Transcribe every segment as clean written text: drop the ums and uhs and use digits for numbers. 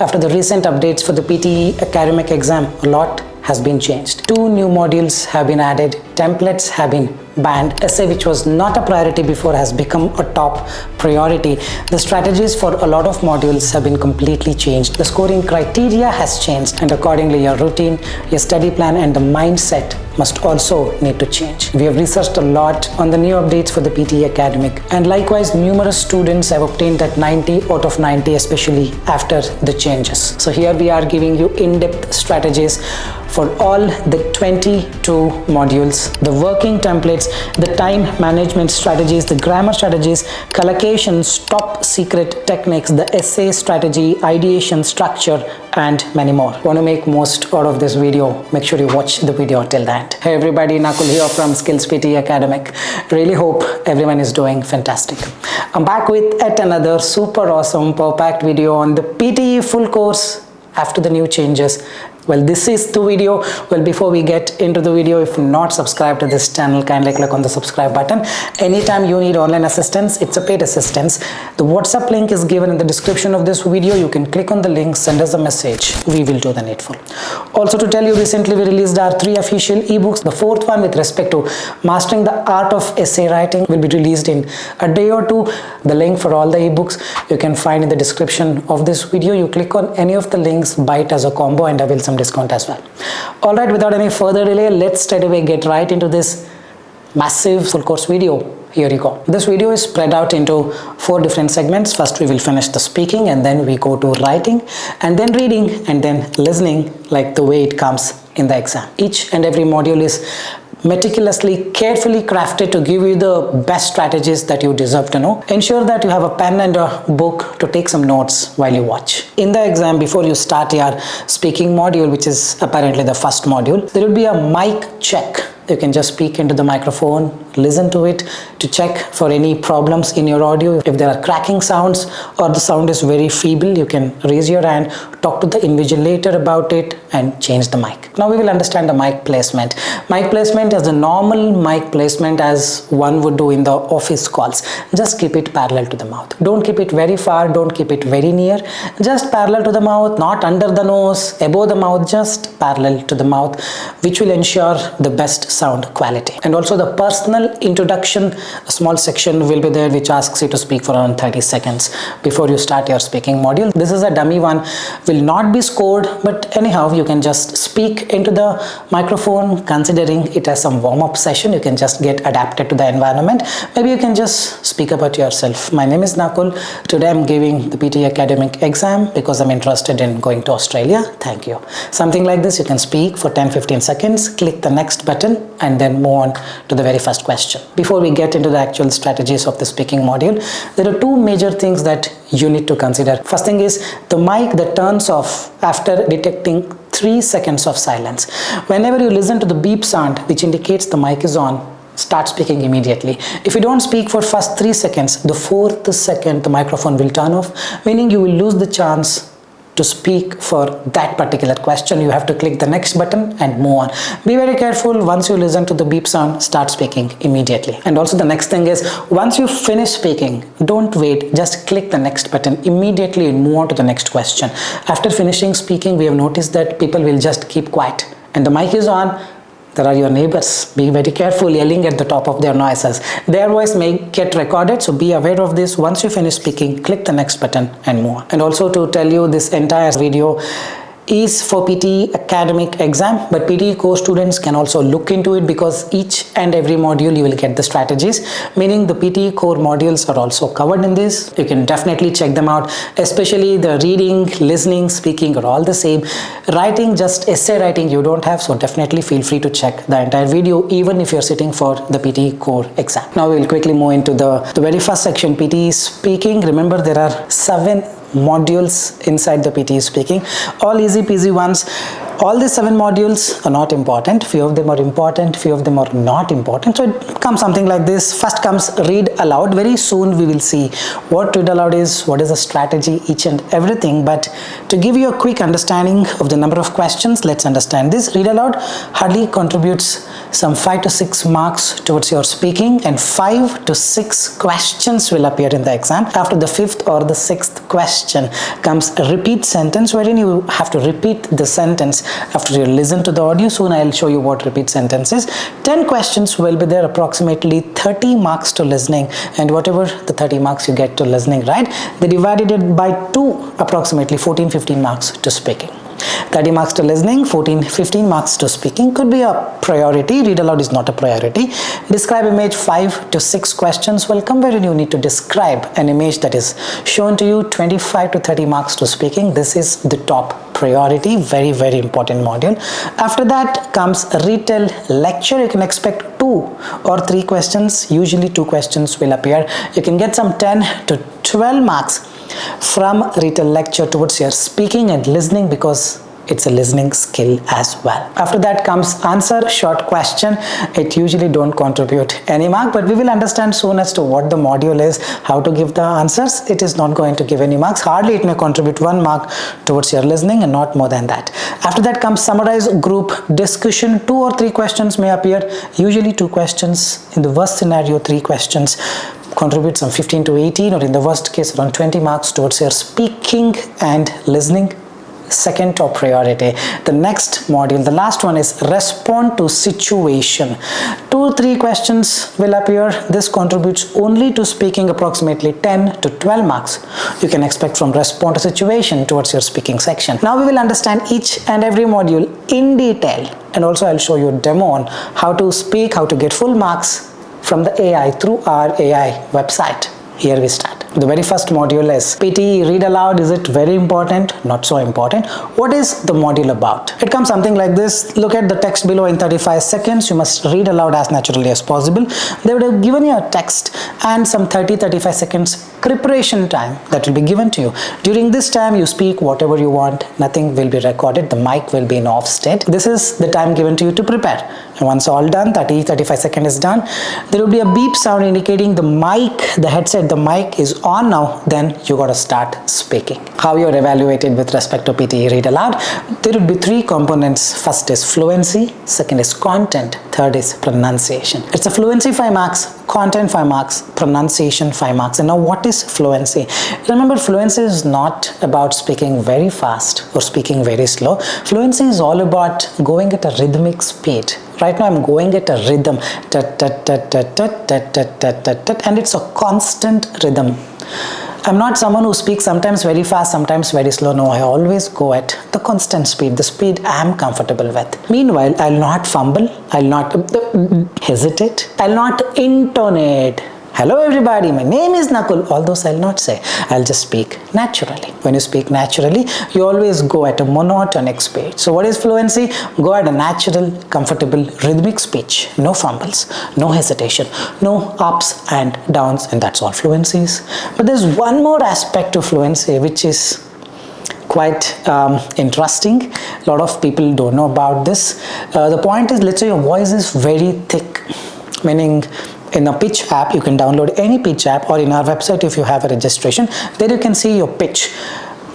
After the recent updates for the PTE academic exam, a lot has been changed. 2 new modules have been added, templates have been banned, essay which was not a priority before has become a top priority. The strategies for a lot of modules have been completely changed. The scoring criteria has changed, and accordingly your routine, your study plan and the mindset must also need to change. We have researched a lot on the new updates for the PTE academic, and likewise numerous students have obtained that 90 out of 90, especially after the changes. So here we are giving you in-depth strategies for all the 22 modules, the working templates, the time management strategies, the grammar strategies, collocations, top secret techniques, the essay strategy, ideation structure, and many more. Want to make most out of this video? Make sure you watch the video till the end. Hey everybody, Nakul here from SKILLS PTE Academic. Really hope everyone is doing fantastic. I'm back with yet another super awesome, perfect video on the PTE full course after the new changes. Well, this is the video. Well, before we get into the video, if not subscribed to this channel, kindly click on the subscribe button. Anytime you need online assistance, it's a paid assistance. The WhatsApp link is given in the description of this video. You can click on the link, send us a message. We will do the needful. Also to tell you, recently we released our 3 official ebooks. The 4th one with respect to mastering the art of essay writing will be released in a day or 2. The link for all the ebooks you can find in the description of this video. You click on any of the links, buy it as a combo, and avail some discount as well. All right, without any further delay, let's straight away get right into this massive full course video. Here you go. This video is spread out into 4 different segments. First we will finish the speaking, and then we go to writing, and then reading, and then listening, like the way it comes in the exam. Each and every module is meticulously, carefully crafted to give you the best strategies that you deserve to know. Ensure that you have a pen and a book to take some notes while you watch. In the exam, before you start your speaking module, which is apparently the first module, there will be a mic check. You can just speak into the microphone, listen to it to check for any problems in your audio. If there are cracking sounds or the sound is very feeble, you can raise your hand, talk to the invigilator about it, and change the mic. Now we will understand the mic placement. Mic placement is the normal mic placement as one would do in the office calls. Just keep it parallel to the mouth. Don't keep it very far, don't keep it very near. Just parallel to the mouth, not under the nose, above the mouth, just parallel to the mouth, which will ensure the best sound quality. And also the personal introduction, a small section will be there which asks you to speak for around 30 seconds before you start your speaking module. This is a dummy one, will not be scored, but anyhow you can just speak into the microphone, considering it as some warm-up session. You can just get adapted to the environment. Maybe you can just speak about yourself. My name is Nakul. Today I'm giving the PTE academic exam because I'm interested in going to Australia. Thank you. Something like this. You can speak for 10-15 seconds, click the next button, and then move on to the very first question. Before we get into the actual strategies of the speaking module, there are 2 major things that you need to consider. First thing is the mic that turns off after detecting 3 seconds of silence. Whenever you listen to the beep sound, which indicates the mic is on, start speaking immediately. If you don't speak for first 3 seconds, the 4th second the microphone will turn off, meaning you will lose the chance to speak for that particular question. You have to click the next button and move on. Be very careful. Once you listen to the beep sound, start speaking immediately. And also the next thing is, once you finish speaking, don't wait, just click the next button immediately and move on to the next question. After finishing speaking, we have noticed that people will just keep quiet and the mic is on. There are your neighbors. Be very careful yelling at the top of their noises. Their voice may get recorded, so be aware of this. Once you finish speaking, click the next button and move on. And also to tell you, this entire video is for PTE academic exam, but PTE core students can also look into it because each and every module you will get the strategies, meaning the PTE core modules are also covered in this. You can definitely check them out, especially the reading, listening, speaking are all the same. Writing, just essay writing you don't have, so definitely feel free to check the entire video even if you're sitting for the PTE core exam. Now we'll quickly move into the very first section, PTE speaking. Remember, there are 7 modules inside the PTE speaking, all easy peasy ones. All these 7 modules are not important. Few of them are important, few of them are not important. So it comes something like this. First comes read aloud. Very soon we will see what read aloud is, what is the strategy, each and everything. But to give you a quick understanding of the number of questions, let's understand this. Read aloud hardly contributes some 5 to 6 marks towards your speaking, and 5 to 6 questions will appear in the exam. After the 5th or the 6th question comes a repeat sentence, wherein you have to repeat the sentence after you listen to the audio. Soon I'll show you what repeat sentence is. 10 questions will be there, approximately 30 marks to listening, and whatever the 30 marks you get to listening, right, they divided it by 2, approximately 14-15 marks to speaking. 30 marks to listening, 14-15 marks to speaking could be a priority. Read aloud is not a priority. Describe image, 5 to 6 questions will come wherein you need to describe an image that is shown to you. 25 to 30 marks to speaking. This is the top priority, very important module. After that comes a Retell lecture. You can expect 2 or 3 questions. Usually 2 questions will appear. You can get some 10 to 12 marks from Retell lecture towards your speaking and listening, because it's a listening skill as well. After that comes answer short question. It usually don't contribute any mark, but we will understand soon as to what the module is, how to give the answers. It is not going to give any marks. Hardly it may contribute 1 mark towards your listening, and not more than that. After that comes summarize group discussion. 2 or 3 questions may appear. Usually 2 questions. In the worst scenario, 3 questions contribute some 15 to 18, or in the worst case around 20 marks towards your speaking and listening. Second top priority. The next module, the last one, is respond to situation. 2-3 questions will appear. This contributes only to speaking, approximately 10 to 12 marks you can expect from respond to situation towards your speaking section. Now we will understand each and every module in detail, and also I'll show you a demo on how to speak, how to get full marks from the AI through our AI website. Here we start. The very first module is PTE read aloud. Is it very important? Not so important. What is the module about? It comes something like this. Look at the text below. In 35 seconds you must read aloud as naturally as possible. They would have given you a text and some 30-35 seconds preparation time that will be given to you. During this time you speak whatever you want. Nothing will be recorded. The mic will be in off state. This is the time given to you to prepare. And once all done, 30-35 seconds is done, there will be a beep sound indicating the mic, the headset, the mic is on now. Then you got to start speaking. How you're evaluated with respect to PTE read aloud? There will be 3 components. First is fluency, second is content, third is pronunciation. It's a fluency 5 marks, content 5 marks, pronunciation 5 marks. And now what is fluency? Remember, fluency is not about speaking very fast or speaking very slow. Fluency is all about going at a rhythmic speed. Right now I'm going at a rhythm, and it's a constant rhythm. I'm not someone who speaks sometimes very fast, sometimes very slow. No, I always go at the constant speed, the speed I'm comfortable with. Meanwhile, I'll not fumble, I'll not hesitate, I'll not intonate. Hello everybody, my name is Nakul. All those I'll not say. I'll just speak naturally. When you speak naturally, you always go at a monotonic speed. So what is fluency? Go at a natural, comfortable, rhythmic speech. No fumbles, no hesitation, no ups and downs, and that's all fluency is. But there's one more aspect to fluency which is quite interesting. A lot of people don't know about this. The point is, let's say your voice is very thick, meaning in a pitch app, you can download any pitch app, or in our website if you have a registration, there you can see your pitch.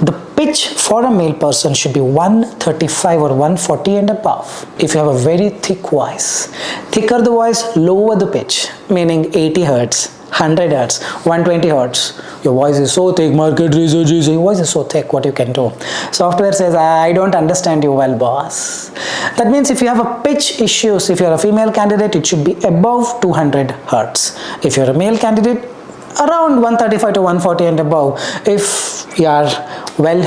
The pitch for a male person should be 135 or 140 and above. If you have a very thick voice, thicker the voice, lower the pitch, meaning 80 hertz, 100 hertz, 120 hertz. Your voice is so thick, market research is your voice is so thick, what you can do? Software says, I don't understand you well, boss. That means if you have a pitch issues, if you're a female candidate, it should be above 200 hertz. If you're a male candidate, around 135 to 140 and above. If you are well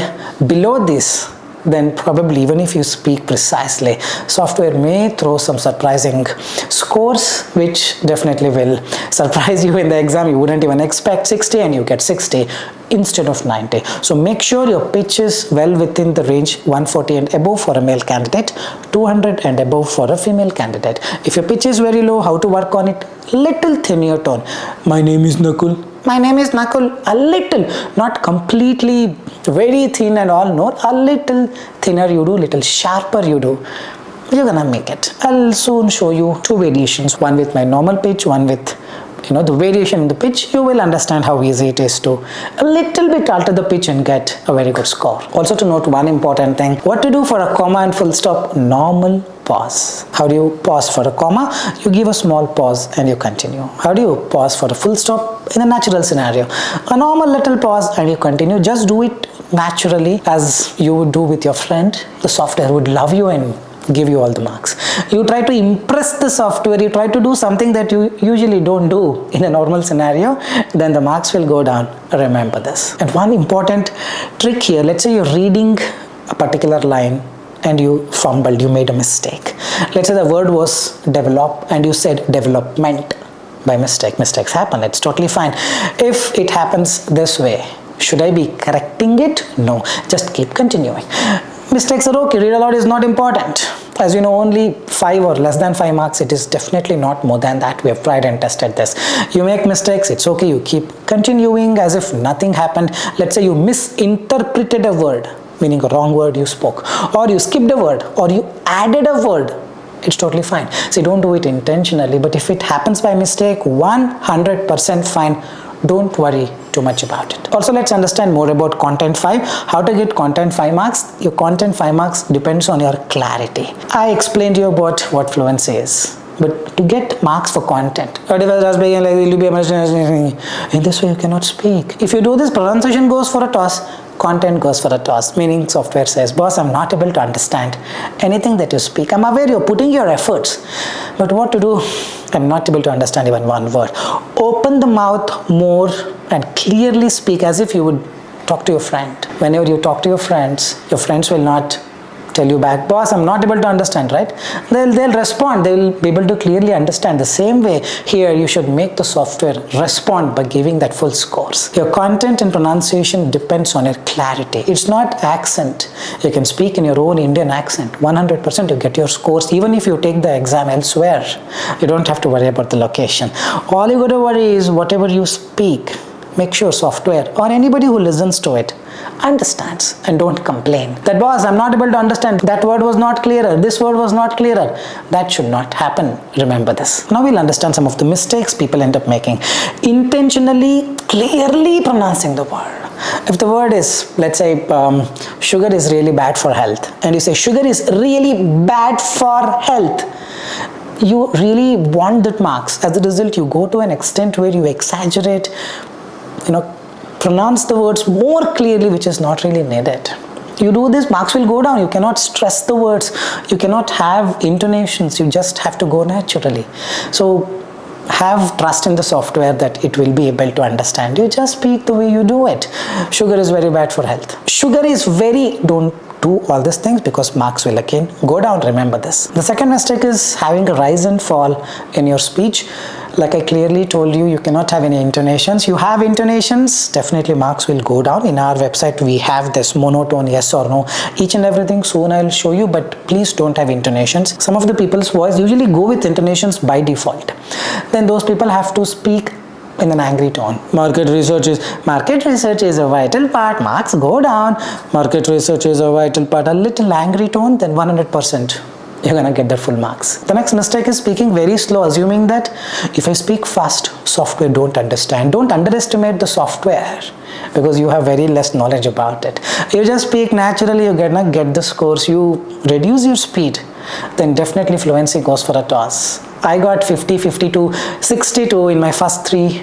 below this, then probably even if you speak precisely, software may throw some surprising scores, which definitely will surprise you in the exam. You wouldn't even expect 60 and you get 60 instead of 90. So make sure your pitch is well within the range 140 and above for a male candidate, 200 and above for a female candidate. If your pitch is very low, how to work on it? Little thinner tone. My name is Nakul. My name is Nakul. A little, not completely very thin and all, no, a little thinner you do, little sharper you do. You're gonna make it. I'll soon show you 2 variations, one with my normal pitch, one with the variation in the pitch, you will understand how easy it is to a little bit alter the pitch and get a very good score. Also to note one important thing, what to do for a comma and full stop? Normal pause. How do you pause for a comma? You give a small pause and you continue. How do you pause for a full stop? In a natural scenario, a normal little pause and you continue. Just do it naturally as you would do with your friend. The software would love you and give you all the marks. You try to impress the software, you try to do something that you usually don't do in a normal scenario, then the marks will go down. Remember this. And one important trick here, let's say you're reading a particular line and you fumbled, you made a mistake. Let's say the word was develop and you said development by mistake. Mistakes happen, it's totally fine. If it happens this way, should I be correcting it? No, just keep continuing. Mistakes are okay, read aloud is not important. As you know, only 5 or less than 5 marks, it is definitely not more than that. We have tried and tested this. You make mistakes, it's okay, you keep continuing as if nothing happened. Let's say you misinterpreted a word, meaning a wrong word you spoke, or you skipped a word, or you added a word. It's totally fine. See, don't do it intentionally, but if it happens by mistake, 100% fine. Don't worry too much about it. Also, let's understand more about content 5. How to get content 5 marks? Your content 5 marks depends on your clarity. I explained to you about what fluency is. But to get marks for content, in this way you cannot speak. If you do this, pronunciation goes for a toss, content goes for a toss, meaning software says, boss, I'm not able to understand anything that you speak. I'm aware you're putting your efforts, but what to do? I'm not able to understand even one word. Open the mouth more and clearly speak as if you would talk to your friend. Whenever you talk to your friends will not tell you back, boss, I'm not able to understand, right? They'll respond, they'll be able to clearly understand. The same way here, you should make the software respond by giving that full scores. Your content and pronunciation depends on your clarity. It's not accent. You can speak in your own Indian accent. 100% you get your scores, even if you take the exam elsewhere. You don't have to worry about the location. All you got to worry is whatever you speak, make sure software or anybody who listens to it understands and don't complain that, boss, I'm not able to understand, that word was not clearer, this word was not clearer. That should not happen. Remember this. Now we'll understand some of the mistakes people end up making. Intentionally, clearly pronouncing the word. If the word is, let's say, sugar is really bad for health, and you say sugar is really bad for health, you really want that marks. As a result, you go to an extent where you exaggerate, pronounce the words more clearly, which is not really needed. You do this, marks will go down. You cannot stress the words. You cannot have intonations. You just have to go naturally. So have trust in the software that it will be able to understand. You just speak the way you do it. Sugar is very bad for health. Sugar is don't do all these things because marks will again go down. Remember this. The second mistake is having a rise and fall in your speech. Like I clearly told you, you cannot have any intonations. You have intonations, definitely marks will go down. In our website, we have this monotone, yes or no, each and everything. Soon I'll show you, but please don't have intonations. Some of the people's voice usually go with intonations by default. Then those people have to speak in an angry tone. Market research is a vital part, marks go down. Market research is a vital part. A little angry tone, then 100%. You're gonna get the full marks. The next mistake is speaking very slow, assuming that if I speak fast, software don't understand. Don't underestimate the software because you have very less knowledge about it. You just speak naturally, you're gonna get the scores. You reduce your speed, then definitely fluency goes for a toss. I got 50, 52, 62 in my first 3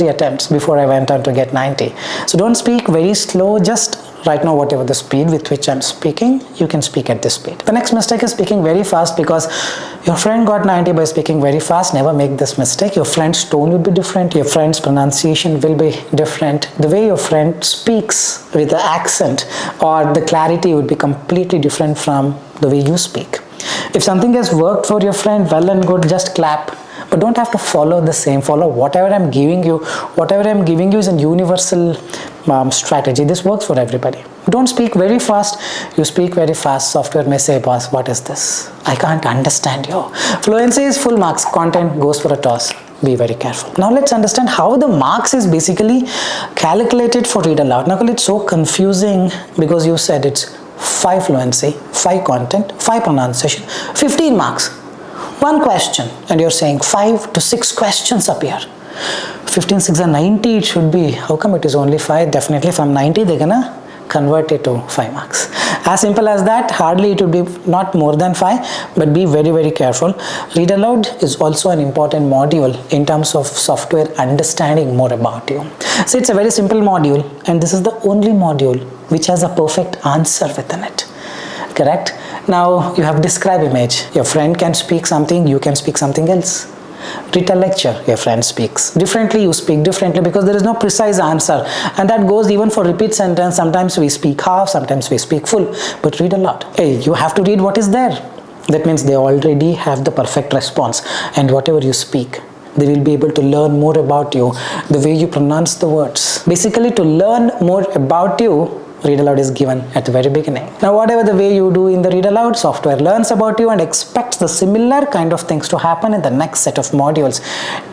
attempts before I went on to get 90. So don't speak very slow, just right now whatever the speed with which I'm speaking, you can speak at this speed. The next mistake is speaking very fast because your friend got 90 by speaking very fast. Never make this mistake. Your friend's tone will be different. Your friend's pronunciation will be different. The way your friend speaks with the accent or the clarity would be completely different from the way you speak. If something has worked for your friend, well and good, just clap. But don't have to follow the same. Follow whatever I'm giving you. Whatever I'm giving you is a universal strategy. This works for everybody. Don't speak very fast. You speak very fast, software may say, boss, what is this? I can't understand you. Fluency is full marks. Content goes for a toss. Be very careful. Now let's understand how the marks is basically calculated for read aloud. Nakul, it's so confusing because you said it's 5 fluency, 5 content, 5 pronunciation, 15 marks. 1 question, and you're saying 5 to 6 questions appear. 15 6 are 90, it should be. How come it is only 5? Definitely from 90 they're gonna convert it to 5 marks. As simple as that. Hardly it would be not more than 5, but be very careful. Read aloud is also an important module in terms of software understanding more about you. So it's a very simple module, and this is the only module which has a perfect answer within it. Correct? Now you have describe image. Your friend can speak something, you can speak something else. Retell lecture, your friend speaks differently, you speak differently, because there is no precise answer, and that goes even for repeat sentence. Sometimes we speak half, sometimes we speak full, but read a lot. Hey, you have to read what is there. That means they already have the perfect response, and whatever you speak, they will be able to learn more about you, the way you pronounce the words. Basically, to learn more about you, read aloud is given at the very beginning. Now whatever the way you do in the read aloud, software learns about you and expects the similar kind of things to happen in the next set of modules,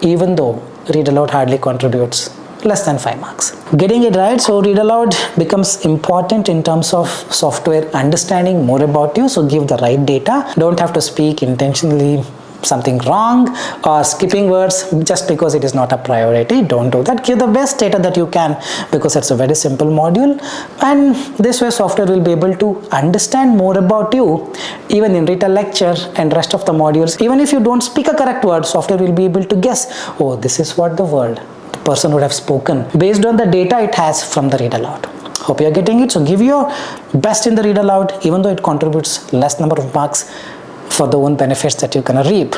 even though read aloud hardly contributes less than 5 marks. Getting it right, so read aloud becomes important in terms of software understanding more about you. So give the right data. Don't have to speak intentionally something wrong or skipping words just because it is not a priority. Don't do that. Give the best data that you can, because it's a very simple module, and this way software will be able to understand more about you even in Retell lecture and rest of the modules. Even if you don't speak a correct word, software will be able to guess, oh, this is what the word the person would have spoken based on the data it has from the read aloud. Hope you are getting it. So give your best in the read aloud, even though it contributes less number of marks, for the own benefits that you're gonna reap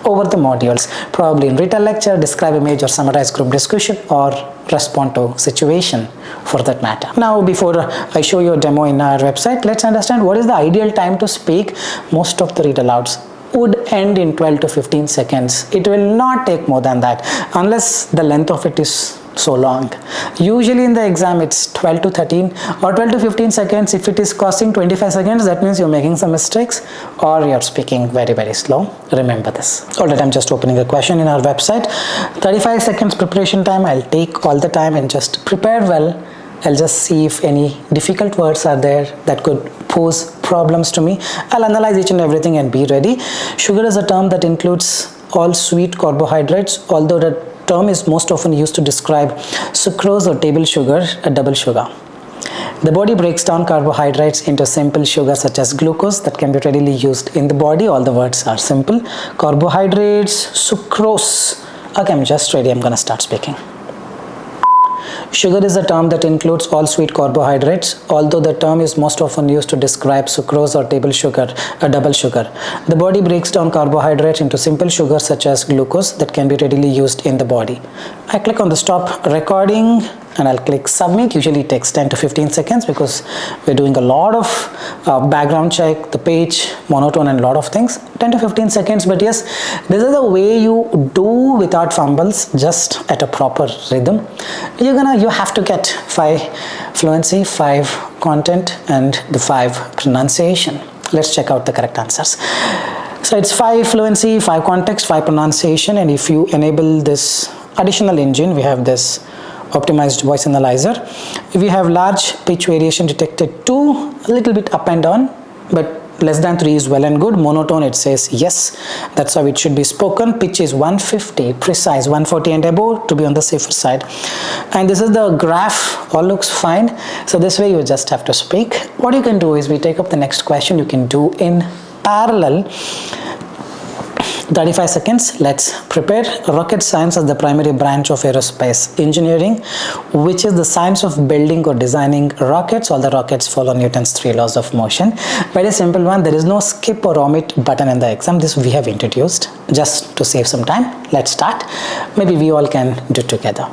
over the modules, probably in Retell lecture, describe image, or summarize group discussion, or respond to situation for that matter. Now before I show you a demo in our website, let's understand what is the ideal time to speak. Most of the read alouds would end in 12 to 15 seconds. It will not take more than that unless the length of it is so long. Usually in the exam it's 12 to 13 or 12 to 15 seconds. If it is costing 25 seconds, that means you're making some mistakes or you're speaking very slow. Remember this. Alright, I'm just opening a question in our website. 35 seconds preparation time. I'll take all the time and just prepare well. I'll just see if any difficult words are there that could pose problems to me. I'll analyze each and everything and be ready. Sugar is a term that includes all sweet carbohydrates, although the term is most often used to describe sucrose or table sugar, a double sugar. The body breaks down carbohydrates into simple sugars such as glucose that can be readily used in the body. All the words are simple. Carbohydrates, sucrose. Okay, I'm just ready. I'm gonna start speaking. Sugar is a term that includes all sweet carbohydrates, although the term is most often used to describe sucrose or table sugar, a double sugar. The body breaks down carbohydrates into simple sugars such as glucose that can be readily used in the body. I click on the stop recording and I'll click submit. Usually it takes 10 to 15 seconds because we're doing a lot of background check, the page, monotone, and a lot of things. 10 to 15 seconds, but yes, this is the way you do without fumbles, just at a proper rhythm. You have to get 5 fluency, 5 content, and the 5 pronunciation. Let's check out the correct answers. So it's 5 fluency, 5 context, 5 pronunciation, and if you enable this additional engine, we have this optimized voice analyzer. We have large pitch variation detected 2, a little bit up and down, but less than 3 is well and good. Monotone, it says yes, that's how it should be spoken. Pitch is 150, precise 140 and above to be on the safer side. And this is the graph, all looks fine. So this way you just have to speak. What you can do is we take up the next question. You can do in parallel. 35 seconds. Let's prepare. Rocket science is the primary branch of aerospace engineering, which is the science of building or designing rockets. All the rockets follow Newton's 3 laws of motion. Very simple one. There is no skip or omit button in the exam. This we have introduced just to save some time. Let's start. Maybe we all can do together.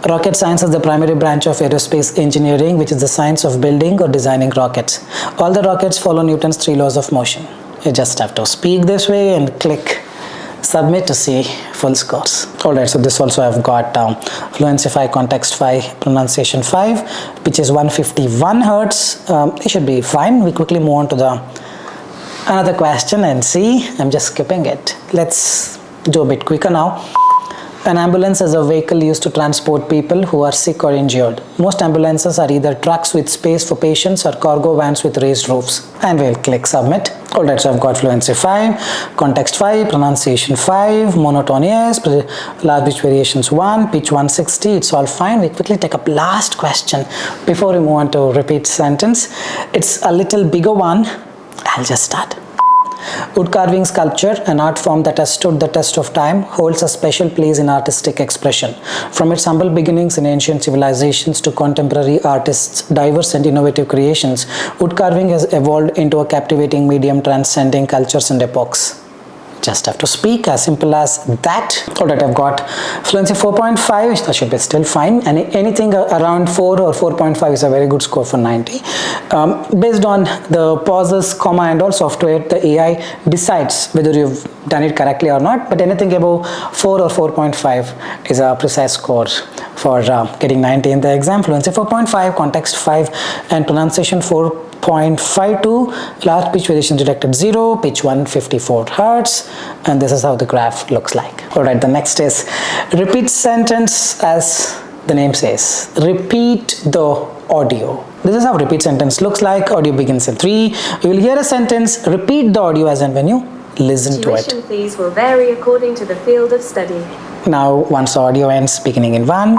Rocket science is the primary branch of aerospace engineering, which is the science of building or designing rockets. All the rockets follow Newton's 3 laws of motion. You just have to speak this way and click submit to see full scores. Alright, so this also I've got fluency 5, context 5, pronunciation 5, which is 151 hertz. It should be fine. We quickly move on to the another question and see. I'm just skipping it. Let's do a bit quicker now. An ambulance is a vehicle used to transport people who are sick or injured. Most ambulances are either trucks with space for patients or cargo vans with raised roofs. And we'll click submit. Alright, so I've got fluency 5, context 5, pronunciation 5, monotone yes, large pitch variations 1, pitch 160, it's all fine. We quickly take up last question before we move on to repeat sentence. It's a little bigger one. I'll just start. Wood carving sculpture, an art form that has stood the test of time, holds a special place in artistic expression. From its humble beginnings in ancient civilizations to contemporary artists' diverse and innovative creations, wood carving has evolved into a captivating medium transcending cultures and epochs. Just have to speak as simple as that. Alright, I've got fluency 4.5, that should be still fine, and anything around 4 or 4.5 is a very good score for 90. Based on the pauses, comma and all software, the AI decides whether you've done it correctly or not, but anything above 4 or 4.5 is a precise score for getting 90 in the exam. Fluency 4.5, context 5 and pronunciation 4.52, large pitch variation detected 0, pitch 154 hertz, and this is how the graph looks like. Alright, the next is repeat sentence. As the name says, repeat the audio. This is how repeat sentence looks like. Audio begins in 3. You will hear a sentence, repeat the audio as and when you listen to it. Tuition fees will vary according to the field of study. Now, once the audio ends beginning in 1,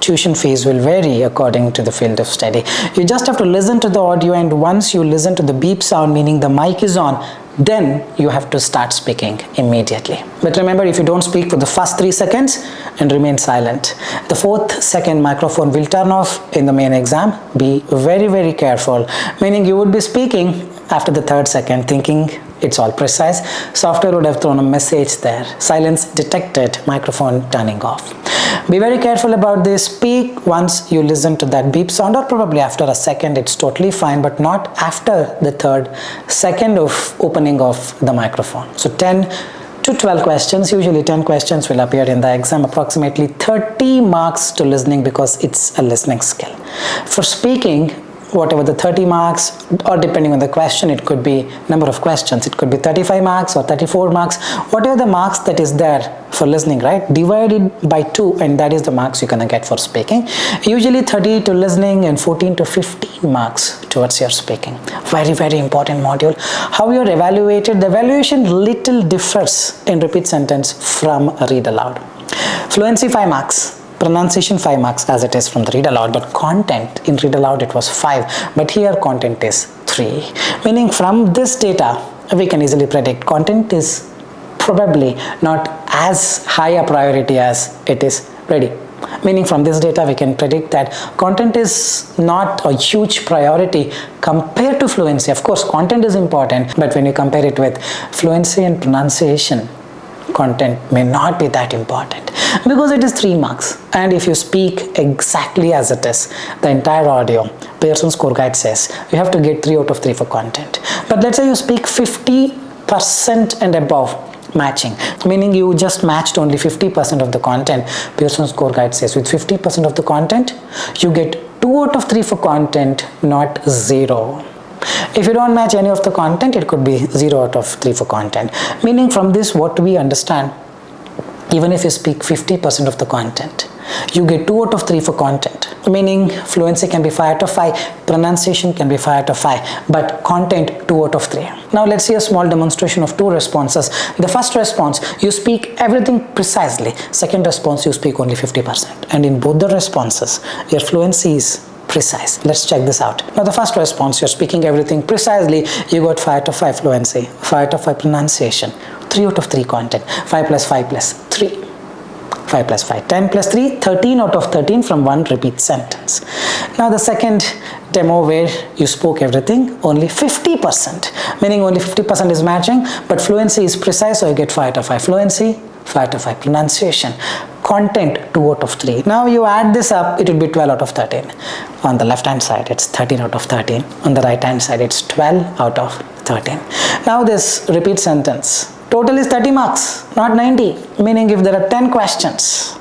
tuition fees will vary according to the field of study. You just have to listen to the audio, and once you listen to the beep sound, meaning the mic is on, then you have to start speaking immediately. But remember, if you don't speak for the first 3 seconds and remain silent, the 4th second microphone will turn off in the main exam. Be very, very careful, meaning you would be speaking after the 3rd second thinking it's all precise. Software would have thrown a message there, silence detected, microphone turning off. Be very careful about this. Speak once you listen to that beep sound, or probably after a second, it's totally fine, but not after the 3rd second of opening of the microphone. So 10 to 12 questions, usually 10 questions will appear in the exam, approximately 30 marks to listening because it's a listening skill. For speaking, whatever the 30 marks, or depending on the question, it could be number of questions, it could be 35 marks or 34 marks, whatever the marks that is there for listening, right? Divided by 2, and that is the marks you're gonna get for speaking. Usually 30 to listening and 14 to 15 marks towards your speaking. Very, very important module. How you're evaluated, the evaluation little differs in repeat sentence from a read aloud. Fluency 5 marks. Pronunciation 5 marks as it is from the read aloud, but content in read aloud it was 5, but here content is 3, meaning from this data we can easily predict content is probably not as high a priority as it is reading. Meaning from this data we can predict that content is not a huge priority compared to fluency. Of course content is important, but when you compare it with fluency and pronunciation, content may not be that important because it is 3 marks, and if you speak exactly as it is, the entire audio, Pearson's score guide says you have to get 3 out of 3 for content. But let's say you speak 50% and above, matching, meaning you just matched only 50% of the content. Pearson's score guide says with 50% of the content you get 2 out of 3 for content, not 0. If you don't match any of the content, it could be 0 out of 3 for content. Meaning from this what we understand, even if you speak 50% of the content, you get 2 out of 3 for content. Meaning fluency can be 5 out of 5, pronunciation can be 5 out of 5, but content 2 out of 3. Now let's see a small demonstration of 2 responses. The first response, you speak everything precisely. Second response, you speak only 50%. And in both the responses, your fluency is precise. Let's check this out. Now the first response, you're speaking everything precisely, you got 5 out of 5 fluency, 5 out of 5 pronunciation, 3 out of 3 content, 5 plus 5 plus 3, 5 plus 5, 10 plus 3, 13 out of 13 from one repeat sentence. Now the second demo where you spoke everything, only 50%, meaning only 50% is matching, but fluency is precise, so you get 5 out of 5 fluency, 5 out of 5 pronunciation, content 2 out of 3. Now you add this up, it will be 12 out of 13. On the left hand side it's 13 out of 13, on the right hand side it's 12 out of 13. Now this repeat sentence, total is 30 marks, not 90, meaning if there are 10 questions,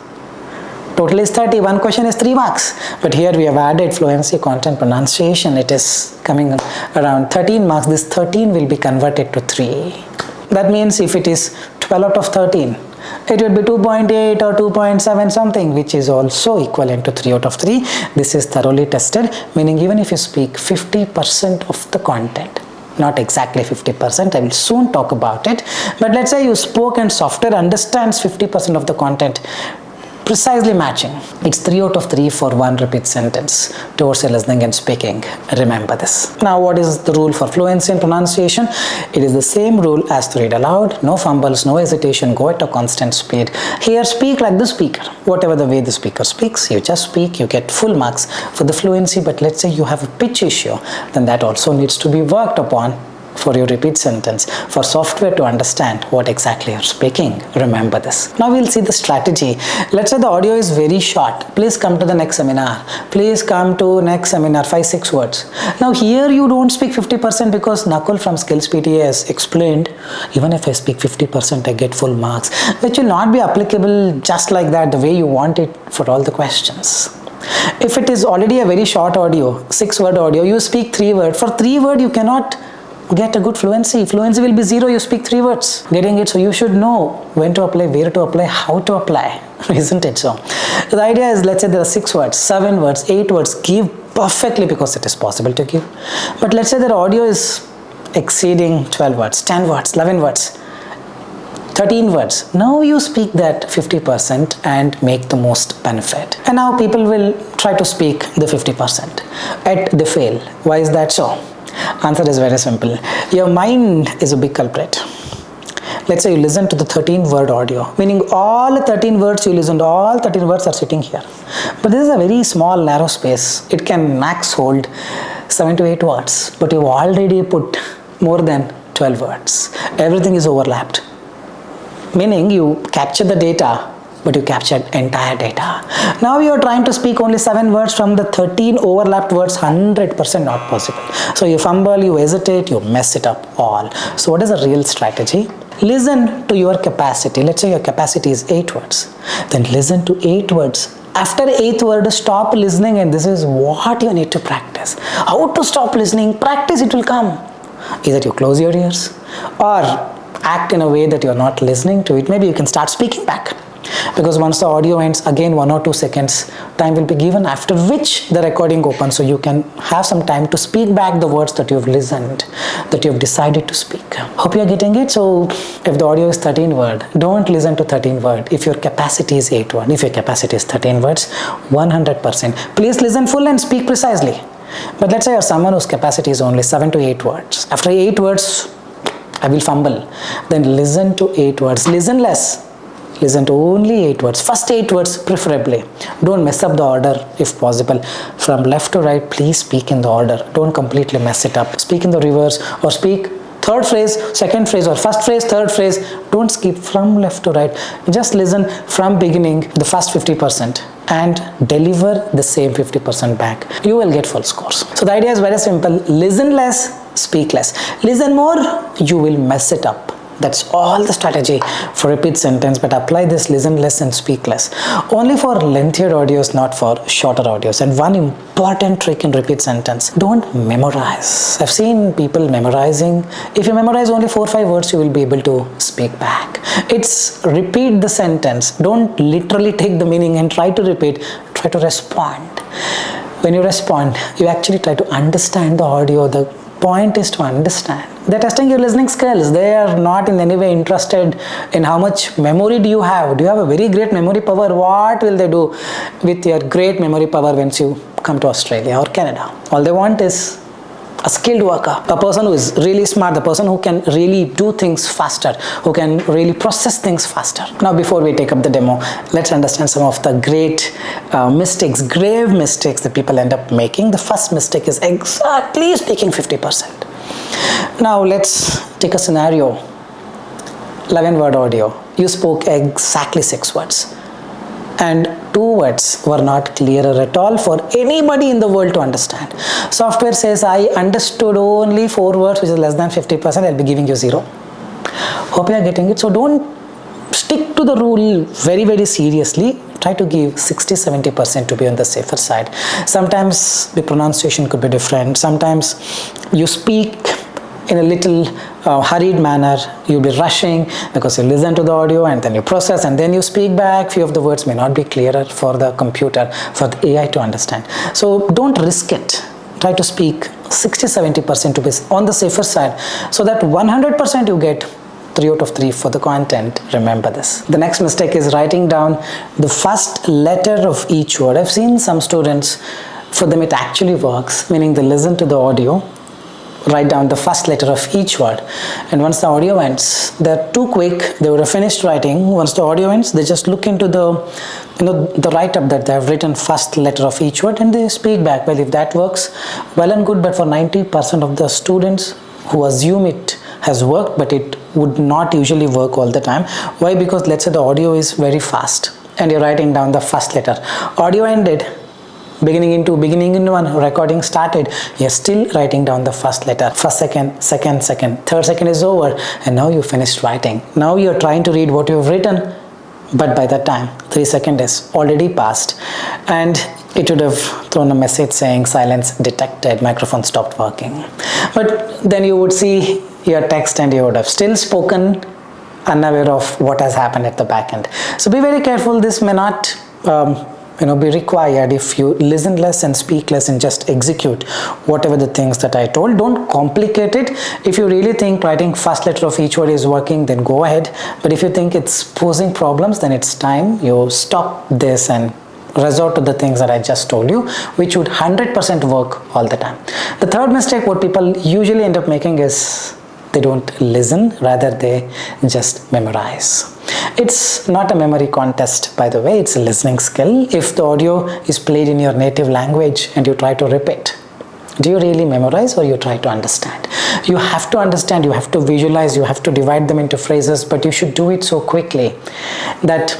total is 30, one question is 3 marks, but here we have added fluency, content, pronunciation, it is coming around 13 marks. This 13 will be converted to 3. That means if it is 12 out of 13, It would be 2.8 or 2.7 something, which is also equivalent to 3 out of 3. This is thoroughly tested, meaning even if you speak 50% of the content, not exactly 50%, I will soon talk about it, but let's say you spoke and software understands 50% of the content, precisely matching. It's 3 out of 3 for one repeat sentence towards your listening and speaking. Remember this. Now, what is the rule for fluency and pronunciation? It is the same rule as to read aloud. No fumbles, no hesitation, go at a constant speed. Here, speak like the speaker. Whatever the way the speaker speaks, you just speak, you get full marks for the fluency. But let's say you have a pitch issue, then that also needs to be worked upon for your repeat sentence, for software to understand what exactly you're speaking. Remember this. Now we'll see the strategy. Let's say the audio is very short. Please come to the next seminar. Please come to next seminar, 5-6 words. Now here you don't speak 50% because Nakul from SKILLS PTE has explained, even if I speak 50%, I get full marks, which will not be applicable just like that, the way you want it for all the questions. If it is already a very short audio, 6-word audio, you speak 3 words. For 3 words, you cannot get a good fluency. Fluency will be 0, you speak 3 words. Getting it? So you should know when to apply, where to apply, how to apply. Isn't it so? The idea is, let's say there are 6 words, 7 words, 8 words, give perfectly because it is possible to give. But let's say their audio is exceeding 12 words, 10 words, 11 words, 13 words. Now you speak that 50% and make the most benefit. And now people will try to speak the 50%. Yet they fail. Why is that so? Answer is very simple. Your mind is a big culprit. Let's say you listen to the 13-word audio, meaning all 13 words you listened, all 13 words are sitting here. But this is a very small, narrow space. It can max hold 7 to 8 words, but you've already put more than 12 words. Everything is overlapped. Meaning you capture the data, but you captured entire data. Now you are trying to speak only 7 words from the 13 overlapped words, 100% not possible. So you fumble, you hesitate, you mess it up all. So what is the real strategy? Listen to your capacity. Let's say your capacity is 8 words. Then listen to 8 words. After 8th word, stop listening, and this is what you need to practice. How to stop listening? Practice, it will come. Either you close your ears or act in a way that you are not listening to it. Maybe you can start speaking back. Because once the audio ends, again 1 or 2 seconds time will be given, after which the recording opens, so you can have some time to speak back the words that you've listened, that you've decided to speak. Hope you're getting it. So if the audio is 13 word, don't listen to 13 word. If your capacity is 8 word, if your capacity is 13 words, 100%. Please listen full and speak precisely. But let's say you're someone whose capacity is only 7 to 8 words. After 8 words, I will fumble. Then listen to 8 words. Listen less. Listen to only 8 words. First 8 words preferably. Don't mess up the order if possible. From left to right, please speak in the order. Don't completely mess it up. Speak in the reverse, or speak third phrase, second phrase, or first phrase, third phrase. Don't skip from left to right. Just listen from beginning, the first 50%, and deliver the same 50% back. You will get full scores. So the idea is very simple. Listen less, speak less. Listen more, you will mess it up. That's all the strategy for repeat sentence, but apply this listen less and speak less. Only for lengthier audios, not for shorter audios. And one important trick in repeat sentence, don't memorize. I've seen people memorizing. If you memorize only 4 or 5 words, you will be able to speak back. It's repeat the sentence. Don't literally take the meaning and try to repeat. Try to respond. When you respond, you actually try to understand the audio. The point is to understand. They're testing your listening skills. They are not in any way interested in how much memory do you have. Do you have a very great memory power? What will they do with your great memory power once you come to Australia or Canada? All they want is a skilled worker, a person who is really smart, the person who can really do things faster, who can really process things faster. Now, before we take up the demo, let's understand some of the great mistakes, grave mistakes that people end up making. The first mistake is exactly speaking 50%. Now, let's take a scenario. 11-word audio. You spoke exactly 6 words. And 2 words were not clearer at all for anybody in the world to understand. Software says, I understood only 4 words, which is less than 50%. I'll be giving you 0. Hope you are getting it. So don't stick to the rule very, very seriously. Try to give 60-70% to be on the safer side. Sometimes the pronunciation could be different. Sometimes you speak in a little hurried manner. You'll be rushing because you listen to the audio and then you process and then you speak back. Few of the words may not be clearer for the computer, for the AI to understand. So don't risk it. Try to speak 60-70% to be on the safer side, so that 100% you get 3 out of 3 for the content. Remember this. The next mistake is writing down the first letter of each word. I've seen some students, for them it actually works, meaning they listen to the audio, write down the first letter of each word, and once the audio ends, they're too quick, they would have finished writing. Once the audio ends, they just look into the write-up that they have written first letter of each word and they speak back. Well, if that works, well and good, but for 90% of the students who assume it has worked, but it would not usually work all the time. Why? Because let's say the audio is very fast and you're writing down the first letter. Audio ended, beginning in one, recording started, you're still writing down the first letter. First second, second, third second is over, and now you finished writing. Now you're trying to read what you've written, but by that time 3 seconds is already passed and it would have thrown a message saying silence detected, microphone stopped working. But then you would see your text and you would have still spoken unaware of what has happened at the back end. So be very careful. This may not be required if you listen less and speak less and just execute whatever the things that I told. Don't complicate it. If you really think writing first letter of each word is working, then go ahead. But if you think it's posing problems, then it's time you stop this and resort to the things that I just told you, which would 100% work all the time. The third mistake what people usually end up making is they don't listen, rather they just memorize. It's not a memory contest, by the way, it's a listening skill. If the audio is played in your native language and you try to repeat, do you really memorize or you try to understand? You have to understand, you have to visualize, you have to divide them into phrases, but you should do it so quickly that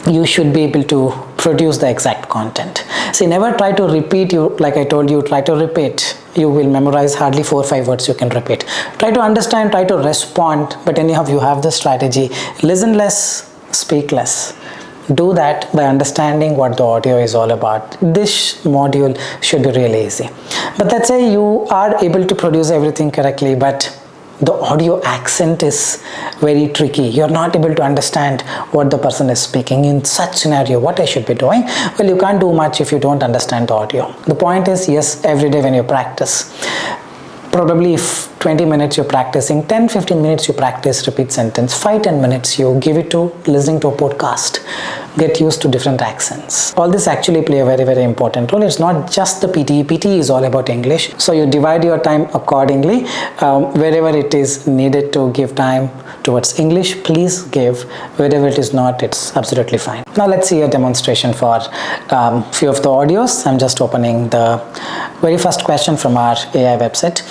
you should be able to produce the exact content. See, never try to repeat. Like I told you, try to repeat. You will memorize hardly 4 or 5 words you can repeat. Try to understand, try to respond, but anyhow you have the strategy. Listen less, speak less. Do that by understanding what the audio is all about. This module should be really easy. But let's say you are able to produce everything correctly, but the audio accent is very tricky. You're not able to understand what the person is speaking. In such scenario, what I should be doing? Well, you can't do much if you don't understand the audio. The point is, yes, every day when you practice, probably if 20 minutes you're practicing, 10-15 minutes you practice repeat sentence, 5-10 minutes you give it to listening to a podcast. Get used to different accents. All this actually play a very, very important role. It's not just the PTE. PTE is all about English. So you divide your time accordingly. Wherever it is needed to give time towards English, please give. Wherever it is not, it's absolutely fine. Now let's see a demonstration for few of the audios. I'm just opening the very first question from our AI website.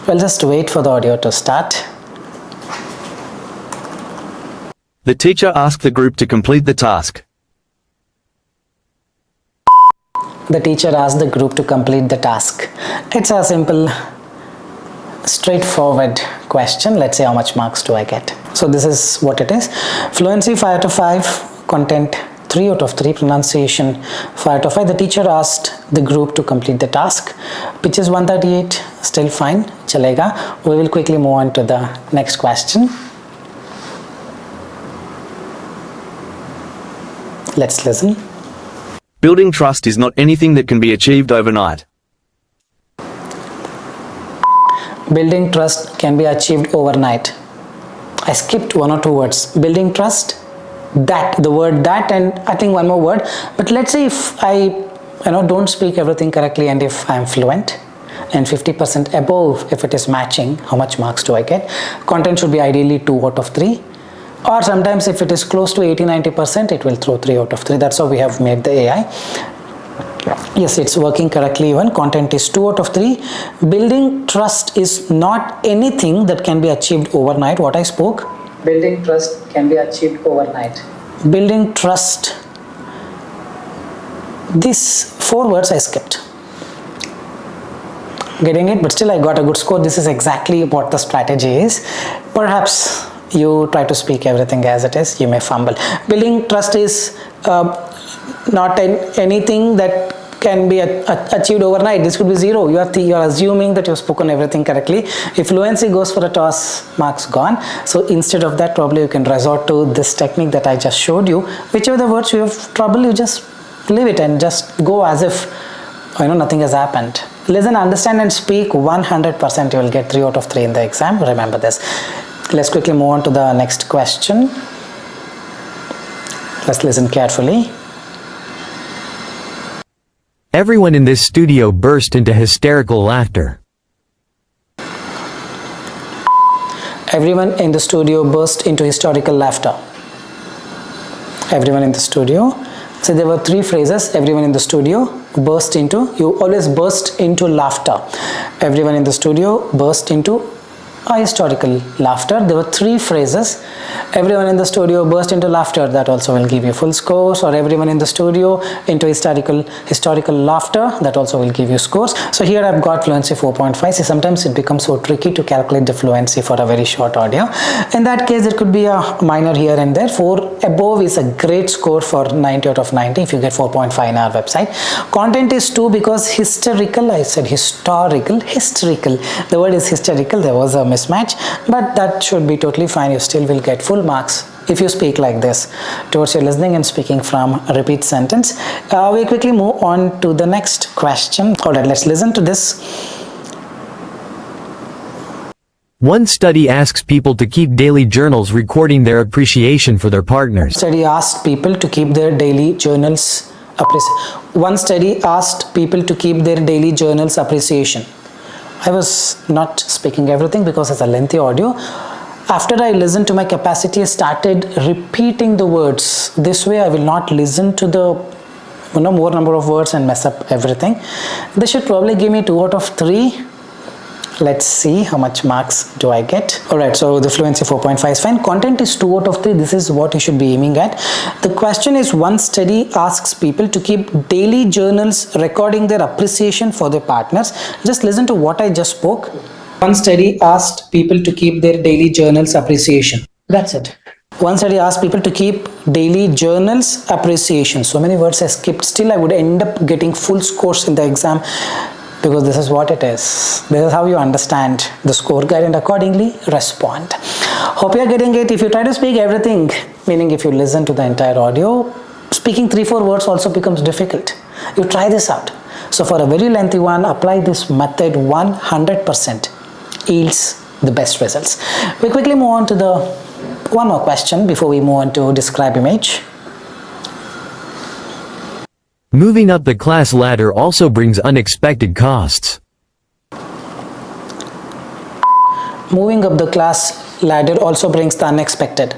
We'll just wait for the audio to start. The teacher asked the group to complete the task. The teacher asked the group to complete the task. It's a simple, straightforward question. Let's say how much marks do I get? So this is what it is. Fluency 5 out of 5, content 3 out of 3, pronunciation 5 out of 5. The teacher asked the group to complete the task. Pitch is 138, still fine, chalega. We will quickly move on to the next question. Let's listen. Building trust is not anything that can be achieved overnight. Building trust can be achieved overnight. I skipped 1 or 2 words. Building trust, that, the word that, and I think one more word. But let's say if I don't speak everything correctly and if I'm fluent and 50% above, if it is matching, how much marks do I get? Content should be ideally 2 out of 3. Or sometimes if it is close to 80-90%, it will throw 3 out of 3. That's how we have made the AI. Yes, it's working correctly even. Content is 2 out of 3. Building trust is not anything that can be achieved overnight. What I spoke? Building trust can be achieved overnight. Building trust. These 4 words I skipped. Getting it? But still I got a good score. This is exactly what the strategy is. Perhaps you try to speak everything as it is, you may fumble. Building trust is not anything that can be achieved overnight. This could be 0. You are assuming that you've spoken everything correctly. If fluency goes for a toss, marks gone. So instead of that, probably you can resort to this technique that I just showed you. Whichever the words you have trouble, you just leave it and just go as if nothing has happened. Listen, understand and speak 100%. You will get 3 out of 3 in the exam. Remember this. Let's quickly move on to the next question. Let's listen carefully. Everyone in this studio burst into hysterical laughter. Everyone in the studio burst into hysterical laughter. Everyone in the studio. So there were 3 phrases. Everyone in the studio burst into. You always burst into laughter. Everyone in the studio burst into a historical laughter. There were 3 phrases. Everyone in the studio burst into laughter. That also will give you full scores. Or everyone in the studio into historical laughter. That also will give you scores. So here I've got fluency 4.5. See, sometimes it becomes so tricky to calculate the fluency for a very short audio. In that case, there could be a minor here and there. 4 above is a great score for 90 out of 90 if you get 4.5 in our website. Content is 2 because hysterical. I said hysterical. The word is hysterical. There was a mismatch, but that should be totally fine. You still will get full marks if you speak like this towards your listening and speaking from a repeat sentence. We quickly move on to the next question. Alright, let's listen to this. One study asks people to keep daily journals recording their appreciation for their partners. Study asked people to keep their daily journals One study asked people to keep their daily journals appreciation. I was not speaking everything because it's a lengthy audio. After I listened to my capacity, I started repeating the words. This way I will not listen to the more number of words and mess up everything. This should probably give me 2 out of 3. Let's see how much marks do I get. Alright, so the fluency 4.5 is fine. Content is 2 out of 3. This is what you should be aiming at. The question is, one study asks people to keep daily journals recording their appreciation for their partners. Just listen to what I just spoke. One study asked people to keep their daily journals appreciation. That's it. One study asked people to keep daily journals appreciation. So many words I skipped. Still, I would end up getting full scores in the exam, because this is what it is. This is how you understand the score guide and accordingly respond. Hope you are getting it. If you try to speak everything, meaning if you listen to the entire audio, speaking 3-4 words also becomes difficult. You try this out. So for a very lengthy one, apply this method 100%. Yields the best results. We quickly move on to the one more question before we move on to describe image. Moving up the class ladder also brings unexpected costs. Moving up the class ladder also brings the unexpected.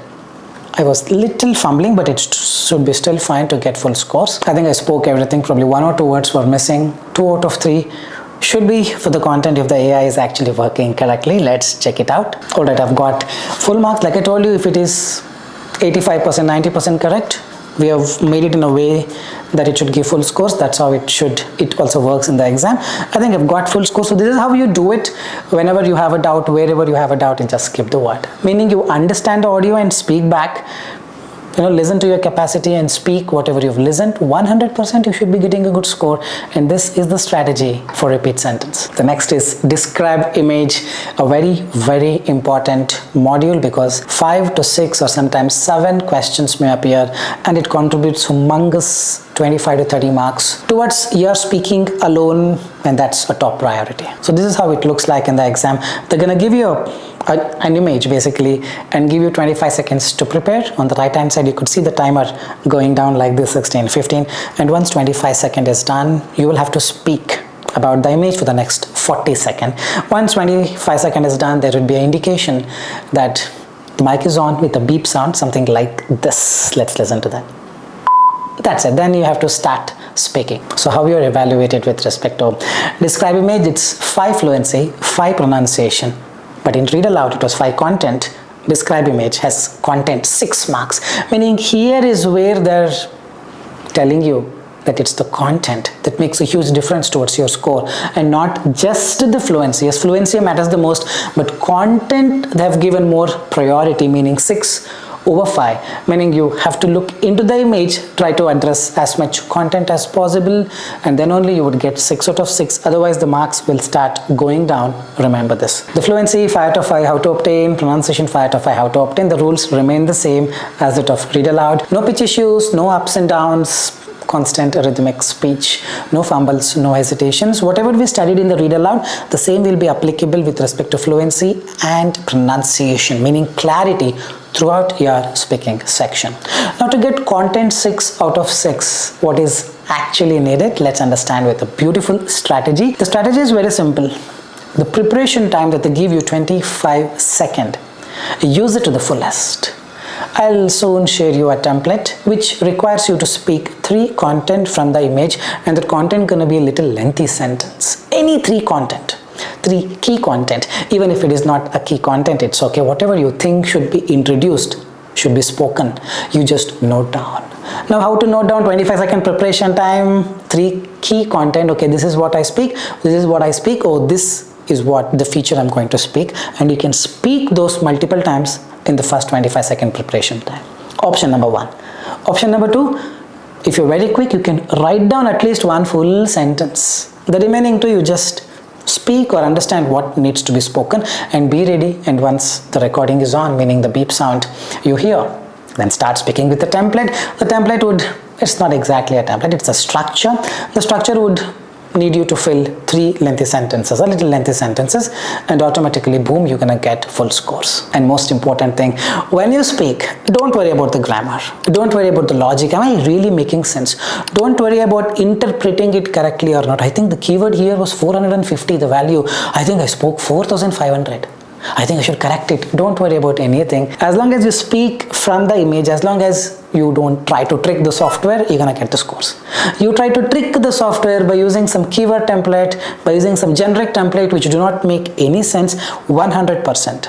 I was little fumbling, but it should be still fine to get full scores. I think I spoke everything. Probably 1 or 2 words were missing. 2 out of 3 should be for the content if the AI is actually working correctly. Let's check it out. Alright, I've got full marks. Like I told you, if it is 85%, 90% correct, we have made it in a way that it should give full scores. That's how it also works in the exam. I think I've got full scores. So this is how you do it. Whenever you have a doubt, wherever you have a doubt, and just skip the word. Meaning you understand the audio and speak back. Listen to your capacity and speak whatever you've listened. 100% you should be getting a good score, and this is the strategy for repeat sentence. The next is describe image, a very important module, because 5 to 6 or sometimes 7 questions may appear, and it contributes humongous 25 to 30 marks towards your speaking alone, and that's a top priority. So this is how it looks like in the exam. They're gonna give you an image basically and give you 25 seconds to prepare. On the right hand side you could see the timer going down like this, 16, 15, and once 25 seconds is done, you will have to speak about the image for the next 40 seconds. Once 25 seconds is done, there will be an indication that the mic is on with a beep sound, something like this. Let's listen to that. That's it. Then you have to start speaking. So how you're evaluated with respect to describe image, it's 5 fluency, 5 pronunciation. But in read aloud, it was 5 content. Describe image has content 6 marks. Meaning here is where they're telling you that it's the content that makes a huge difference towards your score, and not just the fluency. Yes, fluency matters the most, but content they have given more priority, meaning 6 over 5, meaning you have to look into the image, try to address as much content as possible, and then only you would get 6 out of 6. Otherwise the marks will start going down. Remember this. The fluency 5 out of 5, how to obtain. Pronunciation 5 out of 5, how to obtain. The rules remain the same as that of read aloud. No pitch issues, no ups and downs, constant rhythmic speech, no fumbles, no hesitations. Whatever we studied in the read aloud, the same will be applicable with respect to fluency and pronunciation, meaning clarity throughout your speaking section. Now to get content 6 out of 6, what is actually needed? Let's understand with a beautiful strategy. The strategy is very simple. The preparation time that they give you, 25 seconds, use it to the fullest. I'll soon share you a template which requires you to speak 3 content from the image, and that content gonna be a little lengthy sentence. Any 3 content, 3 key content. Even if it is not a key content, it's okay. Whatever you think should be introduced, should be spoken, you just note down. Now how to note down? 25-second preparation time, 3 key content. Okay, this is what I speak, this is what I speak, oh, this is what the feature I'm going to speak, and you can speak those multiple times in the first 25-second preparation time. Option number 1. Option number 2, if you're very quick, you can write down at least 1 full sentence. The remaining 2, you just speak or understand what needs to be spoken and be ready, and once the recording is on, meaning the beep sound you hear, then start speaking with the template. The template would, it's not exactly a template, it's a structure. The structure would need you to fill 3 lengthy sentences, a little lengthy sentences, and automatically boom, you're gonna get full scores. And most important thing, when you speak, don't worry about the grammar, don't worry about the logic, am I really making sense, don't worry about interpreting it correctly or not. I think the keyword here was 450, the value, I think I spoke 4500, I think I should correct it. Don't worry about anything. As long as you speak from the image, as long as you don't try to trick the software, you're gonna get the scores. You try to trick the software by using some keyword template, by using some generic template which do not make any sense, 100%.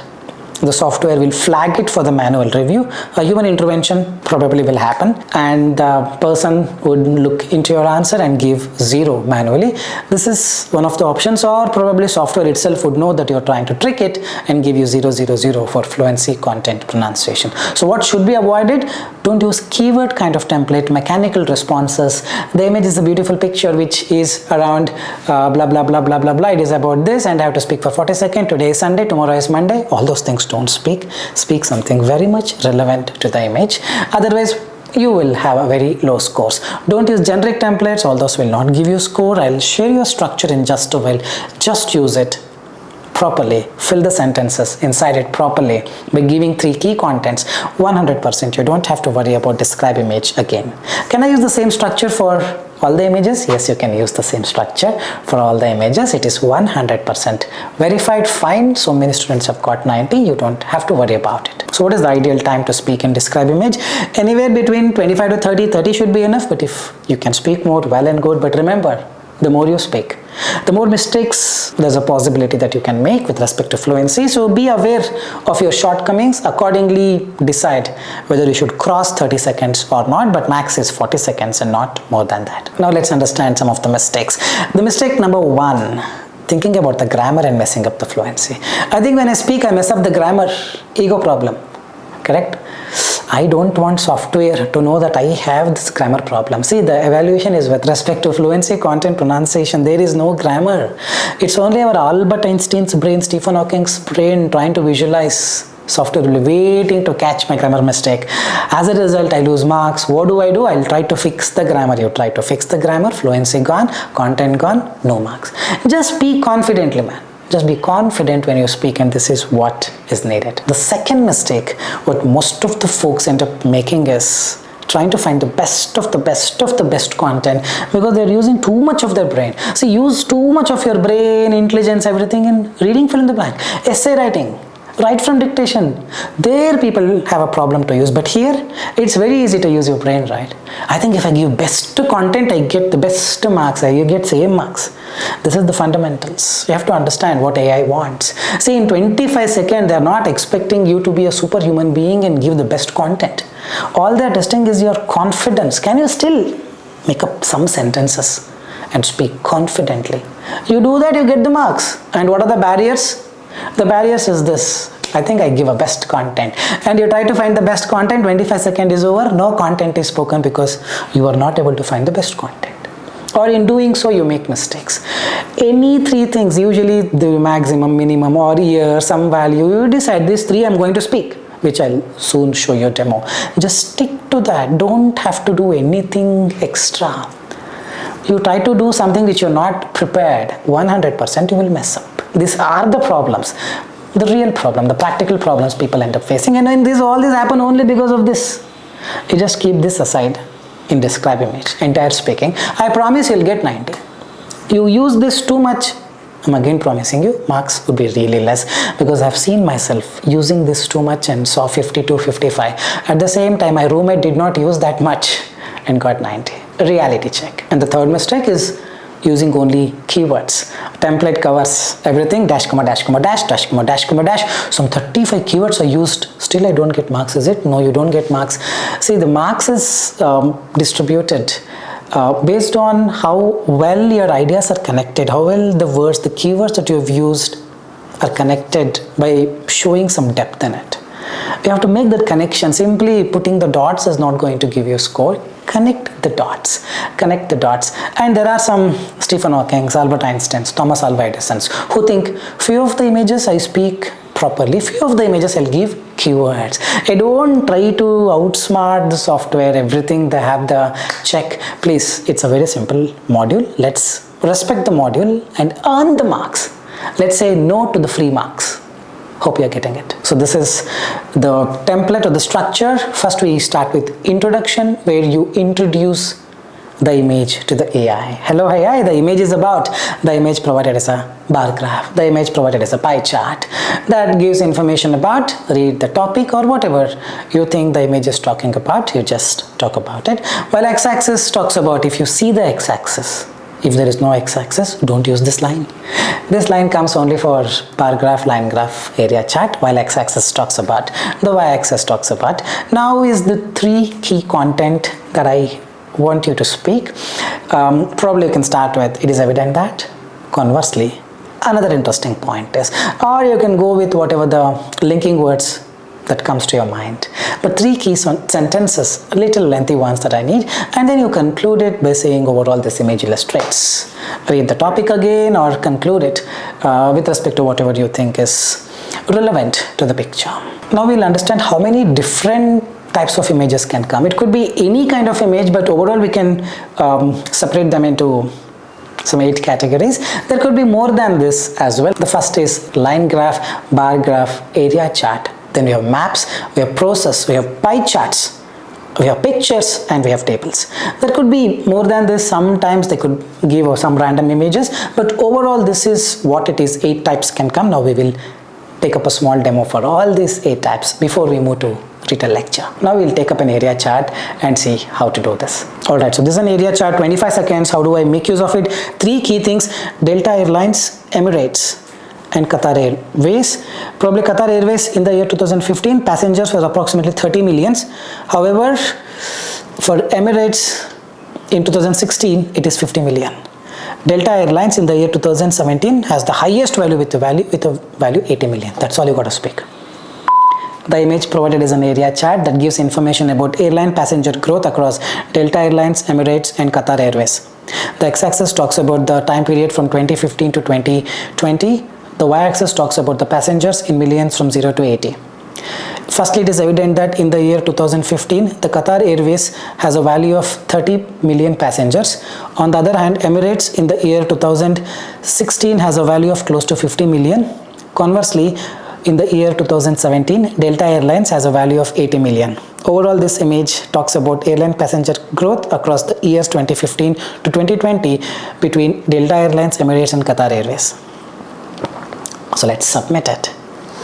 The software will flag it for the manual review. A human intervention probably will happen, and the person would look into your answer and give 0 manually. This is one of the options, or probably software itself would know that you're trying to trick it and give you 000 for fluency, content, pronunciation. So what should be avoided? Don't use keyword kind of template, mechanical responses. The image is a beautiful picture which is around blah blah blah blah blah blah. It is about this, and I have to speak for 40 seconds. Today is Sunday, tomorrow is Monday. All those things don't speak. Speak something very much relevant to the image. Otherwise, you will have a very low scores. Don't use generic templates. All those will not give you score. I'll share your structure in just a while. Just use it properly, fill the sentences inside it properly by giving 3 key contents. 100%, you don't have to worry about describe image again. Can I use the same structure for all the images? Yes, you can use the same structure for all the images. It is 100% verified, fine. So many students have got 90. You don't have to worry about it. So what is the ideal time to speak and describe image? Anywhere between 25 to 30. 30 should be enough, but if you can speak more, well and good. But remember, the more you speak, the more mistakes there's a possibility that you can make with respect to fluency. So be aware of your shortcomings, accordingly decide whether you should cross 30 seconds or not, but max is 40 seconds and not more than that. Now let's understand some of the mistakes. The mistake number 1, thinking about the grammar and messing up the fluency. I think when I speak, I mess up the grammar, ego problem, correct? I don't want software to know that I have this grammar problem. See, the evaluation is with respect to fluency, content, pronunciation. There is no grammar. It's only our Albert Einstein's brain, Stephen Hawking's brain trying to visualize. Software will be waiting to catch my grammar mistake. As a result, I lose marks. What do? I'll try to fix the grammar. You try to fix the grammar, fluency gone, content gone, no marks. Just speak confidently, man. Just be confident when you speak, and this is what is needed. The second mistake, what most of the folks end up making is trying to find the best of the best of the best content, because they're using too much of their brain. So use too much of your brain, intelligence, everything in reading, fill in the blank, essay writing. Right from dictation, there people have a problem to use, but here it's very easy to use your brain, right? I think if I give best content, I get the best marks, you get same marks. This is the fundamentals. You have to understand what AI wants. See, in 25 seconds, they're not expecting you to be a superhuman being and give the best content. All they're testing is your confidence. Can you still make up some sentences and speak confidently? You do that, you get the marks. And what are the barriers? The barriers is this: I think I give a best content, and you try to find the best content, 25 seconds is over, no content is spoken because you are not able to find the best content, or in doing so you make mistakes. Any three things, usually the maximum, minimum, or year, some value, you decide these three I'm going to speak, which I'll soon show you a demo. Just stick to that, don't have to do anything extra. You try to do something which you're not prepared, 100% you will mess up. These are the problems, the real problem, the practical problems people end up facing, and when all this happen only because of this. You just keep this aside in describe image, entire speaking. I promise you'll get 90. You use this too much, I'm again promising you, marks would be really less, because I've seen myself using this too much and saw 52, 55. At the same time, my roommate did not use that much and got 90. Reality check. And the third mistake is using only keywords. Template covers everything, dash, comma, dash, comma, dash, dash, comma, dash, comma, dash. Some 35 keywords are used. Still I don't get marks, is it? No, you don't get marks. See, the marks is distributed based on how well your ideas are connected, how well the words, the keywords that you have used are connected by showing some depth in it. You have to make that connection. Simply putting the dots is not going to give you a score. Connect the dots. Connect the dots. And there are some Stephen Hawking, Albert Einstein, Thomas Alva Edison who think few of the images I speak properly, few of the images I'll give keywords. I don't try to outsmart the software, everything they have the check. Please, it's a very simple module. Let's respect the module and earn the marks. Let's say no to the free marks. Hope you are getting it. So this is the template or the structure. First we start with introduction, where you introduce the image to the AI. Hello AI, the image is about, the image provided as a bar graph, the image provided as a pie chart that gives information about, read the topic or whatever you think the image is talking about, you just talk about it. While x-axis talks about, if you see the x-axis, if there is no x-axis, don't use this line. This line comes only for bar graph, line graph, area chart, while x-axis talks about, the y-axis talks about. Now is the three key content that I want you to speak. Probably you can start with, it is evident that. Conversely, another interesting point is, or you can go with whatever the linking words that comes to your mind. But three key sentences, little lengthy ones that I need, and then you conclude it by saying overall this image illustrates. Read the topic again or conclude it with respect to whatever you think is relevant to the picture. Now we'll understand how many different types of images can come. It could be any kind of image, but overall we can separate them into some 8 categories. There could be more than this as well. The first is line graph, bar graph, area chart. Then we have maps, we have process, we have pie charts, we have pictures, and we have tables. There could be more than this. Sometimes they could give some random images, but overall this is what it is. 8 types can come. Now we will take up a small demo for all these 8 types before we move to Retell lecture. Now we'll take up an area chart and see how to do this. Alright, so this is an area chart, 25 seconds. How do I make use of it? 3 key things: Delta Airlines, Emirates, and Qatar Airways. Probably Qatar Airways in the year 2015, passengers was approximately 30 millions. However, for Emirates in 2016, it is 50 million. Delta Airlines in the year 2017 has the highest value with a value 80 million. That's all you got to speak. The image provided is an area chart that gives information about airline passenger growth across Delta Airlines, Emirates, and Qatar Airways. The x-axis talks about the time period from 2015 to 2020. The y-axis talks about the passengers in millions from 0 to 80. Firstly, it is evident that in the year 2015, the Qatar Airways has a value of 30 million passengers. On the other hand, Emirates in the year 2016 has a value of close to 50 million. Conversely, in the year 2017, Delta Airlines has a value of 80 million. Overall, this image talks about airline passenger growth across the years 2015 to 2020 between Delta Airlines, Emirates, and Qatar Airways. So let's submit it.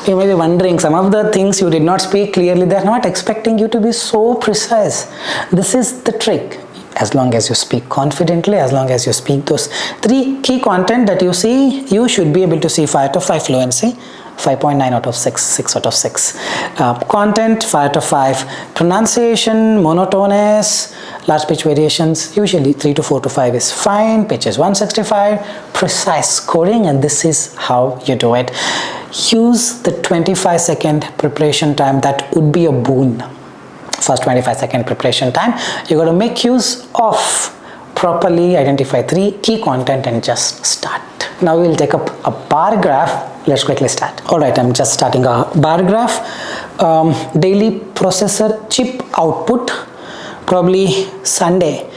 You may be wondering, some of the things you did not speak clearly, they're not expecting you to be so precise. This is the trick. As long as you speak confidently, as long as you speak those 3 key content that you see, you should be able to see 5 out of 5 fluency. 5.9 out of 6, 6 out of 6. Content, 5 out of 5. Pronunciation, monotonous, large pitch variations, usually 3 to 4 to 5 is fine. Pitch is 165. Precise scoring, and this is how you do it. use the 25-second preparation time. That would be a boon. First 25-second preparation time, you got to make use of, properly identify 3 key content and just start. Now we will take up a bar graph. Let's quickly start. Alright, I'm just starting a bar graph. Daily processor chip output, probably Sunday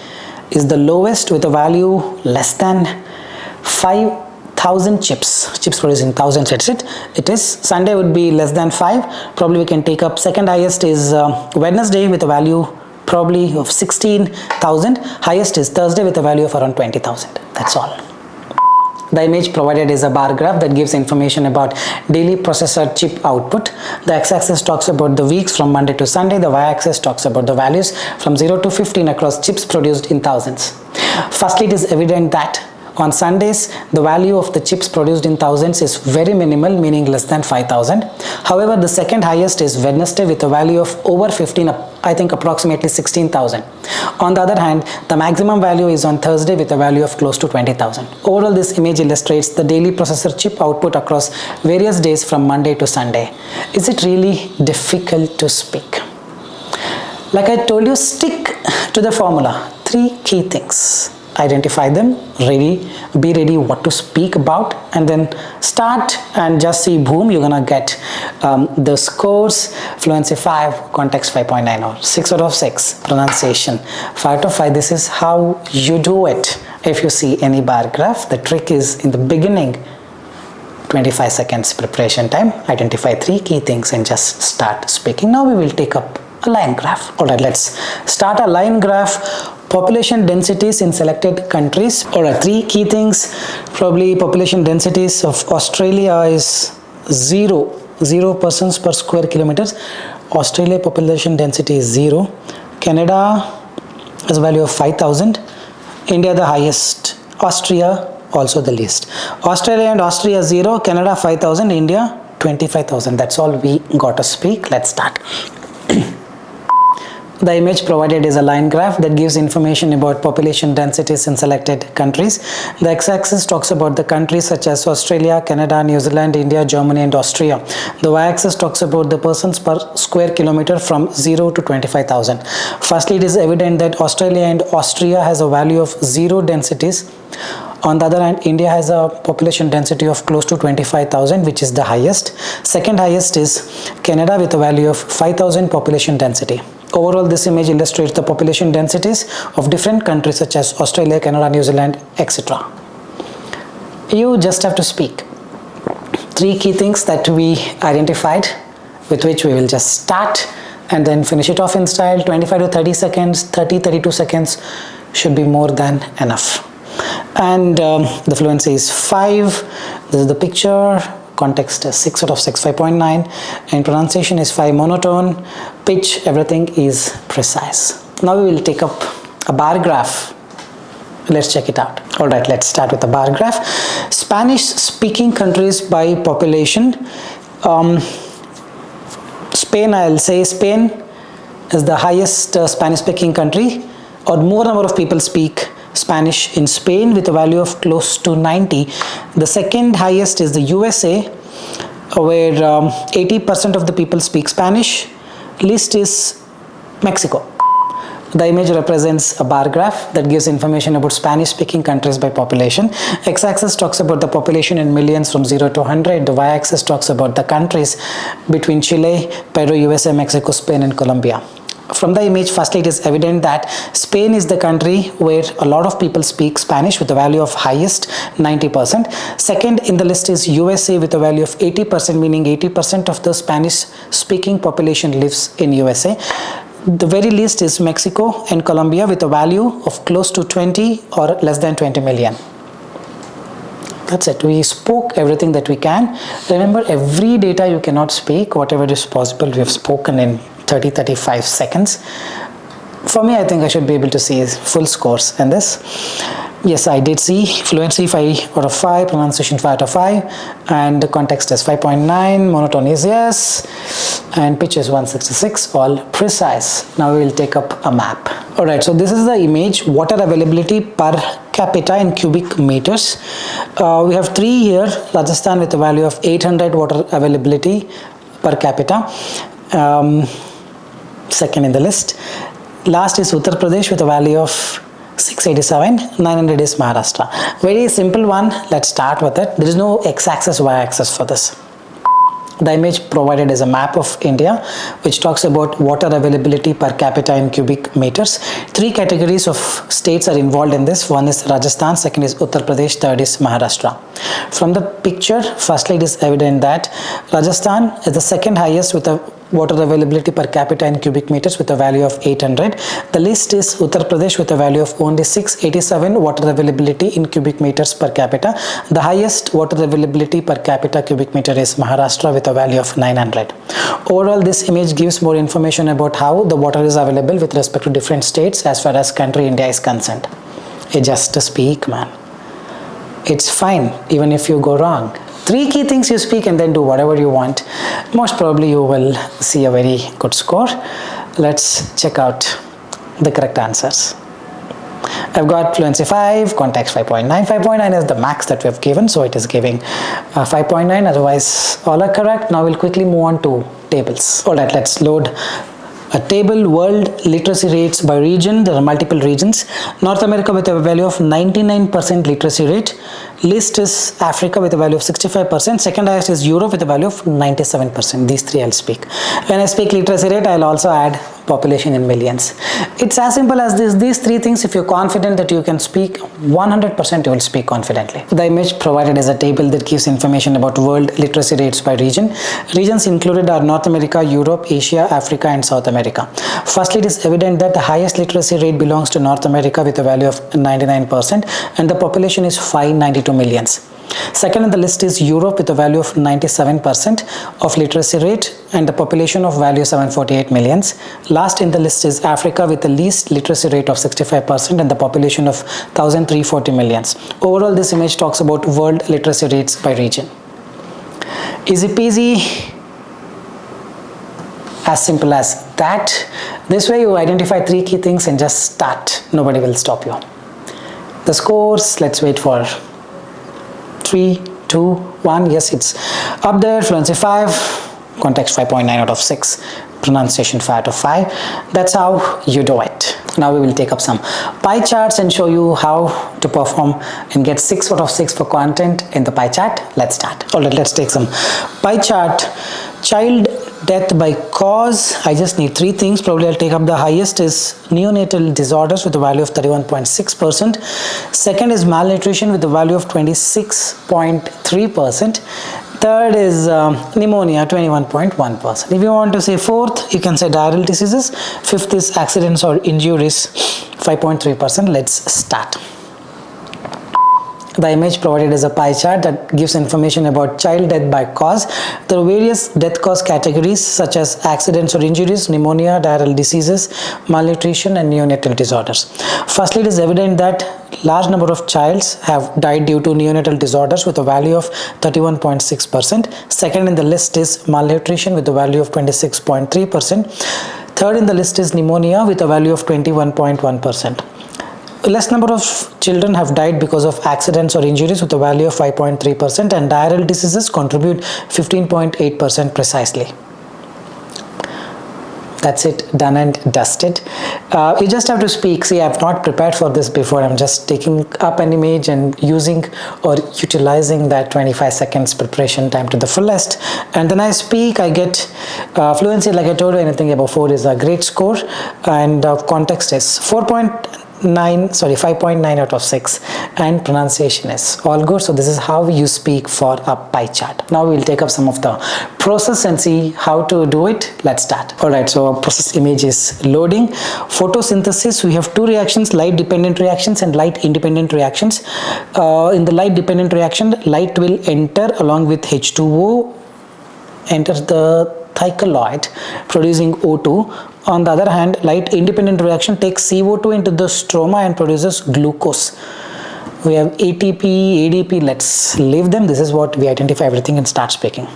is the lowest with a value less than 5,000 chips produced in thousands. It is Sunday would be less than 5. Probably we can take up second highest is Wednesday with a value probably of 16,000. Highest is Thursday with a value of around 20,000. That's all. The image provided is a bar graph that gives information about daily processor chip output. The x-axis talks about the weeks from Monday to Sunday. The y-axis talks about the values from 0 to 15 across chips produced in thousands. Firstly, it is evident that on Sundays, the value of the chips produced in thousands is very minimal, meaning less than 5,000. However, the second highest is Wednesday with a value of over 15, I think approximately 16,000. On the other hand, the maximum value is on Thursday with a value of close to 20,000. Overall, this image illustrates the daily processor chip output across various days from Monday to Sunday. Is it really difficult to speak? Like I told you, stick to the formula. 3 key things. Identify them, be ready what to speak about, and then start and just see, boom, you're gonna get the scores. Fluency 5, context 5.9 or 6 out of 6, pronunciation 5 out of 5. This is how you do it. If you see any bar graph, the trick is in the beginning, 25 seconds preparation time, identify 3 key things and just start speaking. Now we will take up a line graph. Alright, let's start a line graph. Population densities in selected countries. Alright, 3 key things. Probably population densities of Australia is 0 persons per square kilometers. Australia population density is 0. Canada has a value of 5,000. India the highest. Austria also the least. Australia and Austria 0. Canada 5,000. India 25,000. That's all we got to speak. Let's start. The image provided is a line graph that gives information about population densities in selected countries. The x-axis talks about the countries such as Australia, Canada, New Zealand, India, Germany and Austria. The y-axis talks about the persons per square kilometer from 0 to 25,000. Firstly, it is evident that Australia and Austria has a value of 0 densities. On the other hand, India has a population density of close to 25,000, which is the highest. Second highest is Canada with a value of 5,000 population density. Overall, this image illustrates the population densities of different countries such as Australia, Canada, New Zealand, etc. You just have to speak. 3 key things that we identified, with which we will just start and then finish it off in style. 25 to 30 seconds, 32 seconds should be more than enough. And the fluency is 5. This is the picture. Context is 6 out of 6, 5.9, and pronunciation is 5. Monotone, pitch, everything is precise. Now we will take up a bar graph. Let's check it out. Alright, let's start with the bar graph. Spanish speaking countries by population. Spain, I'll say Spain is the highest Spanish speaking country, or more number of people speak Spanish in Spain with a value of close to 90. The second highest is the USA, where 80% of the people speak Spanish. Least is Mexico. The image represents a bar graph that gives information about Spanish speaking countries by population. X-axis talks about the population in millions from 0 to 100. The y-axis talks about the countries between Chile, Peru, USA, Mexico, Spain and Colombia. From the image, firstly, it is evident that Spain is the country where a lot of people speak Spanish with a value of highest 90%. Second in the list is USA with a value of 80%, meaning 80% of the Spanish speaking population lives in USA. The very least is Mexico and Colombia with a value of close to 20 or less than 20 million. That's it. We spoke everything that we can. Remember, every data you cannot speak. Whatever is possible, we have spoken in 30-35 seconds. For me, I think I should be able to see full scores in this. Yes, I did see fluency 5 out of 5, pronunciation 5 out of 5, and the context is 5.9, monotone is yes, and pitch is 166, all precise. Now we will take up a map. Alright, so this is the image, water availability per capita in cubic meters. We have 3 here. Rajasthan with a value of 800 water availability per capita. Second in the list. Last is Uttar Pradesh with a value of 687. 900 is Maharashtra. Very simple one. Let's start with it. There is no x-axis, y-axis for this. The image provided is a map of India, which talks about water availability per capita in cubic meters. 3 categories of states are involved in this. One is Rajasthan, second is Uttar Pradesh, third is Maharashtra. From the picture, firstly it is evident that Rajasthan is the second highest with a water availability per capita in cubic meters with a value of 800. The list is Uttar Pradesh with a value of only 687 water availability in cubic meters per capita. The highest water availability per capita cubic meter is Maharashtra with a value of 900. Overall, this image gives more information about how the water is available with respect to different states as far as country India is concerned. Just to speak, man. It's fine even if you go wrong. 3 key things you speak and then do whatever you want. Most probably you will see a very good score. Let's check out the correct answers. I've got fluency 5, context 5.9. 5.9 is the max that we have given, so it is giving 5.9. Otherwise, all are correct. Now we'll quickly move on to tables. All right, let's load a table. World literacy rates by region. There are multiple regions. North America with a value of 99% literacy rate. List is Africa with a value of 65%. Second highest is Europe with a value of 97%. These 3 I'll speak. When I speak literacy rate, I'll also add population in millions. It's as simple as this. These 3 things, if you're confident that you can speak 100%, you will speak confidently. The image provided is a table that gives information about world literacy rates by region. Regions included are North America, Europe, Asia, Africa and South America. Firstly, it is evident that the highest literacy rate belongs to North America with a value of 99% and the population is 592 millions. Second on the list is Europe with a value of 97% of literacy rate and the population of value 748 millions. Last in the list is Africa with the least literacy rate of 65% and the population of 1340 millions. Overall, this image talks about world literacy rates by region. Easy peasy. As simple as that. This way you identify 3 key things and just start. Nobody will stop you. The scores, let's wait for 3, 2, 1. Yes, it's up there. Fluency 5, context 5.9 out of 6, pronunciation 5 out of 5. That's how you do it. Now we will take up some pie charts and show you how to perform and get 6 out of 6 for content in the pie chart. Let's start. Alright, let's take some pie chart. Child death by cause. I just need 3 things. Probably I'll take up the highest is neonatal disorders with a value of 31.6%. Second is malnutrition with a value of 26.3%. Third is pneumonia, 21.1%. If you want to say fourth, you can say diarrheal diseases. Fifth is accidents or injuries, 5.3%. Let's start. The image provided is a pie chart that gives information about child death by cause. There are various death cause categories such as accidents or injuries, pneumonia, diarrheal diseases, malnutrition and neonatal disorders. Firstly, it is evident that large number of childs have died due to neonatal disorders with a value of 31.6%. Second in the list is malnutrition with a value of 26.3%. Third in the list is pneumonia with a value of 21.1%. Less number of children have died because of accidents or injuries with a value of 5.3%, and diarrheal diseases contribute 15.8% precisely. That's it, done and dusted. You just have to speak. See, I have not prepared for this before. I'm just taking up an image and using or utilizing that 25 seconds preparation time to the fullest. And then I speak, I get fluency. Like I told you, anything above 4 is a great score. And context is 5.9 out of 6, and pronunciation is all good. So this is how you speak for a pie chart. Now we'll take up some of the process and see how to do it. Let's start. All right, so process image is loading. Photosynthesis, we have 2 reactions, light dependent reactions and light independent reactions. In the light dependent reaction, light will enter along with H2O, enter the thicolloid producing O2. On the other hand, light independent reaction takes CO2 into the stroma and produces glucose. We have ATP, ADP, let's leave them. This is what we identify everything and start speaking.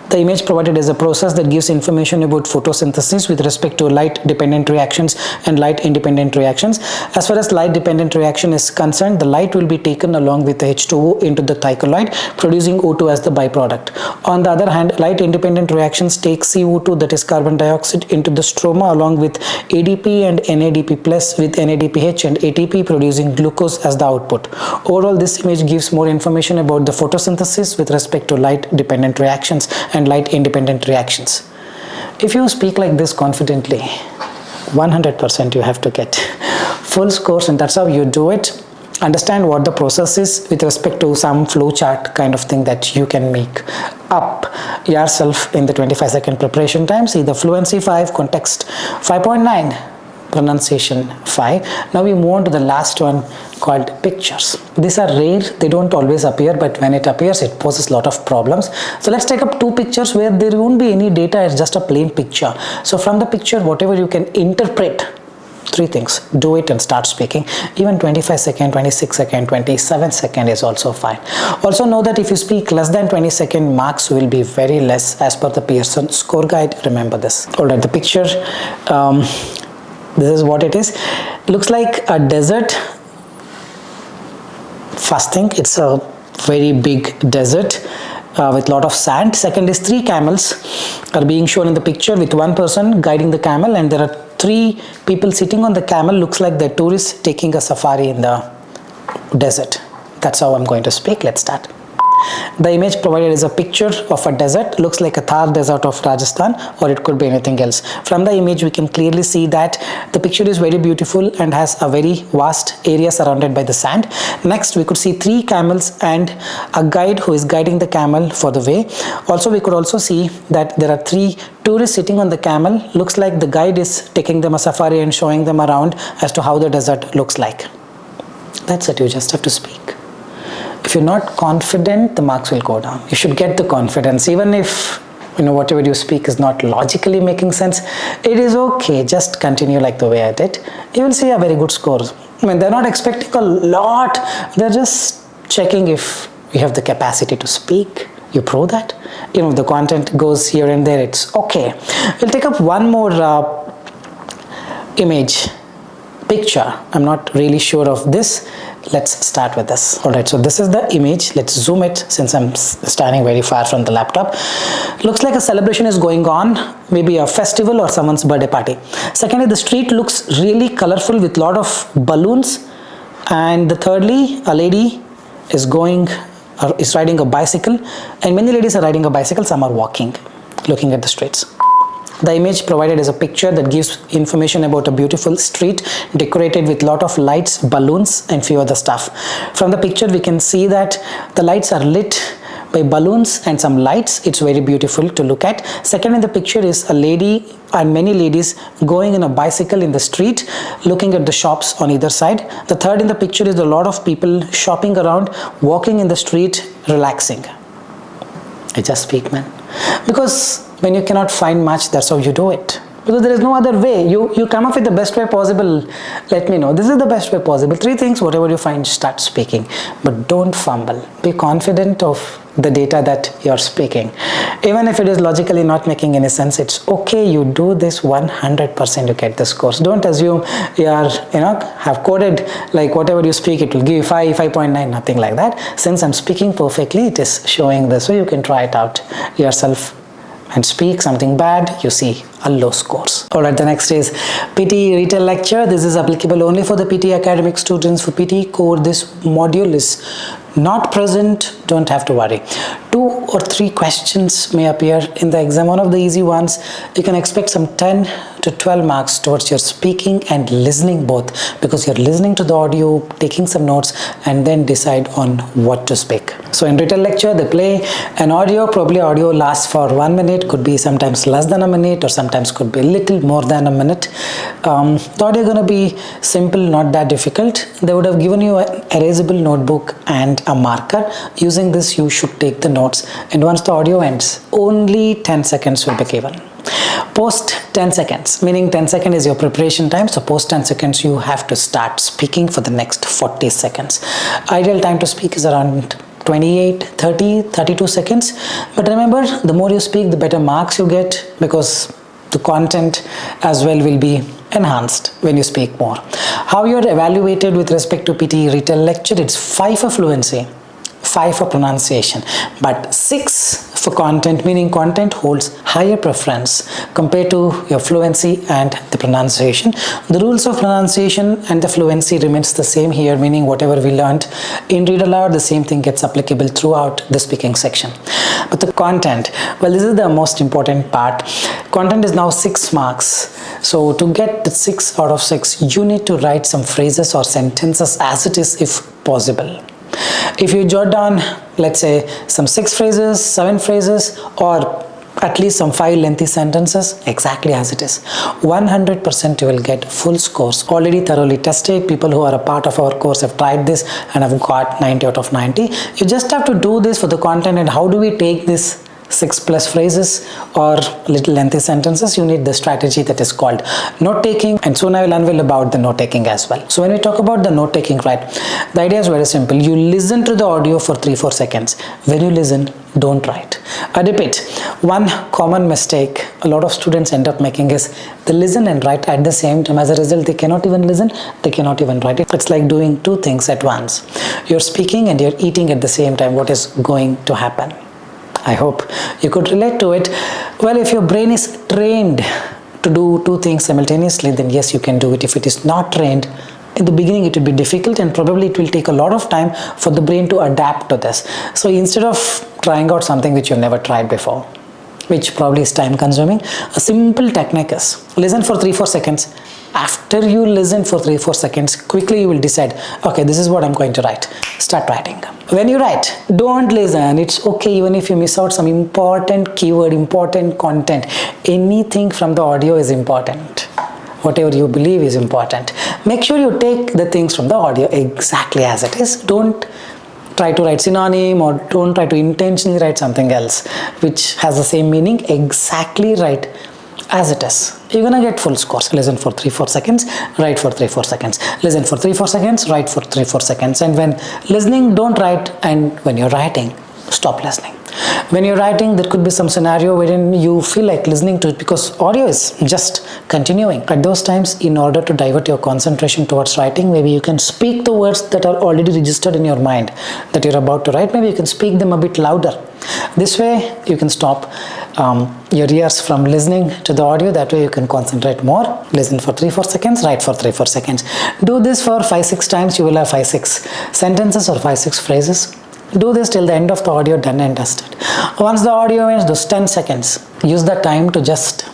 The image provided is a process that gives information about photosynthesis with respect to light-dependent reactions and light-independent reactions. As far as light-dependent reaction is concerned, the light will be taken along with the H2O into the thicolloid, producing O2 as the byproduct. On the other hand, light-independent reactions take CO2, that is carbon dioxide, into the stroma along with ADP and NADP plus with NADPH and ATP, producing glucose as the output. Overall, this image gives more information about the photosynthesis with respect to light-dependent reactions and light independent reactions. If you speak like this confidently, 100% you have to get full scores, and that's how you do it. Understand what the process is with respect to some flow chart kind of thing that you can make up yourself in the 25-second preparation time. See the fluency 5, context 5.9, pronunciation 5. Now we move on to the last one called pictures. These are rare, they don't always appear, but when it appears it poses a lot of problems. So let's take up two pictures where there won't be any data, it's just a plain picture. So from the picture, whatever you can interpret, 3 things, do it and start speaking. Even 25 second, 26 second, 27 second is also fine. Also know that if you speak less than 20 second, marks will be very less as per the Pearson score guide. Remember this. Alright, the picture, this is what it is. Looks like a desert. First thing, it's a very big desert with lot of sand. Second is 3 camels are being shown in the picture with 1 person guiding the camel, and there are 3 people sitting on the camel. Looks like the tourists taking a safari in the desert. That's how I'm going to speak. Let's start. The image provided is a picture of a desert. Looks like a Thar desert of Rajasthan, or it could be anything else. From the image we can clearly see that the picture is very beautiful and has a very vast area surrounded by the sand. Next we could see 3 camels and a guide who is guiding the camel for the way. Also we could also see that there are 3 tourists sitting on the camel. Looks like the guide is taking them a safari and showing them around as to how the desert looks like. That's it, you just have to speak. If you're not confident, the marks will go down. You should get the confidence. Even if whatever you speak is not logically making sense, it is okay. Just continue like the way I did. You will see a very good score. I mean, they're not expecting a lot. They're just checking if you have the capacity to speak. You prove that. If the content goes here and there, it's okay. We'll take up one more image, picture. I'm not really sure of this. Let's start with this. Alright, so this is the image. Let's zoom it since I'm standing very far from the laptop. Looks like a celebration is going on, maybe a festival or someone's birthday party. Secondly, the street looks really colorful with lot of balloons. And thirdly, a lady is riding a bicycle, and many ladies are riding a bicycle, some are walking, looking at the streets. The image provided is a picture that gives information about a beautiful street decorated with lot of lights, balloons and few other stuff. From the picture we can see that the lights are lit by balloons and some lights. It's very beautiful to look at. Second in the picture is a lady and many ladies going in a bicycle in the street, looking at the shops on either side. The third in the picture is a lot of people shopping around, walking in the street, relaxing. I just speak, man. Because when you cannot find much, that's how you do it. Because there is no other way. You come up with the best way possible. Let me know. This is the best way possible. 3 things, whatever you find, start speaking. But don't fumble. Be confident of the data that you're speaking. Even if it is logically not making any sense, it's okay. You do this 100%, you get this course. Don't assume you are, have coded like whatever you speak, it will give you 5, 5.9, nothing like that. Since I'm speaking perfectly, it is showing this. So you can try it out yourself and speak something bad, you see a low scores. Alright, the next is PTE Retell lecture. This is applicable only for the PTE academic students. For PTE core, this module is not present. Don't have to worry. 2 or 3 questions may appear in the exam. One of the easy ones, you can expect some 10 to 12 marks towards your speaking and listening both, because you're listening to the audio, taking some notes, and then decide on what to speak. So in Retell lecture, they play an audio. Probably audio lasts for 1 minute, could be sometimes less than a minute, or sometimes could be a little more than a minute. The audio going to be simple, not that difficult. They would have given you an erasable notebook and a marker. Using this, you should take the notes, and once the audio ends, only 10 seconds will be given. Post 10 seconds, meaning 10 seconds is your preparation time. So post 10 seconds, you have to start speaking for the next 40 seconds. Ideal time to speak is around 28, 30, 32 seconds. But remember, the more you speak, the better marks you get, because the content as well will be enhanced when you speak more. How you're evaluated with respect to PTE Retell lecture, it's 5 for fluency, 5 for pronunciation, but 6 for content, meaning content holds higher preference compared to your fluency and the pronunciation. The rules of pronunciation and the fluency remains the same here, meaning whatever we learned in read aloud, the same thing gets applicable throughout the speaking section. But the content, well, this is the most important part. Content is now 6 marks. So to get the 6 out of 6, you need to write some phrases or sentences as it is if possible. If you jot down, let's say, some 6 phrases, 7 phrases, or at least some 5 lengthy sentences, exactly as it is, 100% you will get full scores. Already thoroughly tested. People who are a part of our course have tried this and have got 90 out of 90. You just have to do this for the content. And how do we take this 6 plus phrases or little lengthy sentences? You need the strategy that is called note taking, and soon I will unveil about the note taking as well. So when we talk about the note taking, right, the idea is very simple. You listen to the audio for 3-4 seconds. When you listen, don't write. I repeat, one common mistake a lot of students end up making is they listen and write at the same time. As a result, they cannot even listen, they cannot even write it. It's like doing 2 things at once. You're speaking and you're eating at the same time. What is going to happen? I hope you could relate to it. Well, if your brain is trained to do 2 things simultaneously, then yes, you can do it. If it is not trained, in the beginning it will be difficult, and probably it will take a lot of time for the brain to adapt to this. So instead of trying out something which you've never tried before, which probably is time consuming, a simple technique is listen for 3-4 seconds. After you listen for 3-4 seconds, quickly you will decide, okay, this is what I'm going to write. Start writing. When you write, don't listen. It's okay even if you miss out some important keyword, important content. Anything from the audio is important. Whatever you believe is important. Make sure you take the things from the audio exactly as it is. Don't try to write synonym, or don't try to intentionally write something else which has the same meaning. Exactly write as it is. You're gonna get full scores. Listen for 3-4 seconds, write for 3-4 seconds. Listen for 3-4 seconds, write for 3-4 seconds. And when listening, don't write. And when you're writing, stop listening. When you're writing, there could be some scenario wherein you feel like listening to it because audio is just continuing. At those times, in order to divert your concentration towards writing, maybe you can speak the words that are already registered in your mind that you're about to write. Maybe you can speak them a bit louder. This way, you can stop your ears from listening to the audio. That way, you can concentrate more. Listen for 3-4 seconds, write for 3-4 seconds. Do this for 5-6 times. You will have 5-6 sentences or 5-6 phrases. Do this till the end of the audio, done and dusted. Once the audio ends, those 10 seconds, use that time to just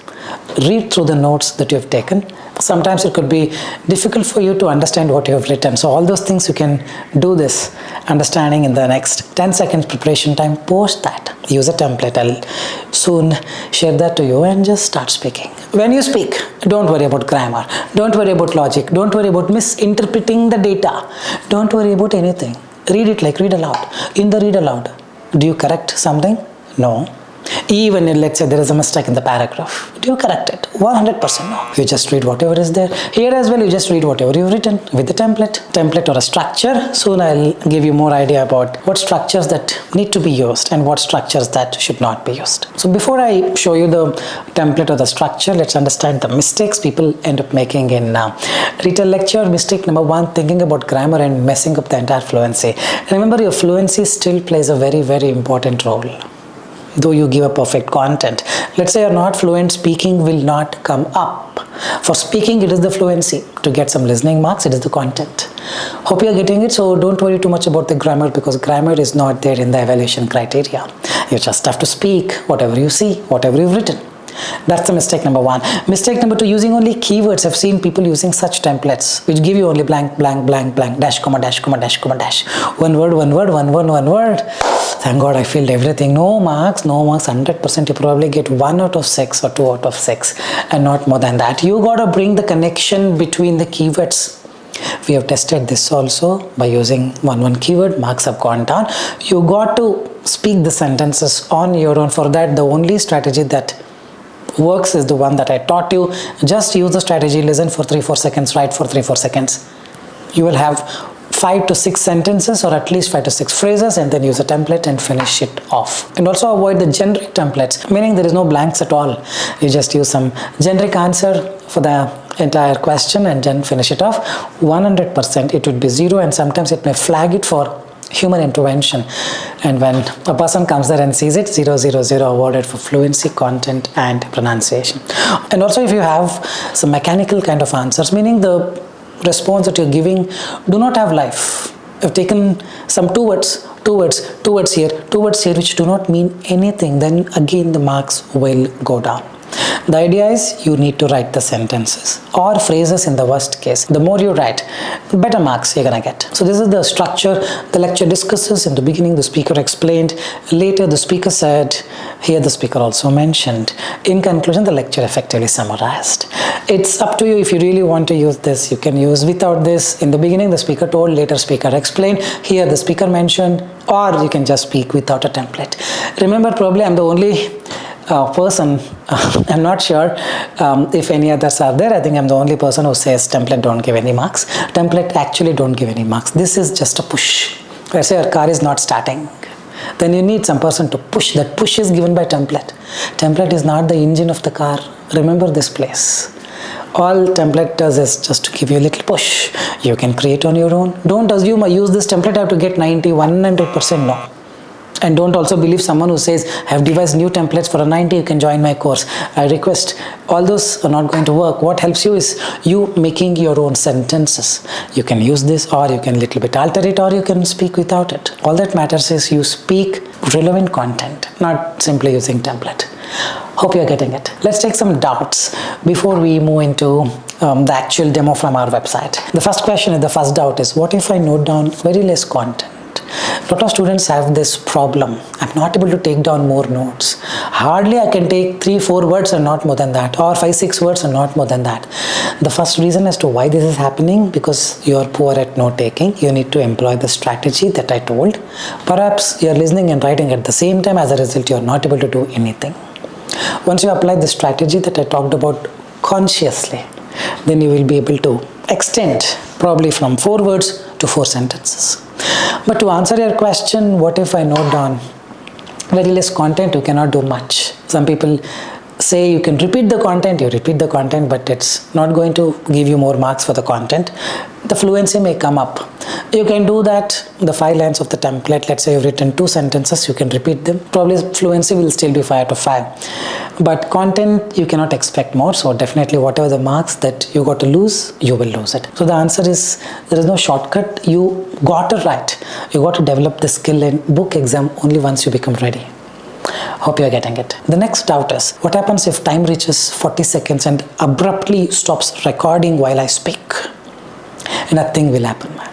read through the notes that you have taken. Sometimes it could be difficult for you to understand what you have written. So all those things you can do this understanding in the next 10 seconds preparation time. Post that. Use a template. I'll soon share that to you and just start speaking. When you speak, don't worry about grammar. Don't worry about logic. Don't worry about misinterpreting the data. Don't worry about anything. Read it like read aloud. In the read aloud, do you correct something? No. Even if, let's say, there is a mistake in the paragraph, do you correct it? 100% no. You just read whatever is there. Here as well, you just read whatever you've written with the template or a structure. Soon I'll give you more idea about what structures that need to be used and what structures that should not be used. So before I show you the template or the structure, let's understand the mistakes people end up making in Retell lecture. Mistake number 1, thinking about grammar and messing up the entire fluency. Remember, your fluency still plays a very, very important role. Though you give a perfect content. Let's say you're not fluent, speaking will not come up. For speaking, it is the fluency. To get some listening marks, it is the content. Hope you're getting it, so don't worry too much about the grammar because grammar is not there in the evaluation criteria. You just have to speak whatever you see, whatever you've written. That's the mistake number 1. Mistake number 2, using only keywords. I've seen people using such templates which give you only blank, blank, blank, blank, dash, comma, dash, comma, dash, comma, dash. One word, one word, one word, one word. Thank God I filled everything. No marks, 100%. You probably get 1 out of 6 or 2 out of 6 and not more than that. You got to bring the connection between the keywords. We have tested this also by using one keyword. Marks have gone down. You got to speak the sentences on your own. For that, the only strategy that works is the one that I taught you. Just use the strategy, listen for 3-4 seconds, write for 3-4 seconds. You will have 5 to 6 sentences or at least 5 to 6 phrases, and then use a template and finish it off. And also avoid the generic templates, meaning there is no blanks at all. You just use some generic answer for the entire question and then finish it off. 100% it would be 0, and sometimes it may flag it for human intervention, and when a person comes there and sees it, 0, 0, 0 awarded for fluency, content and pronunciation. And also if you have some mechanical kind of answers, meaning the response that you're giving do not have life. You've taken some two words here, which do not mean anything, then again the marks will go down. The idea is you need to write the sentences or phrases in the worst case. The more you write, the better marks you're gonna get. So this is the structure the lecture discusses. In the beginning, the speaker explained. Later, the speaker said. Here, the speaker also mentioned. In conclusion, the lecture effectively summarized. It's up to you. If you really want to use this, you can use without this. In the beginning, the speaker told. Later, speaker explained. Here, the speaker mentioned. Or you can just speak without a template. Remember, probably I'm the only person, I'm not sure if any others are there. I think I'm the only person who says template don't give any marks. Template actually don't give any marks. This is just a push. Let's say your car is not starting, then you need some person to push. That push is given by template. Template is not the engine of the car. Remember this place. All template does is just to give you a little push. You can create on your own. Don't assume I use this template I have to get 100%. No. And don't also believe someone who says, I have devised new templates for a 90, you can join my course. I request. All those are not going to work. What helps you is you making your own sentences. You can use this, or you can little bit alter it, or you can speak without it. All that matters is you speak relevant content, not simply using template. Hope you're getting it. Let's take some doubts before we move into the actual demo from our website. The first question and the first doubt is, what if I note down very less content? A lot of students have this problem. I'm not able to take down more notes. Hardly I can take 3-4 words and not more than that, or 5-6 words and not more than that. The first reason as to why this is happening, because you're poor at note taking. You need to employ the strategy that I told. Perhaps you're listening and writing at the same time. As a result, you're not able to do anything. Once you apply the strategy that I talked about consciously, then you will be able to extend probably from 4 words to 4 sentences. But to answer your question, what if I note down very less content? You cannot do much. Some people say you can repeat the content, you repeat the content, but it's not going to give you more marks for the content. The fluency may come up. You can do that, the 5 lines of the template. Let's say you've written 2 sentences, you can repeat them. Probably fluency will still be 5 out of 5. But content, you cannot expect more. So definitely whatever the marks that you got to lose, you will lose it. So the answer is, there is no shortcut. You got to write. You got to develop the skill in book exam only once you become ready. Hope you're getting it. The next doubt is, what happens if time reaches 40 seconds and abruptly stops recording while I speak? Nothing will happen, man.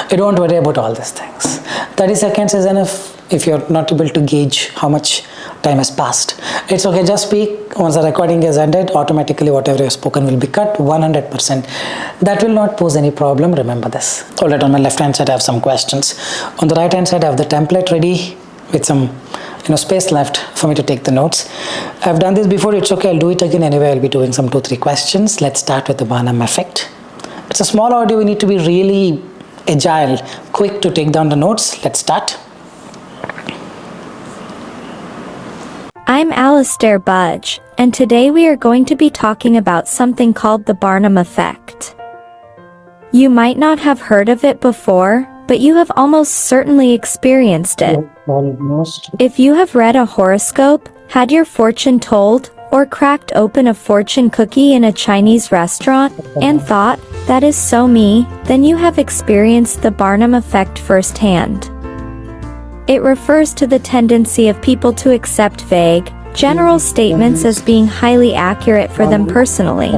You don't worry about all these things. 30 seconds is enough if you're not able to gauge how much time has passed. It's okay, just speak. Once the recording is ended, automatically whatever you've spoken will be cut 100%. That will not pose any problem, remember this. Alright, on my left hand side I have some questions. On the right hand side I have the template ready with some space left for me to take the notes. I've done this before, it's okay, I'll do it again anyway. I'll be doing some 2-3 questions. Let's start with the Barnum effect. It's a small audio, we need to be really agile, quick to take down the notes. Let's start. I'm Alistair Budge, and today we are going to be talking about something called the Barnum effect. You might not have heard of it before, but you have almost certainly experienced it. Almost. If you have read a horoscope, had your fortune told, or cracked open a fortune cookie in a Chinese restaurant, and thought, that is so me, then you have experienced the Barnum effect firsthand. It refers to the tendency of people to accept vague, general statements as being highly accurate for them personally.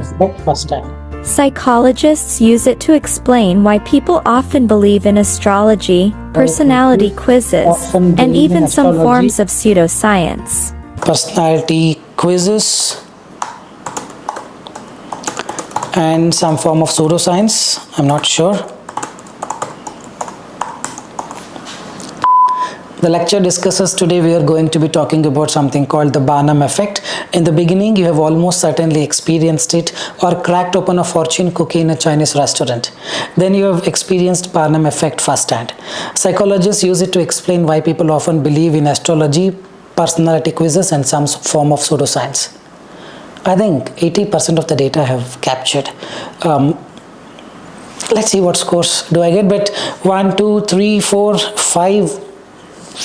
Psychologists use it to explain why people often believe in astrology, personality quizzes, and even some forms of pseudoscience. Personality quizzes and some form of pseudoscience, I'm not sure. The lecture discusses today we are going to be talking about something called the Barnum effect. In the beginning, you have almost certainly experienced it or cracked open a fortune cookie in a Chinese restaurant. Then you have experienced Barnum effect firsthand. Psychologists use it to explain why people often believe in astrology, personality quizzes, and some form of pseudoscience. I think 80% of the data I have captured. Let's see what scores do I get, but 1, 2, 3, 4, 5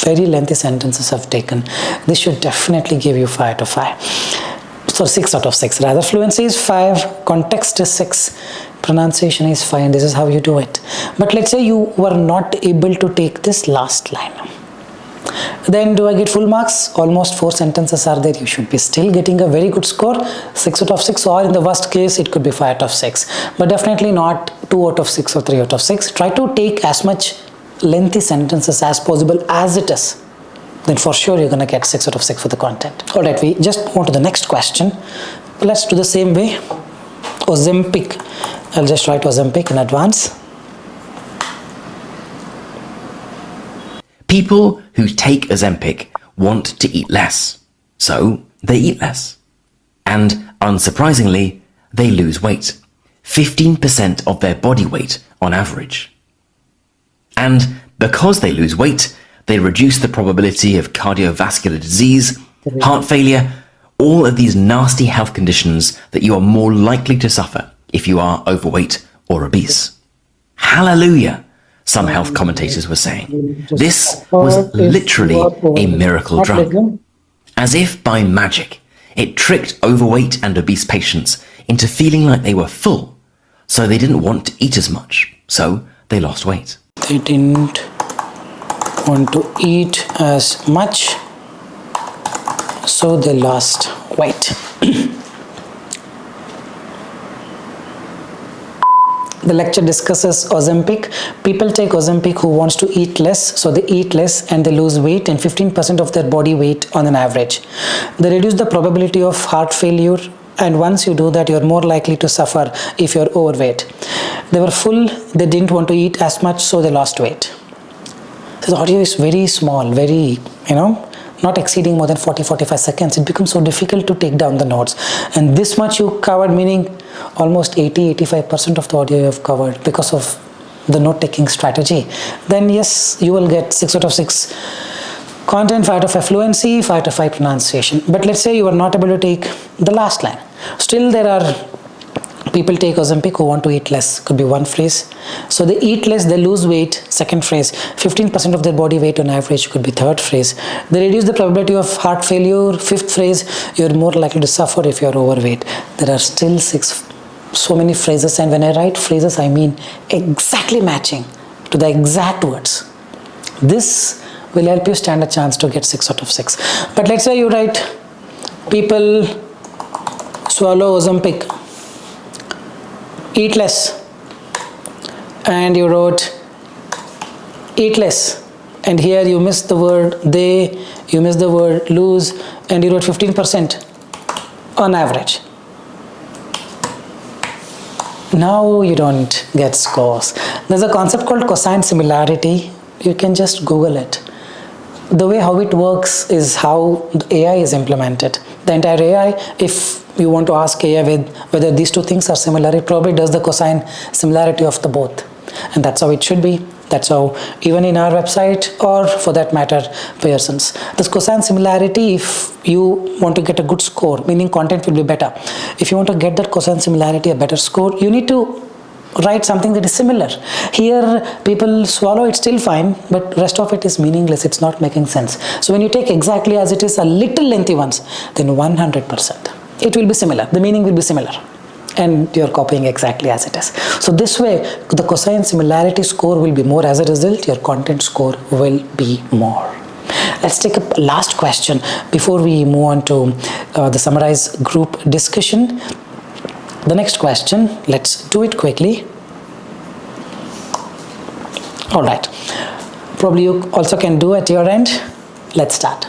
very lengthy sentences I've taken. This should definitely give you 5 out of 5. So 6 out of 6 rather. Fluency is 5, context is 6, pronunciation is 5, and this is how you do it. But let's say you were not able to take this last line. Then do I get full marks? Almost 4 sentences are there. You should be still getting a very good score, 6 out of 6, or in the worst case it could be 5 out of 6, but definitely not 2 out of 6 or 3 out of 6. Try to take as much lengthy sentences as possible as it is. Then for sure you're going to get 6 out of 6 for the content. Alright, we just move on to the next question. Let's do the same way. Ozempic. I'll just write Ozempic in advance. People who take Ozempic want to eat less, so they eat less. And unsurprisingly, they lose weight. 15% of their body weight on average. And because they lose weight, they reduce the probability of cardiovascular disease, heart failure, all of these nasty health conditions that you are more likely to suffer if you are overweight or obese. Hallelujah, some health commentators were saying. This was literally a miracle drug. As if by magic, it tricked overweight and obese patients into feeling like they were full, so they didn't want to eat as much, so they lost weight. They didn't want to eat as much, so they lost weight. The lecture discusses Ozempic. People take Ozempic who wants to eat less, so they eat less and they lose weight and 15% of their body weight on an average. They reduce the probability of heart failure, and once you do that, you're more likely to suffer if you're overweight. They were full, they didn't want to eat as much, so they lost weight. So the audio is very small, very, not exceeding more than 40-45 seconds. It becomes so difficult to take down the notes. And this much you covered, meaning almost 80-85% of the audio you have covered because of the note-taking strategy. Then yes, you will get 6 out of 6 content, 5 out of 5 fluency, 5 out of 5 pronunciation. But let's say you are not able to take the last line. Still there are people take Ozempic who want to eat less. Could be one phrase. So they eat less, they lose weight. Second phrase. 15% of their body weight on average. Could be third phrase. They reduce the probability of heart failure. Fifth phrase. You're more likely to suffer if you're overweight. There are still so many phrases, and when I write phrases, I mean exactly matching to the exact words. This will help you stand a chance to get 6 out of 6. But let's say you write people swallow Ozempic, eat less, and you wrote eat less, and here you missed the word they, you missed the word lose, and you wrote 15% on average. Now you don't get scores. There's a concept called cosine similarity. You can just Google it. The way how it works is how the AI is implemented. The entire AI, if you want to ask AI whether these two things are similar, it probably does the cosine similarity of the both. And that's how it should be. That's how even in our website, or for that matter, Pearson's. This cosine similarity, if you want to get a good score, meaning content will be better. If you want to get that cosine similarity, a better score, you need to write something that is similar. Here people swallow it still fine, but rest of it is meaningless. It's not making sense. So when you take exactly as it is, a little lengthy ones, then 100% it will be similar. The meaning will be similar, and you're copying exactly as it is. So this way the cosine similarity score will be more. As a result, your content score will be more. Let's take a last question before we move on to the summarized group discussion. The next question, let's do it quickly. All right, probably you also can do at your end. Let's start.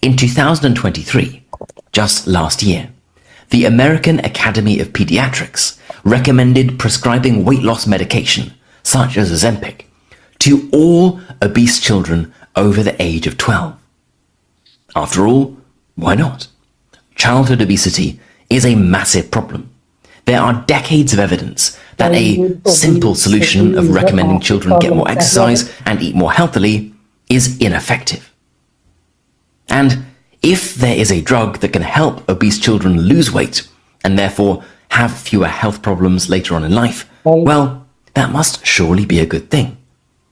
In 2023, just last year, the American Academy of Pediatrics recommended prescribing weight loss medication, such as Ozempic, to all obese children over the age of 12. After all, why not? Childhood obesity is a massive problem. There are decades of evidence that a simple solution of recommending children get more exercise and eat more healthily is ineffective. And if there is a drug that can help obese children lose weight and therefore have fewer health problems later on in life, well, that must surely be a good thing.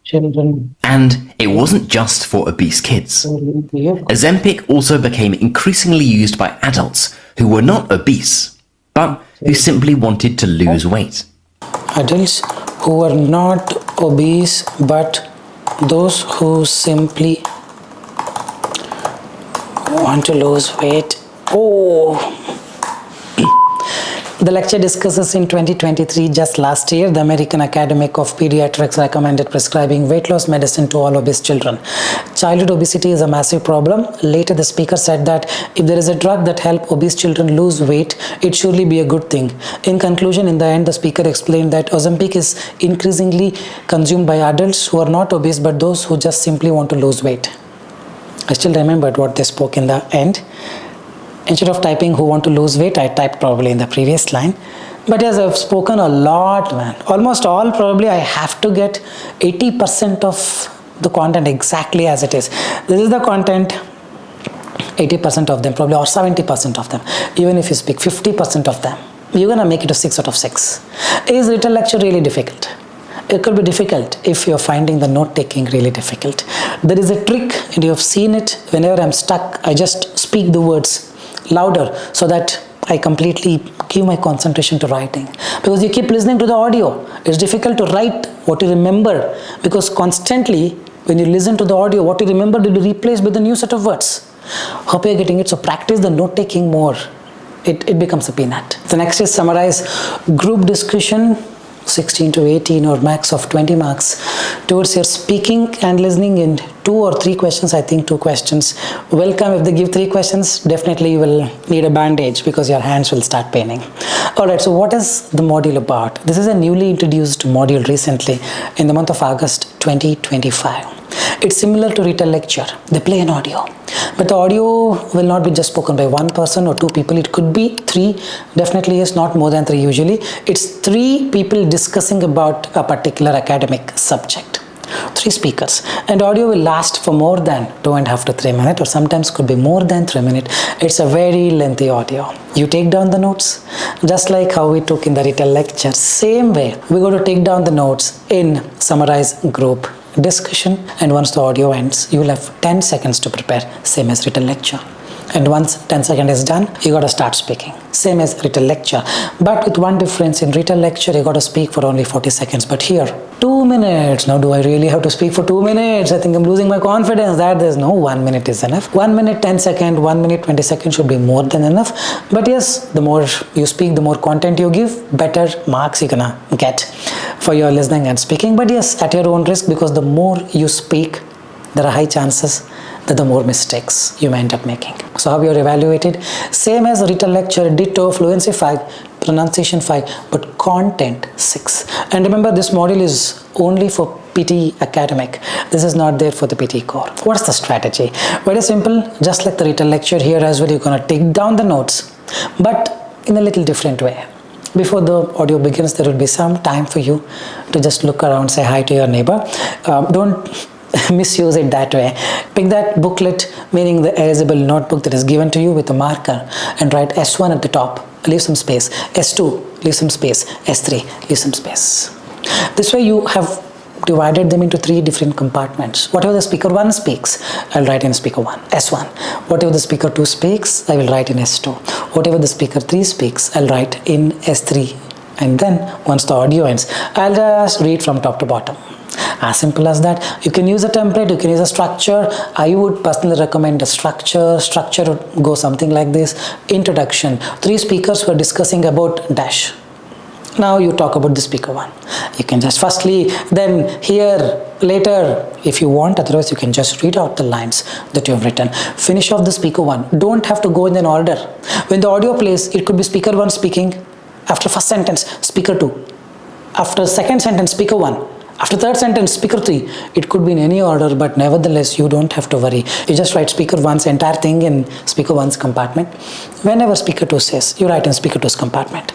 Children. And it wasn't just for obese kids. Ozempic also became increasingly used by adults who were not obese, but who simply wanted to lose weight. Adults who are not obese, but those who simply want to lose weight. Oh! The lecture discusses in 2023, just last year, the American Academic of Pediatrics recommended prescribing weight loss medicine to all obese children. Childhood obesity is a massive problem. Later, the speaker said that if there is a drug that helps obese children lose weight, it surely be a good thing. In conclusion, in the end, the speaker explained that Ozempic is increasingly consumed by adults who are not obese, but those who just simply want to lose weight. I still remembered what they spoke in the end. Instead of typing who want to lose weight, I typed probably in the previous line. But as I've spoken a lot, man, almost all, probably I have to get 80% of the content exactly as it is. This is the content, 80% of them probably, or 70% of them. Even if you speak 50% of them, you're gonna make it a 6 out of 6. Is Retell lecture really difficult? It could be difficult if you're finding the note taking really difficult. There is a trick, and you have seen it. Whenever I'm stuck, I just speak the words louder so that I completely give my concentration to writing. Because you keep listening to the audio, it's difficult to write what you remember, because constantly when you listen to the audio, what you remember will be replaced with a new set of words. Hope you're getting it. So practice the note taking more. It becomes a peanut. The next is summarize group discussion, 16 to 18 or max of 20 marks towards your speaking and listening in 2 or 3 questions. I think 2 questions. Welcome. If they give 3 questions, definitely you will need a bandage because your hands will start paining. Alright, so what is the module about? This is a newly introduced module recently in the month of August 2025. It's similar to Retell lecture. They play an audio, but the audio will not be just spoken by 1 person or 2 people. It could be 3, definitely is not more than 3 usually. It's 3 people discussing about a particular academic subject. 3 speakers, and audio will last for more than 2.5 to 3 minutes, or sometimes could be more than 3 minutes. It's a very lengthy audio. You take down the notes, just like how we took in the Retell lecture. Same way, we're going to take down the notes in summarize group discussion, and once the audio ends, you will have 10 seconds to prepare, same as Retell lecture. And once 10 seconds is done, you got to start speaking, same as Retell lecture. But with one difference, in Retell lecture you got to speak for only 40 seconds, but here 2 minutes. Now do I really have to speak for 2 minutes? I think I'm losing my confidence that there's no 1 minute is enough. 1 minute 10 seconds, 1 minute 20 seconds should be more than enough. But yes, the more you speak, the more content you give, better marks you're gonna get for your listening and speaking. But yes, at your own risk, because the more you speak, there are high chances that the more mistakes you may end up making. So how you're evaluated? Same as Retell lecture, ditto, fluency 5, pronunciation 5, but content 6. And remember, this module is only for PTE Academic. This is not there for the PTE Core. What's the strategy? Very simple, just like the Retell lecture, here as well, you're gonna take down the notes, but in a little different way. Before the audio begins, there will be some time for you to just look around, say hi to your neighbor. Don't misuse it that way. Pick that booklet, meaning the erasable notebook that is given to you with a marker, and write S1 at the top, leave some space, S2, leave some space, S3, leave some space. This way you have divided them into 3 different compartments. Whatever the speaker 1 speaks, I'll write in speaker 1, S1. Whatever the speaker 2 speaks, I will write in S2. Whatever the speaker 3 speaks, I'll write in S3. And then once the audio ends, I'll just read from top to bottom. As simple as that. You can use a template, you can use a structure. I would personally recommend a structure. Structure would go something like this. Introduction. 3 speakers were discussing about dash. Now you talk about the speaker 1. You can just firstly, then here, later, if you want. Otherwise, you can just read out the lines that you have written. Finish off the speaker 1. Don't have to go in an order. When the audio plays, it could be speaker 1 speaking. After first sentence, speaker 2. After second sentence, speaker 1. After third sentence, speaker 3, it could be in any order, but nevertheless, you don't have to worry. You just write speaker 1's entire thing in speaker 1's compartment. Whenever speaker 2 says, you write in speaker 2's compartment.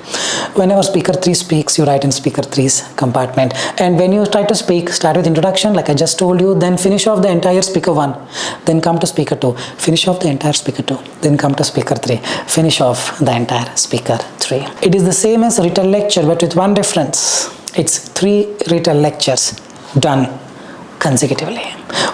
Whenever speaker 3 speaks, you write in speaker 3's compartment. And when you try to speak, start with introduction, like I just told you, then finish off the entire speaker 1, then come to speaker 2, finish off the entire speaker 2, then come to speaker 3, finish off the entire speaker 3. It is the same as Retell lecture, but with one difference. It's 3 Retell lectures done consecutively.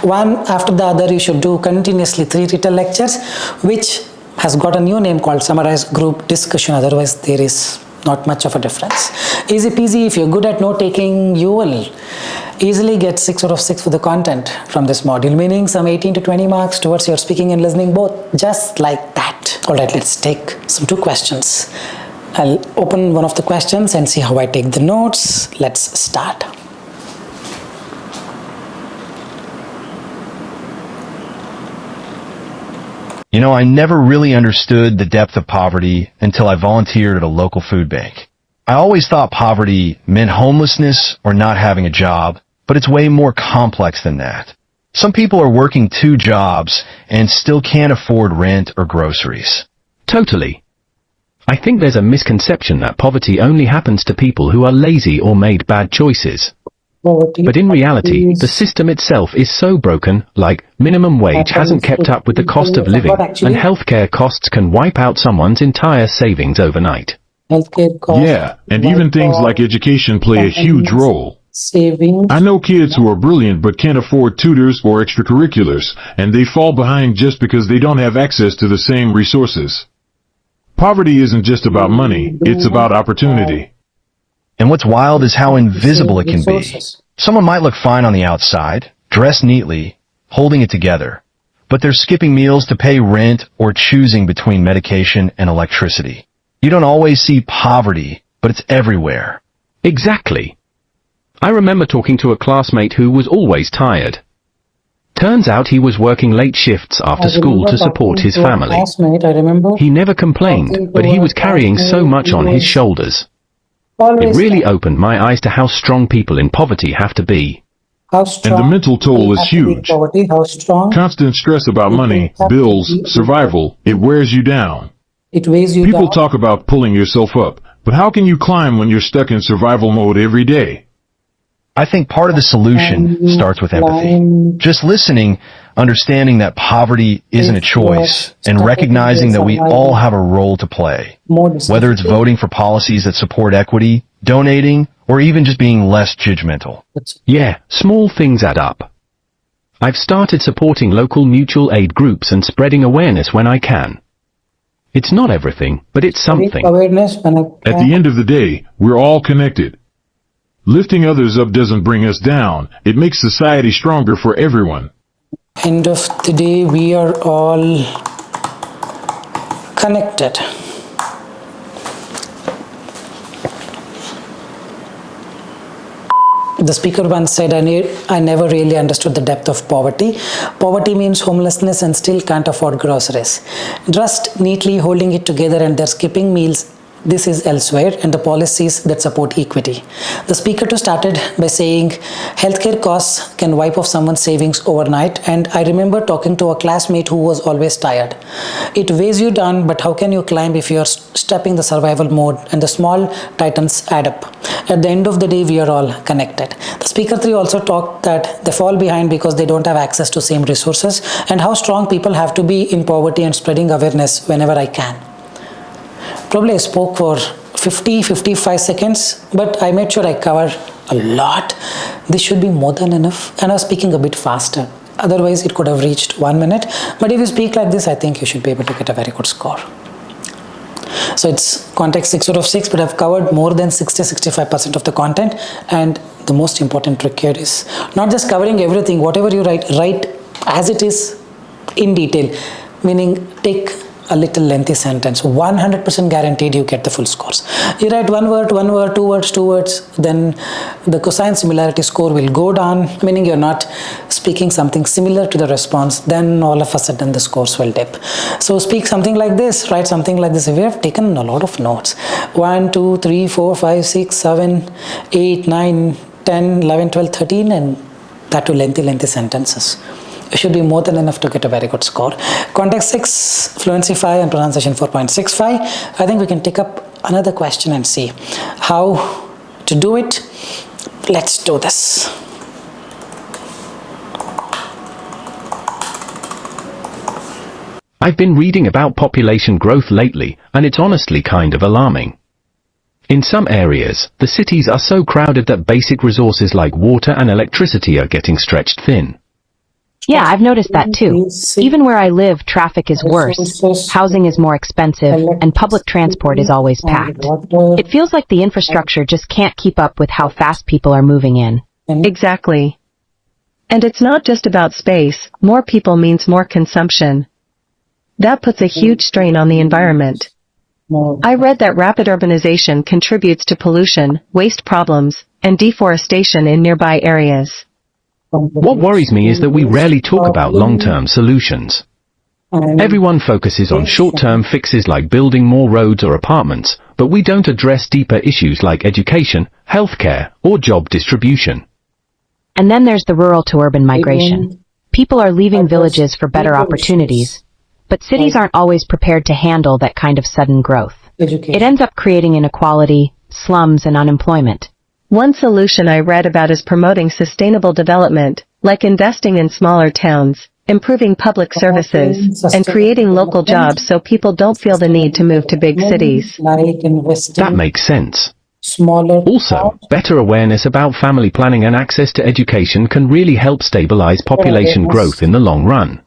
One after the other, you should do continuously 3 Retell lectures, which has got a new name called summarized group discussion. Otherwise, there is not much of a difference. Easy peasy. If you're good at note taking, you will easily get 6 out of 6 for the content from this module, meaning some 18 to 20 marks towards your speaking and listening both, just like that. All right, let's take some 2 questions. I'll open one of the questions and see how I take the notes. Let's start. You know, I never really understood the depth of poverty until I volunteered at a local food bank. I always thought poverty meant homelessness or not having a job, but it's way more complex than that. Some people are working 2 jobs and still can't afford rent or groceries. Totally. I think there's a misconception that poverty only happens to people who are lazy or made bad choices. But in reality, the system itself is so broken, like minimum wage hasn't kept up with the cost of living, and healthcare costs can wipe out someone's entire savings overnight. Yeah, and even things like education play a huge role. I know kids who are brilliant but can't afford tutors or extracurriculars, and they fall behind just because they don't have access to the same resources. Poverty isn't just about money, it's about opportunity. And what's wild is how invisible it can be. Someone might look fine on the outside, dressed neatly, holding it together, but they're skipping meals to pay rent or choosing between medication and electricity. You don't always see poverty, but it's everywhere. Exactly. I remember talking to a classmate who was always tired. Turns out he was working late shifts after school to support his family. He never complained, but he was carrying so much on his shoulders. It really opened my eyes to how strong people in poverty have to be. And the mental toll is huge. Constant stress about money, bills, survival, it wears you down. People talk about pulling yourself up, but how can you climb when you're stuck in survival mode every day? I think part of the solution starts with empathy. Just listening, understanding that poverty isn't a choice, and recognizing that we all have a role to play. Whether it's voting for policies that support equity, donating, or even just being less judgmental. Yeah, small things add up. I've started supporting local mutual aid groups and spreading awareness when I can. It's not everything, but it's something. At the end of the day, we're all connected. Lifting others up doesn't bring us down. It makes society stronger for everyone. End of the day, we are all connected. The speaker once said, I never really understood the depth of poverty. Poverty means homelessness and still can't afford groceries. Dressed neatly, holding it together, and they're skipping meals. This is elsewhere, and the policies that support equity. The speaker too started by saying healthcare costs can wipe off someone's savings overnight, and I remember talking to a classmate who was always tired. It weighs you down, but how can you climb if you're stepping the survival mode, and the small titans add up. At the end of the day, we are all connected. The speaker 3 also talked that they fall behind because they don't have access to same resources, and how strong people have to be in poverty and spreading awareness whenever I can. Probably I spoke for 50-55 seconds, but I made sure I covered a lot. This should be more than enough, and I was speaking a bit faster. Otherwise, it could have reached 1 minute. But if you speak like this, I think you should be able to get a very good score. So it's context 6 out of 6, but I've covered more than 60-65% of the content. And the most important trick here is not just covering everything. Whatever you write as it is in detail, meaning take a little lengthy sentence. 100% guaranteed you get the full scores. You write one word, two words, then the cosine similarity score will go down, meaning you're not speaking something similar to the response. Then all of a sudden the scores will dip. So speak something like this, write something like this. We have taken a lot of notes. 1, 2, 3, 4, 5, 6, 7, 8, 9, 10, 11, 12, 13, and that to lengthy sentences. It should be more than enough to get a very good score. Context 6, fluency 5, and pronunciation 4.65. I think we can take up another question and see how to do it. Let's do this. I've been reading about population growth lately, and it's honestly kind of alarming. In some areas, the cities are so crowded that basic resources like water and electricity are getting stretched thin. Yeah, I've noticed that too. Even where I live, traffic is worse, housing is more expensive, and public transport is always packed. It feels like the infrastructure just can't keep up with how fast people are moving in. Exactly. And it's not just about space. More people means more consumption. That puts a huge strain on the environment. I read that rapid urbanization contributes to pollution, waste problems, and deforestation in nearby areas. What worries me is that we rarely talk about long-term solutions. Everyone focuses on short-term fixes like building more roads or apartments, but we don't address deeper issues like education, healthcare, or job distribution. And then there's the rural to urban migration. People are leaving villages for better opportunities, but cities aren't always prepared to handle that kind of sudden growth. It ends up creating inequality, slums, and unemployment. One solution I read about is promoting sustainable development, like investing in smaller towns, improving public services, and creating local jobs so people don't feel the need to move to big cities. That makes sense. Also, better awareness about family planning and access to education can really help stabilize population growth in the long run.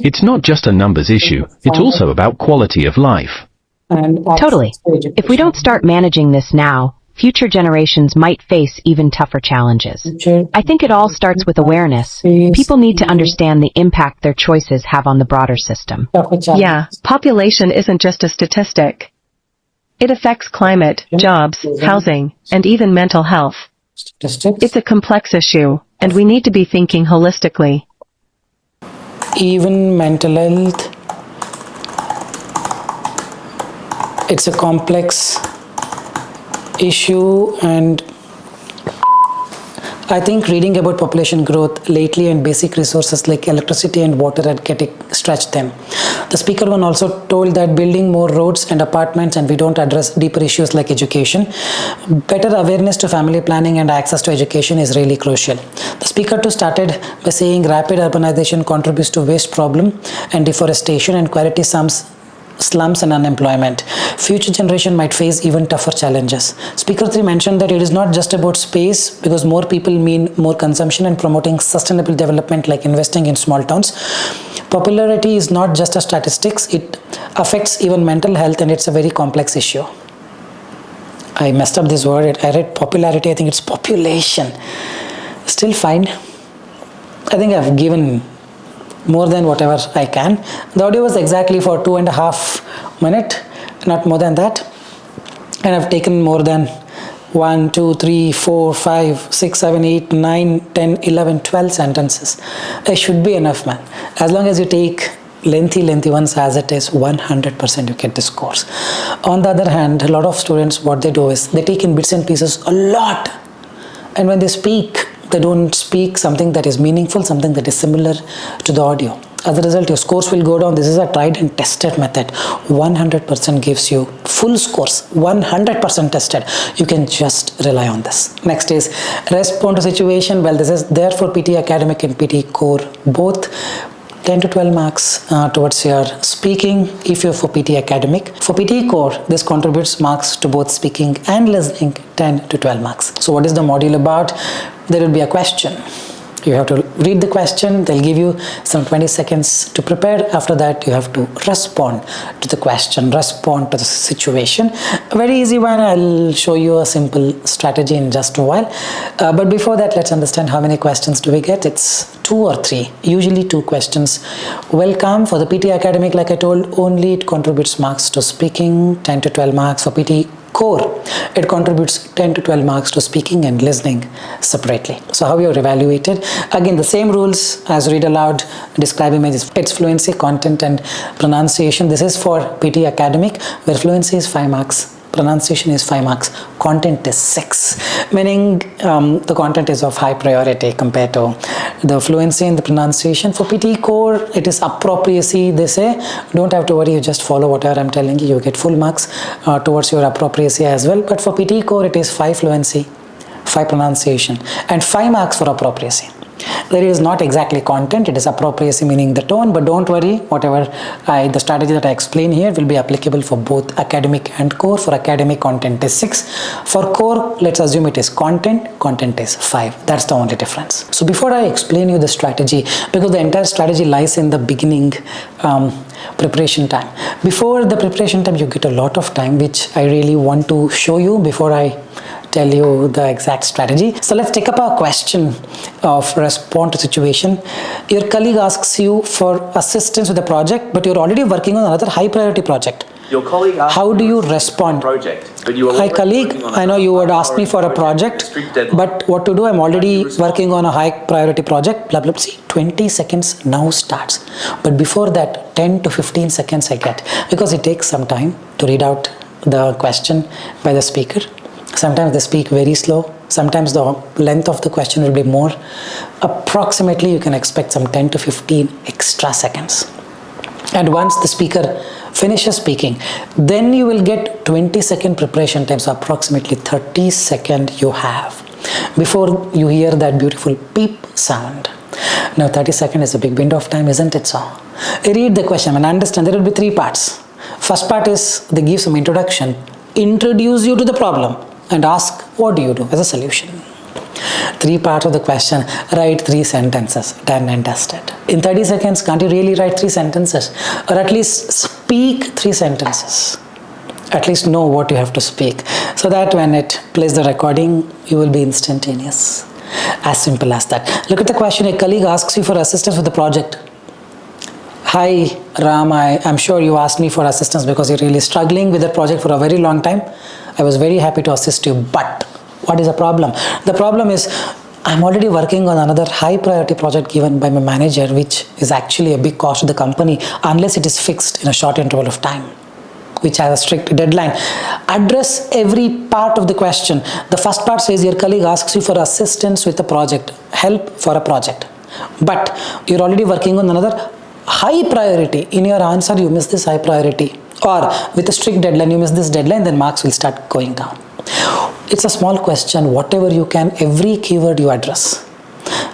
It's not just a numbers issue, it's also about quality of life. Totally. If we don't start managing this now, future generations might face even tougher challenges. I think it all starts with awareness. People need to understand the impact their choices have on the broader system. Yeah, population isn't just a statistic. It affects climate, jobs, housing, and even mental health. It's a complex issue, and we need to be thinking holistically. Even mental health, it's a complex issue, and I think reading about population growth lately and basic resources like electricity and water are getting stretched thin. The speaker one also told that building more roads and apartments and we don't address deeper issues like education. Better awareness to family planning and access to education is really crucial. The speaker too started by saying rapid urbanization contributes to waste problem and deforestation and quality slums and unemployment. Future generation might face even tougher challenges. Speaker 3 mentioned that it is not just about space, because more people mean more consumption, and promoting sustainable development like investing in small towns. Popularity is not just a statistics, it affects even mental health, and it's a very complex issue. I messed up this word. I read popularity, I think it's population. Still fine. I think I've given more than whatever I can. The audio was exactly for 2.5 minutes, not more than that. And I've taken more than 1, 2, 3, 4, 5, 6, 7, 8, 9, 10, 11, 12 sentences. It should be enough, man. As long as you take lengthy ones as it is, 100% you get the scores. On the other hand, a lot of students, what they do is they take in bits and pieces a lot. And when they speak, they don't speak something that is meaningful, something that is similar to the audio. As a result, your scores will go down. This is a tried and tested method. 100% gives you full scores. 100% tested. You can just rely on this. Next is respond to situation. Well, this is there for PTE Academic and PTE Core, both 10 to 12 marks towards your speaking if you're for PTE Academic. For PTE Core, this contributes marks to both speaking and listening, 10 to 12 marks. So what is the module about? There will be a question. You have to read the question. They'll give you some 20 seconds to prepare. After that, you have to respond to the question, respond to the situation. A very easy one. I'll show you a simple strategy in just a while. But before that, let's understand how many questions do we get. It's 2 or 3, usually 2 questions. Welcome. For the PTE Academic, like I told, only it contributes marks to speaking, 10 to 12 marks. For PTE Core, it contributes 10 to 12 marks to speaking and listening separately. So how you're evaluated? Again, the same rules as read aloud, describe images. It's fluency, content, and pronunciation. This is for PTE Academic, where fluency is 5 marks pronunciation is 5 marks, content is 6, meaning the content is of high priority compared to the fluency in the pronunciation. For PTE core, it is appropriacy, they say. Don't have to worry, you just follow whatever I'm telling you, you get full marks towards your appropriacy as well. But for PTE core, it is 5 fluency, 5 pronunciation, and 5 marks for appropriacy. There is not exactly content, it is appropriacy, meaning the tone, but don't worry, whatever the strategy that I explain here will be applicable for both academic and core. For academic, content is 6. For core, let's assume it is content is 5. That's the only difference. So before I explain you the strategy, because the entire strategy lies in the beginning preparation time. Before the preparation time, you get a lot of time, which I really want to show you before I tell you the exact strategy. So let's take up a question of respond to situation. Your colleague asks you for assistance with the project, but you're already working on another high priority project. Your colleague asks how do you respond? Hi colleague, I know you would ask me for a project, but what to do? I'm already working on a high priority project, blah blah. See, 20 seconds now starts. But before that, 10 to 15 seconds I get, because it takes some time to read out the question by the speaker. Sometimes they speak very slow. Sometimes the length of the question will be more. Approximately, you can expect some 10 to 15 extra seconds. And once the speaker finishes speaking, then you will get 20-second preparation time. So approximately 30 seconds you have before you hear that beautiful beep sound. Now 30 seconds is a big window of time, isn't it so? Read the question and understand there will be 3 parts. First part is they give some introduction, introduce you to the problem, and ask what do you do as a solution. 3 parts of the question, write 3 sentences, done and dusted. In 30 seconds, can't you really write 3 sentences? Or at least speak 3 sentences. At least know what you have to speak, so that when it plays the recording, you will be instantaneous. As simple as that. Look at the question, a colleague asks you for assistance with the project. Hi Ram, I'm sure you asked me for assistance because you're really struggling with the project for a very long time. I was very happy to assist you, but what is the problem? The problem is I'm already working on another high priority project given by my manager, which is actually a big cost to the company unless it is fixed in a short interval of time, which has a strict deadline. Address every part of the question. The first part says your colleague asks you for assistance with a project, help for a project, but you're already working on another high priority. In your answer, you miss this high priority, or with a strict deadline, you miss this deadline, then marks will start going down. It's a small question, whatever you can, every keyword you address.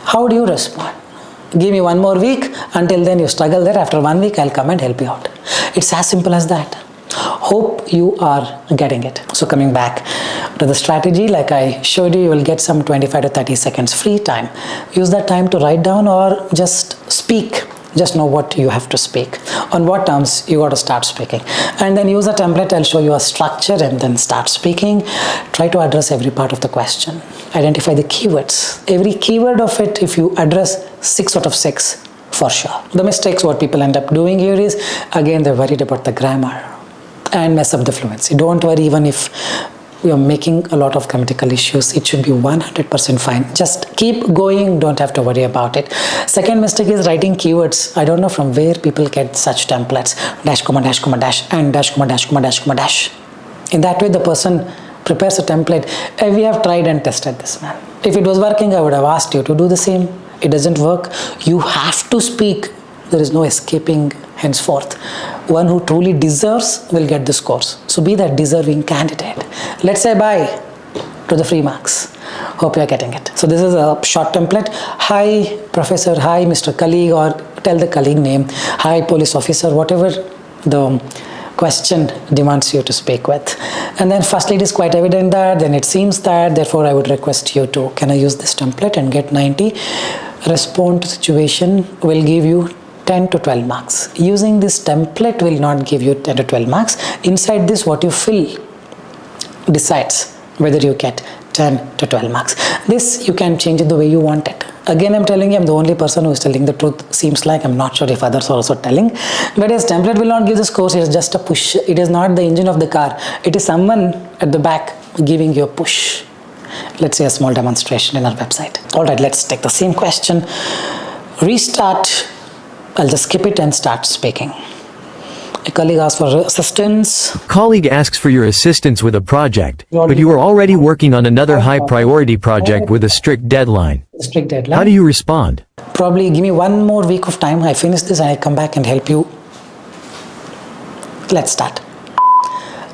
How do you respond? Give me 1 more week, until then you struggle there, after 1 week I'll come and help you out. It's as simple as that. Hope you are getting it. So coming back to the strategy, like I showed you, you will get some 25 to 30 seconds free time. Use that time to write down or just speak. Just know what you have to speak, on what terms you got to start speaking, and then use a template. I'll show you a structure and then start speaking. Try to address every part of the question. Identify the keywords. Every keyword of it, if you address 6 out of 6, for sure. The mistakes what people end up doing here is, again, they're worried about the grammar and mess up the fluency. Don't worry, even if we are making a lot of grammatical issues, it should be 100% fine. Just keep going, don't have to worry about it. Second mistake is writing keywords. I don't know from where people get such templates, dash, comma, dash, comma, dash, and dash, comma, dash, comma, dash, comma, dash. In that way, the person prepares a template. We have tried and tested this, man. If it was working, I would have asked you to do the same. It doesn't work. You have to speak. There is no escaping henceforth. One who truly deserves will get this course. So be that deserving candidate. Let's say bye to the free marks. Hope you are getting it. So this is a short template. Hi professor, hi Mr. Colleague, or tell the colleague name. Hi police officer, whatever the question demands you to speak with. And then firstly it is quite evident that, then it seems that, therefore I would request you to, can I use this template and get 90? Respond to situation will give you 10 to 12 marks. Using this template will not give you 10 to 12 marks. Inside this, what you fill decides whether you get 10 to 12 marks. This you can change it the way you want it. Again, I'm telling you, I'm the only person who is telling the truth. Seems like I'm not sure if others are also telling. But yes, template will not give this course. It is just a push. It is not the engine of the car. It is someone at the back giving you a push. Let's see a small demonstration in our website. All right, let's take the same question. Restart. I'll just skip it and start speaking. A colleague asks for assistance. Colleague asks for your assistance with a project, but you are already working on another high priority project with a strict deadline. Strict deadline. How do you respond? Probably give me one more week of time. I finish this and I come back and help you. Let's start.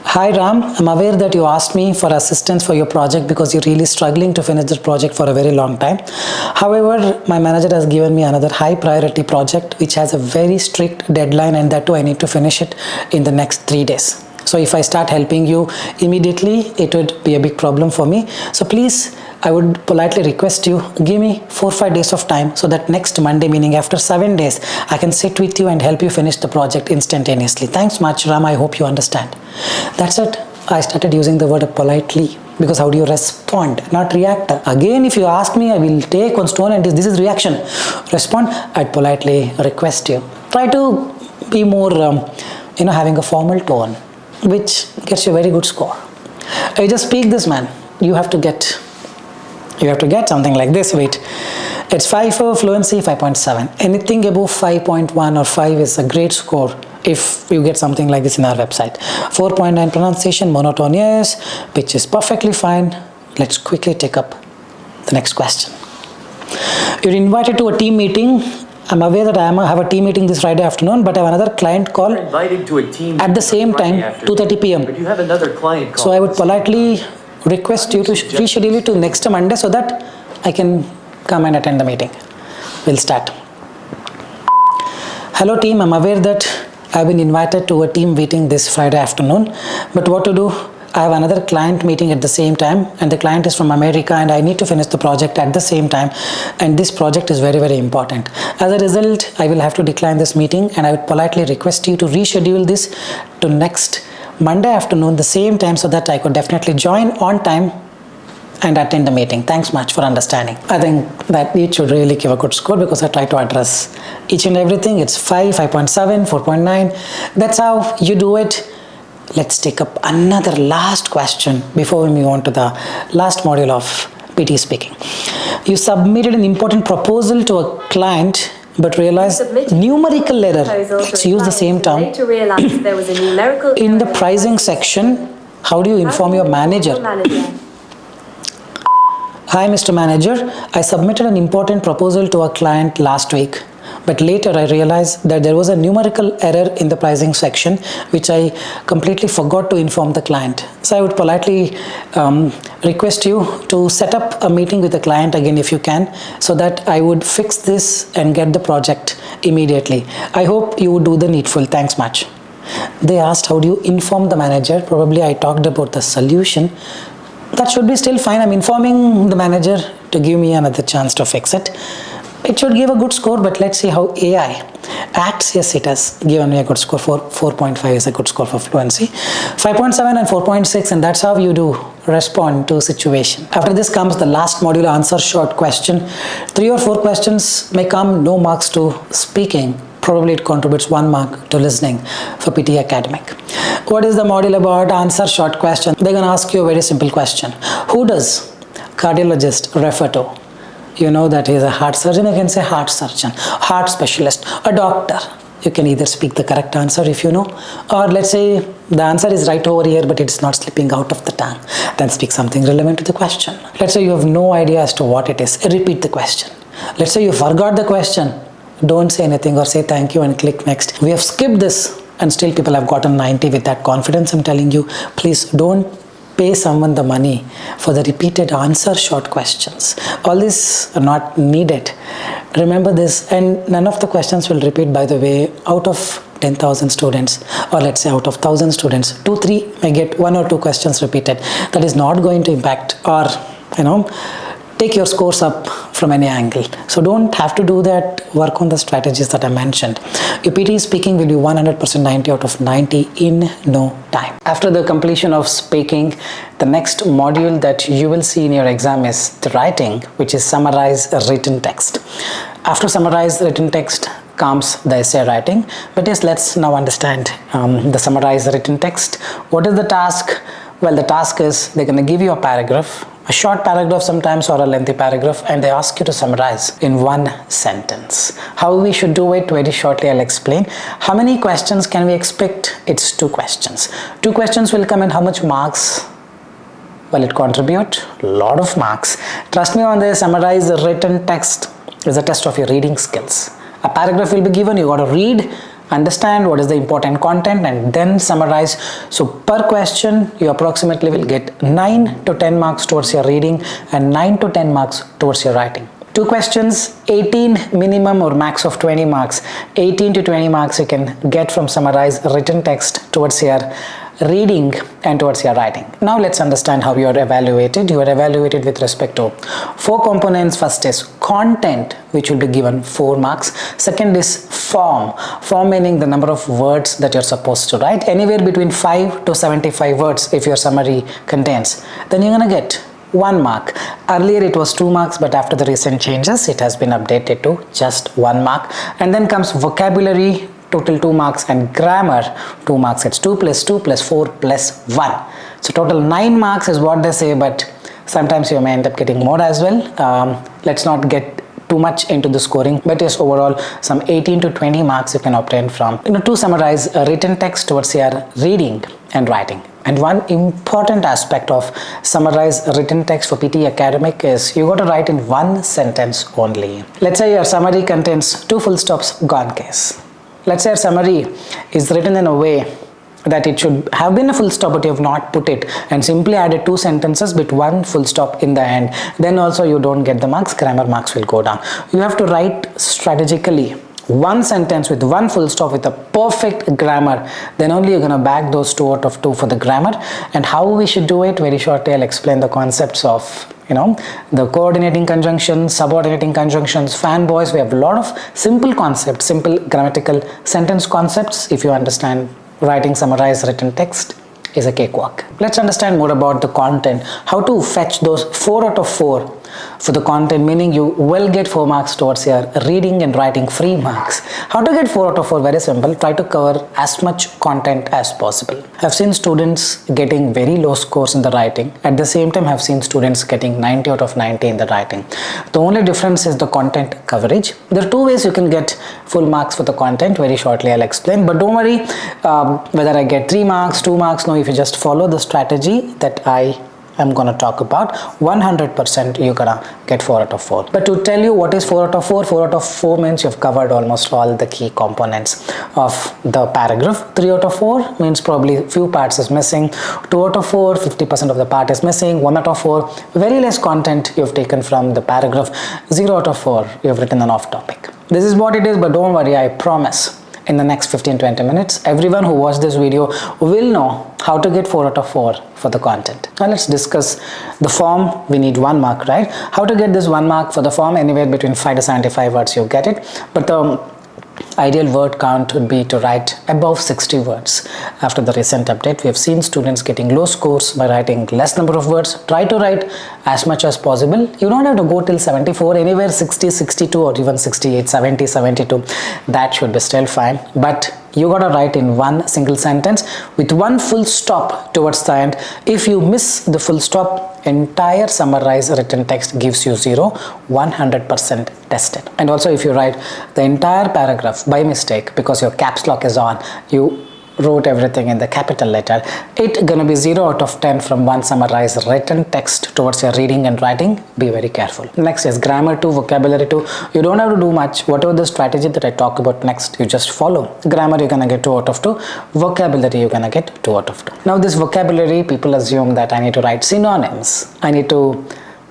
Hi Ram, I'm aware that you asked me for assistance for your project because you're really struggling to finish this project for a very long time. However, my manager has given me another high priority project which has a very strict deadline, and that too I need to finish it in the next 3 days. So if I start helping you immediately, it would be a big problem for me. So please, I would politely request you, give me 4 or 5 days of time so that next Monday, meaning after 7 days, I can sit with you and help you finish the project instantaneously. Thanks much, Ram. I hope you understand. That's it. I started using the word politely because how do you respond, not react. Again, if you ask me, I will take one stone and this is reaction. Respond, I'd politely request you. Try to be more, having a formal tone, which gets you a very good score. I just speak this, man. You have to get something like this. Wait, it's 5 for fluency, 5.7. Anything above 5.1 or 5 is a great score if you get something like this in our website. 4.9 pronunciation, monotonous, which is perfectly fine. Let's quickly take up the next question. You're invited to a team meeting. I'm aware that I have a team meeting this Friday afternoon, but I have another client call invited to a team at the same time, 2:30 p.m. But you have another client call. So I would politely request you to reschedule it to next Monday so that I can come and attend the meeting. We'll start. Hello team, I'm aware that I've been invited to a team meeting this Friday afternoon, but what to do? I have another client meeting at the same time, and the client is from America, and I need to finish the project at the same time, and this project is very, very important. As a result, I will have to decline this meeting, and I would politely request you to reschedule this to next Monday afternoon, the same time, so that I could definitely join on time and attend the meeting. Thanks much for understanding. I think that it should really give a good score because I try to address each and everything. It's 5, 5.7, 4.9. That's how you do it. Let's take up another last question before we move on to the last module of PTE speaking. You submitted an important proposal to a client but realized numerical error. Let's use the same term. In the pricing section, how do you inform your manager? Hi Mr. Manager, I submitted an important proposal to a client last week, but later I realized that there was a numerical error in the pricing section which I completely forgot to inform the client. So I would politely request you to set up a meeting with the client again if you can, so that I would fix this and get the project immediately. I hope you would do the needful. Thanks much. They asked how do you inform the manager. Probably I talked about the solution. That should be still fine. I'm informing the manager to give me another chance to fix it. It should give a good score, but let's see how AI acts. Yes, it has given me a good score. 4.5 is a good score for fluency. 5.7 and 4.6, and that's how you do respond to situation. After this comes the last module, answer short question. 3 or 4 questions may come, no marks to speaking. Probably it contributes 1 mark to listening for PTE Academic. What is the module about? Answer short question. They're going to ask you a very simple question. Who does cardiologist refer to? You know that he is a heart surgeon. You can say heart surgeon, heart specialist, a doctor. You can either speak the correct answer if you know, or let's say the answer is right over here but it's not slipping out of the tongue. Then speak something relevant to the question. Let's say you have no idea as to what it is. Repeat the question. Let's say you forgot the question. Don't say anything or say thank you and click next. We have skipped this and still people have gotten 90 with that confidence. I'm telling you, please don't pay someone the money for the repeated answer short questions. All these are not needed. Remember this, and none of the questions will repeat, by the way. Out of 10,000 students, or let's say out of 1,000 students, 2-3 may get 1 or 2 questions repeated. That is not going to impact or take your scores up from any angle. So don't have to do that. Work on the strategies that I mentioned. Your PTE speaking will be 100% 90 out of 90 in no time. After the completion of speaking, the next module that you will see in your exam is the writing, which is summarize written text. After summarize written text comes the essay writing. But yes, let's now understand the summarize written text. What is the task? Well, the task is they're going to give you a paragraph a short paragraph sometimes or a lengthy paragraph, and they ask you to summarize in one sentence. How we should do it, very shortly I'll explain. How many questions can we expect? It's 2 questions. 2 questions will come, and how much marks will it contribute? A lot of marks. Trust me on this. Summarize the written text is a test of your reading skills. A paragraph will be given, you got to read, understand what is the important content, and then summarize. So per question you approximately will get 9 to 10 marks towards your reading and 9 to 10 marks towards your writing. 2 questions, 18 minimum or max of 20 marks. 18 to 20 marks you can get from summarize written text towards your reading and towards your writing. Now let's understand how you are evaluated. You are evaluated with respect to 4 components. First is content, which will be given 4 marks. Second is form. Form meaning the number of words that you're supposed to write, anywhere between 5 to 75 words if your summary contains. Then you're gonna get 1 mark. Earlier it was 2 marks, but after the recent changes it has been updated to just 1 mark. And then comes vocabulary, total 2 marks, and grammar 2 marks. It's 2 plus 2 plus 4 plus 1. So total 9 marks is what they say, but sometimes you may end up getting more as well. Let's not get too much into the scoring, but yes, overall some 18 to 20 marks you can obtain from to summarize a written text towards your reading and writing. And one important aspect of summarize written text for PTE Academic is you got to write in 1 sentence only. Let's say your summary contains 2 full stops, gone case. Let's say your summary is written in a way that it should have been a full stop, but you have not put it and simply added 2 sentences with 1 full stop in the end. Then also you don't get the marks, grammar marks will go down. You have to write strategically 1 sentence with 1 full stop with a perfect grammar. Then only you're going to bag those 2 out of 2 for the grammar. And how we should do it, very shortly I'll explain the concepts of the coordinating conjunctions, subordinating conjunctions, fanboys. We have a lot of simple concepts, simple grammatical sentence concepts. If you understand writing summarized written text is a cakewalk. Let's understand more about the content, how to fetch those 4 out of 4 for the content, meaning you will get 4 marks towards your reading and writing, free marks. How to get 4 out of 4? Very simple. Try to cover as much content as possible. I've seen students getting very low scores in the writing. At the same time, I've seen students getting 90 out of 90 in the writing. The only difference is the content coverage. There are 2 ways you can get full marks for the content. Very shortly I'll explain, but don't worry whether I get 3 marks, 2 marks. No, if you just follow the strategy that I'm going to talk about, 100% you're going to get 4 out of 4. But to tell you what is 4 out of 4, 4 out of 4 means you've covered almost all the key components of the paragraph. 3 out of 4 means probably few parts is missing. 2 out of 4, 50% of the part is missing. 1 out of 4, very less content you've taken from the paragraph. 0 out of 4, you've written an off topic. This is what it is, but don't worry, I promise in the next 15-20 minutes, everyone who watched this video will know how to get 4 out of 4 for the content. Now let's discuss the form. We need 1 mark, right? How to get this 1 mark for the form? Anywhere between 5 to 75 words you get it, but the ideal word count would be to write above 60 words. After the recent update, we have seen students getting low scores by writing less number of words. Try to write as much as possible. You don't have to go till 74, anywhere 60, 62 or even 68, 70, 72. That should be still fine, but you gotta write in 1 single sentence with 1 full stop towards the end. If you miss the full stop, entire summarized written text gives you 0, 100% tested. And also if you write the entire paragraph by mistake because your caps lock is on, you wrote everything in the capital letter, it's gonna be 0 out of 10 from 1 summarized written text towards your reading and writing. Be very careful. Next is grammar 2, vocabulary 2. You don't have to do much. Whatever the strategy that I talk about next, you just follow. Grammar you're gonna get 2 out of 2. Vocabulary you're gonna get 2 out of 2. Now this vocabulary, people assume that I need to write synonyms. I need to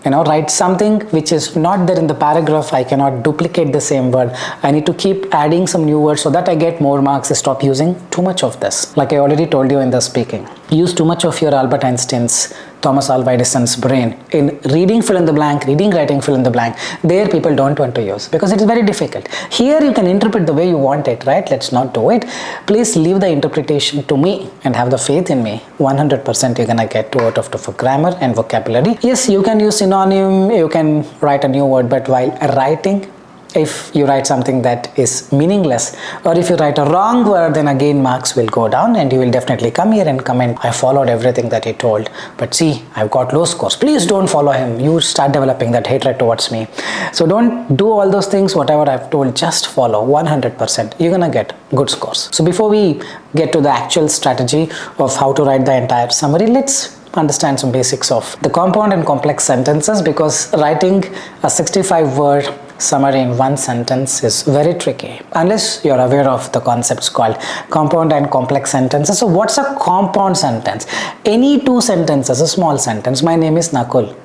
write something which is not there in the paragraph. I cannot duplicate the same word. I need to keep adding some new words so that I get more marks. Stop using too much of this. Like I already told you in the speaking, use too much of your Albert Einstein's, Thomas Alva Edison's brain in reading fill in the blank, reading writing fill in the blank. There people don't want to use because it is very difficult. Here you can interpret the way you want it, right? Let's not do it. Please leave the interpretation to me and have the faith in me. 100% you're gonna get 2 out of 2 for grammar and vocabulary. Yes, you can use synonym, you can write a new word, but while writing, If you write something that is meaningless, or if you write a wrong word, then again marks will go down and you will definitely come here and comment, I followed everything that he told, but see, I've got low scores. Please don't follow him. You start developing that hatred towards me. So don't do all those things, whatever I've told, just follow 100%. You're gonna get good scores. So before we get to the actual strategy of how to write the entire summary, let's understand some basics of the compound and complex sentences, because writing a 65-word summary in one sentence is very tricky unless you're aware of the concepts called compound and complex sentences. So what's a compound sentence? Any two sentences, a small sentence. My name is Nakul.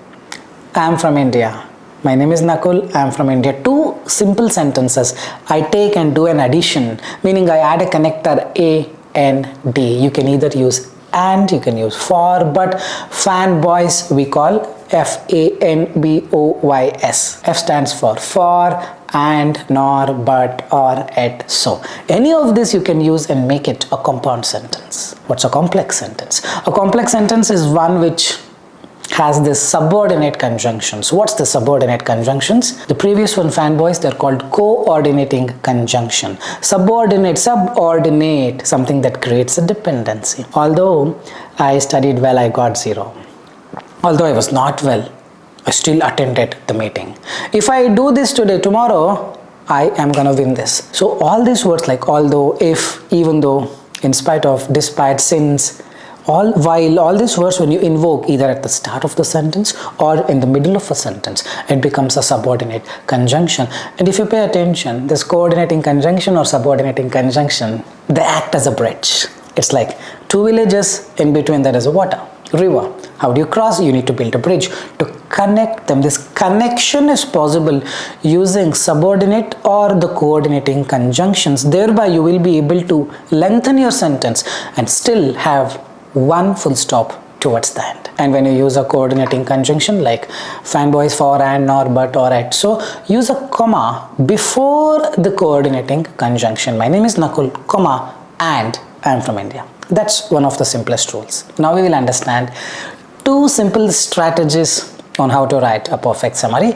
I am from India. My name is Nakul. I am from India. Two simple sentences. I take and do an addition, meaning I add a connector A, N, D. You can either use and, you can use for, but fanboys we call F-A-N-B-O-Y-S. F stands for, and, nor, but, or, et, so. Any of this you can use and make it a compound sentence. What's a complex sentence? A complex sentence is one which has this subordinate conjunctions. What's the subordinate conjunctions? The previous one, fanboys, they're called coordinating conjunction. Subordinate, something that creates a dependency. Although I studied well, I got 0. Although I was not well, I still attended the meeting. If I do this today, tomorrow, I am gonna win this. So all these words like although, if, even though, in spite of, despite, since, while, all these words when you invoke either at the start of the sentence or in the middle of a sentence, it becomes a subordinate conjunction. And if you pay attention, this coordinating conjunction or subordinating conjunction, they act as a bridge. It's like two villages, in between there is a water, river. How do you cross? You need to build a bridge to connect them. This connection is possible using subordinate or the coordinating conjunctions. Thereby you will be able to lengthen your sentence and still have one full stop towards the end. And when you use a coordinating conjunction like fanboys, for, and, nor, but, or, et, so use a comma before the coordinating conjunction. My name is Nakul, comma, and I am from India. That's one of the simplest rules. Now we will understand two simple strategies on how to write a perfect summary.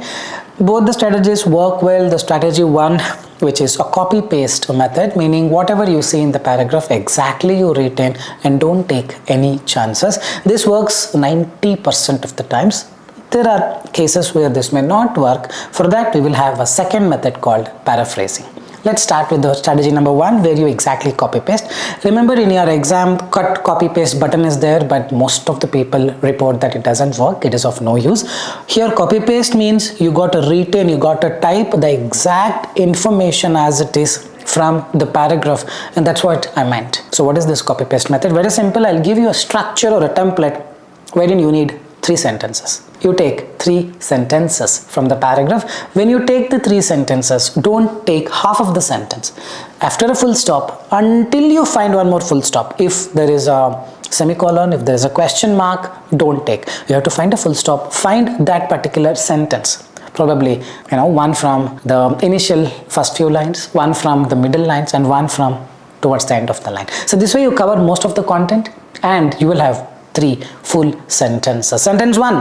Both the strategies work well. The strategy 1, which is a copy-paste method, meaning whatever you see in the paragraph, exactly you retain and don't take any chances. This works 90% of the times. There are cases where this may not work. For that, we will have a second method called paraphrasing. Let's start with the strategy number 1, where you exactly copy paste. Remember, in your exam, cut copy paste button is there, but most of the people report that it doesn't work. It is of no use. Here copy paste means you got to retain, you got to type the exact information as it is from the paragraph, and that's what I meant. So what is this copy paste method? Very simple. I'll give you a structure or a template wherein you need 3 sentences. You take 3 sentences from the paragraph. When you take the 3 sentences, don't take half of the sentence. After a full stop, until you find one more full stop. If there is a semicolon, if there is a question mark, don't take. You have to find a full stop, find that particular sentence. Probably, one from the initial first few lines, one from the middle lines, and one from towards the end of the line. So this way you cover most of the content and you will have 3 full sentences. Sentence 1,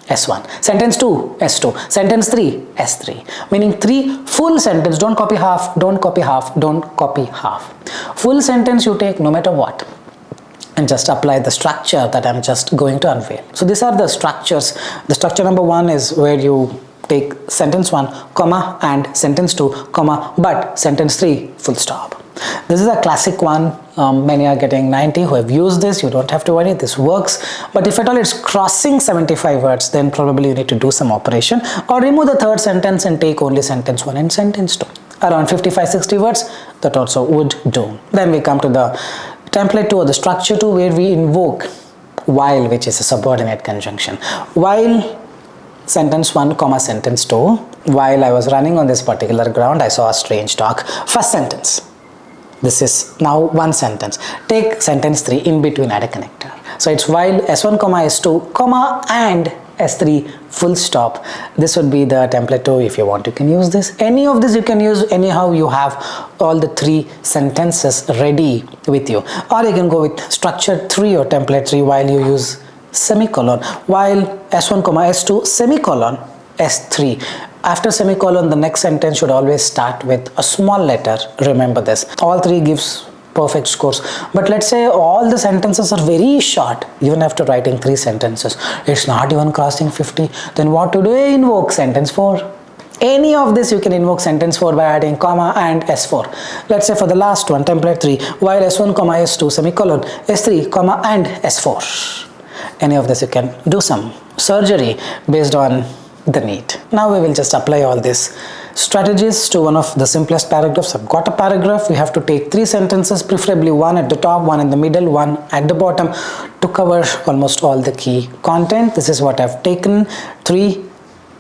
S1. Sentence 2, S2. Sentence 3, S3. Meaning 3 full sentence. Don't copy half, don't copy half, don't copy half. Full sentence you take no matter what, and just apply the structure that I'm just going to unveil. So these are the structures. The structure number 1 is where you take sentence 1, comma, and sentence 2, comma, but sentence 3, full stop. This is a classic one. Many are getting 90 who have used this. You don't have to worry, this works. But if at all it's crossing 75 words, then probably you need to do some operation, or remove the third sentence and take only sentence 1 and sentence 2. Around 55-60 words, that also would do. Then we come to the template 2 or the structure 2, where we invoke while, which is a subordinate conjunction. While sentence 1, comma, sentence 2. While I was running on this particular ground, I saw a strange dog. First sentence. This is now one sentence. Take sentence 3, in between add a connector. So it's while S1, comma, S2, comma, and S3, full stop. This would be the template 2. If you want, you can use this. Any of this you can use. Anyhow, you have all the 3 sentences ready with you. Or you can go with structure 3 or template 3, while you use semicolon. While S1, comma, S2, semicolon, S3. After semicolon, the next sentence should always start with a small letter. Remember this. All three gives perfect scores. But let's say all the sentences are very short, even after writing 3 sentences. It's not even crossing 50. Then what to do? Invoke sentence 4. Any of this you can invoke sentence 4 by adding comma and S4. Let's say for the last one, template 3, while S1, comma S2, semicolon, S3, comma and S4. Any of this you can do some surgery based on the need. Now we will just apply all these strategies to one of the simplest paragraphs. I've got a paragraph. We have to take 3 sentences, preferably one at the top, one in the middle, one at the bottom, to cover almost all the key content. This is what I've taken. 3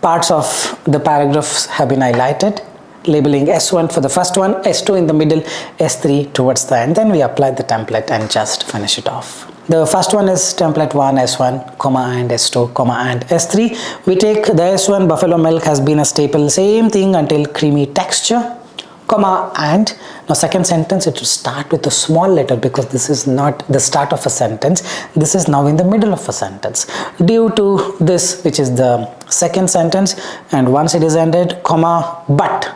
parts of the paragraphs have been highlighted, labeling S1 for the first one, S2 in the middle, S3 towards the end. Then we apply the template and just finish it off. The first one is template 1, S1, comma and S2, comma and S3. We take the S1, buffalo milk has been a staple, same thing until creamy texture, comma and. Now second sentence, it should start with a small letter because this is not the start of a sentence. This is now in the middle of a sentence. Due to this, which is the second sentence, and once it is ended, comma, but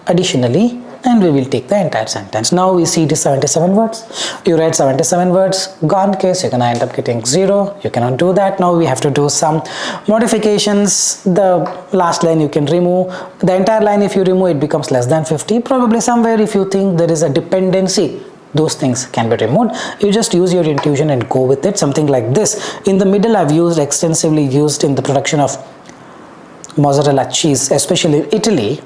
additionally, and we will take the entire sentence. Now we see it is 77 words. You write 77 words, gone case, you're gonna end up getting 0. You cannot do that. Now we have to do some modifications. The last line you can remove. The entire line, if you remove, it becomes less than 50. Probably somewhere if you think there is a dependency, those things can be removed. You just use your intuition and go with it. Something like this. In the middle, I've used extensively used in the production of mozzarella cheese, especially in Italy,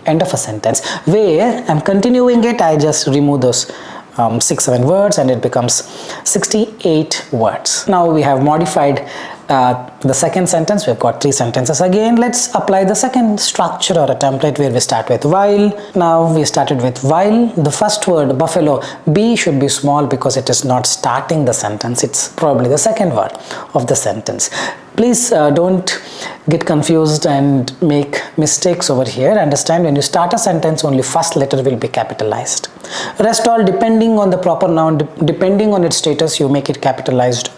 end of a sentence, where I'm continuing it, I just remove those 6-7 words and it becomes 68 words. Now we have modified the second sentence. We've got 3 sentences again. Let's apply the second structure or a template where we start with while. Now we started with while. The first word, buffalo, B should be small because it is not starting the sentence. It's probably the second word of the sentence. Please don't get confused and make mistakes over here. Understand, when you start a sentence, only first letter will be capitalized. Rest all, depending on the proper noun, depending on its status, you make it capitalized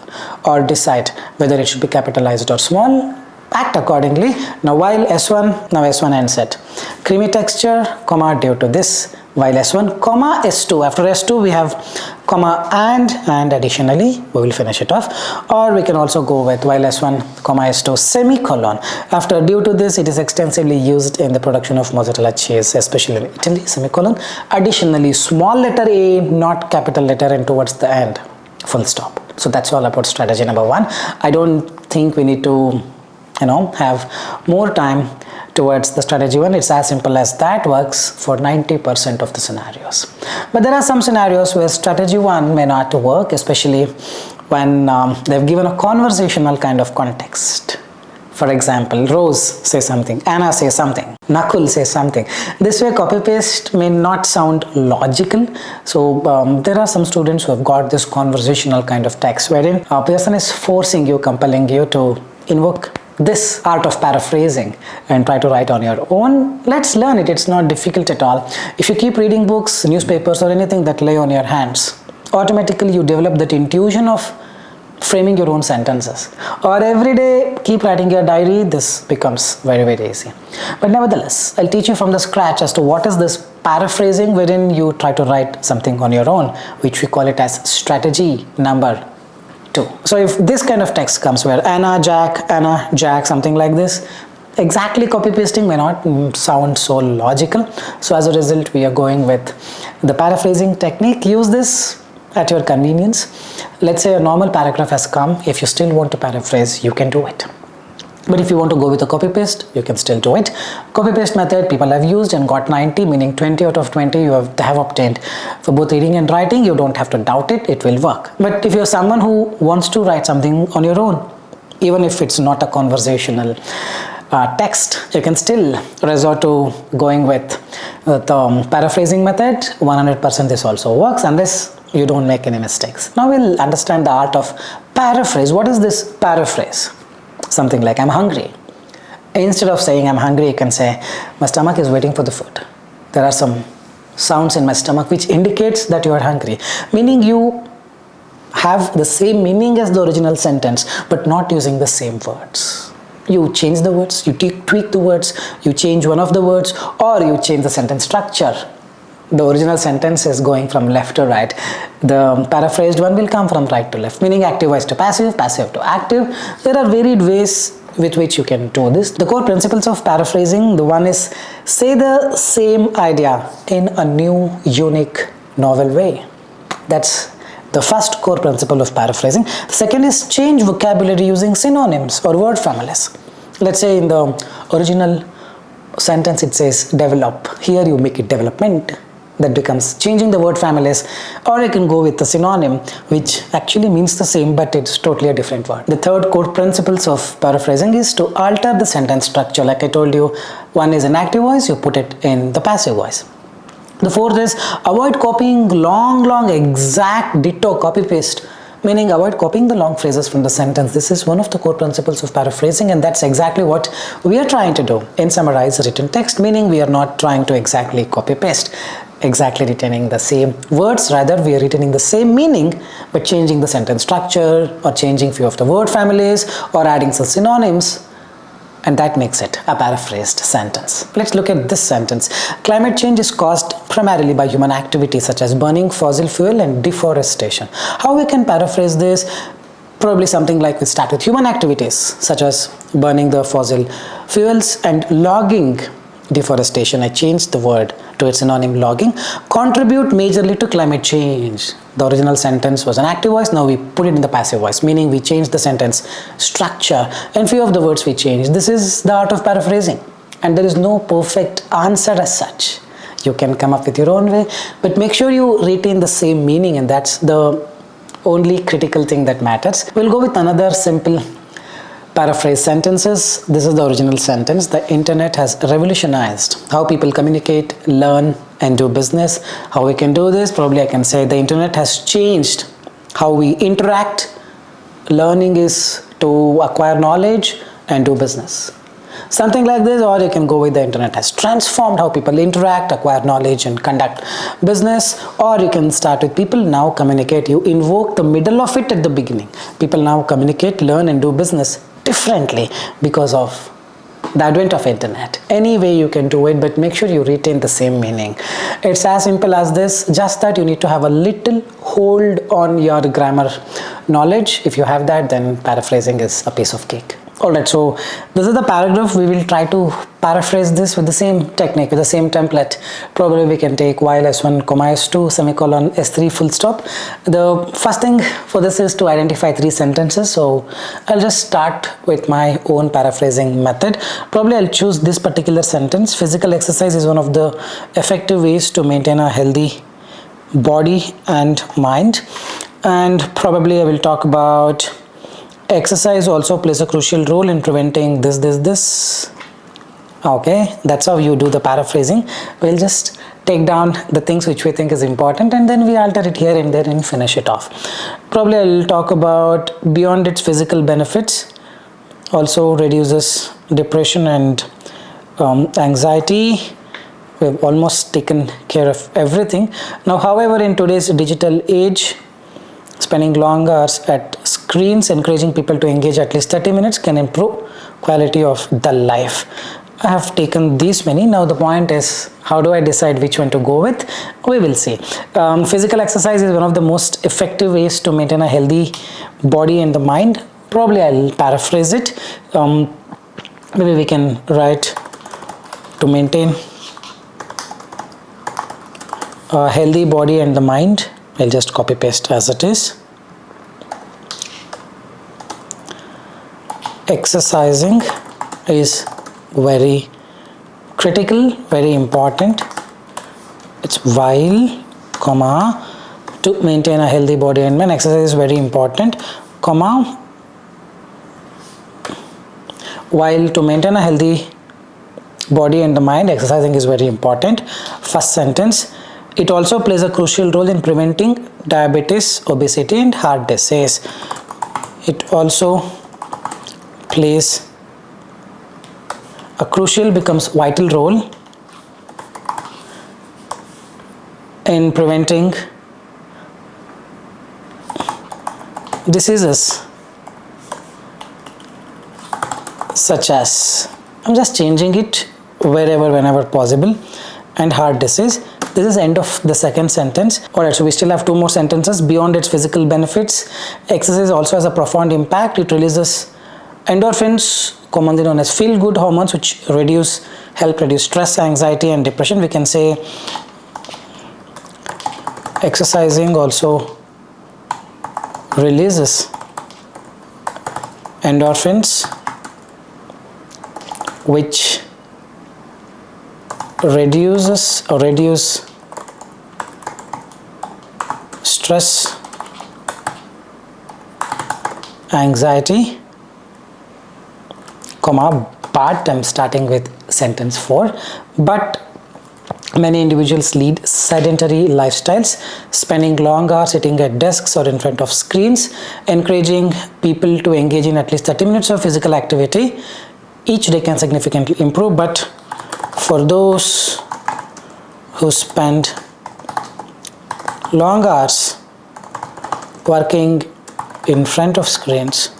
or decide whether it should be capitalized or small. Act accordingly. Now while S1, now S1 ends at creamy texture, comma, due to this, while S1, comma, S2. After S2 we have comma and additionally, we will finish it off. Or we can also go with while S1, comma, S2, semicolon. After due to this, it is extensively used in the production of mozzarella cheese, especially in Italy, semicolon. Additionally, small letter A, not capital letter, and towards the end, full stop. So that's all about strategy number 1. I don't think we need to have more time towards the strategy 1. It's as simple as that. Works for 90% of the scenarios. But there are some scenarios where strategy 1 may not work, especially when they've given a conversational kind of context. For example, Rose says something, Anna says something, Nakul says something. This way copy paste may not sound logical. So there are some students who have got this conversational kind of text wherein a person is forcing you, compelling you to invoke this art of paraphrasing and try to write on your own. Let's learn it. It's not difficult at all. If you keep reading books, newspapers, or anything that lay on your hands, automatically you develop that intuition of framing your own sentences. Or every day keep writing your diary. This becomes very, very easy. But nevertheless, I'll teach you from the scratch as to what is this paraphrasing, wherein you try to write something on your own, which we call it as strategy number 2. So if this kind of text comes where Anna, Jack, something like this, exactly copy pasting may not sound so logical. So as a result, we are going with the paraphrasing technique. Use this at your convenience. Let's say a normal paragraph has come. If you still want to paraphrase, you can do it. But if you want to go with a copy paste, you can still do it. Copy paste method people have used and got 90, meaning 20 out of 20 you have obtained. For both reading and writing, you don't have to doubt it, it will work. But if you're someone who wants to write something on your own, even if it's not a conversational text, you can still resort to going with the paraphrasing method. 100% this also works unless you don't make any mistakes. Now we'll understand the art of paraphrase. What is this paraphrase? Something like, I'm hungry. Instead of saying I'm hungry, you can say, my stomach is waiting for the food. There are some sounds in my stomach which indicates that you are hungry. Meaning you have the same meaning as the original sentence, but not using the same words. You change the words, you tweak the words, you change one of the words, or you change the sentence structure. The original sentence is going from left to right. The paraphrased one will come from right to left, meaning active voice to passive, passive to active. There are varied ways with which you can do this. The core principles of paraphrasing, the one is say the same idea in a new, unique, novel way. That's the first core principle of paraphrasing. The second is change vocabulary using synonyms or word families. Let's say in the original sentence it says develop. Here you make it development. That becomes changing the word families, or you can go with the synonym which actually means the same but it's totally a different word. The third core principles of paraphrasing is to alter the sentence structure. Like I told you, one is an active voice, you put it in the passive voice. The fourth is avoid copying long exact ditto copy paste, meaning avoid copying the long phrases from the sentence. This is one of the core principles of paraphrasing, and that's exactly what we are trying to do in summarized written text, meaning we are not trying to exactly copy paste, exactly retaining the same words, rather we are retaining the same meaning but changing the sentence structure or changing few of the word families or adding some synonyms, and that makes it a paraphrased sentence. Let's look at this sentence. Climate change is caused primarily by human activities such as burning fossil fuel and deforestation. How we can paraphrase this? Probably something like we start with human activities such as burning the fossil fuels and logging, deforestation. I changed the word to its synonym, logging, contribute majorly to climate change. The original sentence was an active voice, now we put it in the passive voice, meaning we changed the sentence structure and few of the words we changed. This is the art of paraphrasing, and there is no perfect answer as such. You can come up with your own way, but make sure you retain the same meaning, and that's the only critical thing that matters. We'll go with another simple paraphrase sentences. This is the original sentence. The internet has revolutionized how people communicate, learn, and do business. How we can do this? Probably I can say the internet has changed how we interact. Learning is to acquire knowledge and do business. Something like this, or you can go with the internet has transformed how people interact, acquire knowledge, and conduct business. Or you can start with people now communicate. You invoke the middle of it at the beginning. People now communicate, learn, and do business differently because of the advent of internet. Any way you can do it, but make sure you retain the same meaning. It's as simple as this, just that you need to have a little hold on your grammar knowledge. If you have that, then paraphrasing is a piece of cake. Alright, so this is the paragraph. We will try to paraphrase this with the same technique, with the same template. Probably we can take while S1, S2, semicolon, S3, full stop. The first thing for this is to identify 3 sentences. So I'll just start with my own paraphrasing method. Probably I'll choose this particular sentence. Physical exercise is one of the effective ways to maintain a healthy body and mind. And probably I will talk about exercise also plays a crucial role in preventing this. Okay, that's how you do the paraphrasing. We'll just take down the things which we think is important and then we alter it here and there and finish it off. Probably I'll talk about beyond its physical benefits, also reduces depression and anxiety. We've almost taken care of everything. Now, however, in today's digital age, spending long hours at screens, encouraging people to engage at least 30 minutes can improve quality of the life. I have taken these many. Now the point is, how do I decide which one to go with? We will see. Physical exercise is one of the most effective ways to maintain a healthy body and the mind. Probably I'll paraphrase it. Maybe we can write to maintain a healthy body and the mind. I'll just copy paste as it is. Exercising is very critical, very important. It's while, comma, to maintain a healthy body and mind. Exercise is very important, comma, while to maintain a healthy body and the mind, exercising is very important. First sentence. It also plays a crucial role in preventing diabetes, obesity, and heart disease. It also plays a crucial, becomes vital role in preventing diseases such as, I'm just changing it wherever, whenever possible, and heart disease. This is end of the second sentence. Alright, so we still have two more sentences. Beyond its physical benefits, exercise also has a profound impact. It releases endorphins, commonly known as feel-good hormones, which help reduce stress, anxiety, and depression. We can say exercising also releases endorphins, which reduce stress, anxiety, but I'm starting with sentence 4. But many individuals lead sedentary lifestyles, spending long hours sitting at desks or in front of screens. Encouraging people to engage in at least 30 minutes of physical activity each day can significantly improve. But for those who spend long hours working in front of screens,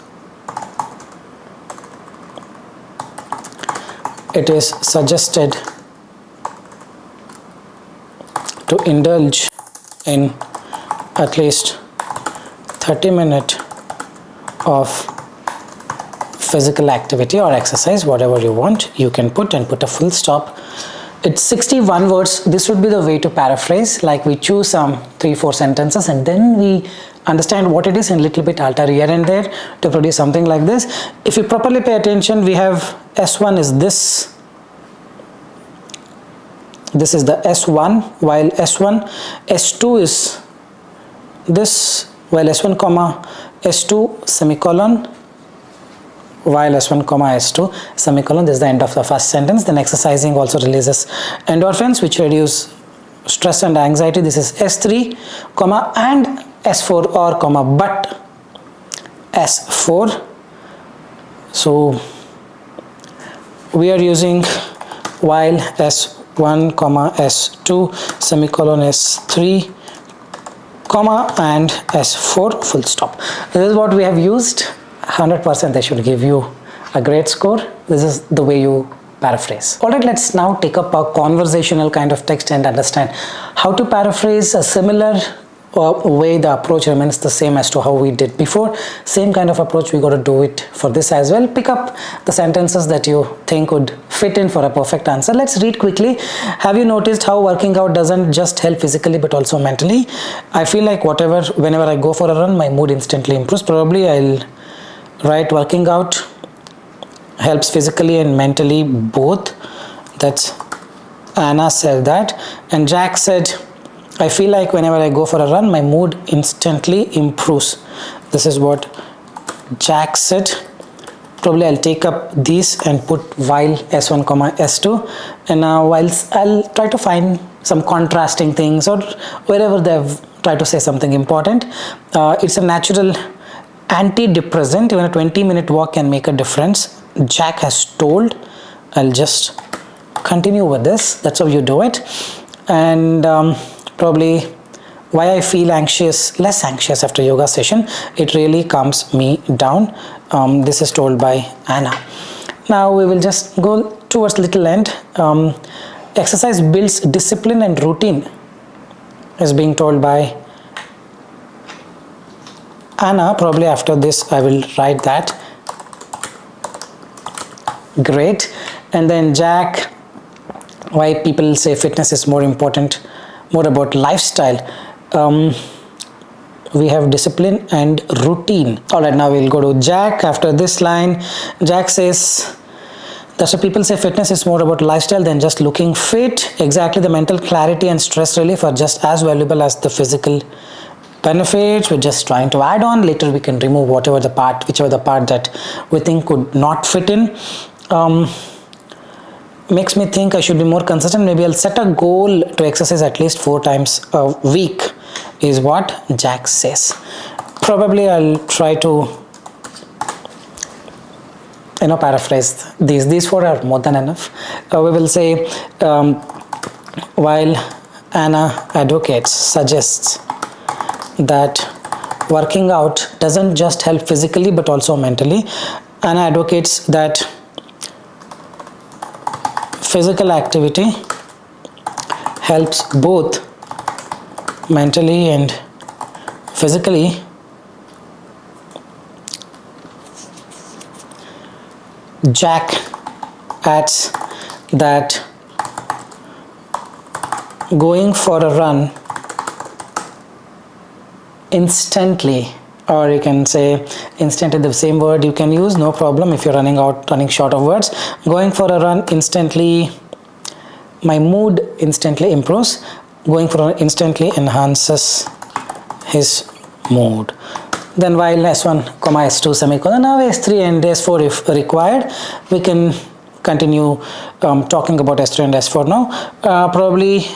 it is suggested to indulge in at least 30 minutes of physical activity or exercise, whatever you want. You can put a full stop. It's 61 words. This would be the way to paraphrase, like we choose some 3-4 sentences and then we understand what it is and little bit alter here and there to produce something like this. If you properly pay attention, we have S1 is this is the S1, while S2 is this, while S1 comma S2 semicolon, while S1 comma S2 semicolon. This is the end of the first sentence. Then exercising also releases endorphins, which reduce stress and anxiety. This is S3 comma and S4 or comma but S4. So we are using while S1 comma S2 semicolon S3 comma and S4 full stop. This is what we have used. 100% they should give you a great score. This is the way you paraphrase. Alright, let's now take up a conversational kind of text and understand how to paraphrase a similar way. The approach remains the same as to how we did before. Same kind of approach, we got to do it for this as well. Pick up the sentences that you think would fit in for a perfect answer. Let's read quickly. Have you noticed how working out doesn't just help physically but also mentally? I feel like whenever I go for a run, my mood instantly improves. Probably I'll write working out helps physically and mentally both. That's Anna said that. And Jack said, I feel like whenever I go for a run, my mood instantly improves. This is what Jack said. Probably I'll take up these and put while S1 comma S2, and now whilst I'll try to find some contrasting things or wherever they've tried to say something important. It's a natural antidepressant. Even a 20-minute walk can make a difference, Jack has told. I'll just continue with this. That's how you do it. And probably why I feel less anxious after yoga session. It really calms me down. This is told by Anna. Now we will just go towards little end. Exercise builds discipline and routine is being told by Anna. Probably after this I will write that. Great. And then Jack, why people say fitness is more important, more about lifestyle. We have discipline and routine. Alright, now we'll go to Jack. After this line, Jack says, that's why people say fitness is more about lifestyle than just looking fit. Exactly, the mental clarity and stress relief are just as valuable as the physical benefits. We're just trying to add on. Later we can remove whichever the part that we think could not fit in. Makes me think I should be more consistent. Maybe I'll set a goal to exercise at least 4 times a week, is what Jack says. Probably I'll try to paraphrase these 4 are more than enough. We will say while Anna suggests that working out doesn't just help physically but also mentally. Anna advocates that physical activity helps both mentally and physically. Jack adds that going for a run instantly, or you can say instantly, the same word you can use, no problem if you're running short of words. Going for a run instantly, my mood instantly improves. Going for a run instantly enhances his mood. Then while S1, S2 semicolon, now S3 and S4 if required, we can continue talking about S3 and S4 now. Probably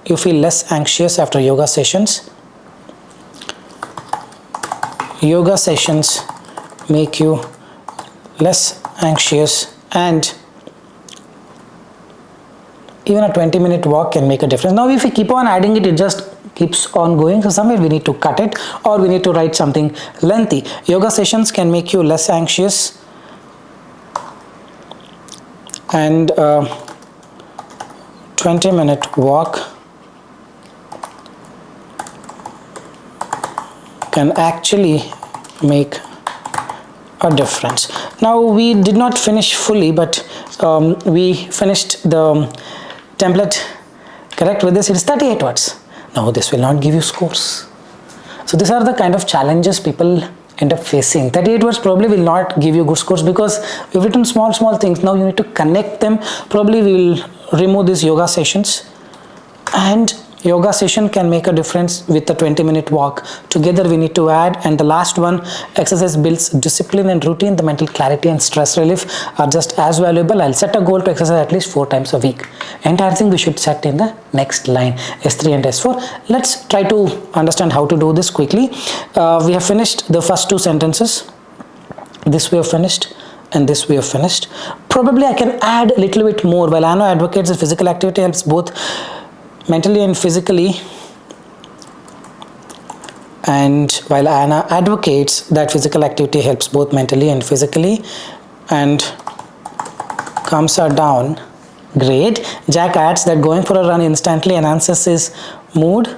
you feel less anxious after yoga sessions. Yoga sessions make you less anxious, and even a 20-minute walk can make a difference. Now if we keep on adding it, it just keeps on going, so somewhere we need to cut it, or we need to write something lengthy. Yoga sessions can make you less anxious, and 20-minute walk can actually make a difference. Now we did not finish fully, but we finished the template. Correct? With this it is 38 words. Now this will not give you scores. So these are the kind of challenges people end up facing. 38 words probably will not give you good scores because we've written small things. Now you need to connect them. Probably we will remove these yoga sessions, and yoga session can make a difference with the 20-minute walk. Together we need to add, and the last one, exercise builds discipline and routine. The mental clarity and stress relief are just as valuable. I'll set a goal to exercise at least 4 times a week. Entire thing we should set in the next line, S3 and S4. Let's try to understand how to do this quickly. We have finished the first 2 sentences. This we have finished, and this we have finished. Probably I can add a little bit more. While Anna advocates that physical activity helps both mentally and physically, and while Anna advocates that physical activity helps both mentally and physically, and calms her down, great. Jack adds that going for a run instantly enhances his mood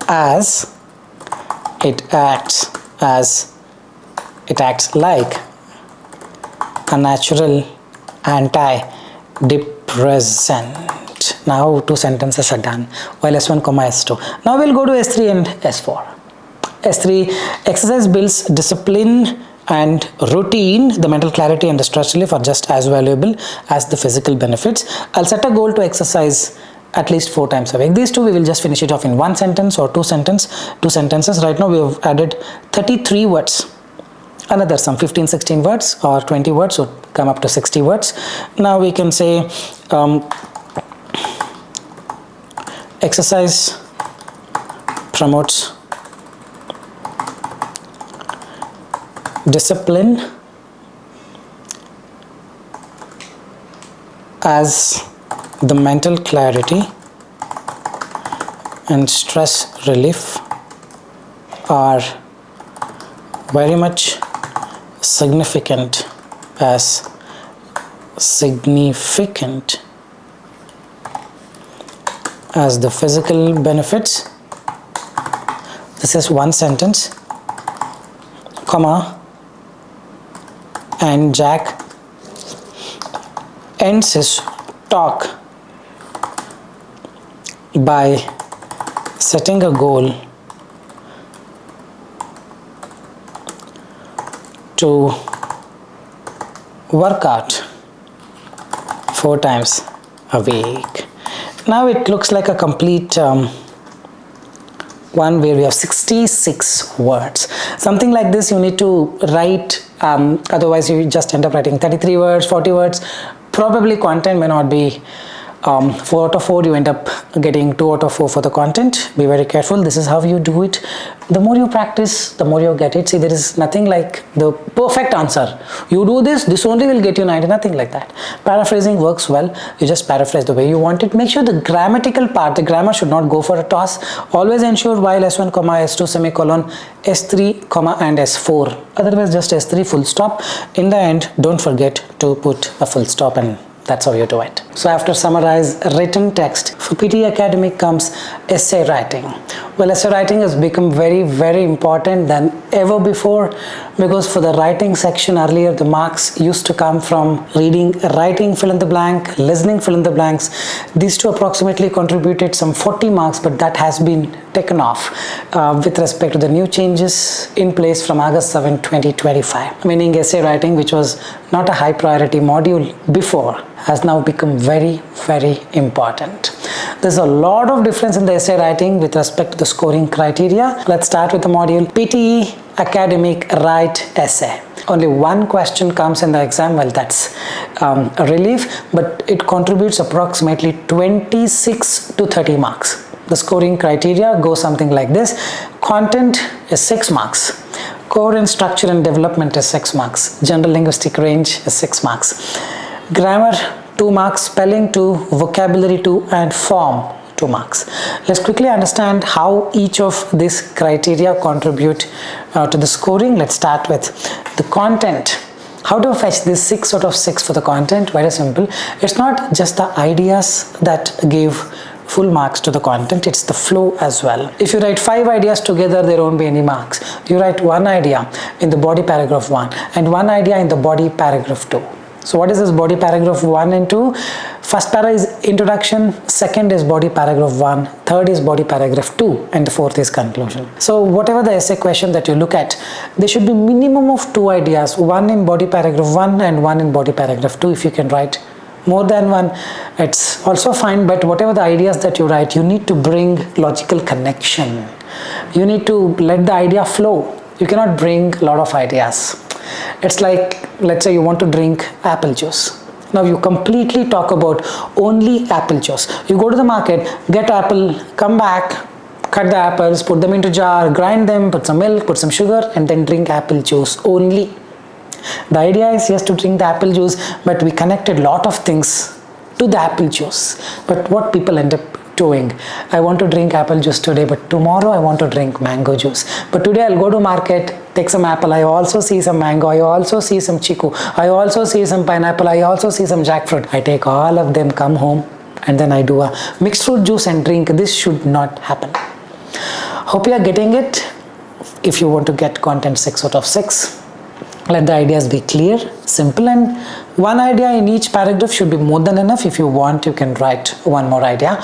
as it acts like a natural antidepressant. Now 2 sentences are done, while S1, S2. Now we'll go to S3 and S4. S3, exercise builds discipline and routine. The mental clarity and the stress relief are just as valuable as the physical benefits. I'll set a goal to exercise at least 4 times a week. These 2 we will just finish it off in 1 sentence or 2 sentences. Right now we have added 33 words. Another some 15-16 words or 20 words would come up to 60 words. Now we can say exercise promotes discipline as the mental clarity and stress relief are very much significant as the physical benefits. This is 1 sentence, comma, and Jack ends his talk by setting a goal to work out 4 times a week. Now it looks like a complete one where we have 66 words. Something like this you need to write, otherwise you just end up writing 33 words, 40 words. Probably content may not be 4 out of 4, you end up getting 2 out of 4 for the content. Be very careful. This is how you do it. The more you practice, the more you get it. See, there is nothing like the perfect answer. You do this only will get you 90, nothing like that. Paraphrasing works well. You just paraphrase the way you want it. Make sure the grammatical part, the grammar should not go for a toss. Always ensure while S1, S2 semicolon, S3, and S4. Otherwise just S3 full stop. In the end, don't forget to put a full stop, and That's how you do it. So after summarize written text, for PTE Academic comes essay writing. Well, essay writing has become very important than ever before, because for the writing section earlier the marks used to come from reading, writing fill in the blank, listening fill in the blanks. These two approximately contributed some 40 marks, but that has been taken off with respect to the new changes in place from August 7, 2025. Meaning essay writing, which was not a high priority module before, has now become very important. There's a lot of difference in the essay writing with respect to the scoring criteria. Let's start with the module PTE Academic Write Essay. Only one question comes in the exam. Well, that's a relief, but it contributes approximately 26 to 30 marks. The scoring criteria goes something like this. Content is 6 marks. Coherent, structure and development is 6 marks. General linguistic range is 6 marks. Grammar 2 marks, spelling 2, vocabulary 2 and form 2 marks. Let's quickly understand how each of these criteria contribute to the scoring. Let's start with the content. How to fetch this 6 out of 6 for the content? Very simple. It's not just the ideas that give full marks to the content, it's the flow as well. If you write 5 ideas together, there won't be any marks. You write one idea in the body paragraph 1 and one idea in the body paragraph 2. So what is this body paragraph 1 and 2? First para is introduction, second is body paragraph 1, third is body paragraph 2 and the fourth is conclusion. So whatever the essay question that you look at, there should be minimum of 2 ideas, one in body paragraph 1 and one in body paragraph 2. If you can write more than one, it's also fine, but whatever the ideas that you write, you need to bring logical connection. You need to let the idea flow. You cannot bring a lot of ideas. It's like, let's say you want to drink apple juice. Now you completely talk about only apple juice. You go to the market, get apple, come back, cut the apples, put them into jar, grind them, put some milk, put some sugar and then drink apple juice only. The idea is yes to drink the apple juice, but we connected lot of things to the apple juice. But what people end up doing, I want to drink apple juice today, but tomorrow I want to drink mango juice. But today I'll go to market, take some apple, I also see some mango, I also see some chiku, I also see some pineapple, I also see some jackfruit. I take all of them, come home and then I do a mixed fruit juice and drink. This should not happen. Hope you are getting it. If you want to get content 6 out of 6, let the ideas be clear, simple, and one idea in each paragraph should be more than enough. If you want, you can write one more idea.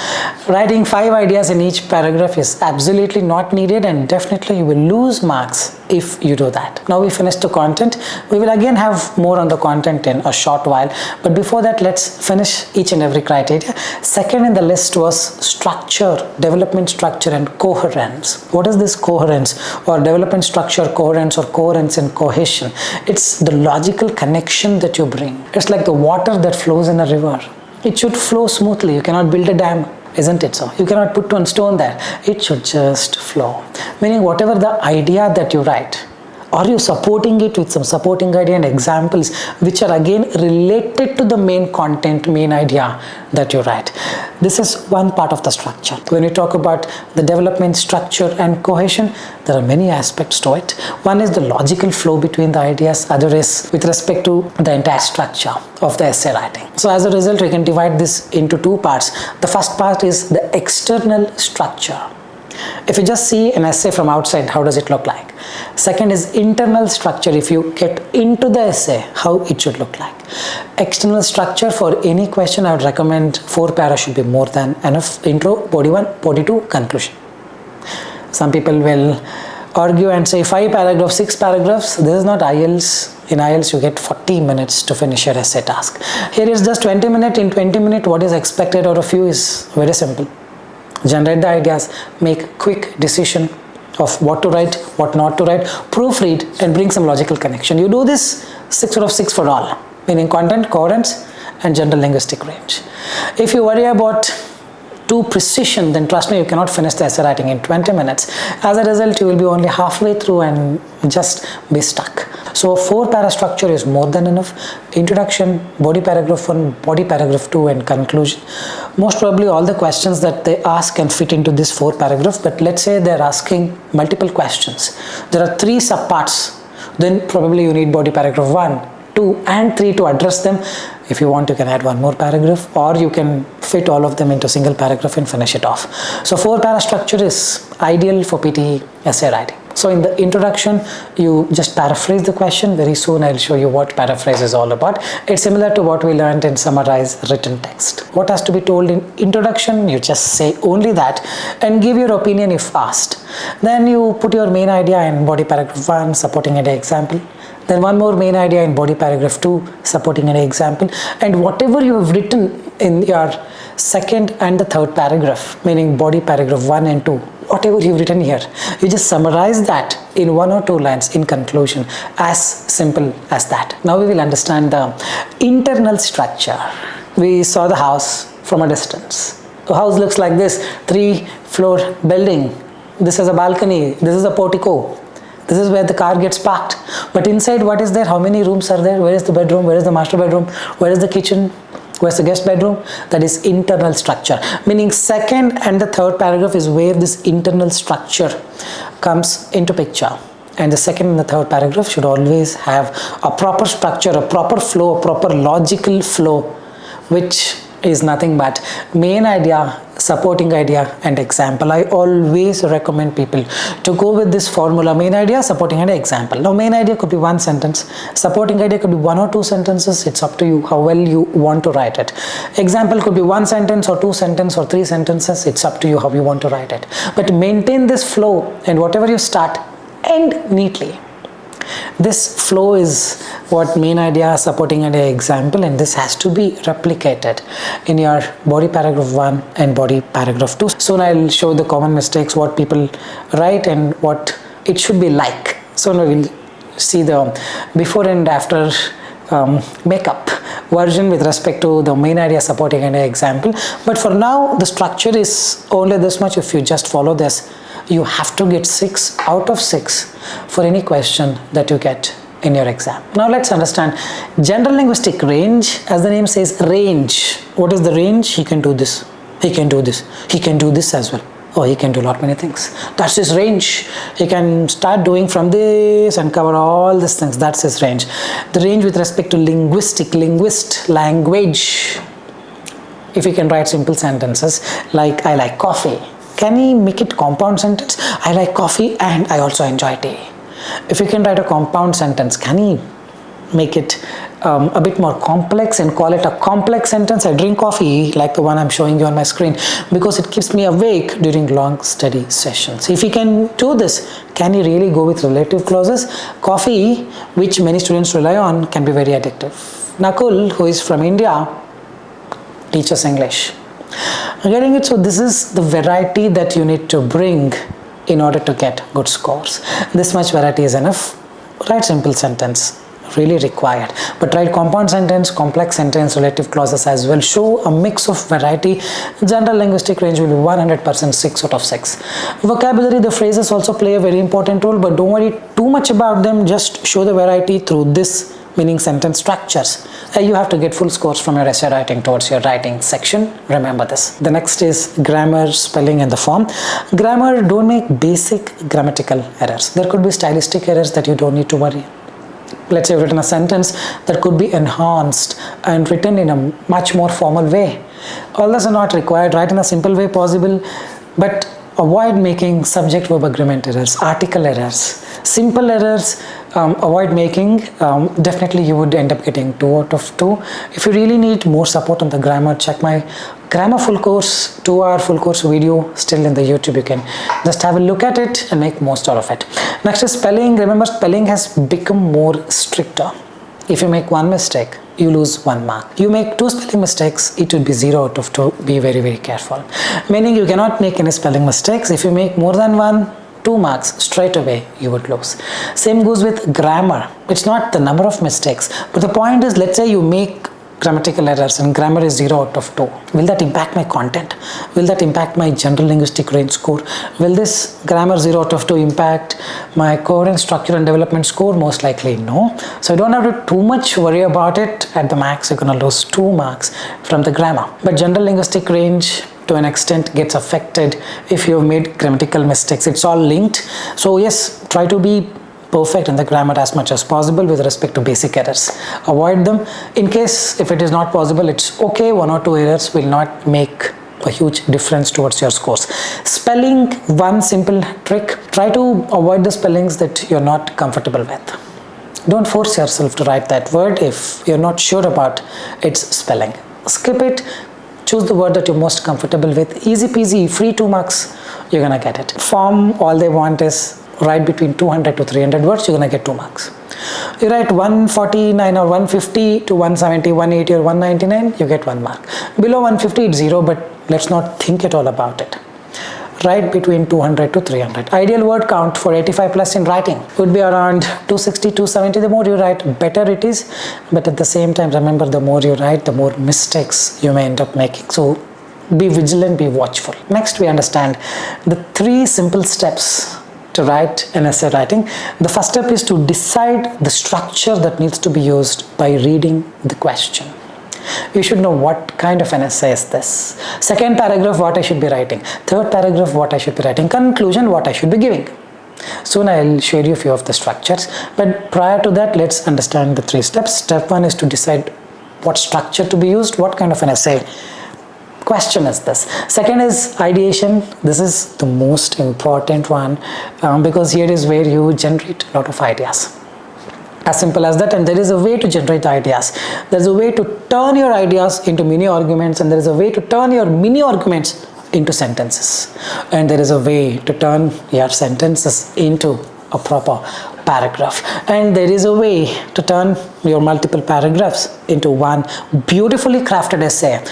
Writing 5 ideas in each paragraph is absolutely not needed, and definitely you will lose marks if you do that. Now we finished the content. We will again have more on the content in a short while, but before that, let's finish each and every criteria. Second in the list was structure, development structure and coherence. What is this coherence or development structure, coherence, or coherence and cohesion? It's the logical connection that you bring. It's like the water that flows in a river. It should flow smoothly. You cannot build a dam, isn't it so? You cannot put one stone there. It should just flow. Meaning whatever the idea that you write, are you supporting it with some supporting idea and examples which are again related to the main content, main idea that you write? This is one part of the structure. When we talk about the development, structure and cohesion, there are many aspects to it. One is the logical flow between the ideas, other is with respect to the entire structure of the essay writing. So as a result, we can divide this into 2 parts. The first part is the external structure. If you just see an essay from outside, how does it look like? Second is internal structure. If you get into the essay, how it should look like. External structure, for any question, I would recommend 4 paras should be more than enough. Intro, body 1, body 2, conclusion. Some people will argue and say 5 paragraphs, 6 paragraphs. This is not IELTS. In IELTS, you get 40 minutes to finish your essay task. Here is just 20 minutes. In 20 minutes, what is expected out of you is very simple. Generate the ideas, make quick decision of what to write, what not to write, proofread and bring some logical connection. You do this 6 out of 6 for all, meaning content, coherence and general linguistic range. If you worry about too precision, then trust me, you cannot finish the essay writing in 20 minutes. As a result, you will be only halfway through and just be stuck. So 4 para structure is more than enough. Introduction, body paragraph 1, body paragraph 2 and conclusion. Most probably all the questions that they ask can fit into this 4 paragraphs, but let's say they're asking multiple questions. There are 3 subparts. Then probably you need body paragraph 1, 2 and 3 to address them. If you want, you can add one more paragraph, or you can fit all of them into a single paragraph and finish it off. So 4-para structure is ideal for PTE essay writing. So in the introduction, you just paraphrase the question. Very soon I'll show you what paraphrase is all about. It's similar to what we learned in summarized written text. What has to be told in introduction? You just say only that and give your opinion if asked. Then you put your main idea in body paragraph 1, supporting an example. Then one more main idea in body paragraph 2, supporting an example. And whatever you have written in your second and the third paragraph, meaning body paragraph 1 and 2, whatever you've written here, you just summarize that in 1 or 2 lines in conclusion. As simple as that. Now we will understand the internal structure. We saw the house from a distance. The house looks like this, 3-floor building. This is a balcony, this is a portico. This is where the car gets parked. But inside, what is there? How many rooms are there? Where is the bedroom? Where is the master bedroom? Where is the kitchen? Where's the guest bedroom? That is internal structure. Meaning second and the third paragraph is where this internal structure comes into picture. And the second and the third paragraph should always have a proper structure, a proper flow, a proper logical flow, which is nothing but main idea, supporting idea and example. I always recommend people to go with this formula: main idea, supporting idea, example. Now main idea could be 1 sentence, supporting idea could be 1 or 2 sentences. It's up to you how well you want to write it. Example could be 1 sentence or 2 sentences or 3 sentences. It's up to you how you want to write it. But maintain this flow, and whatever you start, end neatly. This flow is what main idea, supporting idea, example, and this has to be replicated in your body paragraph 1 and body paragraph 2. Soon I'll show the common mistakes, what people write and what it should be like. So now we'll see the before and after makeup version with respect to the main idea, supporting idea, example. But for now, the structure is only this much. If you just follow this, you have to get 6 out of 6 for any question that you get in your exam. Now let's understand general linguistic range. As the name says, range. What is the range? He can do this, he can do this, he can do this as well. Oh, he can do a lot many things. That's his range. He can start doing from this and cover all these things. That's his range. The range with respect to linguistic, language. If he can write simple sentences like I like coffee, can he make it compound sentence? I like coffee and I also enjoy tea. If you can write a compound sentence, can he make it a bit more complex and call it a complex sentence? I drink coffee like the one I'm showing you on my screen because it keeps me awake during long study sessions. If he can do this, can he really go with relative clauses? Coffee, which many students rely on, can be very addictive. Nakul, who is from India, teaches English. Getting it? So this is the variety that you need to bring in order to get good scores. This much variety is enough. Write simple sentence, really required. But write compound sentence, complex sentence, relative clauses as well. Show a mix of variety. General linguistic range will be 100% 6 out of 6. Vocabulary, the phrases also play a very important role, but don't worry too much about them. Just show the variety through this, meaning sentence structures. You have to get full scores from your essay writing towards your writing section. Remember this. The next is grammar, spelling and the form. Grammar, don't make basic grammatical errors. There could be stylistic errors that you don't need to worry. Let's say you've written a sentence that could be enhanced and written in a much more formal way. All those are not required. Write in a simple way possible, but avoid making subject-verb agreement errors, article errors, simple errors. Avoid making. Definitely you would end up getting 2 out of 2. If you really need more support on the grammar, check my grammar full course, 2-hour full course video still in the YouTube. You can just have a look at it and make most out of it. Next is spelling. Remember, spelling has become more stricter. If you make 1 mistake, you lose 1 mark. You make 2 spelling mistakes, it would be 0 out of 2. Be very, very careful. Meaning you cannot make any spelling mistakes. If you make more than 1, 2 marks straight away you would lose. Same goes with grammar. It's not the number of mistakes, but the point is, let's say you make grammatical errors and grammar is 0 out of 2. Will that impact my content? Will that impact my general linguistic range score? Will this grammar 0 out of 2 impact my coherence, structure and development score? Most likely no. So you don't have to too much worry about it. At the max, you're going to lose 2 marks from the grammar. But general linguistic range to an extent gets affected if you've made grammatical mistakes. It's all linked. So yes, try to be perfect in the grammar as much as possible with respect to basic errors. Avoid them. In case if it is not possible, it's okay. 1 or 2 errors will not make a huge difference towards your scores. Spelling, one simple trick. Try to avoid the spellings that you're not comfortable with. Don't force yourself to write that word if you're not sure about its spelling. Skip it. Choose the word that you're most comfortable with. Easy peasy, free 2 marks, you're gonna get it. Form, all they want is write between 200 to 300 words, you're gonna get 2 marks. You write 149 or 150 to 170, 180 or 199, you get 1 mark. Below 150 it's 0, but let's not think at all about it. Write between 200 to 300. Ideal word count for 85 plus in writing would be around 260, 270. The more you write, better it is. But at the same time, remember, the more you write, the more mistakes you may end up making. So be vigilant, be watchful. Next, we understand the 3 simple steps to write an essay writing. The first step is to decide the structure that needs to be used by reading the question. You should know what kind of an essay is this. Second paragraph, what I should be writing. Third paragraph, what I should be writing. Conclusion, what I should be giving. Soon I'll share you a few of the structures. But prior to that, let's understand the 3 steps. Step 1 is to decide what structure to be used, what kind of an essay question is this. Second is ideation. This is the most important one because here is where you generate a lot of ideas. As simple as that, and there is a way to generate ideas. There's a way to turn your ideas into mini arguments, and there is a way to turn your mini arguments into sentences, and there is a way to turn your sentences into a proper paragraph, and there is a way to turn your multiple paragraphs into one beautifully crafted essay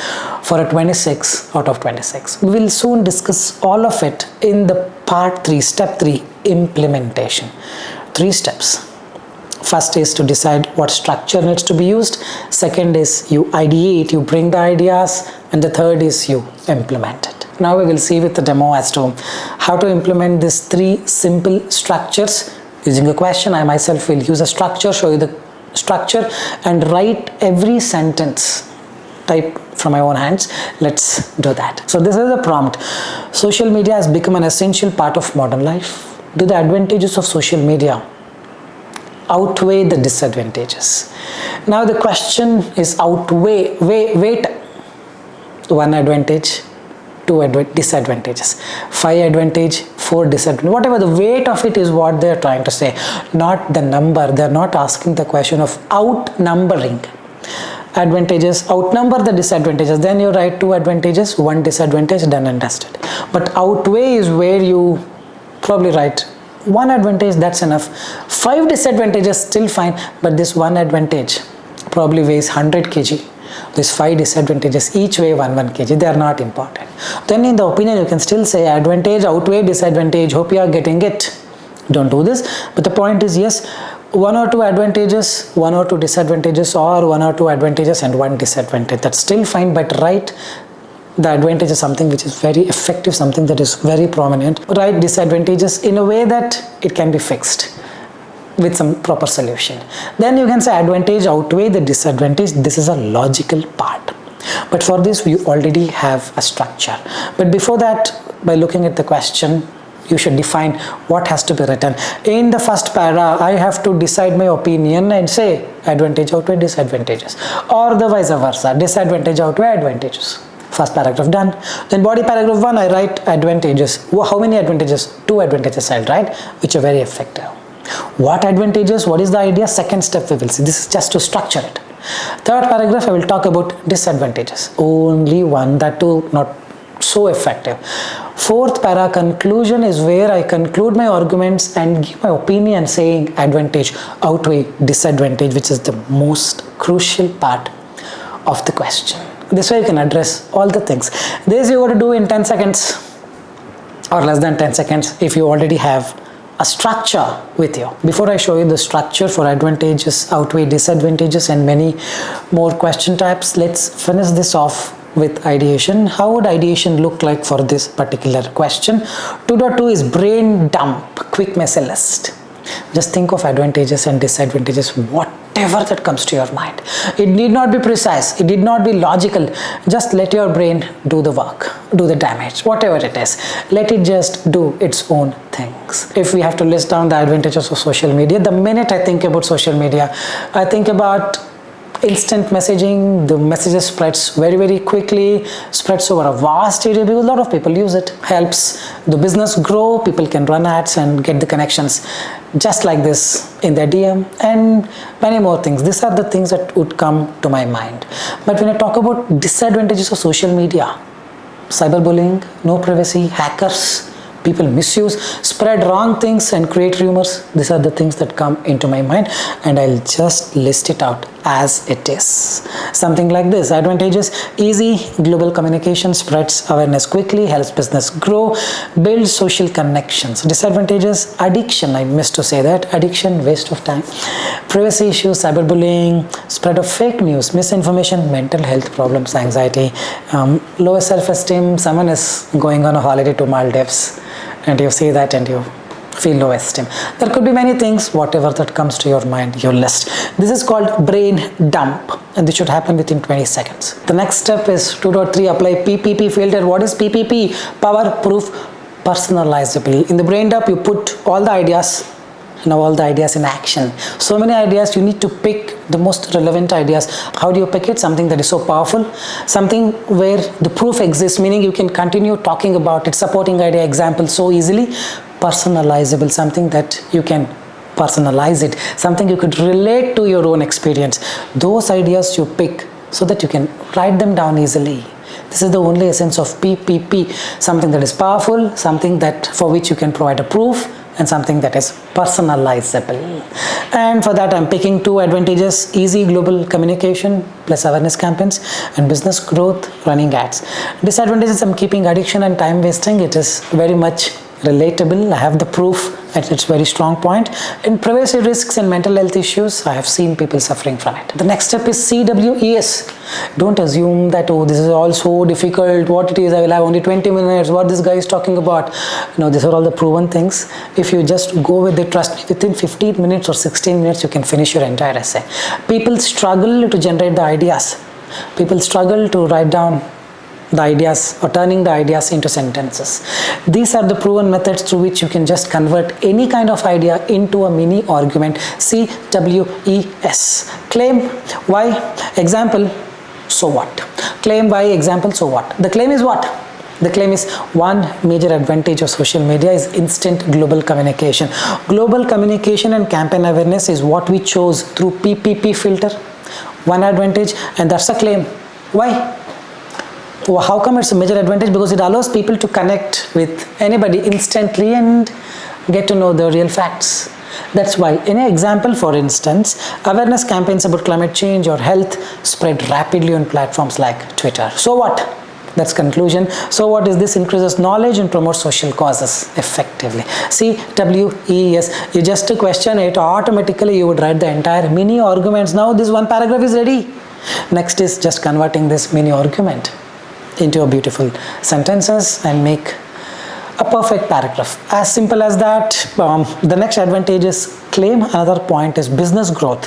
for a 26 out of 26. We will soon discuss all of it in the part 3, step 3, implementation. 3 steps. First is to decide what structure needs to be used. Second is you ideate, you bring the ideas, and the third is you implement it. Now we will see with the demo as to how to implement these 3 simple structures. Using a question, I myself will use a structure, show you the structure, and write every sentence, type from my own hands. Let's do that. So this is a prompt. Social media has become an essential part of modern life. Do the advantages of social media outweigh the disadvantages? Now the question is weight 1 advantage, 2 disadvantages, 5 advantage, 4 disadvantage. Whatever the weight of it is what they are trying to say, not the number. They are not asking the question of outnumbering. Advantages outnumber the disadvantages, then you write 2 advantages, 1 disadvantage, done and dusted. But outweigh is where you probably write 1 advantage, that's enough. 5 disadvantages, still fine, but this 1 advantage probably weighs 100 kg. These 5 disadvantages each weigh 1 kg. They are not important. Then in the opinion, you can still say advantage outweigh disadvantage. Hope you are getting it. Don't do this. But the point is, yes, 1 or 2 advantages, 1 or 2 disadvantages, or 1 or 2 advantages and 1 disadvantage. That's still fine, but write the advantage is something which is very effective, something that is very prominent. Write disadvantages in a way that it can be fixed with some proper solution. Then you can say advantage outweigh the disadvantage. This is a logical part. But for this, we already have a structure. But before that, by looking at the question, you should define what has to be written. In the first para, I have to decide my opinion and say advantage outweigh disadvantages, or the vice versa, disadvantage outweigh advantages. First paragraph done. Then body paragraph 1, I write advantages. How many advantages? 2 advantages I'll write, which are very effective. What advantages? What is the idea? Second step we will see. This is just to structure it. Third paragraph, I will talk about disadvantages. Only 1, that too not so effective. Fourth para, conclusion, is where I conclude my arguments and give my opinion saying advantage outweigh disadvantage, which is the most crucial part of the question. This way you can address all the things. This you got to do in 10 seconds or less than 10 seconds if you already have a structure with you. Before I show you the structure for advantages outweigh disadvantages and many more question types, let's finish this off with ideation. How would ideation look like for this particular question? 2.2 is brain dump, quick message list. Just think of advantages and disadvantages. What whatever that comes to your mind. It need not be precise, it need not be logical. Just let your brain do the work, do the damage, whatever it is. Let it just do its own things. If we have to list down the advantages of social media, the minute I think about social media, I think about instant messaging. The messages spreads very quickly, spreads over a vast area because a lot of people use it. Helps the business grow, people can run ads and get the connections just like this in their DM, and many more things. These are the things that would come to my mind. But when I talk about disadvantages of social media, cyberbullying, no privacy, hackers, people misuse, spread wrong things and create rumors. These are the things that come into my mind, and I'll just list it out as it is. Something like this. Advantages: easy global communication, spreads awareness quickly, helps business grow, builds social connections. Disadvantages: addiction. I missed to say that. Addiction, waste of time. Privacy issues, cyberbullying, spread of fake news, misinformation, mental health problems, anxiety, lower self-esteem. Someone is going on a holiday to Maldives and you see that and you feel low esteem. There could be many things, whatever that comes to your mind, you list. This is called brain dump, and this should happen within 20 seconds. The next step is 2.3, apply PPP filter. What is PPP? Power, proof, personalizable. In the brain dump, you put all the ideas. Now all the ideas in action. So many ideas, you need to pick the most relevant ideas. How do you pick it? Something that is so powerful, something where the proof exists, meaning you can continue talking about it, supporting idea, example so easily. Personalizable, something that you can personalize it, something you could relate to your own experience. Those ideas you pick so that you can write them down easily. This is the only essence of PPP, something that is powerful, something that for which you can provide a proof, and something that is personalizable. And for that I'm picking 2 advantages: easy global communication plus awareness campaigns, and business growth, running ads. Disadvantages, I'm keeping addiction and time wasting. It is very much relatable. I have the proof at its very strong point. In privacy risks and mental health issues, I have seen people suffering from it. The next step is CWES. Don't assume that, oh, this is all so difficult, what it is, I will have only 20 minutes, what this guy is talking about. No, these are all the proven things. If you just go with it, trust me, within 15 minutes or 16 minutes, you can finish your entire essay. People struggle to generate the ideas. People struggle to write down the ideas or turning the ideas into sentences. These are the proven methods through which you can just convert any kind of idea into a mini argument. CWES. Claim, why, example, so what? Claim, why, example, so what? The claim is what? The claim is one major advantage of social media is instant global communication. Global communication and campaign awareness is what we chose through PPP filter. One advantage, and that's a claim. Why? How come it's a major advantage? Because it allows people to connect with anybody instantly and get to know the real facts. That's why. In an example, for instance, awareness campaigns about climate change or health spread rapidly on platforms like Twitter. So what? That's conclusion. So what is this? Increases knowledge and promotes social causes effectively. CWES. You just question it, automatically you would write the entire mini arguments. Now this one paragraph is ready. Next is just converting this mini argument into a beautiful sentences and make a perfect paragraph. As simple as that. The next advantage is claim. Another point is business growth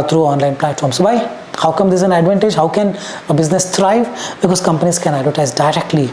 through online platforms. Why? How come this is an advantage? How can a business thrive? Because companies can advertise directly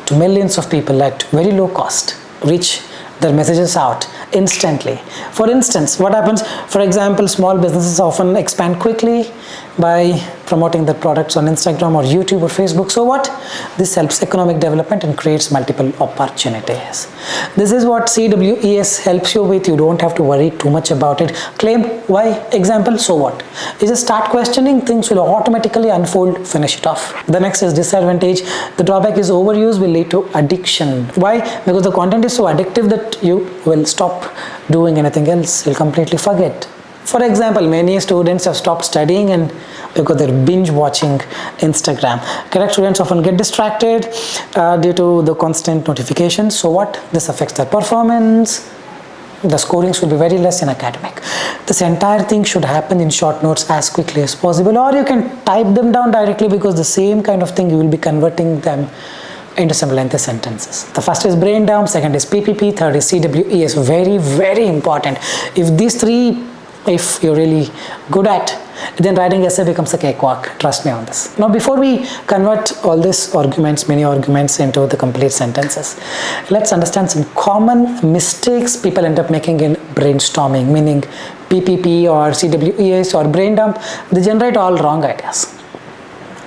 to millions of people at very low cost, reach their messages out instantly. For instance, what happens? For example, small businesses often expand quickly by promoting their products on Instagram or YouTube or Facebook. So what? This helps economic development and creates multiple opportunities. This is what CWES helps you with. You don't have to worry too much about it. Claim, why, example, so what? You just start questioning, things will automatically unfold, finish it off. The next is disadvantage. The drawback is overuse will lead to addiction. Why? Because the content is so addictive that you will stop doing anything else. You'll completely forget. For example, many students have stopped studying and because they're binge watching Instagram. Correct, students often get distracted due to the constant notifications. So what? This affects their performance. The scoring should be very less in academic. This entire thing should happen in short notes as quickly as possible, or you can type them down directly because the same kind of thing you will be converting them into some lengthy sentences. The first is brain dump, second is PPP, third is CWES. Very, very important. If these three if you're really good at, then writing essay becomes a cakewalk. Trust me on this. Now, before we convert all these arguments, many arguments, into the complete sentences, let's understand some common mistakes people end up making in brainstorming, meaning PPP or CWES or brain dump. They generate all wrong ideas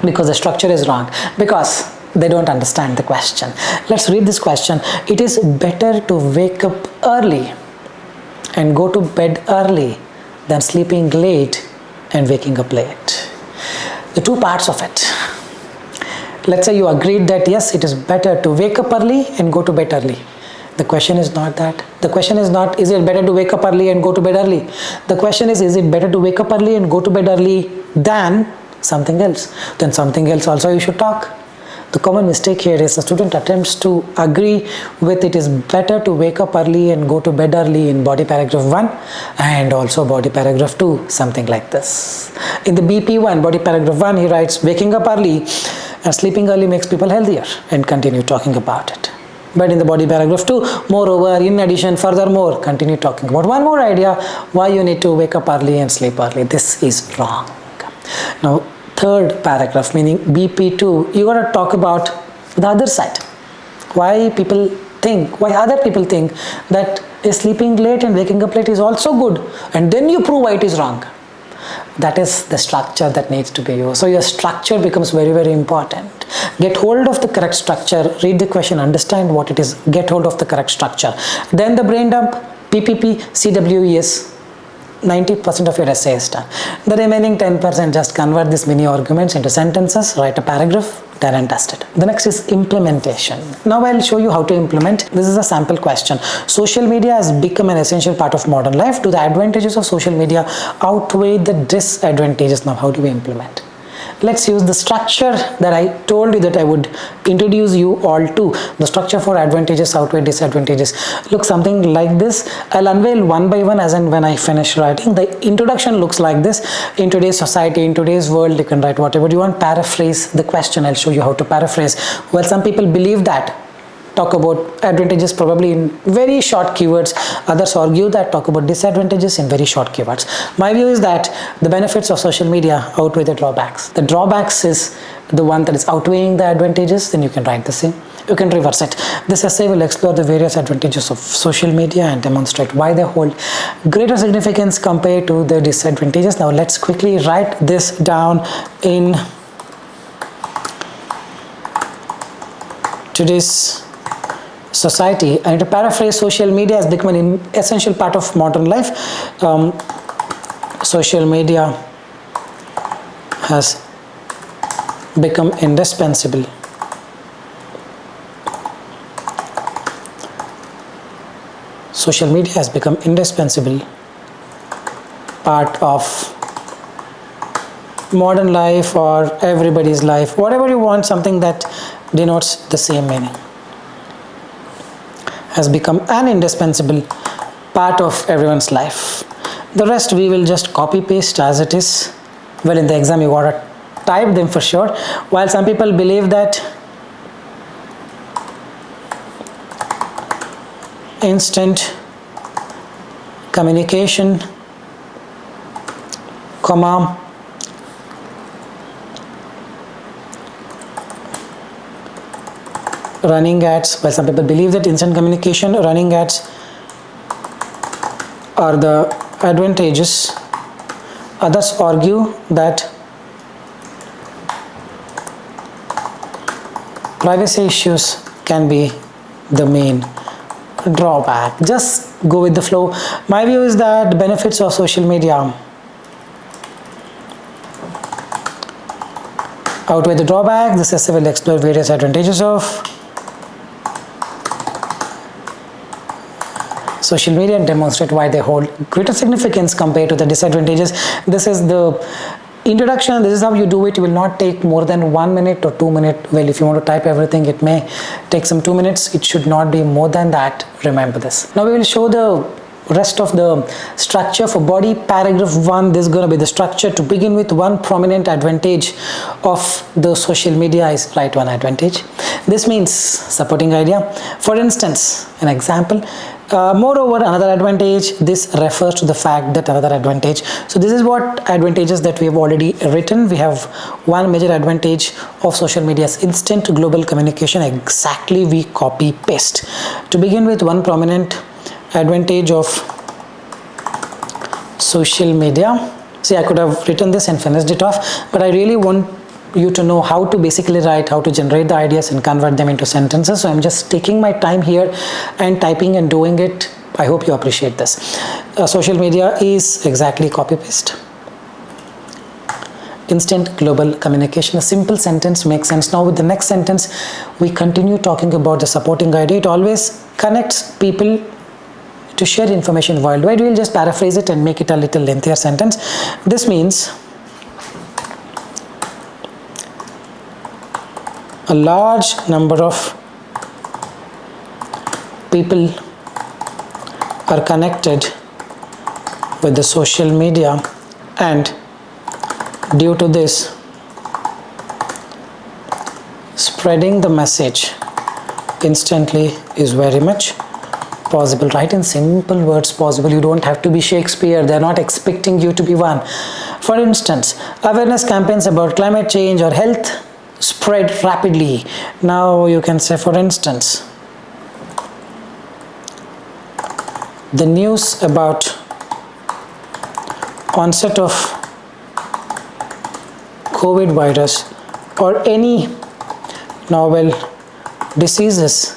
because the structure is wrong, because they don't understand the question. Let's read this question. It is better to wake up early and go to bed early than sleeping late and waking up late. The two parts of it. Let's say you agreed that yes, it is better to wake up early and go to bed early. The question is not that. The question is not, is it better to wake up early and go to bed early? The question is it better to wake up early and go to bed early than something else? Then something else also you should talk. The common mistake here is the student attempts to agree with it is better to wake up early and go to bed early in body paragraph 1 and also body paragraph 2, something like this. In the BP1, body paragraph 1, he writes, waking up early and sleeping early makes people healthier, and continue talking about it. But in the body paragraph 2, moreover, in addition, furthermore, continue talking about one more idea, why you need to wake up early and sleep early. This is wrong. Now, third paragraph, meaning BP2, you got to talk about the other side. Why other people think that sleeping late and waking up late is also good, and then you prove why it is wrong. That is the structure that needs to be used. So your structure becomes very, very important. Get hold of the correct structure, read the question, understand what it is, get hold of the correct structure. Then the brain dump, PPP, CWES, 90% of your essay is done. The remaining 10%, just convert these mini arguments into sentences, write a paragraph, done and dusted. The next is implementation. Now I'll show you how to implement. This is a sample question. Social media has become an essential part of modern life. Do the advantages of social media outweigh the disadvantages? Now how do we implement? Let's use the structure that I told you that I would introduce you all to. The structure for advantages outweigh disadvantages. Look, something like this. I'll unveil one by one as and when I finish writing. The introduction looks like this. In today's society, in today's world, you can write whatever you want. Paraphrase the question. I'll show you how to paraphrase. Well, some people believe that. Talk about advantages probably in very short keywords. Others argue that talk about disadvantages in very short keywords. My view is that the benefits of social media outweigh the drawbacks. The drawbacks is the one that is outweighing the advantages. Then you can write the same. You can reverse it. This essay will explore the various advantages of social media and demonstrate why they hold greater significance compared to the disadvantages. Now let's quickly write this down. In today's society, and to paraphrase, social media has become an essential part of modern life. Social media has become indispensable part of modern life or everybody's life, whatever you want, something that denotes the same meaning. Has become an indispensable part of everyone's life. The rest we will just copy paste as it is. Well, in the exam you gotta type them for sure. While some people believe that instant communication, comma, running ads, well, some people believe that instant communication, running ads are the advantages. Others argue that privacy issues can be the main drawback. Just go with the flow. My view is that the benefits of social media outweigh the drawback. This essay will explore various advantages of social media and demonstrate why they hold greater significance compared to the disadvantages. This is the introduction. This is how you do it. You will not take more than 1 minute or 2 minutes. Well, if you want to type everything, it may take some 2 minutes. It should not be more than that. Remember this. Now we will show the rest of the structure for body paragraph 1. This is going to be the structure. To begin with, one prominent advantage of the social media is write one advantage. This means supporting idea. For instance, an example, Moreover, another advantage, this refers to the fact that another advantage. So this is what advantages that we have already written. We have one major advantage of social media is instant global communication. Exactly, we copy paste. To begin with, one prominent advantage of social media. See, I could have written this and finished it off, but I really want you to know how to basically write, how to generate the ideas and convert them into sentences. So I'm just taking my time here and typing and doing it. I hope you appreciate this. Social media is exactly copy paste. Instant global communication. A simple sentence makes sense. Now with the next sentence, we continue talking about the supporting idea. It always connects people to share information worldwide. We'll just paraphrase it and make it a little lengthier sentence. This means a large number of people are connected with the social media, and due to this, spreading the message instantly is very much possible. Write in simple words possible. You don't have to be Shakespeare. They're not expecting you to be one. For instance, awareness campaigns about climate change or health spread rapidly. Now you can say, for instance, the news about onset of COVID virus or any novel diseases,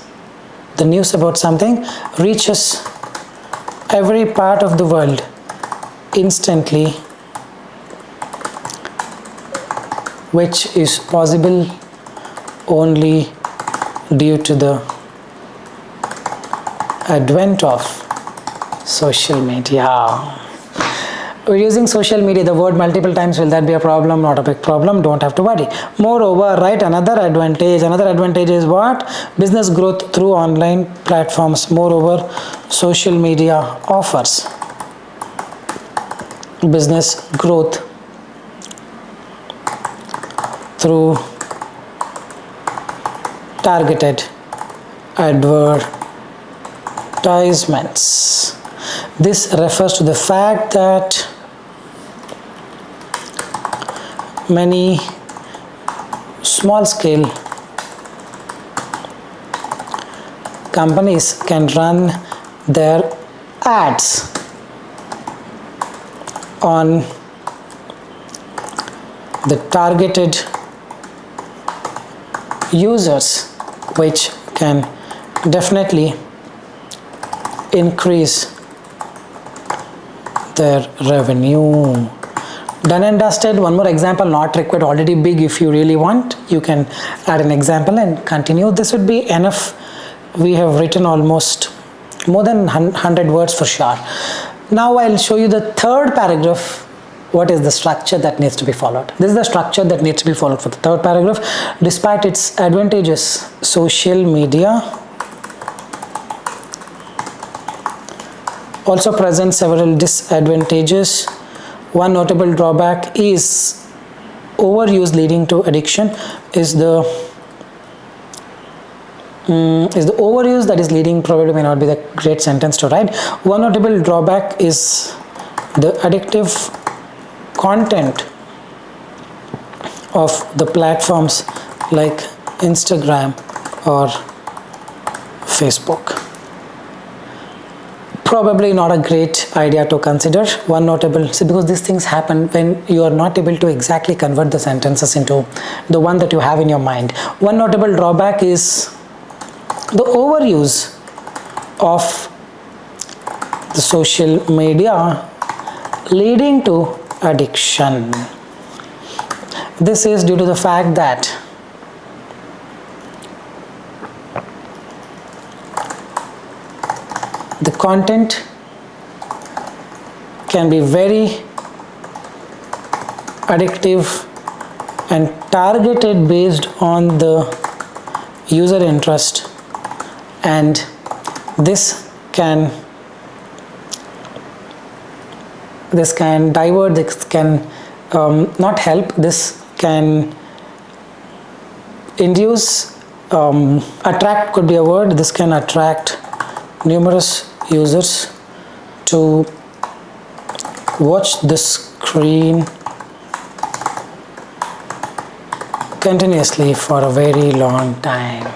the news about something reaches every part of the world instantly, which is possible only due to the advent of social media. We're using social media, the word multiple times. Will that be a problem? Not a big problem. Don't have to worry. Moreover, right, another advantage. Another advantage is what? Business growth through online platforms. Moreover, social media offers business growth through targeted advertisements. This refers to the fact that many small-scale companies can run their ads on the targeted users, which can definitely increase their revenue. Done and dusted. One more example, not required, already big. If you really want, you can add an example and continue. This would be enough. We have written almost more than 100 words for sure. Now I'll show you the third paragraph. What is the structure that needs to be followed? This is the structure that needs to be followed for the third paragraph. Despite its advantages, social media also presents several disadvantages. One notable drawback is overuse leading to addiction. Is the overuse that is leading, probably may not be the great sentence to write. One notable drawback is the addictive content of the platforms like Instagram or Facebook. Probably not a great idea to consider. One notable, see, because these things happen when you are not able to exactly convert the sentences into the one that you have in your mind. One notable drawback is the overuse of the social media leading to addiction. This is due to the fact that the content can be very addictive and targeted based on the user interest, and this can divert, this can not help, this can induce, attract could be a word, this can attract numerous users to watch the screen continuously for a very long time.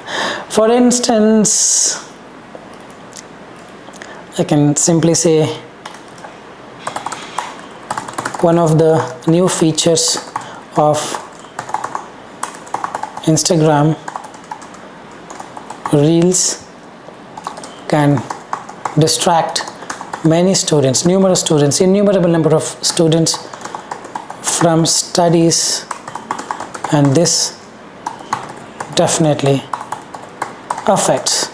For instance, I can simply say one of the new features of Instagram Reels can distract many students, numerous students, innumerable number of students from studies, and this definitely affects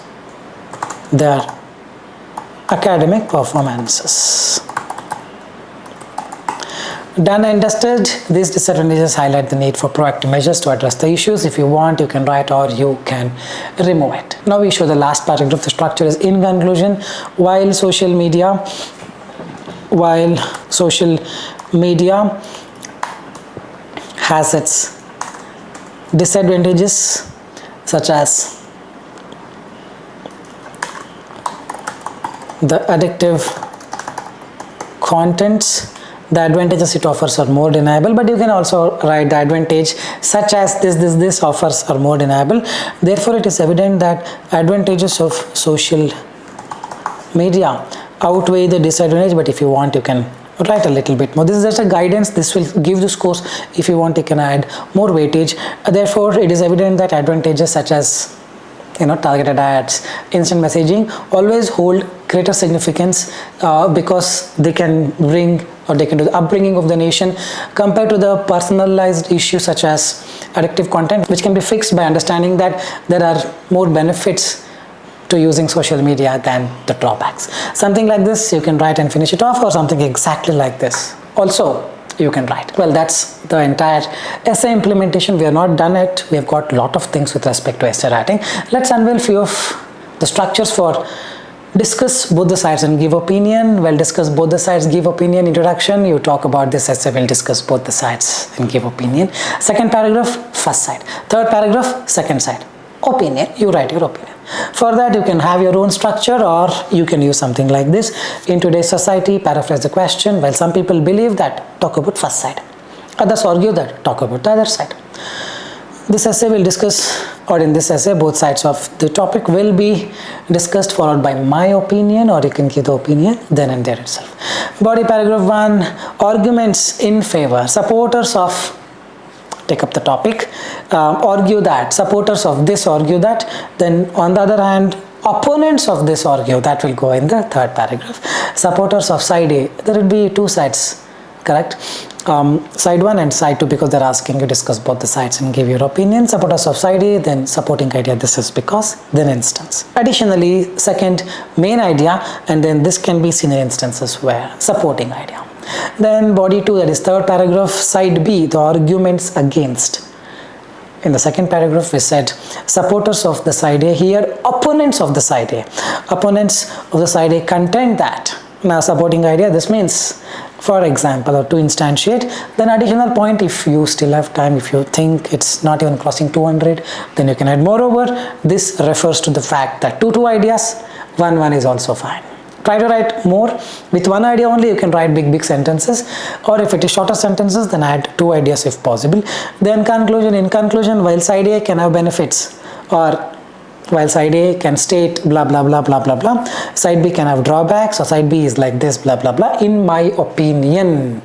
their academic performances. Done and dusted, these disadvantages highlight the need for proactive measures to address the issues. If you want, you can write or you can remove it. Now we show the last paragraph. The structure is in conclusion. While social media has its disadvantages, such as the addictive contents, the advantages it offers are more deniable, but you can also write the advantage such as this offers are more deniable. Therefore, it is evident that advantages of social media outweigh the disadvantage, but if you want, you can write a little bit more. This is just a guidance. This will give the scores. If you want, you can add more weightage. Therefore, it is evident that advantages such as targeted ads, instant messaging always hold greater significance because they can bring, or they can do the upbringing of the nation, compared to the personalized issues such as addictive content, which can be fixed by understanding that there are more benefits to using social media than the drawbacks. Something like this you can write and finish it off, or something exactly like this also you can write. Well, that's the entire essay implementation. We are not done yet. We have got a lot of things with respect to essay writing. Let's unveil few of the structures for discuss both the sides and give opinion. Well, discuss both the sides, give opinion, introduction. You talk about this essay, we'll discuss both the sides and give opinion. Second paragraph, first side. Third paragraph, second side. Opinion, you write your opinion. For that, you can have your own structure, or you can use something like this. In today's society, paraphrase the question. Well, some people believe that, talk about first side. Others argue that, talk about the other side. This essay will discuss, or in this essay, both sides of the topic will be discussed, followed by my opinion, or you can give the opinion then and there itself. Body paragraph 1, arguments in favor. Supporters of, take up the topic, argue that, supporters of this argue that, then on the other hand, opponents of this argue, that will go in the third paragraph. Supporters of side A, there will be two sides, correct? Side 1 and side 2, because they're asking you discuss both the sides and give your opinion. Supporters of side A, then supporting idea, this is because, then instance. Additionally, second main idea, and then this can be seen in instances where supporting idea. Then body 2, that is third paragraph, side B, the arguments against. In the second paragraph, we said supporters of the side A, here opponents of the side A. Opponents of the side A contend that. Now, supporting idea, this means, for example, or to instantiate, then additional point, if you still have time, if you think it's not even crossing 200, then you can add. Moreover, this refers to the fact that two ideas, one is also fine. Try to write more. With one idea only, you can write big sentences, or if it is shorter sentences, then add two ideas if possible. Then conclusion. In conclusion, while side A can have benefits, or while side A can state blah blah blah blah blah blah, side B can have drawbacks, or side B is like this blah blah blah. In my opinion,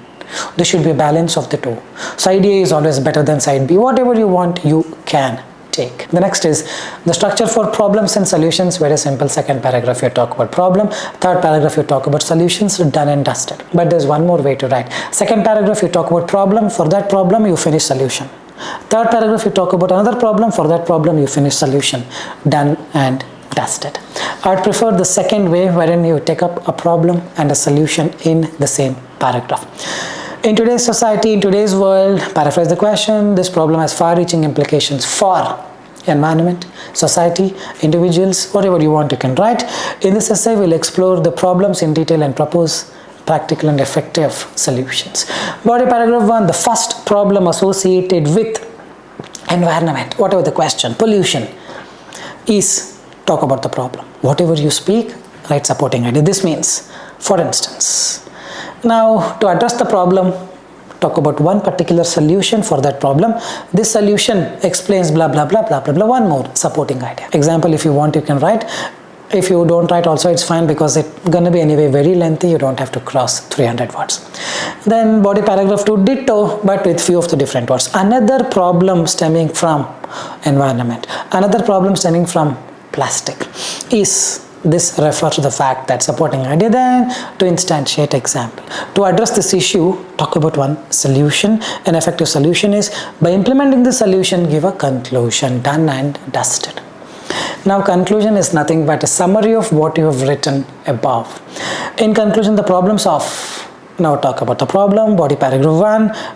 there should be a balance of the two. Side A is always better than side B. Whatever you want, you can take. The next is the structure for problems and solutions. Very simple. Second paragraph, you talk about problem. Third paragraph, you talk about solutions. Done and dusted. But there's one more way to write. Second paragraph, you talk about problem. For that problem, you finish solution. Third paragraph, you talk about another problem. For that problem, you finish solution. Done and dusted. I'd prefer the second way, wherein you take up a problem and a solution in the same paragraph. In today's society, in today's world, paraphrase the question, this problem has far-reaching implications for environment, society, individuals, whatever you want you can write. In this essay, we'll explore the problems in detail and propose practical and effective solutions. Body paragraph 1, the first problem associated with environment, whatever the question, pollution, is talk about the problem. Whatever you speak, write supporting idea. This means, for instance, now to address the problem, talk about one particular solution for that problem. This solution explains blah blah blah blah blah blah, one more supporting idea. Example, if you want, you can write. If you don't write also, it's fine, because it's gonna be anyway very lengthy. You don't have to cross 300 words. Then body paragraph 2, ditto, but with few of the different words. Another problem stemming from environment, another problem stemming from plastic. Is this refer to the fact that supporting idea? Then to instantiate example. To address this issue, talk about one solution. An effective solution is, by implementing the solution, give a conclusion. Done and dusted. Now conclusion is nothing but a summary of what you have written above. In conclusion, the problems of, now talk about the problem. Body paragraph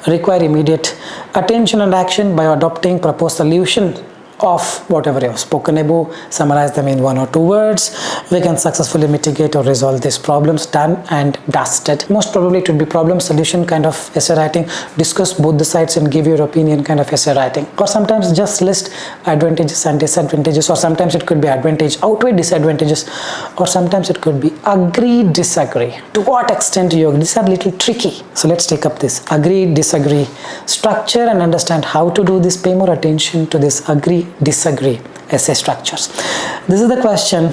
1, require immediate attention and action by adopting proposed solution of whatever you have spoken about. Summarize them in 1 or 2 words. We can successfully mitigate or resolve these problems. Done and dusted. Most probably it would be problem solution kind of essay writing. Discuss both the sides and give your opinion kind of essay writing. Or sometimes just list advantages and disadvantages, or sometimes it could be advantage outweigh disadvantages, or sometimes it could be agree disagree. To what extent you agree? These are a little tricky. So let's take up this agree disagree structure and understand how to do this. Pay more attention to this agree disagree essay structures. This is the question.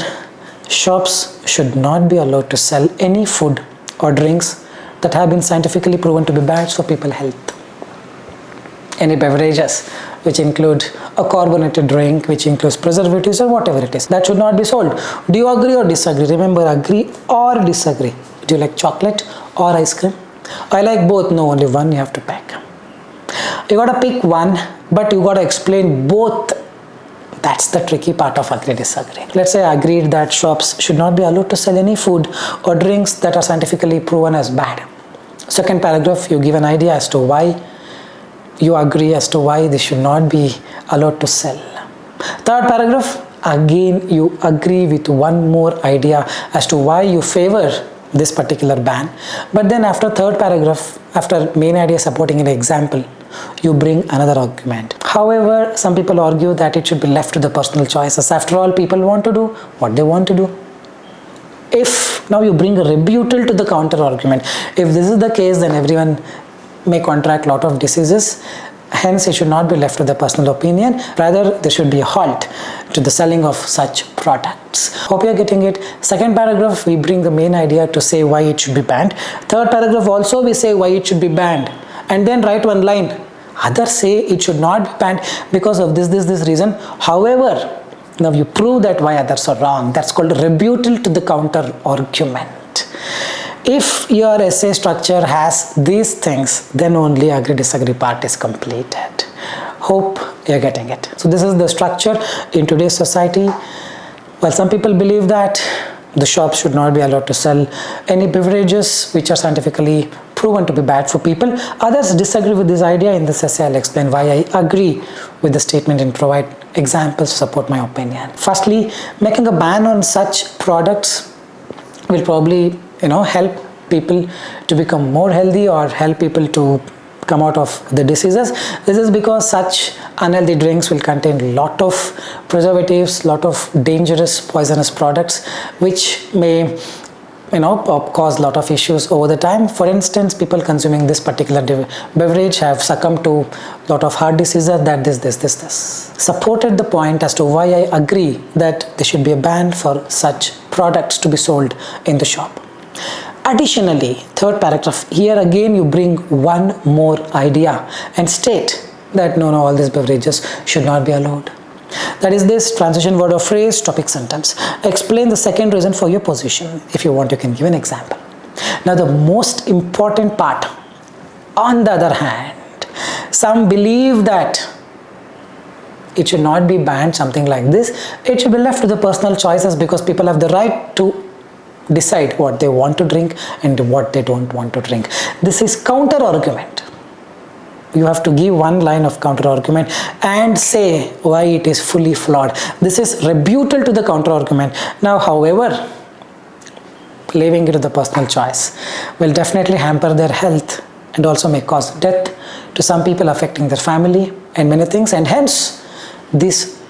Shops should not be allowed to sell any food or drinks that have been scientifically proven to be bad for people's health. Any beverages which include a carbonated drink, which includes preservatives or whatever it is, that should not be sold. Do you agree or disagree? Remember, agree or disagree. Do you like chocolate or ice cream? I like both. No, only one you have to pick. You gotta pick one, but you gotta explain both. That's the tricky part of agree disagree. Let's say I agreed that shops should not be allowed to sell any food or drinks that are scientifically proven as bad. Second paragraph, you give an idea as to why you agree, as to why they should not be allowed to sell. Third paragraph, again you agree with one more idea as to why you favor this particular ban. But then after third paragraph, after main idea supporting an example, you bring another argument. However, some people argue that it should be left to the personal choices. After all, people want to do what they want to do. If now you bring a rebuttal to the counter argument, if this is the case, then everyone may contract lot of diseases. Hence, it should not be left to the personal opinion. Rather, there should be a halt to the selling of such products. Hope you are getting it. Second paragraph, we bring the main idea to say why it should be banned. Third paragraph also we say why it should be banned. And then write one line. Others say it should not be banned because of this reason. However, now you prove that why others are wrong. That's called a rebuttal to the counter argument. If your essay structure has these things, then only agree-disagree part is completed. Hope you're getting it. So this is the structure in today's society. Well, some people believe that the shops should not be allowed to sell any beverages which are scientifically proven to be bad for people. Others disagree with this idea. In this essay, I'll explain why I agree with the statement and provide examples to support my opinion. Firstly, making a ban on such products will probably help people to become more healthy or help people to come out of the diseases. This is because such unhealthy drinks will contain lot of preservatives, lot of dangerous poisonous products which may cause lot of issues over the time. For instance, people consuming this particular beverage have succumbed to lot of heart diseases, that this. Supported the point as to why I agree that there should be a ban for such products to be sold in the shop. Additionally, third paragraph, here again you bring one more idea and state that no, all these beverages should not be allowed. That is this transition word or phrase, topic, sentence. Explain the second reason for your position. If you want, you can give an example. Now, the most important part, on the other hand, some believe that it should not be banned, something like this. It should be left to the personal choices because people have the right to decide what they want to drink and what they don't want to drink. This is counter argument. You have to give one line of counter argument and say why it is fully flawed. This is rebuttal to the counter argument. Now, however, leaving it to the personal choice will definitely hamper their health and also may cause death to some people, affecting their family and many things, and hence this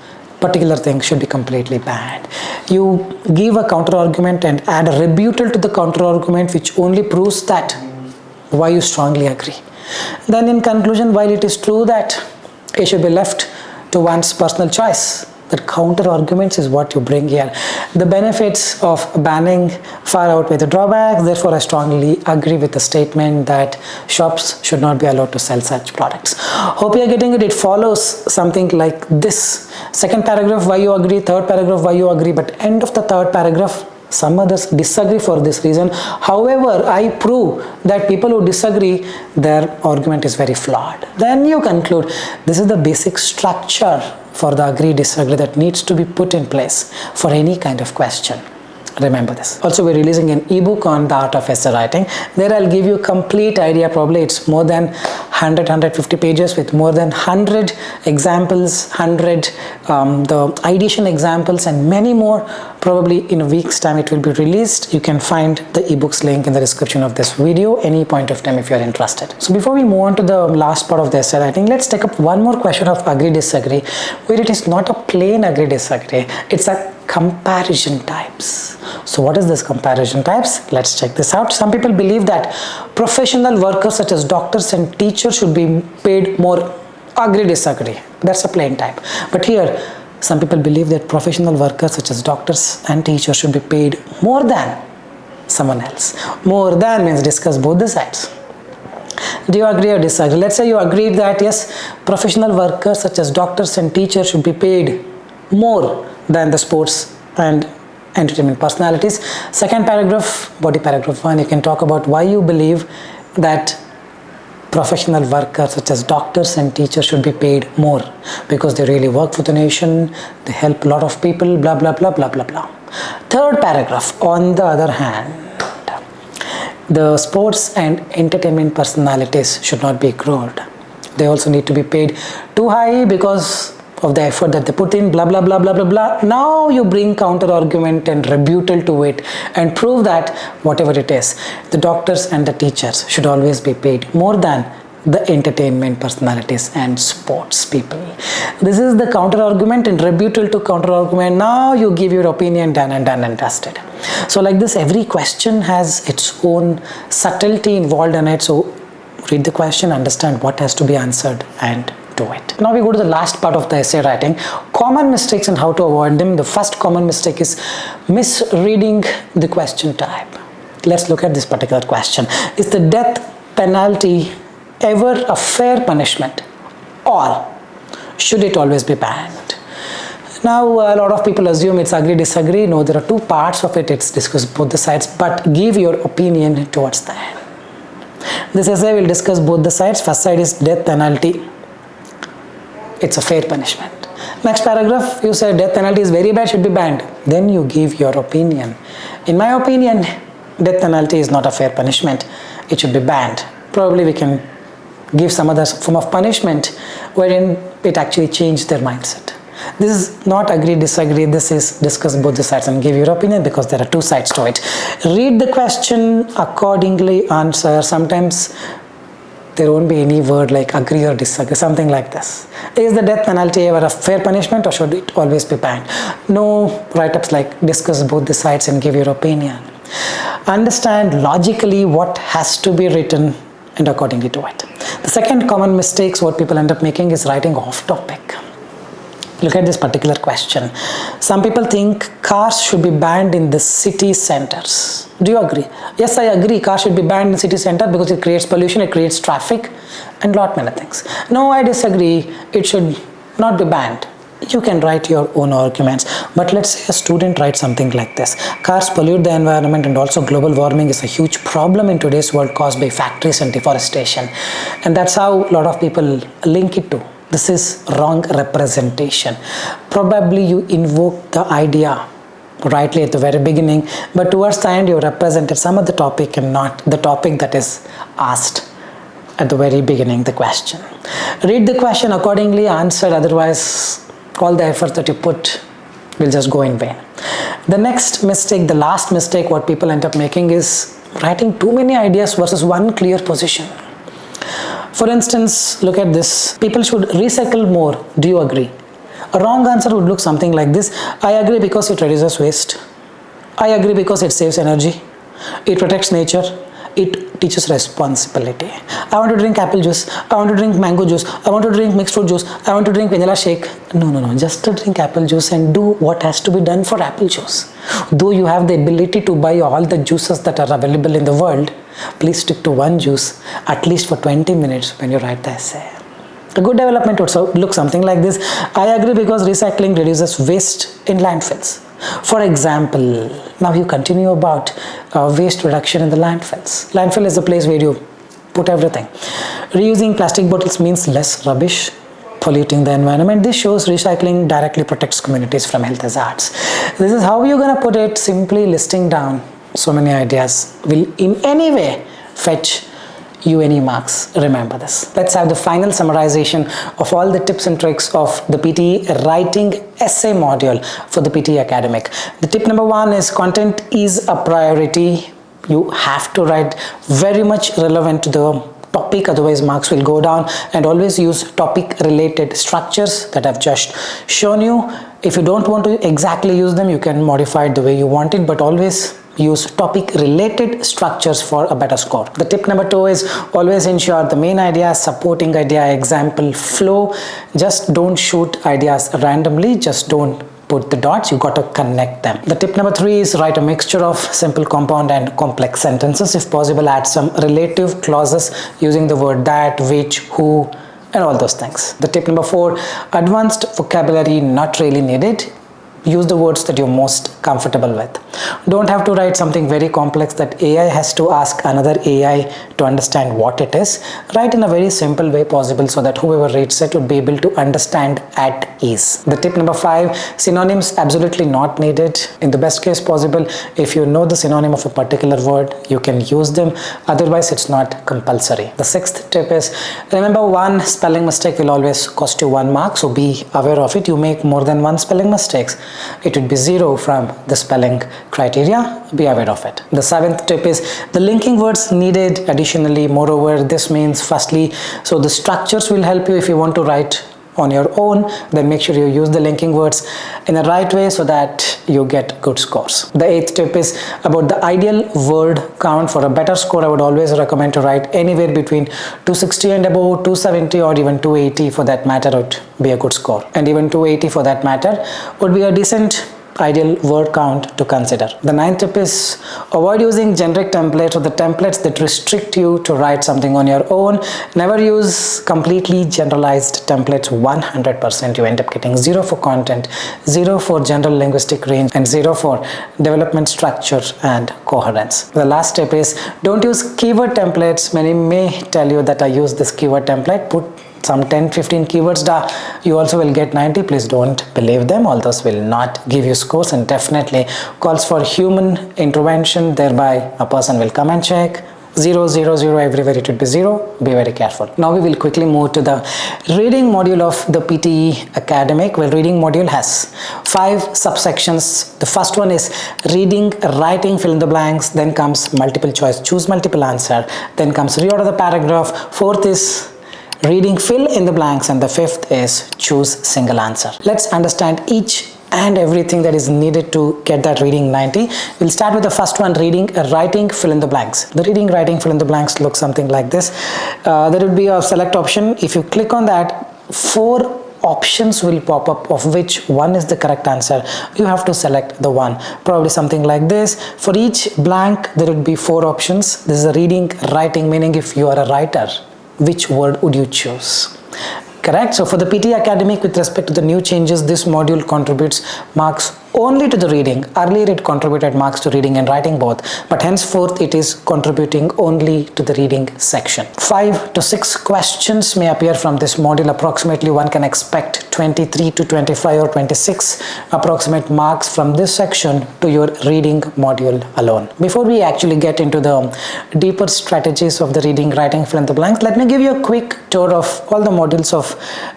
particular thing should be completely banned. You give a counter argument and add a rebuttal to the counter argument which only proves that why you strongly agree. Then in conclusion, while it is true that it should be left to one's personal choice, that counter arguments is what you bring here. The benefits of banning far outweigh the drawbacks. Therefore, I strongly agree with the statement that shops should not be allowed to sell such products. Hope you are getting it. It follows something like this. Second paragraph, why you agree. Third paragraph, why you agree. But end of the third paragraph, some others disagree for this reason. However, I prove that people who disagree, their argument is very flawed. Then you conclude, this is the basic structure for the agree-disagree that needs to be put in place for any kind of question. Remember this. Also, we're releasing an ebook on the art of essay writing. There I'll give you a complete idea. Probably it's more than 150 pages with more than 100 examples, 100 the ideation examples and many more. Probably in a week's time it will be released. You can find the ebooks link in the description of this video any point of time if you are interested. So before we move on to the last part of the essay writing, let's take up one more question of agree-disagree, where it is not a plain agree-disagree. It's a comparison types. So what is this comparison types? Let's check this out. Some people believe that professional workers such as doctors and teachers should be paid more. Agree-disagree. That's a plain type. But here, some people believe that professional workers such as doctors and teachers should be paid more than someone else. More than means discuss both the sides. Do you agree or disagree? Let's say you agreed that yes, professional workers such as doctors and teachers should be paid more than the sports and entertainment personalities. Second paragraph, body paragraph 1, you can talk about why you believe that professional workers such as doctors and teachers should be paid more because they really work for the nation, they help a lot of people, blah blah blah blah blah blah. Third paragraph, on the other hand, the sports and entertainment personalities should not be ignored. They also need to be paid too high because of the effort that they put in, blah blah blah blah blah blah. Now you bring counter argument and rebuttal to it and prove that whatever it is, the doctors and the teachers should always be paid more than the entertainment personalities and sports people. This is the counter argument and rebuttal to counter argument. Now you give your opinion, done and dusted. So like this, every question has its own subtlety involved in it. So read the question, understand what has to be answered and do it. Now we go to the last part of the essay writing, common mistakes and how to avoid them. The first common mistake is misreading the question type. Let's look at this particular question. Is the death penalty ever a fair punishment, or should it always be banned? Now a lot of people assume it's agree-disagree. No, there are two parts of it. It's discuss both the sides, but give your opinion towards the end. This essay will discuss both the sides. First side is death penalty. It's a fair punishment. Next paragraph, you say death penalty is very bad, should be banned. Then you give your opinion. In my opinion, death penalty is not a fair punishment. It should be banned. Probably we can give some other form of punishment wherein it actually changed their mindset. This is not agree-disagree. This is discuss both the sides and give your opinion because there are two sides to it. Read the question, accordingly answer. Sometimes there won't be any word like agree or disagree, something like this. Is the death penalty ever a fair punishment or should it always be banned? No write-ups like discuss both the sides and give your opinion. Understand logically what has to be written and accordingly to it. The second common mistakes what people end up making is writing off topic. Look at this particular question. Some people think cars should be banned in the city centers. Do you agree? Yes, I agree. Cars should be banned in city center because it creates pollution, it creates traffic and lot many things. No, I disagree. It should not be banned. You can write your own arguments. But let's say a student writes something like this. Cars pollute the environment and also global warming is a huge problem in today's world caused by factories and deforestation. And that's how a lot of people link it to. This is wrong representation. Probably you invoke the idea rightly at the very beginning, but towards the end you represented some of the topic and not the topic that is asked at the very beginning, the question. Read the question accordingly, answer, otherwise all the effort that you put will just go in vain. The next mistake, the last mistake what people end up making is writing too many ideas versus one clear position. For instance, look at this. People should recycle more. Do you agree? A wrong answer would look something like this. I agree because it reduces waste. I agree because it saves energy. It protects nature. It teaches responsibility. I want to drink apple juice. I want to drink mango juice. I want to drink mixed fruit juice. I want to drink vanilla shake. No. Just to drink apple juice and do what has to be done for apple juice. Though you have the ability to buy all the juices that are available in the world, please stick to one juice at least for 20 minutes when you write the essay. A good development would look something like this. I agree because recycling reduces waste in landfills. For example, now you continue about waste reduction in the landfills. Landfill is the place where you put everything. Reusing plastic bottles means less rubbish polluting the environment. This shows recycling directly protects communities from health hazards. This is how you're going to put it. Simply listing down so many ideas will in any way fetch you any marks. Remember this. Let's have the final summarization of all the tips and tricks of the PTE writing essay module for the PTE academic. The tip number 1 is content is a priority. You have to write very much relevant to the topic, otherwise marks will go down, and always use topic related structures that I've just shown you. If you don't want to exactly use them, you can modify it the way you want it, but always use topic related structures for a better score. The tip number 2 is always ensure the main idea, supporting idea, example, flow. Just don't shoot ideas randomly, just don't put the dots, you got to connect them. The tip number 3 is write a mixture of simple, compound and complex sentences. If possible, add some relative clauses using the word that, which, who and all those things. The tip number 4, advanced vocabulary not really needed. Use the words that you're most comfortable with. Don't have to write something very complex that AI has to ask another AI to understand what it is. Write in a very simple way possible so that whoever reads it would be able to understand at ease. The tip number 5, synonyms absolutely not needed. In the best case possible, if you know the synonym of a particular word, you can use them. Otherwise, it's not compulsory. The 6th tip is remember, one spelling mistake will always cost you 1 mark, so be aware of it. You make more than 1 spelling mistakes, it would be 0 from the spelling criteria. Be aware of it. The 7th tip is the linking words needed additionally. Moreover, this means firstly, so the structures will help you. If you want to write on your own, then make sure you use the linking words in the right way so that you get good scores. The 8th tip is about the ideal word count. For a better score, I would always recommend to write anywhere between 260 and above, 270 or even 280 for that matter would be a good score, and even 280 for that matter would be a decent ideal word count to consider. The 9th tip is avoid using generic templates or the templates that restrict you to write something on your own. Never use completely generalized templates 100%. You end up getting 0 for content, 0 for general linguistic range, and 0 for development structure and coherence. The last tip is don't use keyword templates. Many may tell you that I use this keyword template, put some 10-15 keywords, you also will get 90. Please don't believe them. All those will not give you scores, and definitely calls for human intervention. Thereby a person will come and check 0, 0, 0 everywhere. It would be 0. Be very careful. Now we will quickly move to the reading module of the PTE academic. Well, reading module has 5 subsections. The first one is reading, writing, fill in the blanks. Then comes multiple choice, choose multiple answer. Then comes reorder the paragraph. 4th is reading, fill in the blanks, and the 5th is choose single answer. Let's understand each and everything that is needed to get that reading 90. We'll start with the first one, reading, writing, fill in the blanks. The reading, writing, fill in the blanks looks something like this. There would be a select option. If you click on that, 4 options will pop up, of which one is the correct answer. You have to select the one, probably something like this. For each blank, there would be 4 options. This is a reading, writing, meaning if you are a writer, which word would you choose? Correct. So for the PTE academic, with respect to the new changes, this module contributes marks only to the reading. Earlier it contributed marks to reading and writing both, but henceforth it is contributing only to the reading section. 5 to 6 questions may appear from this module. Approximately one can expect 23 to 25 or 26 approximate marks from this section to your reading module alone. Before we actually get into the deeper strategies of the reading, writing, fill in the blanks, let me give you a quick tour of all the modules of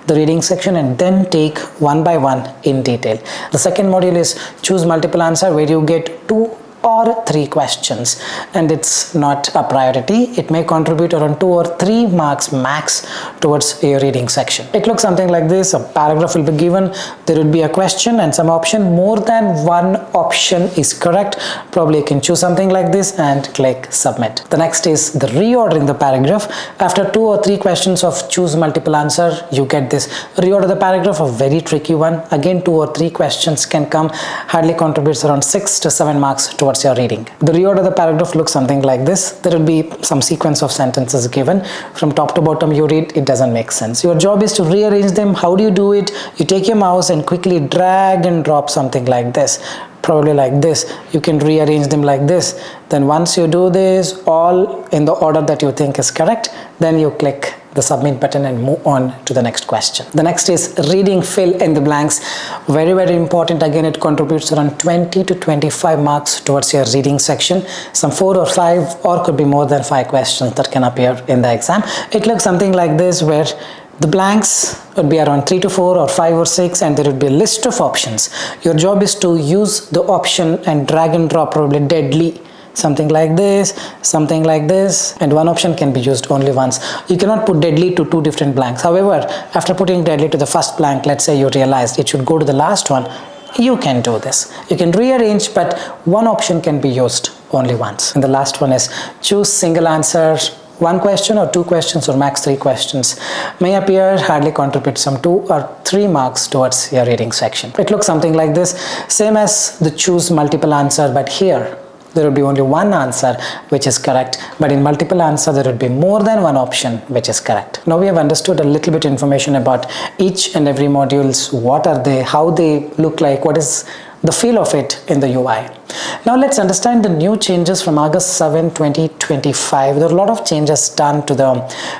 the reading section and then take one by one in detail. The second module is choose multiple answer, where you get 2 or 3 questions, and it's not a priority. It may contribute around 2 or 3 marks max towards your reading section. It looks something like this. A paragraph will be given, there will be a question and some option. More than one option is correct. Probably you can choose something like this and click submit. The next is the reordering the paragraph. After 2 or 3 questions of choose multiple answer, you get this reorder the paragraph, a very tricky one. Again, 2 or 3 questions can come, hardly contributes around 6 to 7 marks towards your reading. The reorder the paragraph looks something like this. There will be some sequence of sentences given. From top to bottom you read, it doesn't make sense. Your job is to rearrange them. How do you do it? You take your mouse and quickly drag and drop something like this. Probably like this. You can rearrange them like this. Then once you do this all in the order that you think is correct, then you click the submit button and move on to the next question. The next is reading fill in the blanks. Very, very important. Again, it contributes around 20 to 25 marks towards your reading section. Some 4 or 5 or could be more than 5 questions that can appear in the exam. It looks something like this, where the blanks would be around 3 to 4 or 5 or 6, and there would be a list of options. Your job is to use the option and drag and drop, probably deadly. Something like this, and one option can be used only once. You cannot put deadly to 2 different blanks. However, after putting deadly to the first blank, let's say you realized it should go to the last one, you can do this. You can rearrange, but one option can be used only once. And the last one is choose single answer. 1 question or 2 questions or max 3 questions may appear, hardly contribute some 2 or 3 marks towards your reading section. It looks something like this, same as the choose multiple answer, but here there will be only one answer which is correct, but in multiple answer there will be more than one option which is correct. Now we have understood a little bit information about each and every modules, what are they, how they look like, what is the feel of it in the UI. Now let's understand the new changes from August 7, 2025. There are a lot of changes done to the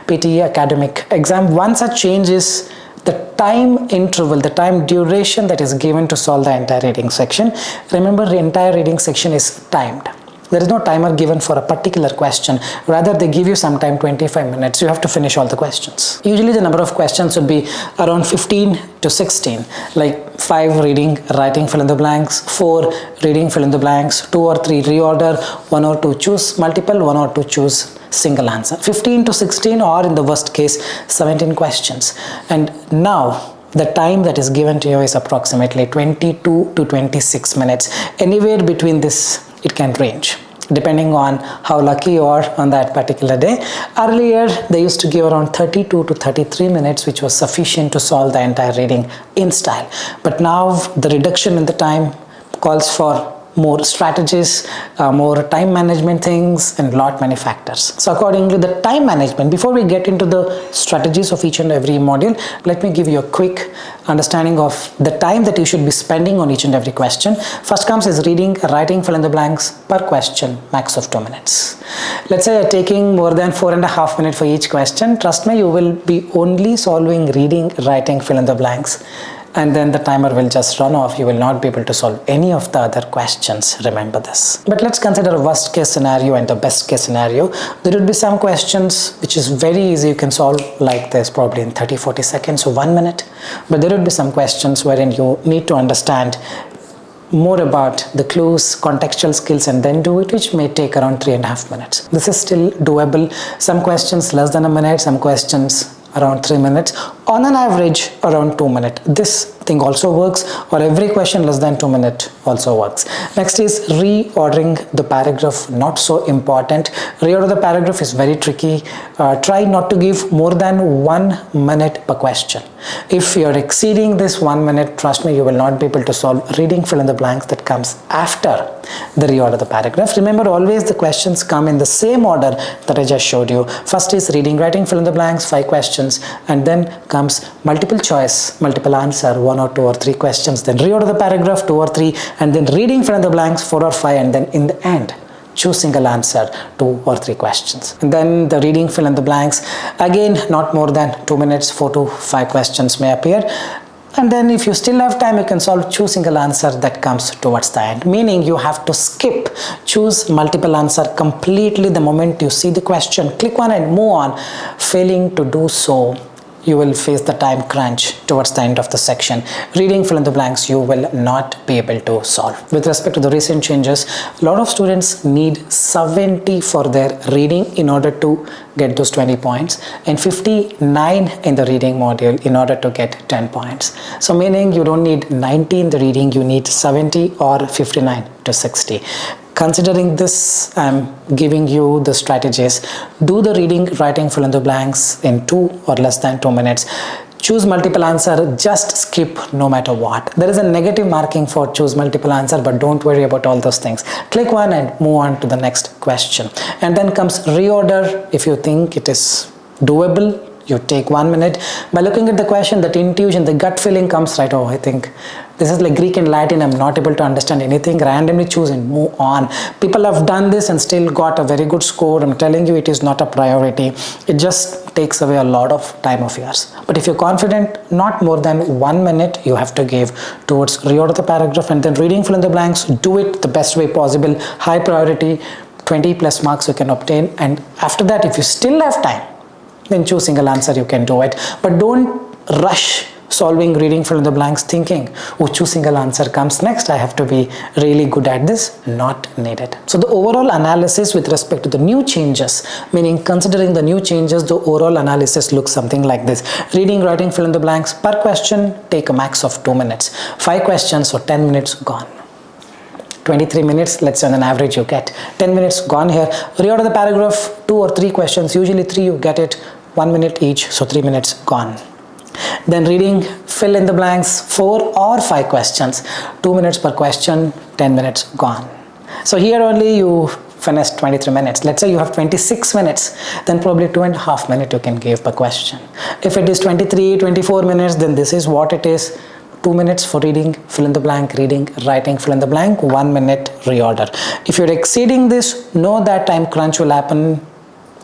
PTE academic exam. One such change is the time interval, the time duration that is given to solve the entire reading section. Remember, the entire reading section is timed. There is no timer given for a particular question. Rather, they give you some time, 25 minutes. You have to finish all the questions. Usually the number of questions would be around 15 to 16, like 5 reading, writing fill in the blanks, 4 reading fill in the blanks, 2 or 3 reorder, 1 or 2 choose multiple, 1 or 2 choose single answer. 15 to 16, or in the worst case 17 questions. And now the time that is given to you is approximately 22 to 26 minutes. Anywhere between this it can range, depending on how lucky you are on that particular day. Earlier they used to give around 32 to 33 minutes, which was sufficient to solve the entire reading in style. But now the reduction in the time calls for more strategies, more time management things, and lot many factors. So accordingly, the time management, before we get into the strategies of each and every module, let me give you a quick understanding of the time that you should be spending on each and every question. First comes is reading, writing fill in the blanks per question, max of 2 minutes. Let's say you're taking more than 4.5 minutes for each question. Trust me, you will be only solving reading, writing fill in the blanks, and then the timer will just run off. You will not be able to solve any of the other questions. Remember this. But let's consider a worst case scenario and the best case scenario. There will be some questions which is very easy. You can solve like this probably in 30-40 seconds or 1 minute. But there will be some questions wherein you need to understand more about the clues, contextual skills, and then do it, which may take around 3.5 minutes. This is still doable. Some questions less than a minute, some questions around 3 minutes, on an average around 2 minutes. This thing also works, or every question less than 2 minutes also works. Next is reordering the paragraph. Not so important. Reorder the paragraph is very tricky. Try not to give more than 1 minute per question. If you're exceeding this 1 minute, trust me, you will not be able to solve reading fill in the blanks that comes after the reorder the paragraph. Remember, always the questions come in the same order that I just showed you. First is reading, writing fill in the blanks, 5 questions, and then comes multiple choice, multiple answer, 1 or 2 or 3 questions, then reorder the paragraph, 2 or 3, and then reading fill in the blanks, 4 or 5, and then in the end choose single answer, 2 or 3 questions. And then the reading fill in the blanks, again not more than 2 minutes, 4 to 5 questions may appear. And then if you still have time, you can solve choose single answer that comes towards the end, meaning you have to skip choose multiple answer completely the moment you see the question. Click on and move on. Failing to do so, you will face the time crunch towards the end of the section. Reading fill in the blanks, you will not be able to solve. With respect to the recent changes, a lot of students need 70 for their reading in order to get those 20 points and 59 in the reading module in order to get 10 points. So meaning you don't need 90 in the reading, you need 70 or 59 to 60. Considering this, I'm giving you the strategies. Do the reading, writing, fill in the blanks in 2 or less than 2 minutes. Choose multiple answer, just skip no matter what. There is a negative marking for choose multiple answer, but don't worry about all those things. Click one and move on to the next question. And then comes reorder. If you think it is doable, you take 1 minute. By looking at the question, that intuition, the gut feeling comes right. Oh, I think this is like Greek and Latin. I'm not able to understand anything. Randomly choose and move on. People have done this and still got a very good score. I'm telling you, it is not a priority. It just takes away a lot of time of yours. But if you're confident, not more than 1 minute you have to give towards reorder the paragraph, and then reading fill in the blanks. Do it the best way possible. High priority, 20 plus marks you can obtain. And after that, if you still have time, then choose single answer, you can do it. But don't rush solving reading fill in the blanks thinking, oh, choose single answer comes next, I have to be really good at this. Not needed. So the overall analysis with respect to the new changes, meaning considering the new changes, the overall analysis looks something like this. Reading, writing, fill in the blanks per question, take a max of 2 minutes. 5 questions, so 10 minutes gone. 23 minutes, let's say on an average you get 10 minutes gone here. Reorder the paragraph, 2 or 3 questions, usually 3 you get it, 1 minute each, so 3 minutes gone. Then reading fill in the blanks, 4 or 5 questions, 2 minutes per question, 10 minutes gone. So here only you finished 23 minutes. Let's say you have 26 minutes, then probably 2.5 minutes you can give per question. If it is 23, 24 minutes, then this is what it is. 2 minutes for reading, fill in the blank, reading, writing, fill in the blank, 1 minute reorder. If you're exceeding this, know that time crunch will happen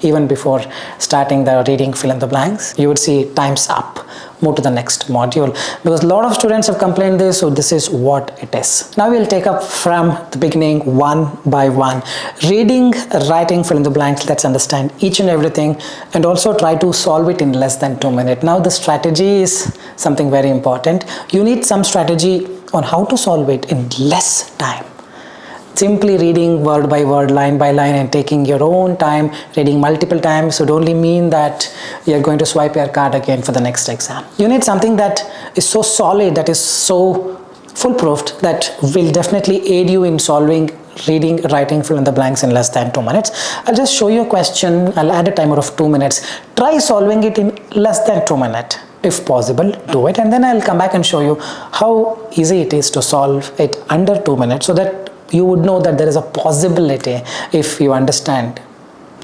even before starting the reading, fill in the blanks. You would see time's up, move to the next module, because a lot of students have complained this, so this is what it is. Now we'll take up from the beginning one by one. Reading, writing, fill in the blanks, let's understand each and everything and also try to solve it in less than 2 minutes. Now the strategy is something very important. You need some strategy on how to solve it in less time. Simply reading word by word, line by line, and taking your own time, reading multiple times would only mean that you're going to swipe your card again for the next exam. You need something that is so solid, that is so foolproof, that will definitely aid you in solving reading, writing, fill in the blanks in less than 2 minutes. I'll just show you a question. I'll add a timer of 2 minutes. Try solving it in less than 2 minutes. If possible, do it, and then I'll come back and show you how easy it is to solve it under 2 minutes, so that you would know that there is a possibility if you understand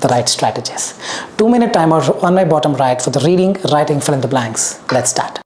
the right strategies. 2 minute timer on my bottom right for the reading, writing, fill in the blanks. Let's start.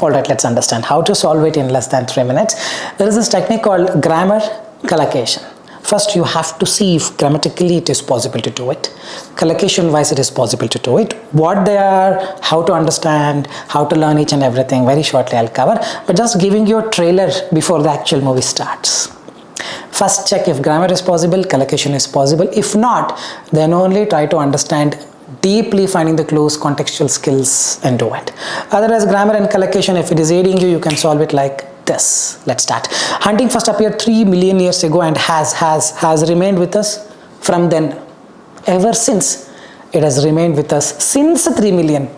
Alright, let's understand how to solve it in less than 3 minutes. There is this technique called grammar collocation. First, you have to see if grammatically it is possible to do it. Collocation wise, it is possible to do it. What they are, how to understand, how to learn each and everything, very shortly I'll cover. But just giving you a trailer before the actual movie starts. First, check if grammar is possible, collocation is possible. If not, then only try to understand deeply, finding the clues, contextual skills, and do it. Otherwise, grammar and collocation, if it is aiding you, you can solve it like this. Let's start. Hunting first appeared 3 million years ago and has remained with us from then. Ever since, it has remained with us since 3 million,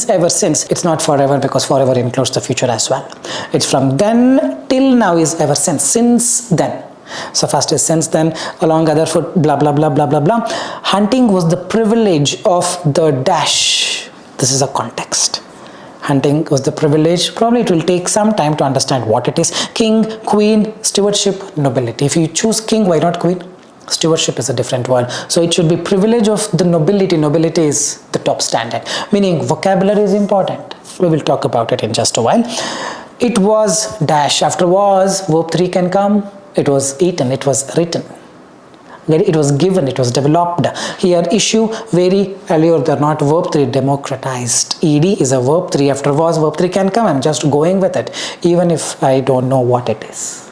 ever since. It's not forever, because forever includes the future as well. It's from then till now is ever since then. So first is since then, along other foot, blah blah blah blah blah blah. Hunting was the privilege of the dash. This is a context. Hunting was the privilege. Probably it will take some time to understand what it is. King, queen, stewardship, nobility. If you choose king, why not queen? Stewardship is a different word. So it should be privilege of the nobility. Nobility is the top standard. Meaning vocabulary is important. We will talk about it in just a while. It was dash. After was, verb 3 can come. It was eaten, it was written, it was given, it was developed. Here issue, very earlier, they're not verb 3, democratized. Ed is a verb 3, after was, verb 3 can come. I'm just going with it, even if I don't know what it is.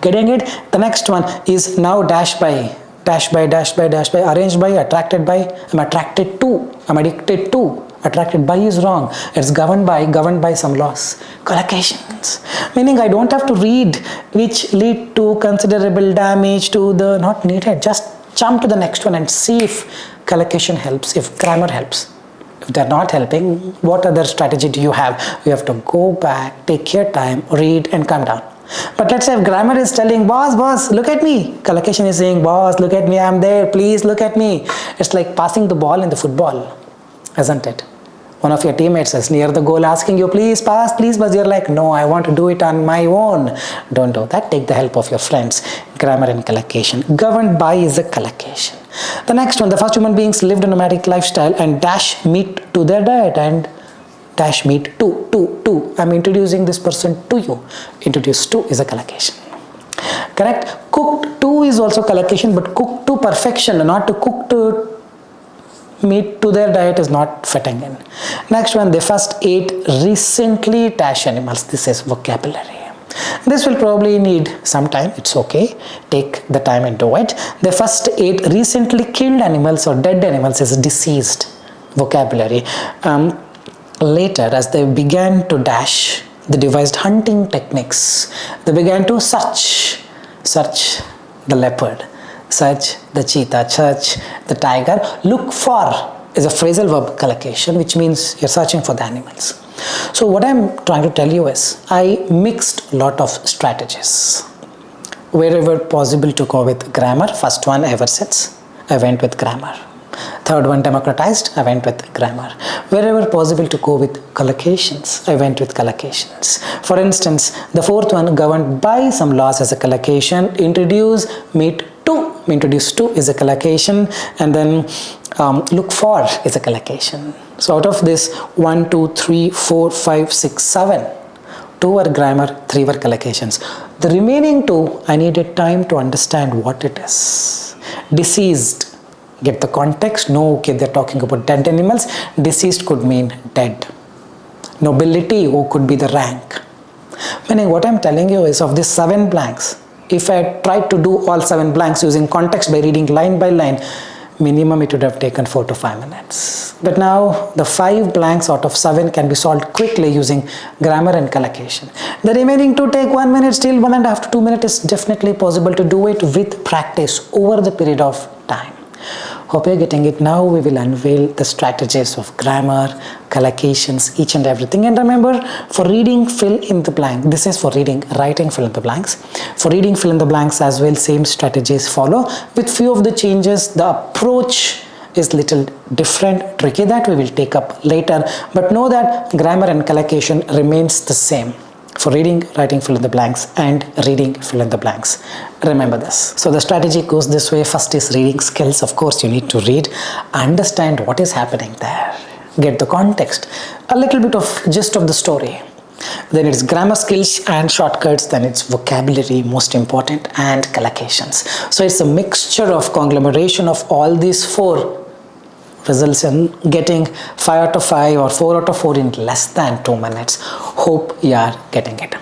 Getting it? The next one is now dash by, arranged by, attracted by. I'm attracted to, I'm addicted to. Attracted by is wrong. It's governed by some laws. Collocations, meaning I don't have to read which lead to considerable damage to the, not needed. Just jump to the next one and see if collocation helps, if grammar helps. If they're not helping, what other strategy do you have? You have to go back, take your time, read and come down. But let's say if grammar is telling, boss, look at me. Collocation is saying, boss, look at me, I'm there, please look at me. It's like passing the ball in the football, isn't it? One of your teammates is near the goal asking you, please pass, but you're like, no, I want to do it on my own. Don't do that. Take the help of your friends. Grammar and collocation. Governed by is a collocation. The next one, the first human beings lived a nomadic lifestyle and dash meat to their diet and dash meat to. I'm introducing this person to you. Introduce to is a collocation. Correct? Cooked to is also collocation, but cooked to perfection, not to cook to meat to their diet is not fitting in. Next one, they first ate recently dash animals. This is vocabulary. This will probably need some time. It's okay. Take the time and do it. They first ate recently killed animals or dead animals is deceased. Vocabulary. Later, as they began to dash, they devised hunting techniques. They began to search the leopard, search the cheetah, search the tiger. Look for is a phrasal verb collocation, which means you're searching for the animals. So what I'm trying to tell you is I mixed a lot of strategies. Wherever possible to go with grammar, first one ever since, I went with grammar. Third one, democratized, I went with grammar. Wherever possible to go with collocations, I went with collocations. For instance, the fourth one, governed by some laws as a collocation, introduce meet to. Introduce to is a collocation, and then look for is a collocation. So out of this 1, 2, 3, 4, 5, 6, 7, 2 were grammar, 3 were collocations. The remaining 2, I needed time to understand what it is. Deceased. Get the context. No, okay, they're talking about dead animals. Deceased could mean dead. Nobility, who could be the rank. Meaning what I'm telling you is of these 7 blanks, if I tried to do all 7 blanks using context by reading line by line, minimum it would have taken 4 to 5 minutes. But now the 5 blanks out of 7 can be solved quickly using grammar and collocation. The remaining 2 take 1 minute, still 1.5 to 2 minutes is definitely possible to do it with practice over the period of time. Hope you're getting it. Now we will unveil the strategies of grammar, collocations, each and everything. And remember, for reading, fill in the blank. This is for reading, writing, fill in the blanks. For reading, fill in the blanks as well, same strategies follow. With few of the changes, the approach is little different, tricky, that we will take up later. But know that grammar and collocation remains the same. For reading, writing, fill in the blanks, and reading, fill in the blanks. Remember this. So the strategy goes this way. First is reading skills. Of course, you need to read, understand what is happening there, get the context, a little bit of gist of the story, Then it's grammar skills and shortcuts, then it's vocabulary, most important, and collocations. So it's a mixture of conglomeration of all these 4 results in getting 5 out of 5 or 4 out of 4 in less than 2 minutes. Hope you are getting it.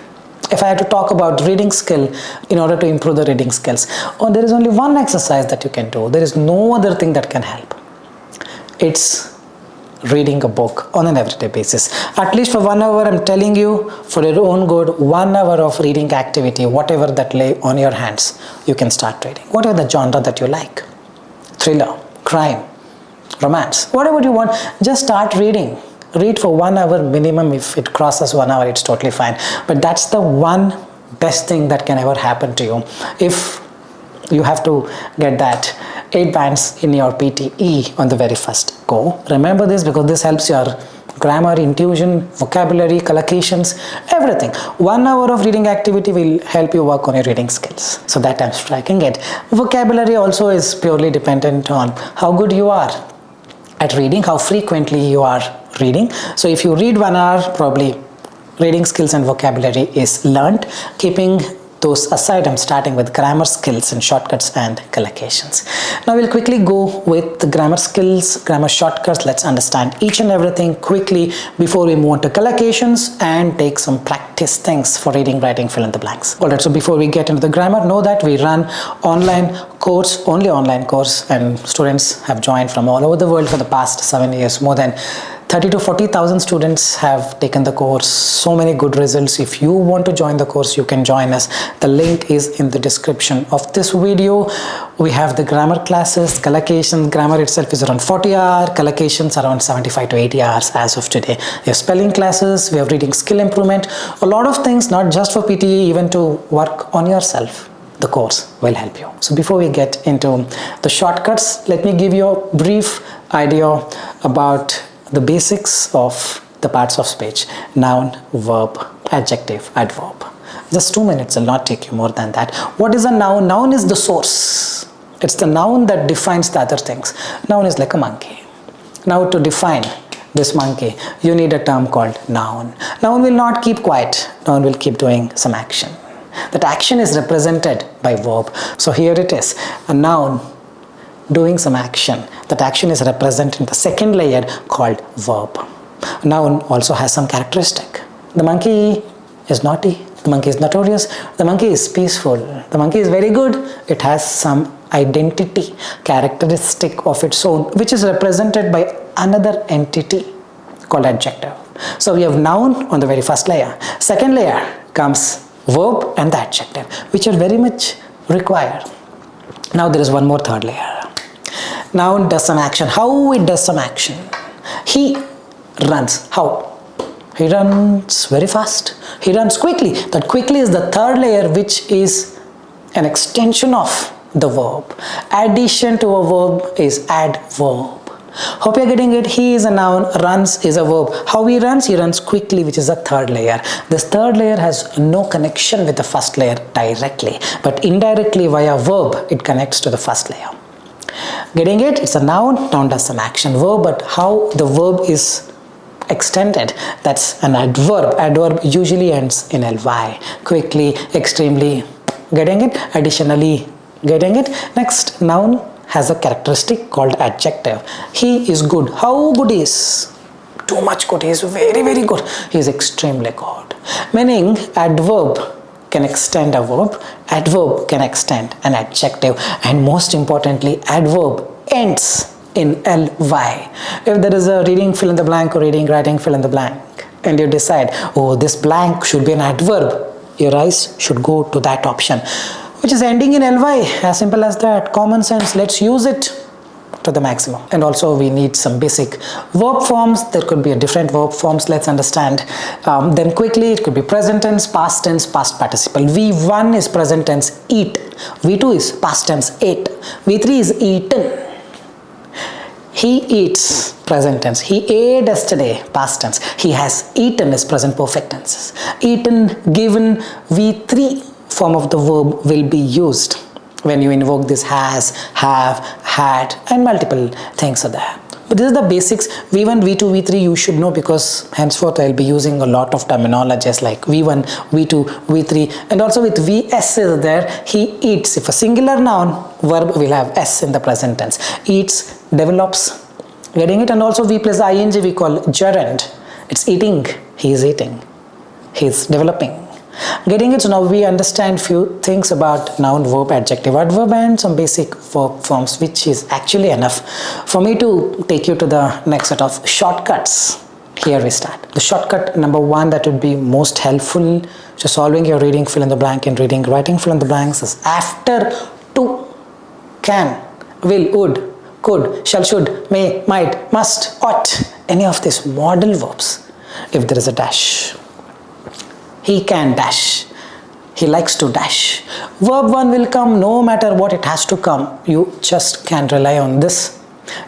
If I had to talk about reading skill in order to improve the reading skills, there is only one exercise that you can do. There is no other thing that can help. It's reading a book on an everyday basis. At least for 1 hour, I'm telling you, for your own good, 1 hour of reading activity, whatever that lay on your hands, you can start reading. Whatever the genre that you like, thriller, crime, romance, whatever you want, just start reading. Read for 1 hour minimum. If it crosses 1 hour, it's totally fine. But that's the one best thing that can ever happen to you. If you have to get that 8 bands in your PTE on the very first go. Remember this, because this helps your grammar, intuition, vocabulary, collocations, everything. 1 hour of reading activity will help you work on your reading skills. So that I'm striking it. Vocabulary also is purely dependent on how good you are at reading, how frequently you are reading. So if you read 1 hour, probably reading skills and vocabulary is learned. Keeping those aside, I'm starting with grammar skills and shortcuts and collocations. Now we'll quickly go with the grammar skills, grammar shortcuts. Let's understand each and everything quickly before we move on to collocations and take some practice things for reading, writing, fill in the blanks. Alright, so before we get into the grammar, know that we run online course, only online course, and students have joined from all over the world for the past 7 years. More than 30 to 40,000 students have taken the course. So many good results. If you want to join the course, you can join us. The link is in the description of this video. We have the grammar classes, collocations. Grammar itself is around 40 hours, collocations around 75 to 80 hours as of today. We have spelling classes, we have reading skill improvement, a lot of things, not just for PTE, even to work on yourself. The course will help you. So before we get into the shortcuts, let me give you a brief idea about the basics of the parts of speech: noun, verb, adjective, adverb. Just 2 minutes, will not take you more than that. What is a noun? Noun is the source. It's the noun that defines the other things. Noun is like a monkey. Now to define this monkey, you need a term called noun. Noun will not keep quiet. Noun will keep doing some action. That action is represented by verb. So here it is, a noun doing some action. That action is represented in the second layer called verb. Noun also has some characteristic. The monkey is naughty. The monkey is notorious. The monkey is peaceful. The monkey is very good. It has some identity, characteristic of its own, which is represented by another entity called adjective. So we have noun on the very first layer. Second layer comes verb and the adjective, which are very much required. Now there is one more third layer. Noun does some action. How it does some action? He runs. How? He runs very fast. He runs quickly. That quickly is the third layer, which is an extension of the verb. Addition to a verb is adverb. Hope you're getting it. He is a noun, runs is a verb. How he runs? He runs quickly, which is a third layer. This third layer has no connection with the first layer directly, but indirectly via verb, it connects to the first layer. Getting it? It's a noun. Noun does some action. Verb, but how the verb is extended, that's an adverb. Adverb usually ends in ly. Quickly, extremely. Getting it? Additionally. Getting it? Next, noun has a characteristic called adjective. He is good. How good he is? Too much good. He is very, very good. He is extremely good. Meaning, adverb can extend a verb, adverb can extend an adjective, and most importantly, adverb ends in ly. If there is a reading fill in the blank or reading writing fill in the blank, and you decide, oh, this blank should be an adverb, your eyes should go to that option, which is ending in ly. As simple as that. Common sense. Let's use it to the maximum. And also we need some basic verb forms. There could be a different verb forms. Let's understand them quickly. It could be present tense, past participle. V1 is present tense, eat. V2 is past tense, ate. V3 is eaten. He eats, present tense. He ate yesterday, past tense. He has eaten is present perfect tenses. Eaten, given. V3 form of the verb will be used when you invoke this has, have, had, and multiple things are there. But this is the basics. V1, V2, V3 you should know, because henceforth I'll be using a lot of terminologies like V1, V2, V3, and also with VS is there, he eats. If a singular noun, verb will have S in the present tense. Eats, develops, getting it? And also V plus ing we call gerund. It's eating, he is eating, he is developing. Getting it? So now we understand few things about noun, verb, adjective, adverb, and some basic verb forms, which is actually enough for me to take you to the next set of shortcuts. Here we start. The shortcut number 1 that would be most helpful to solving your reading fill in the blank and reading writing fill in the blanks is after to, can, will, would, could, shall, should, may, might, must, ought, any of these modal verbs, if there is a dash. He can dash, he likes to dash. Verb 1 will come no matter what, it has to come. You just can rely on this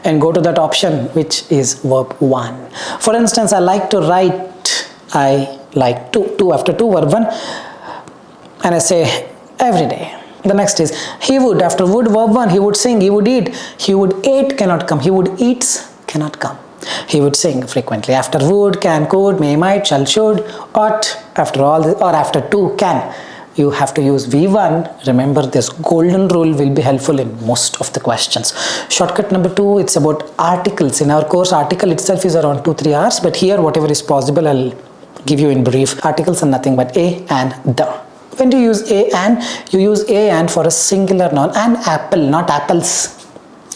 and go to that option which is verb 1. For instance, I like to write, I like to after to, verb 1, and I say every day. The next is he would, after would, verb 1, he would sing, he would eat. He would eat cannot come, he would eats cannot come. He would sing frequently. After would, can, could, may, might, shall, should, ought, after all this, or after to, can. You have to use V1. Remember, this golden rule will be helpful in most of the questions. Shortcut number 2, it's about articles. In our course, article itself is around 2-3 hours, but here whatever is possible I'll give you in brief. Articles are nothing but a and the. When do you use a and? You use a and for a singular noun. An apple, not apples.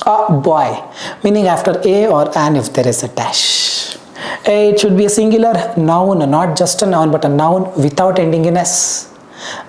A boy, meaning after a or an if there is a dash. It should be a singular noun, not just a noun, but a noun without ending in s.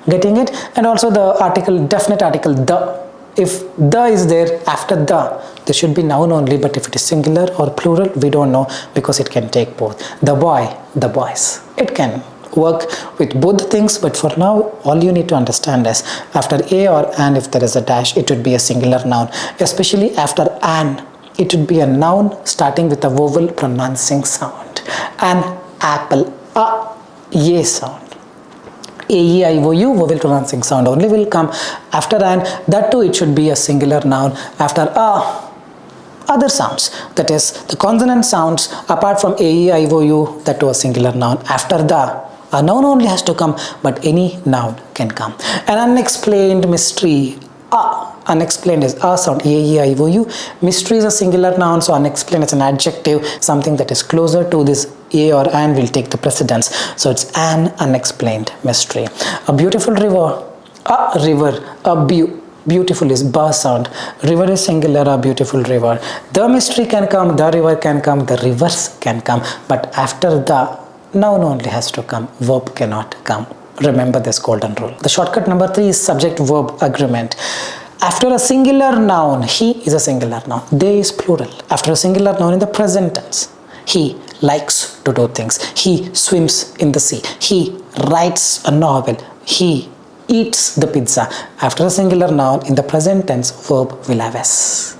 Getting it? And also the article, definite article, the. If the is there after the, there should be noun only, but if it is singular or plural, we don't know, because it can take both. The boy, the boys. It can work with both things, but for now all you need to understand is after a or an if there is a dash, it would be a singular noun. Especially after an, it would be a noun starting with a vowel pronouncing sound. An apple, a, ye sound. A-E-I-O-U, vowel pronouncing sound only will come after an. That too, it should be a singular noun. After a, other sounds, that is the consonant sounds apart from A-E-I-O-U, that too a singular noun. After the, a noun only has to come, but any noun can come. An unexplained mystery, unexplained is a sound, A-E-I-O-U. Mystery is a singular noun, so unexplained is an adjective, something that is closer to this a or an will take the precedence. So it's an unexplained mystery. A beautiful river, a river, a beautiful is ba sound. River is singular, a beautiful river. The mystery can come, the river can come, the rivers can come, but after the, noun only has to come, verb cannot come. Remember this golden rule. The shortcut number 3 is subject-verb agreement. After a singular noun, he is a singular noun, they is plural. After a singular noun in the present tense, he likes to do things, he swims in the sea, he writes a novel, he eats the pizza. After a singular noun in the present tense, verb will have s.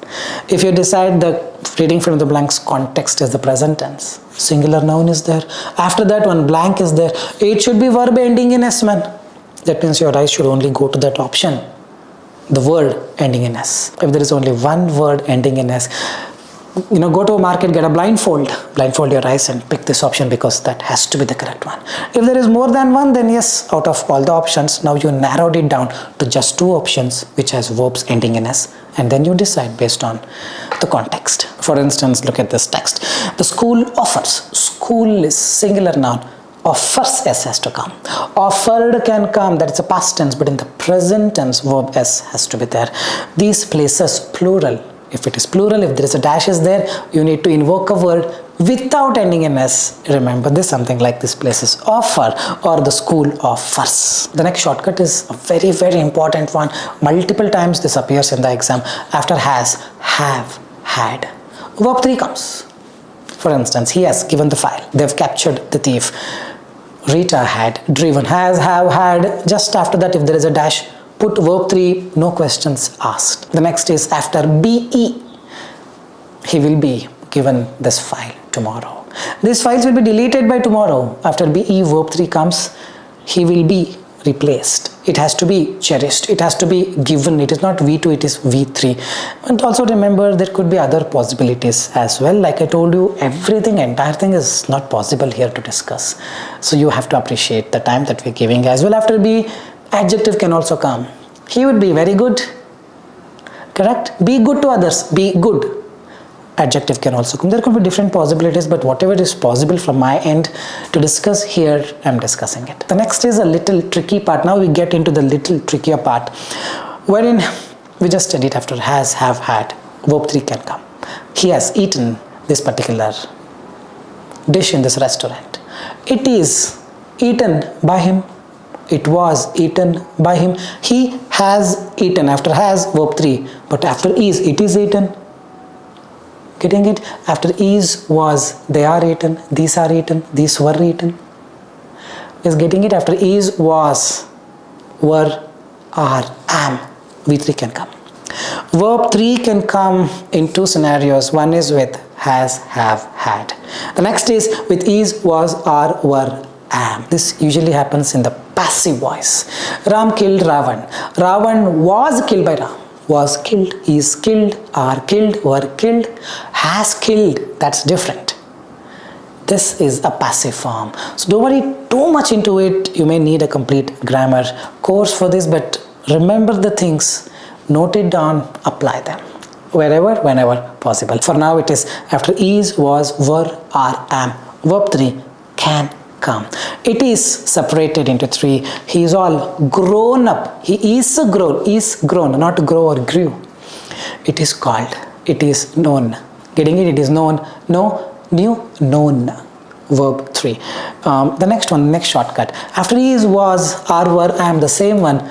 If you decide the reading from the blanks context is the present tense, singular noun is there, after that one blank is there, it should be verb ending in s, man. That means your eyes should only go to that option, the word ending in s. If there is only one word ending in s, go to a market, get a blindfold your eyes and pick this option, because that has to be the correct one. If there is more than one, then yes, out of all the options, now you narrowed it down to just 2 options which has verbs ending in s, and then you decide based on the context. For instance, look at this text. The school offers, school is singular noun, offers s has to come. Offered can come, that is a past tense, but in the present tense, verb s has to be there. These places, plural. If it is plural, if there is a dash is there, you need to invoke a word without ending in s. Remember this, something like this place is offer, or the school offers. The next shortcut is a very, very important one. Multiple times this appears in the exam. After has, have, had. Verb 3 comes. For instance, he has given the file. They have captured the thief. Rita had driven, has, have, had. Just after that, if there is a dash, put verb 3, no questions asked. The next is after be, he will be given this file tomorrow. These files will be deleted by tomorrow. After be, verb 3 comes, he will be replaced. It has to be cherished. It has to be given. It is not V2, it is V3. And also remember, there could be other possibilities as well. Like I told you, everything, entire thing is not possible here to discuss. So you have to appreciate the time that we're giving as well. After B, adjective can also come. He would be very good. Correct? Be good to others. Be good. Adjective can also come. There could be different possibilities, but whatever is possible from my end to discuss here, I'm discussing it. The next is a little tricky part. Now we get into the little trickier part, wherein we just studied after has, have, had. Verb 3 can come. He has eaten this particular dish in this restaurant. It is eaten by him. It was eaten by him. He has eaten. After has, verb 3. But after is, it is eaten. Getting it? After is, was, they are eaten, these are eaten, these were eaten. Is getting it? After is, was, were, are, am. V3 can come. Verb 3 can come in two scenarios. One is with has, have, had. The next is with is, was, are, were, am. This usually happens in the passive voice. Ram killed Ravan. Ravan was killed by Ram. Was killed, is killed, are killed, were killed, has killed. That's different. This is a passive form. So don't worry too much into it. You may need a complete grammar course for this, but remember the things, note it down, apply them wherever, whenever possible. For now it is after is, was, were, are, am. Verb 3 can come. It is separated into 3. He is all grown up. He is grown, not grow or grew. It is called. It is known. Getting it? It is known. No, new, known. Verb 3. The next one, next shortcut. After is, was, are, were, am, the same one,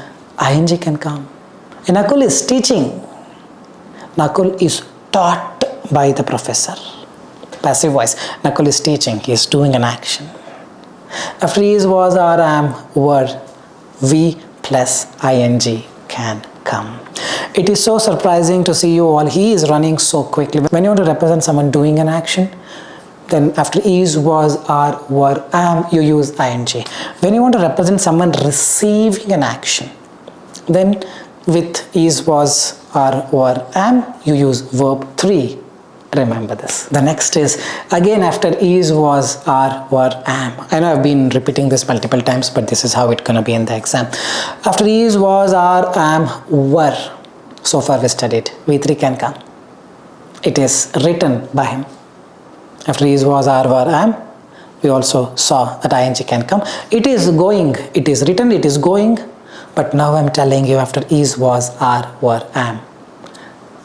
ing can come. And Nakul is teaching. Nakul is taught by the professor. Passive voice. Nakul is teaching. He is doing an action. After is, was, are, am, were, V plus ing can come. It is so surprising to see you all. He is running so quickly. When you want to represent someone doing an action, then after is, was, are, were, am, you use ing. When you want to represent someone receiving an action, then with is, was, are, were, am, you use verb 3. Remember this. The next is again after is, was, are, were, am. I know I've been repeating this multiple times, but this is how it's gonna be in the exam. After is, was, are, am, were. So far we studied. V3 can come. It is written by him. After is, was, are, were, am. We also saw that ing can come. It is going. It is written. It is going. But now I'm telling you after is, was, are, were, am.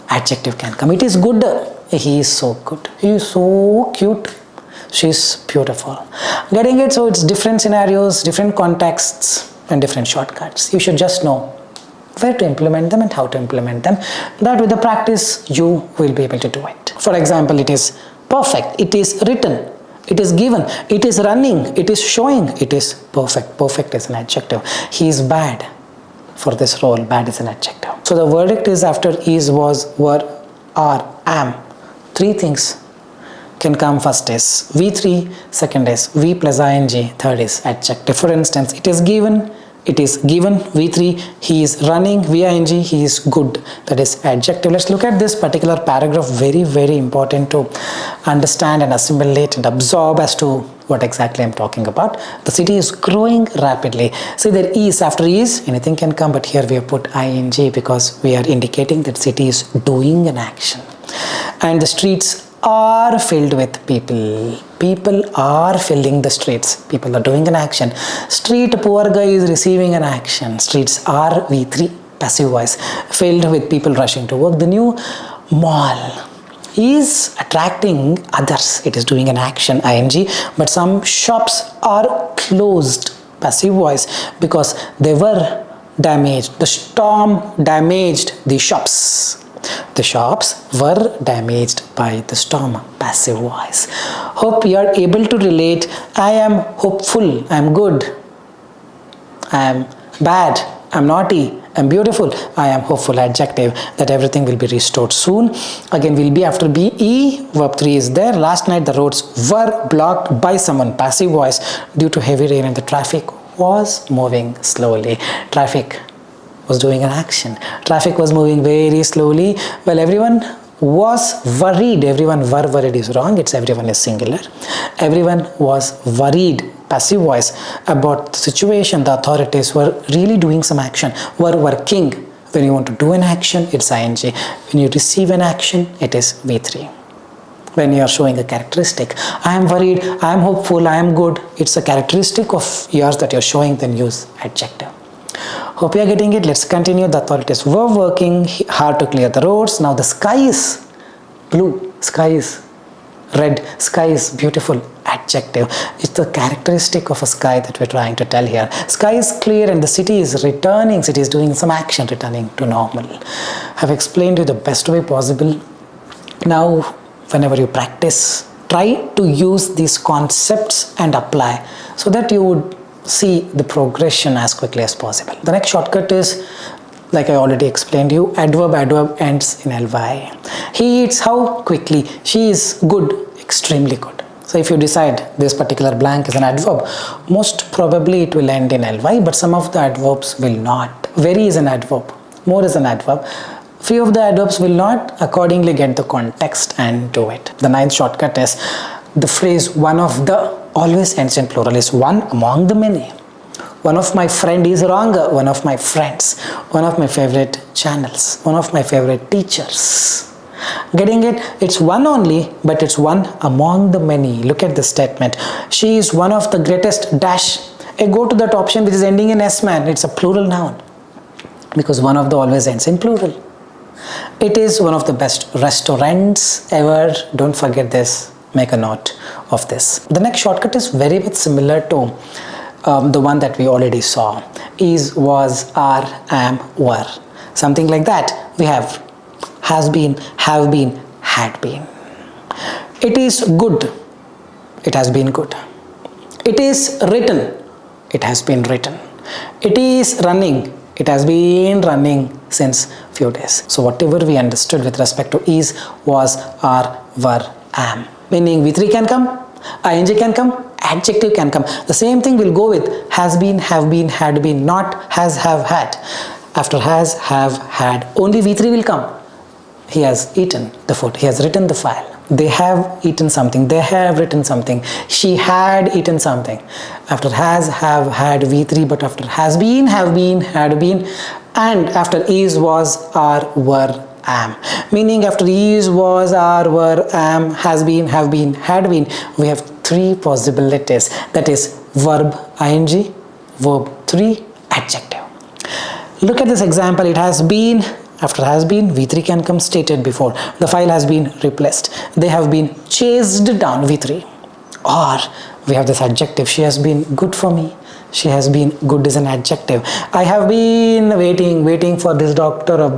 Adjective can come. It is good. He is so good. He is so cute. She is beautiful. Getting it? So it's different scenarios, different contexts, and different shortcuts. You should just know where to implement them and how to implement them. That with the practice, you will be able to do it. For example, it is perfect. It is written. It is given. It is running. It is showing. It is perfect. Perfect is an adjective. He is bad. For this role, bad is an adjective. So the verdict is after is, was, were, are, am. 3 things can come. First is V3, second is V plus ing, third is adjective. For instance, it is given, V3, he is running, VING, he is good, that is adjective. Let's look at this particular paragraph. Very, very important to understand and assimilate and absorb as to what exactly I'm talking about. The city is growing rapidly. See, there is, after is, anything can come, but here we have put ing because we are indicating that city is doing an action. And the streets are filled with people. People are filling the streets. People are doing an action. Street poor guy is receiving an action. Streets are V3, passive voice, filled with people rushing to work. The new mall is attracting others. It is doing an action, ing, but some shops are closed, passive voice, because they were damaged. The storm damaged the shops. The shops were damaged by the storm, passive voice. Hope you are able to relate. I am hopeful, I am good, I am bad, I am naughty, I am beautiful, I am hopeful, adjective, that everything will be restored soon. Again, will be after BE, verb 3 is there. Last night the roads were blocked by someone, passive voice, due to heavy rain and the traffic was moving slowly. Traffic was doing an action. Traffic was moving very slowly. Well, everyone was worried. Everyone were worried is wrong. It's everyone is singular. Everyone was worried, passive voice, about the situation. The authorities were really doing some action, were working. When you want to do an action, it's ing. When you receive an action, it is V3. When you are showing a characteristic, I am worried, I am hopeful, I am good, it's a characteristic of yours that you're showing, then use adjective. Hope you are getting it. Let's continue. The authorities were working hard to clear the roads. Now the sky is blue, sky is red, sky is beautiful. Adjective. It's the characteristic of a sky that we're trying to tell here. Sky is clear and the city is returning. City is doing some action, returning to normal. I've explained you the best way possible. Now, whenever you practice, try to use these concepts and apply so that you would see the progression as quickly as possible. The next shortcut is, like I already explained you, adverb ends in ly. He eats how quickly. She is good, extremely good. So if you decide this particular blank is an adverb, most probably it will end in ly, but some of the adverbs will not. Very is an adverb, more is an adverb. Few of the adverbs will not. Accordingly get the context and do it. The ninth shortcut is the phrase one of the always ends in plural, is one among the many. One of my friend is wrong, one of my friends, one of my favorite channels, one of my favorite teachers. Getting it? It's one only, but it's one among the many. Look at the statement. She is one of the greatest dash. Go to that option which is ending in S man. It's a plural noun because one of the always ends in plural. It is one of the best restaurants ever. Don't forget this. Make a note of this. The next shortcut is very much similar to the one that we already saw. Is, was, are, am, were. Something like that. We have has been, have been, had been. It is good. It has been good. It is written. It has been written. It is running. It has been running since few days. So whatever we understood with respect to is, was, are, were, am. Meaning V3 can come, ing can come, adjective can come. The same thing will go with has been, have been, had been, not has, have, had. After has, have, had, only V3 will come. He has eaten the food. He has written the file. They have eaten something. They have written something. She had eaten something. After has, have, had, V3, but after has been, have been, had been, and after is, was, are, were, am. Meaning after is, was, are, were, am, has been, have been, had been, we have three possibilities. That is verb ing, verb 3, adjective. Look at this example. It has been. After has been, V3 can come, stated before. The file has been replaced. They have been chased down, V3. Or we have this adjective. She has been good for me. She has been good is an adjective. I have been waiting for this doctor.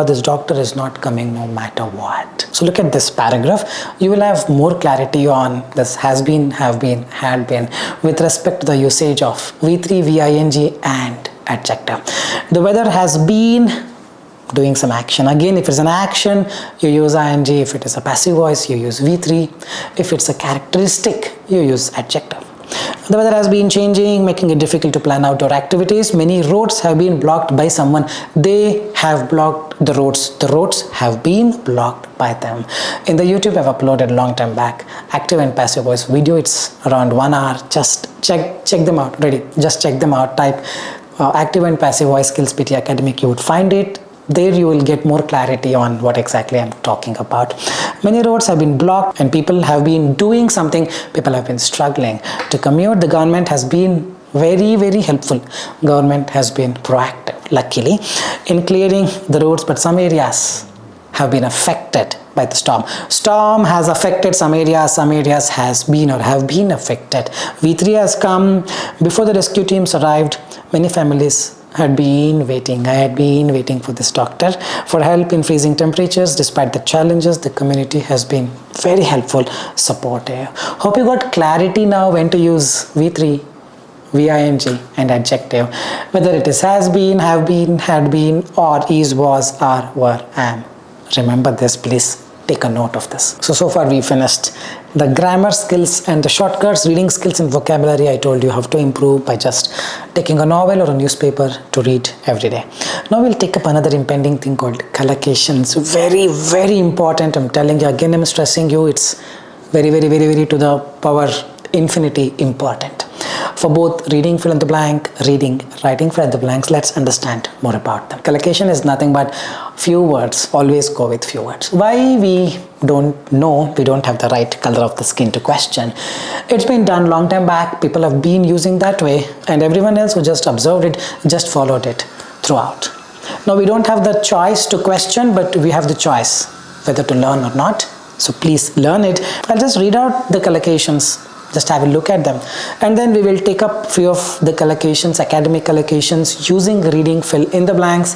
This doctor is not coming no matter what. So look at this paragraph. You will have more clarity on this has been, have been, had been with respect to the usage of V3, VING and adjective. The weather has been doing some action. Again, if it's an action, you use ing. If it is a passive voice, you use V3. If it's a characteristic, you use adjective. The weather has been changing, making it difficult to plan outdoor activities. Many roads have been blocked by someone. They have blocked the roads. The roads have been blocked by them. In the YouTube I've uploaded a long time back, active and passive voice video. It's around 1 hour. Just check them out. Ready? Just check them out. Type active and passive voice skills PTE academic. You would find it. There you will get more clarity on what exactly I'm talking about. Many roads have been blocked and people have been doing something. People have been struggling to commute. The government has been very, very helpful. Government has been proactive, luckily, in clearing the roads, but some areas have been affected by the storm. Storm has affected some areas has been or have been affected. V3 has come. Before the rescue teams arrived, many families had been waiting. I had been waiting for this doctor for help in freezing temperatures. Despite the challenges, the community has been very helpful, supportive. Hope you got clarity now when to use V3, VING and adjective. Whether it is has been, have been, had been or is, was, are, were, am. Remember this please. take a note of this. So far we finished the grammar skills and the shortcuts, reading skills and vocabulary. I told you how to improve by just taking a novel or a newspaper to read every day. Now we'll take up another impending thing called collocations. Very, very important. I'm telling you again, I'm stressing you, it's very, very, very, very to the power infinity important. For both reading fill in the blank, reading, writing fill in the blanks, let's understand more about them. Collocation is nothing but few words. Always go with few words. Why we don't know, we don't have the right color of the skin to question. It's been done long time back. People have been using that way, and everyone else who just observed it just followed it throughout. Now we don't have the choice to question, but we have the choice whether to learn or not. So please learn it. I'll just read out the collocations. Just have a look at them, and then we will take up few of the collocations, academic collocations, using reading fill in the blanks,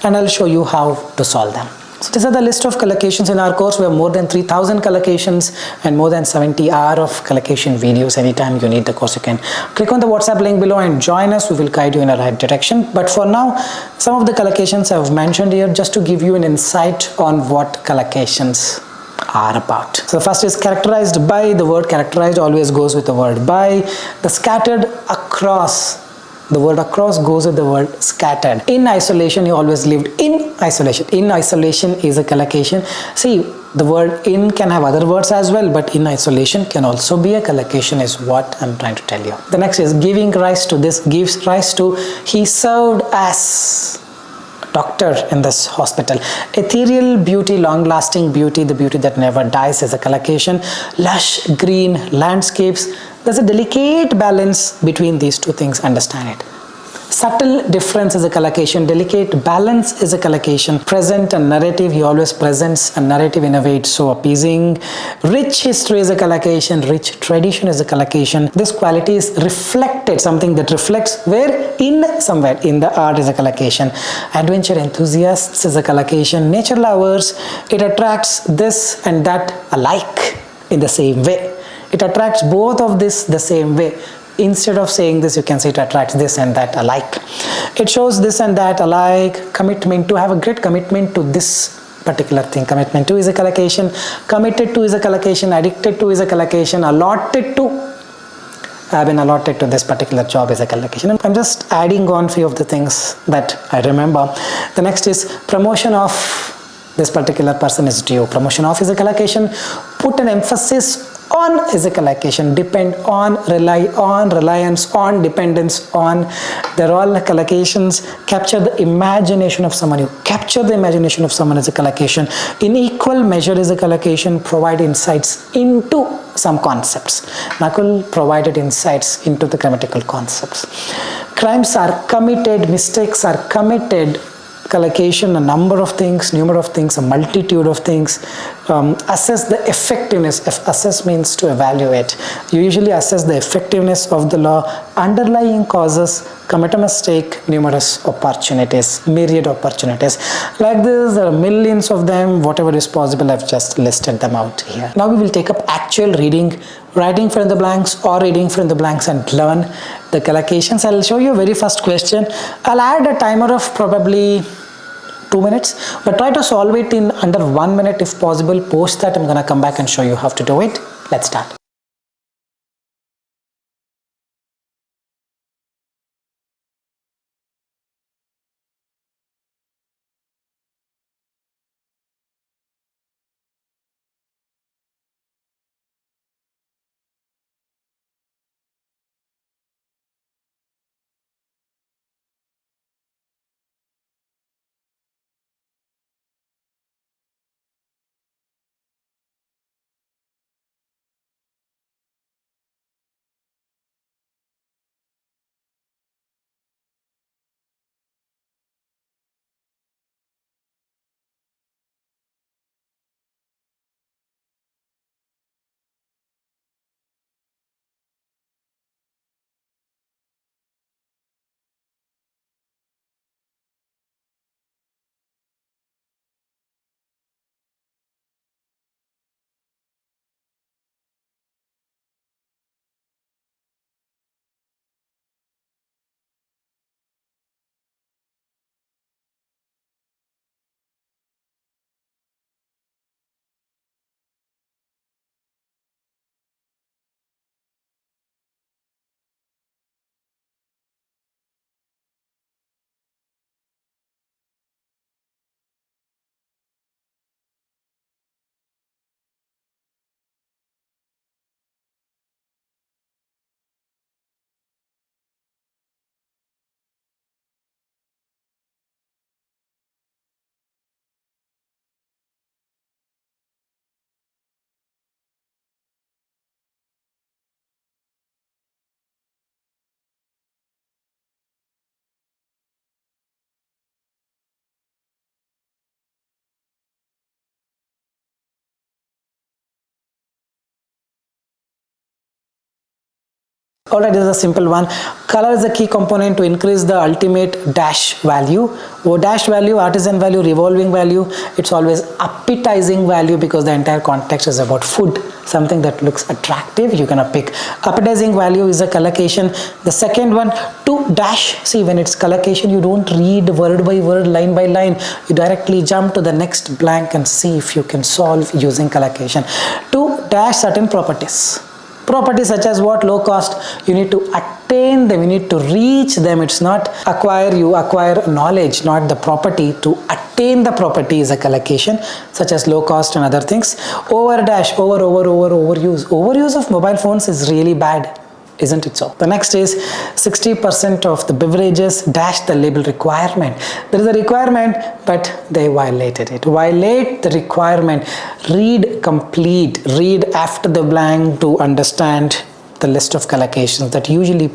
and I'll show you how to solve them. So these are the list of collocations in our course. We have more than 3,000 collocations and more than 70 hours of collocation videos. Anytime you need the course, you can click on the WhatsApp link below and join us. We will guide you in the right direction. But for now, some of the collocations I've mentioned here just to give you an insight on what collocations are about. So the first is characterized by. The word characterized always goes with the word by. The scattered across. The word across goes with the word scattered. In isolation, you always lived in isolation. In isolation is a collocation. See, the word in can have other words as well, but in isolation can also be a collocation is what I'm trying to tell you. The next is giving rise to. This gives rise to. He served as doctor in this hospital. Ethereal beauty, long-lasting beauty, the beauty that never dies is a collocation. Lush green landscapes. There's a delicate balance between these two things, understand it. Subtle difference is a collocation. Delicate balance is a collocation. Present and narrative, he always presents a narrative in a way it's so appeasing. Rich history is a collocation. Rich tradition is a collocation. This quality is reflected, something that reflects where? In somewhere. In the art is a collocation. Adventure enthusiasts is a collocation. Nature lovers, it attracts this and that alike in the same way. It attracts both of this the same way. Instead of saying this, you can say it attracts this and that alike. It shows this and that alike. Commitment, to have a great commitment to this particular thing. Commitment to is a collocation. Committed to is a collocation. Addicted to is a collocation. Allotted to, I've been allotted to this particular job is a collocation. I'm just adding on few of the things that I remember. The next is promotion of. This particular person is due. Promotion of is a collocation. Put an emphasis on is a collocation. Depend on, rely on, reliance on, dependence on. They're all collocations. Capture the imagination of someone. You capture the imagination of someone is a collocation. In equal measure is a collocation. Provide insights into some concepts. Nakul provided insights into the grammatical concepts. Crimes are committed. Mistakes are committed. Collocation, a number of things, number of things, a multitude of things. Assess the effectiveness. Assess means to evaluate. You usually assess the effectiveness of the law. Underlying causes, commit a mistake, numerous opportunities, myriad opportunities. Like this, there are millions of them. Whatever is possible, I've just listed them out here. Now we will take up actual reading, writing fill in the blanks or reading fill in the blanks and learn the collocations. I'll show you a very first question. I'll add a timer of probably 2 minutes, but try to solve it in under 1 minute if possible. Post that, I'm gonna come back and show you how to do it. Let's start. Alright, this is a simple one. Color is a key component to increase the ultimate dash value. Dash value, artisan value, revolving value. It's always appetizing value because the entire context is about food. Something that looks attractive, you're gonna pick. Appetizing value is a collocation. The second one, to dash. See, when it's collocation, you don't read word by word, line by line. You directly jump to the next blank and see if you can solve using collocation. To dash certain properties. Properties such as what? Low cost. You need to attain them, you need to reach them. It's not acquire, you acquire knowledge, not the property. To attain the property is a collocation, such as low cost and other things. Over dash, overuse. Overuse of mobile phones is really bad, isn't it so? The next is 60% of the beverages dash the label requirement. There is a requirement, but they violated it. Violate the requirement. Read complete. Read after the blank to understand the list of collocations that usually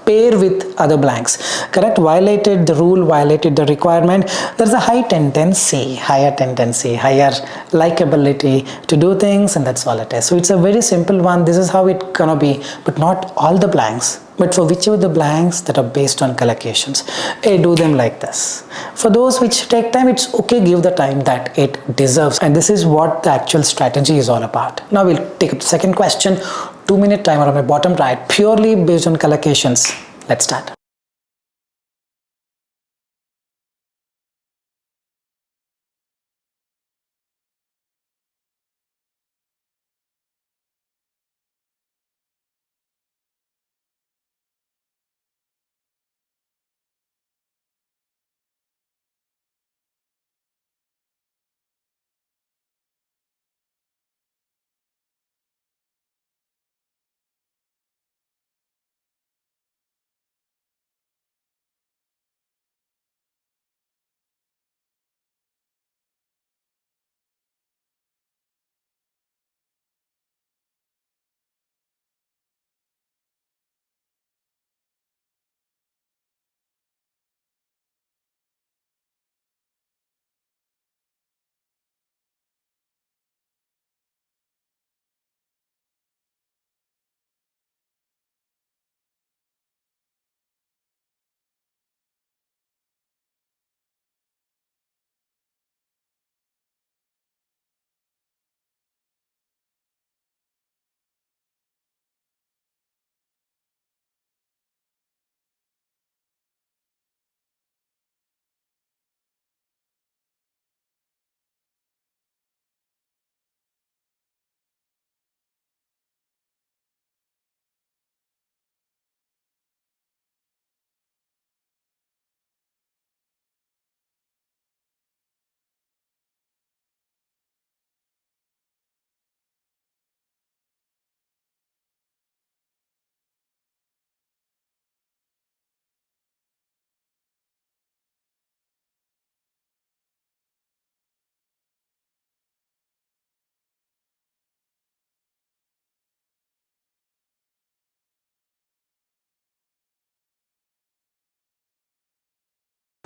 pair with other blanks. Correct? Violated the rule, violated the requirement. There's a higher tendency, higher likability to do things, and that's all it is. So it's a very simple one. This is how it gonna be, but not all the blanks, but for whichever the blanks that are based on collocations. Do them like this. For those which take time, it's okay, give the time that it deserves. And this is what the actual strategy is all about. Now we'll take up the second question. 2-minute timer on my bottom right, purely based on collocations. Let's start.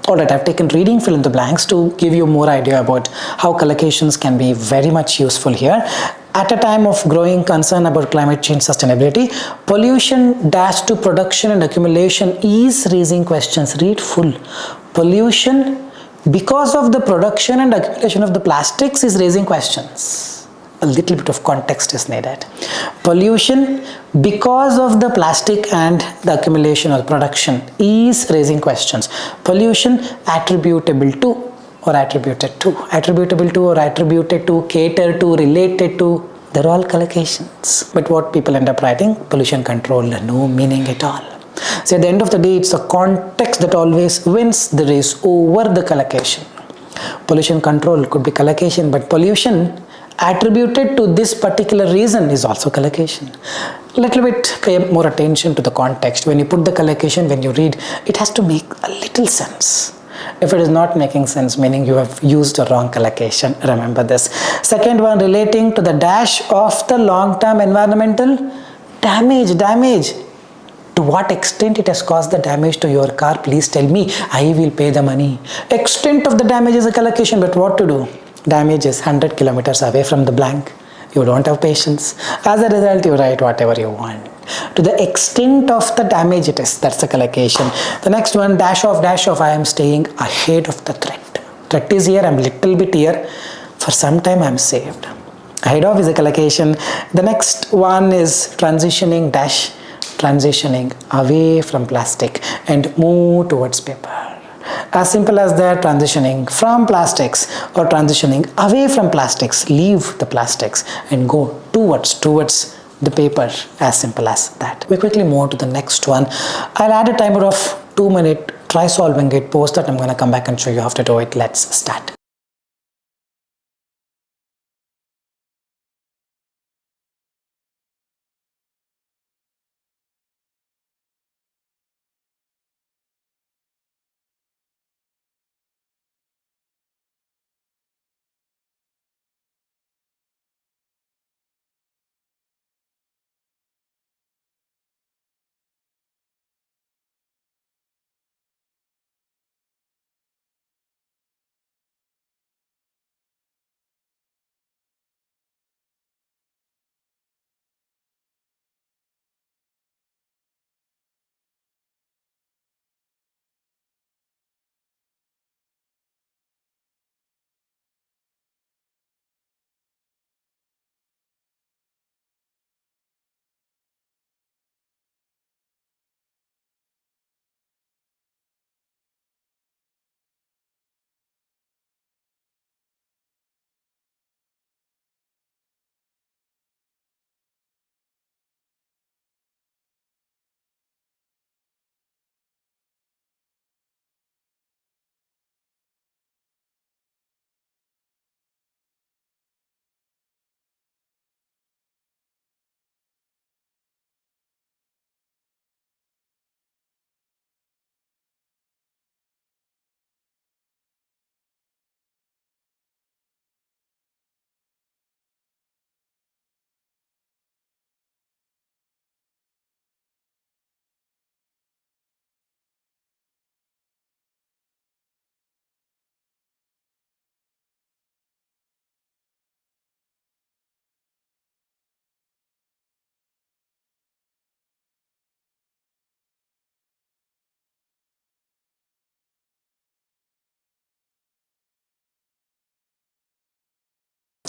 Alright, I've taken reading fill in the blanks to give you more idea about how collocations can be very much useful here. At a time of growing concern about climate change sustainability, pollution dash to production and accumulation is raising questions. Read full. Pollution because of the production and accumulation of the plastics is raising questions. A little bit of context is needed. Pollution because of the plastic and the accumulation or production is raising questions. Pollution attributable to or attributed to. Attributable to or attributed to, cater to, related to, they're all collocations. But what people end up writing? Pollution control, no meaning at all. So at the end of the day, it's the context that always wins the race over the collocation. Pollution control could be collocation, but pollution attributed to this particular reason is also collocation. Little bit pay more attention to the context. When you put the collocation, when you read, it has to make a little sense. If it is not making sense, meaning you have used a wrong collocation, remember this. Second one, relating to the dash of the long-term environmental damage. To what extent it has caused the damage to your car, please tell me. I will pay the money. Extent of the damage is a collocation, but what to do? Damage is 100 kilometers away from the blank. You don't have patience. As a result, you write whatever you want. To the extent of the damage it is, that's the collocation. The next one, dash off, I am staying ahead of the threat. Threat is here, I'm little bit here. For some time I'm saved. Ahead of is a collocation. The next one is transitioning dash, transitioning away from plastic and move towards paper. As simple as that, transitioning from plastics or transitioning away from plastics, leave the plastics and go towards the paper, as simple as that. We quickly move to the next one. I'll add a timer of 2 minutes, try solving it, post that I'm going to come back and show you how to do it. Let's start.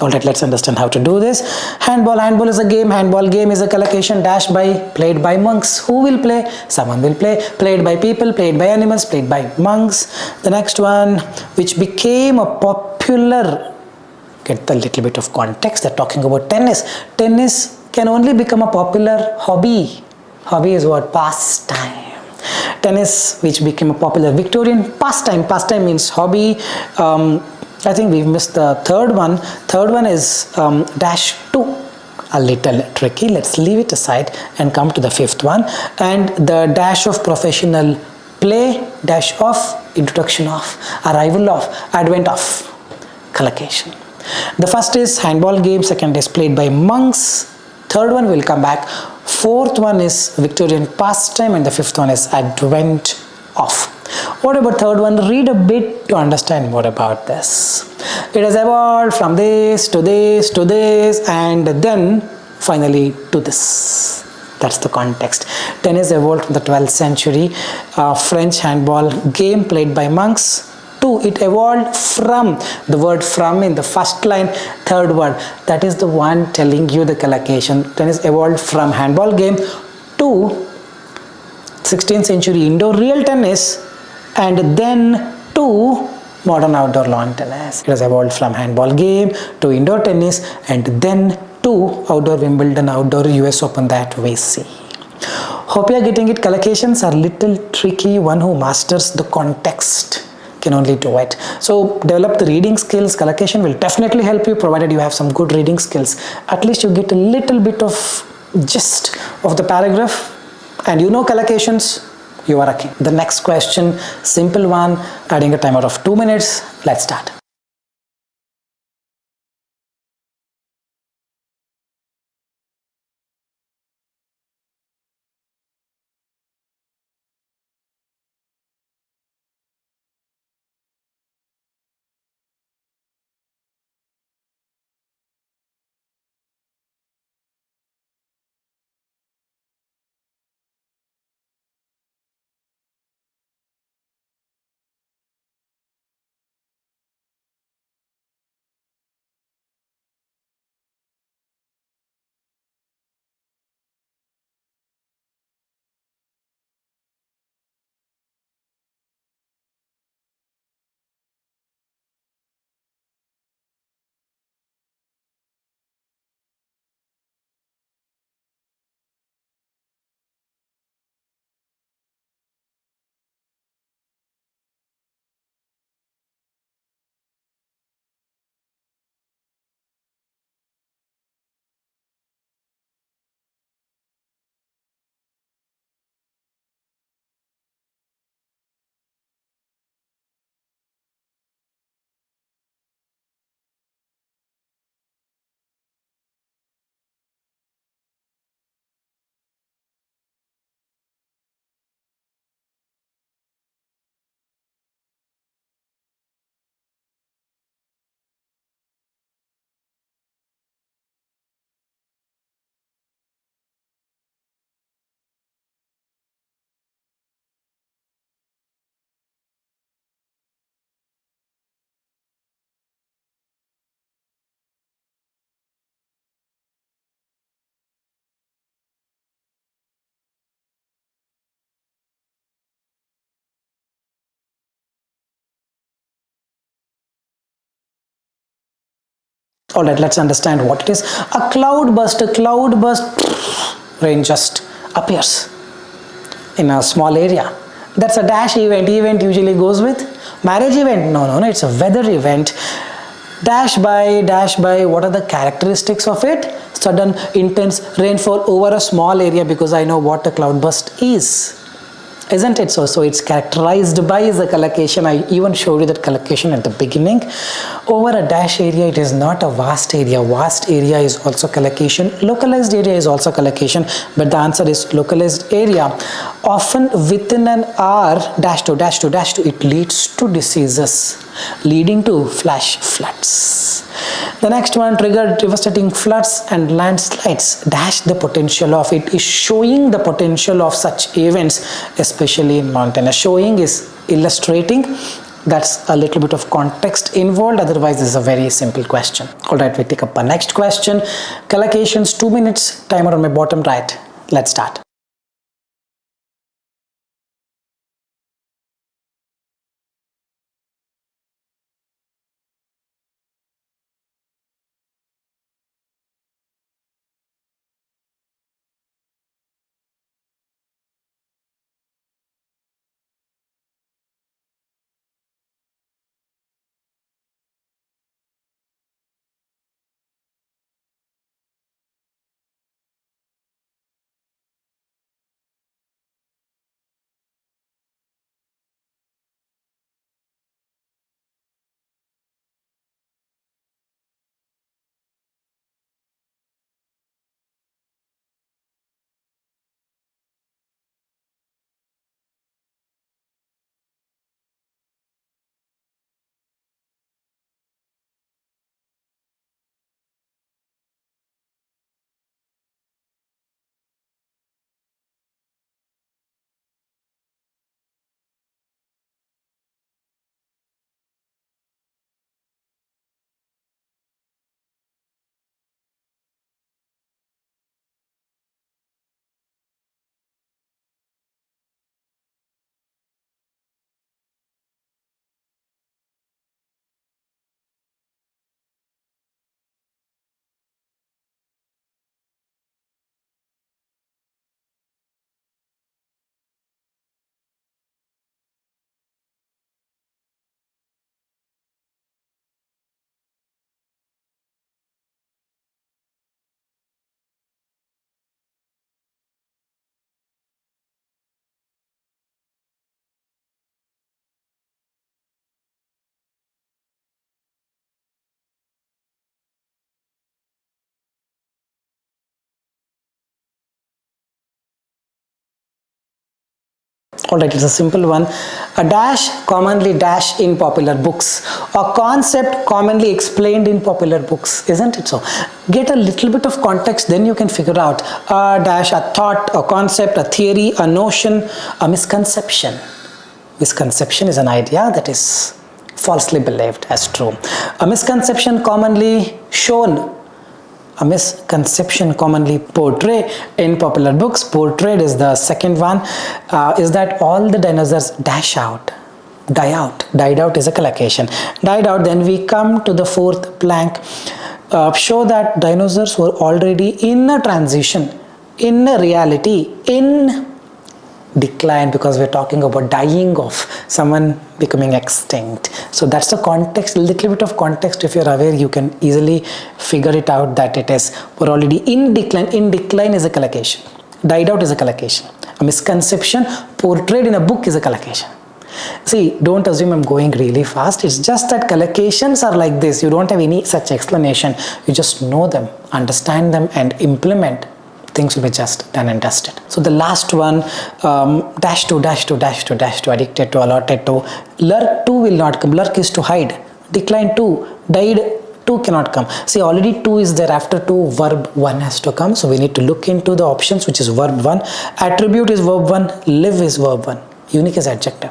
Alright, let's understand how to do this. Handball is a game. Handball game is a collocation dash by, played by monks. Who will play? Someone will play. Played by people, played by animals, played by monks. The next one, which became a popular, get the little bit of context, they're talking about tennis. Tennis can only become a popular hobby. Hobby is what? Pastime. Tennis, which became a popular Victorian pastime. Pastime means hobby. I think we've missed the third one. Third one is dash 2. A little tricky. Let's leave it aside and come to the fifth one. And the dash of professional play, dash of, introduction of, arrival of, advent of, collocation. The first is handball game. Second is played by monks. Third one will come back. Fourth one is Victorian pastime. And the fifth one is advent of. What about third one? Read a bit to understand more about this. It has evolved from this to this to this and then finally to this. That's the context. Tennis evolved from the 12th century. French handball game played by monks. 2. It evolved from, the word from in the first line, third word. That is the one telling you the collocation. Tennis evolved from handball game to 16th century indoor real tennis and then to modern outdoor lawn tennis. It has evolved from handball game to indoor tennis and then to outdoor Wimbledon, outdoor US Open, that we see. Hope you are getting it. Collocations are little tricky. One who masters the context can only do it. So develop the reading skills. Collocation will definitely help you provided you have some good reading skills. At least you get a little bit of gist of the paragraph and you know collocations. You are a king. The next question, simple one, adding a timer of 2 minutes. Let's start. All right, let's understand what it is. A cloudburst, rain just appears in a small area. That's a dash event. Event usually goes with marriage event. No, it's a weather event. Dash by, what are the characteristics of it? Sudden intense rainfall over a small area, because I know what a cloudburst is. Isn't it so? So it's characterized by the collocation. I even showed you that collocation at the beginning. Over a dash area, it is not a vast area. Vast area is also collocation. Localized area is also collocation, but the answer is localized area. Often within an hour, dash to, it leads to diseases, leading to flash floods. The next one, triggered devastating floods and landslides. Dash the potential of it is showing the potential of such events, especially in mountainous. Showing is illustrating. That's a little bit of context involved. Otherwise, this is a very simple question. All right, we take up our next question. Collocations, 2 minutes. Timer on my bottom right. Let's start. Alright, it's a simple one. A dash, commonly dash in popular books. A concept commonly explained in popular books. Isn't it so? Get a little bit of context, then you can figure out a dash, a thought, a concept, a theory, a notion, a misconception. Misconception is an idea that is falsely believed as true. A misconception commonly shown. A misconception commonly portrayed in popular books. Portrayed is the second one. Is that all the dinosaurs dash out, die out. Died out is a collocation. Died out. Then we come to the fourth blank. Show that dinosaurs were already in a transition, in a reality, in decline, because we're talking about dying off, someone becoming extinct. So that's the context, a little bit of context. If you're aware, you can easily figure it out that it is, we're already in decline. In decline is a collocation. Died out is a collocation. A misconception portrayed in a book is a collocation. See, don't assume I'm going really fast. It's just that collocations are like this. You don't have any such explanation. You just know them, understand them, and implement. Things will be just done and dusted. So the last one, dash to, addicted to, allotted to. Lurk to will not come. Lurk is to hide. Decline to, died to cannot come. See, already to is there. After to, verb 1 has to come. So we need to look into the options, which is verb 1. Attribute is verb 1. Live is verb 1. Unique is adjective.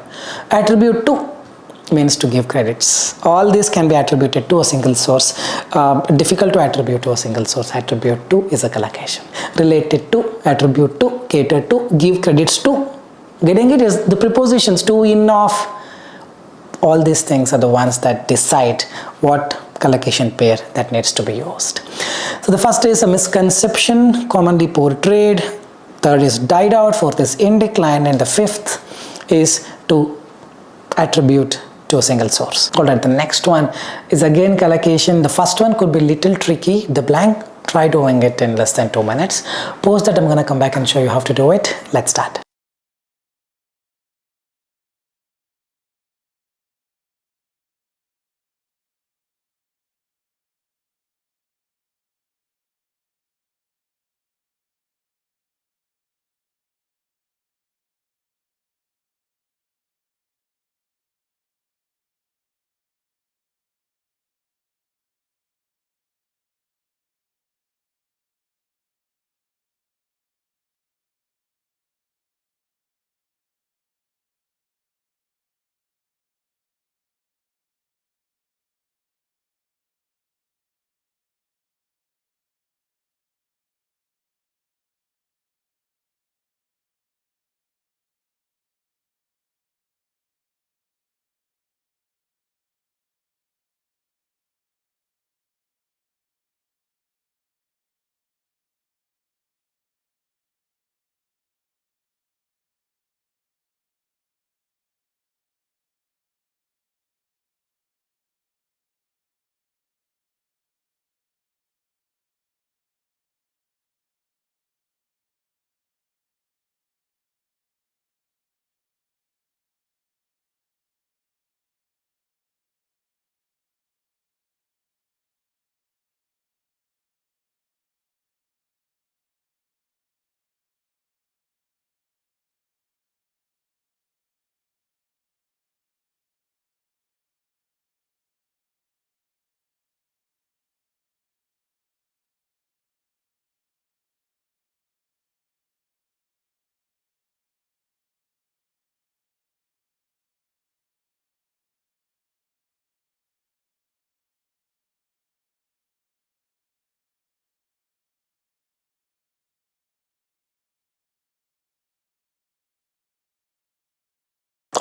Attribute to means to give credits. All these can be attributed to a single source. Difficult to attribute to a single source. Attribute to is a collocation. Related to, attribute to, cater to, give credits to. Getting it is the prepositions to, in, of. All these things are the ones that decide what collocation pair that needs to be used. So the first is a misconception commonly portrayed, third is died out, fourth is in decline, and the fifth is to attribute to a single source. Alright, the next one is again collocation. The first one could be little tricky, the blank. Try doing it in less than 2 minutes. Post that, I'm going to come back and show you how to do it. Let's start.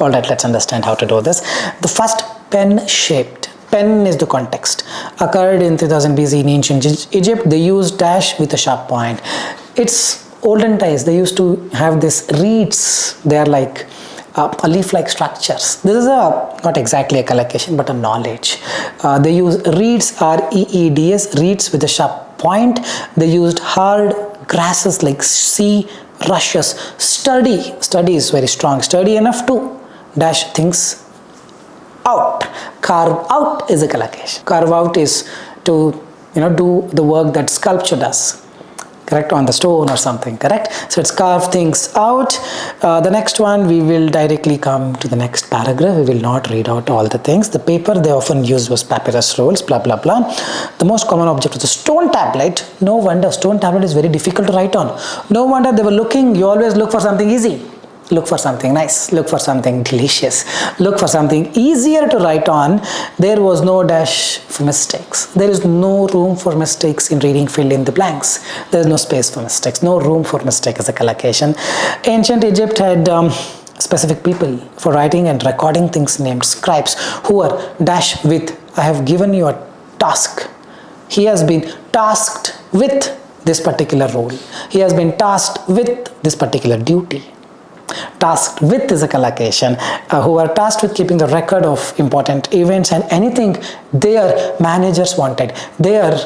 Alright, let's understand how to do this. The first pen-shaped, pen is the context, occurred in 3000 BC in ancient Egypt. They used dash with a sharp point. It's olden times, they used to have this reeds. They are like a leaf-like structures. This is not exactly a collocation but a knowledge. They use reeds, R-E-E-D-S, reeds with a sharp point. They used hard grasses like sea rushes. Study is very strong, sturdy enough to dash things out. Carve out is a collocation. Carve out is to do the work that sculpture does, correct, on the stone or something, correct? So it's carve things out. The next one, we will directly come to the next paragraph. We will not read out all the things. The paper they often used was papyrus rolls, blah blah blah. The most common object was a stone tablet. No wonder, stone tablet is very difficult to write on. No wonder they were looking. You always look for something easy. Look for something nice, look for something delicious, look for something easier to write on. There was no dash for mistakes. There is no room for mistakes in reading fill in the blanks. There is no space for mistakes, no room for mistake as a collocation. Ancient Egypt had specific people for writing and recording things named scribes, who are dash with, I have given you a task. He has been tasked with this particular role. He has been tasked with this particular duty. Tasked with is a collocation, who are tasked with keeping the record of important events and anything their managers wanted, their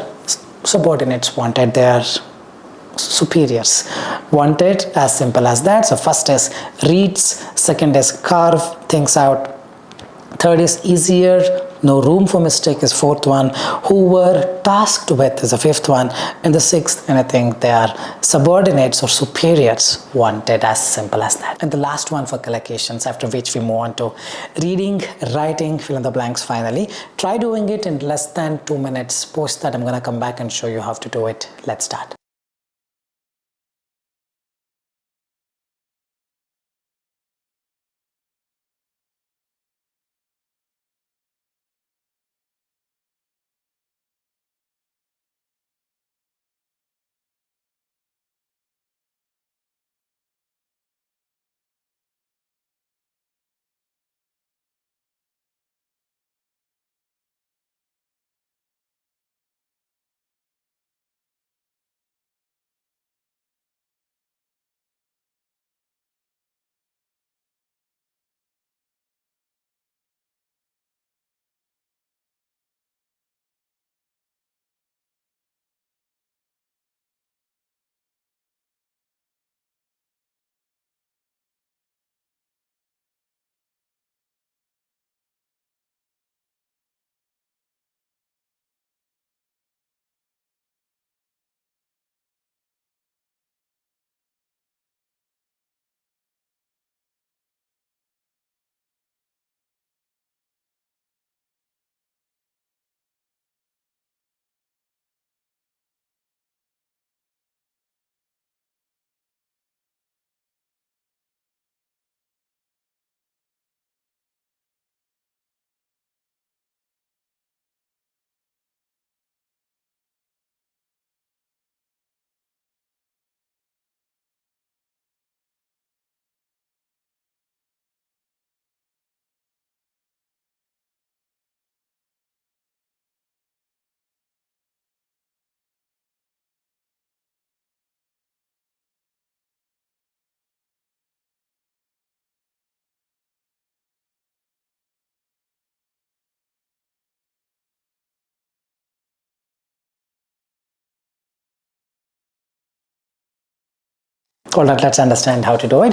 subordinates wanted, their superiors wanted, as simple as that. So first is reads, second is carve things out, third is easier, no room for mistake is fourth one, who were tasked with is the fifth one, and the sixth, and I think they are subordinates or superiors wanted, as simple as that. And the last one for collocations, after which we move on to reading, writing, fill in the blanks finally. Try doing it in less than 2 minutes. Post that, I'm going to come back and show you how to do it. Let's start. Alright, let's understand how to do it.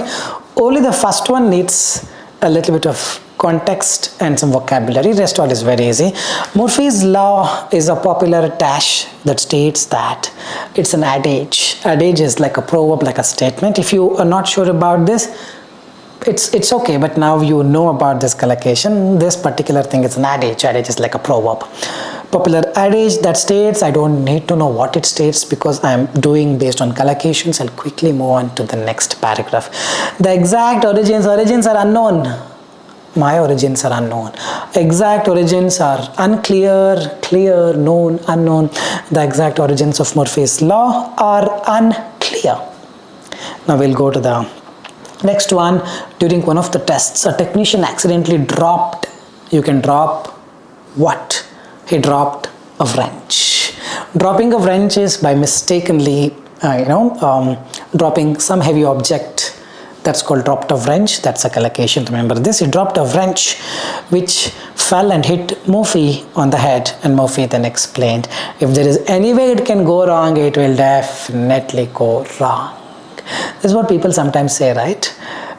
Only the first one needs a little bit of context and some vocabulary. Rest all is very easy. Murphy's law is a popular adage that states that it's an adage. Adage is like a proverb, like a statement. If you are not sure about this, it's okay, but now you know about this collocation. This particular thing is an adage. Adage is like a proverb. Popular adage that states, I don't need to know what it states because I'm doing based on collocations. I'll quickly move on to the next paragraph. The exact origins are unknown. My origins are unknown. Exact origins are unclear, clear, known, unknown. The exact origins of Murphy's law are unclear. Now we'll go to the next one. During one of the tests, a technician accidentally dropped. You can drop what? He dropped a wrench. Dropping a wrench is by mistakenly, dropping some heavy object. That's called dropped a wrench. That's a collocation. Remember this. He dropped a wrench which fell and hit Murphy on the head, and Murphy then explained, if there is any way it can go wrong, it will definitely go wrong. This is what people sometimes say, right?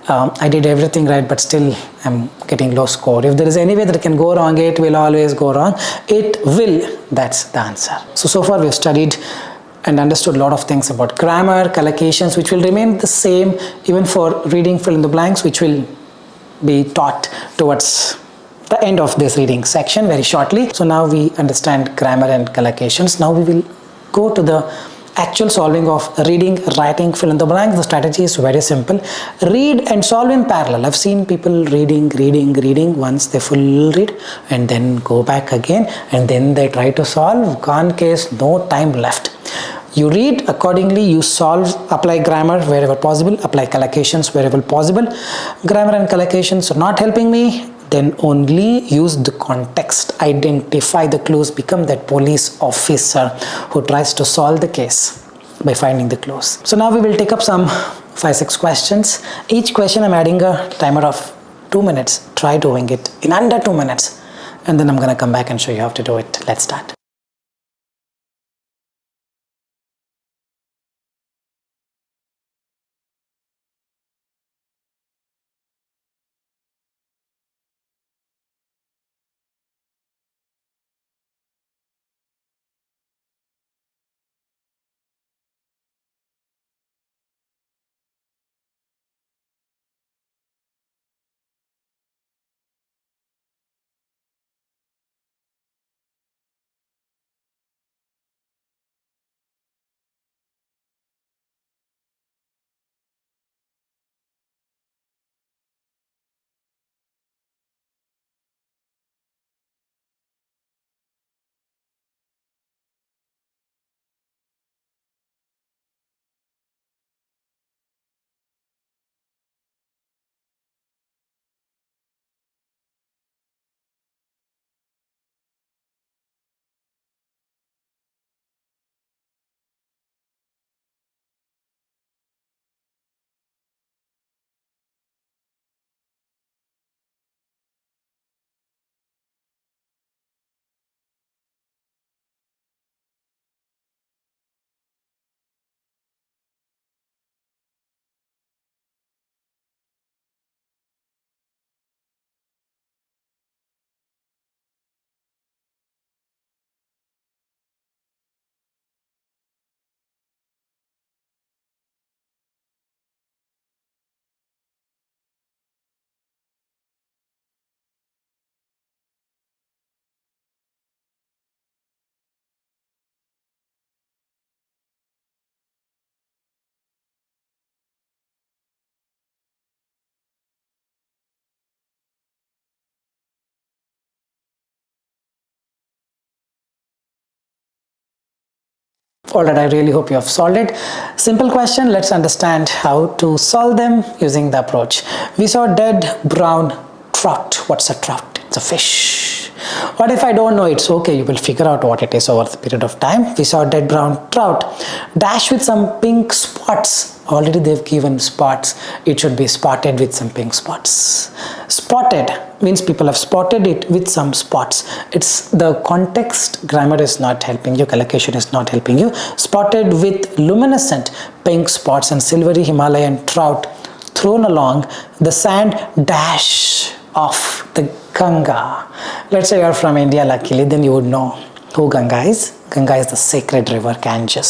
I did everything right, but still I'm getting low score. If there is any way that it can go wrong, it will always go wrong. It will. That's the answer. So far we've studied and understood a lot of things about grammar, collocations, which will remain the same even for reading fill in the blanks, which will be taught towards the end of this reading section very shortly. So now we understand grammar and collocations. Now we will go to the actual solving of reading, writing, fill in the blanks. The strategy is very simple. Read and solve in parallel. I've seen people reading once they full read and then go back again and then they try to solve. Gone case, no time left. You read accordingly, you solve, apply grammar wherever possible, apply collocations wherever possible. Grammar and collocations are not helping me, then only use the context, identify the clues, become that police officer who tries to solve the case by finding the clues. So now we will take up some 5-6 questions. Each question I'm adding a timer of 2 minutes. Try doing it in under 2 minutes and then I'm gonna come back and show you how to do it. Let's start. Alright, I really hope you have solved it. Simple question, let's understand how to solve them using the approach. We saw dead brown trout. What's a trout? It's a fish. What if I don't know? It's okay, you will figure out what it is over the period of time. We saw dead brown trout dash with some pink spots. Already they've given spots. It should be spotted with some pink spots. Spotted means people have spotted it with some spots. It's the context grammar is not helping you, collocation is not helping you. Spotted with luminescent pink spots and silvery Himalayan trout thrown along the sand dash of the Ganga. Let's say you're from India, luckily, then you would know who Ganga is. Ganga is the sacred river Ganges.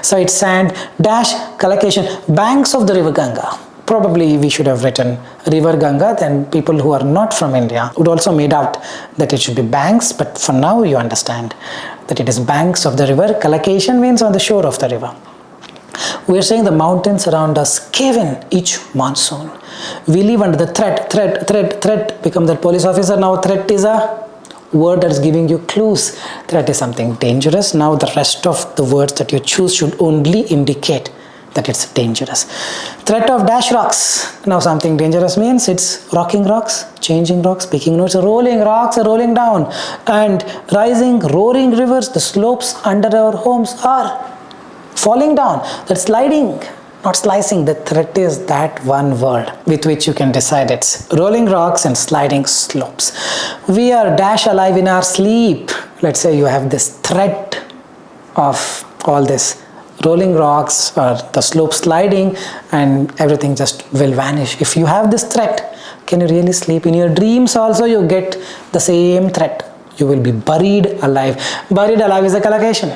So it's sand dash collocation banks of the river Ganga. Probably we should have written river Ganga, then people who are not from India would also made out that it should be banks, but for now you understand that it is banks of the river. Collocation means on the shore of the river. We are saying the mountains around us cave in each monsoon. We live under the threat become that police officer. Now threat is a word that is giving you clues. Threat is something dangerous. Now the rest of the words that you choose should only indicate that it's dangerous. Threat of dash rocks. Now something dangerous means it's rocking rocks, changing rocks, picking notes, rolling rocks are rolling down, and rising, roaring rivers. The slopes under our homes are falling down. That's sliding, not slicing. The threat is that one word with which you can decide it's rolling rocks and sliding slopes. We are dash alive in our sleep. Let's say you have this threat of all this rolling rocks or the slope sliding and everything just will vanish. If you have this threat, can you really sleep? In your dreams also you get the same threat. You will be buried alive. Buried alive is a collocation.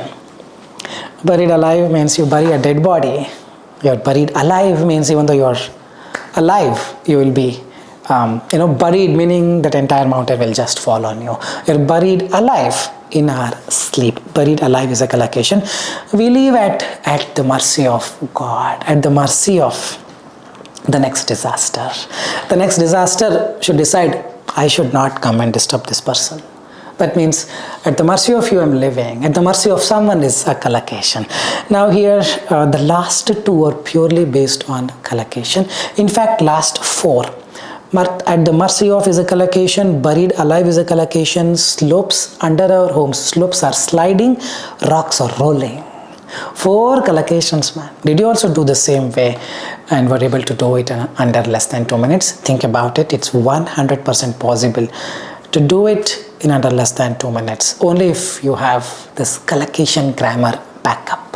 Buried alive means you bury a dead body. You're buried alive means even though you're alive, you will be buried, meaning that entire mountain will just fall on you. You're buried alive in our sleep. Buried alive is a collocation. We live at the mercy of God, at the mercy of the next disaster. The next disaster should decide, I should not come and disturb this person. That means at the mercy of you I'm living, at the mercy of someone is a collocation. Now here the last two are purely based on collocation. In fact, last four. At the mercy of is a collocation, buried alive is a collocation, slopes under our homes, slopes are sliding, rocks are rolling. 4 collocations, man. Did you also do the same way and were able to do it in under less than 2 minutes? Think about it. It's 100% possible to do it in under less than 2 minutes, only if you have this collocation grammar backup.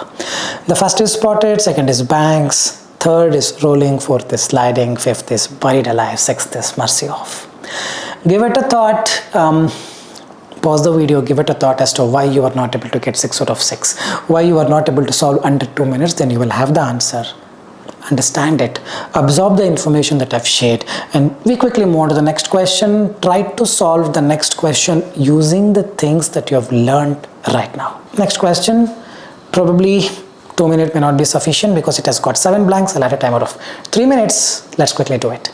The first is spotted, second is banks, third is rolling, fourth is sliding, fifth is buried alive, sixth is mercy of. Give it a thought. Pause the video, give it a thought as to why you are not able to get 6 out of 6, why you are not able to solve under 2 minutes. Then you will have the answer. Understand it, absorb the information that I've shared, and we quickly move on to the next question. Try to solve the next question using the things that you have learned right now. Next question, probably 2 minutes may not be sufficient because it has got 7 blanks. I'll have a timer of 3 minutes. Let's quickly do it.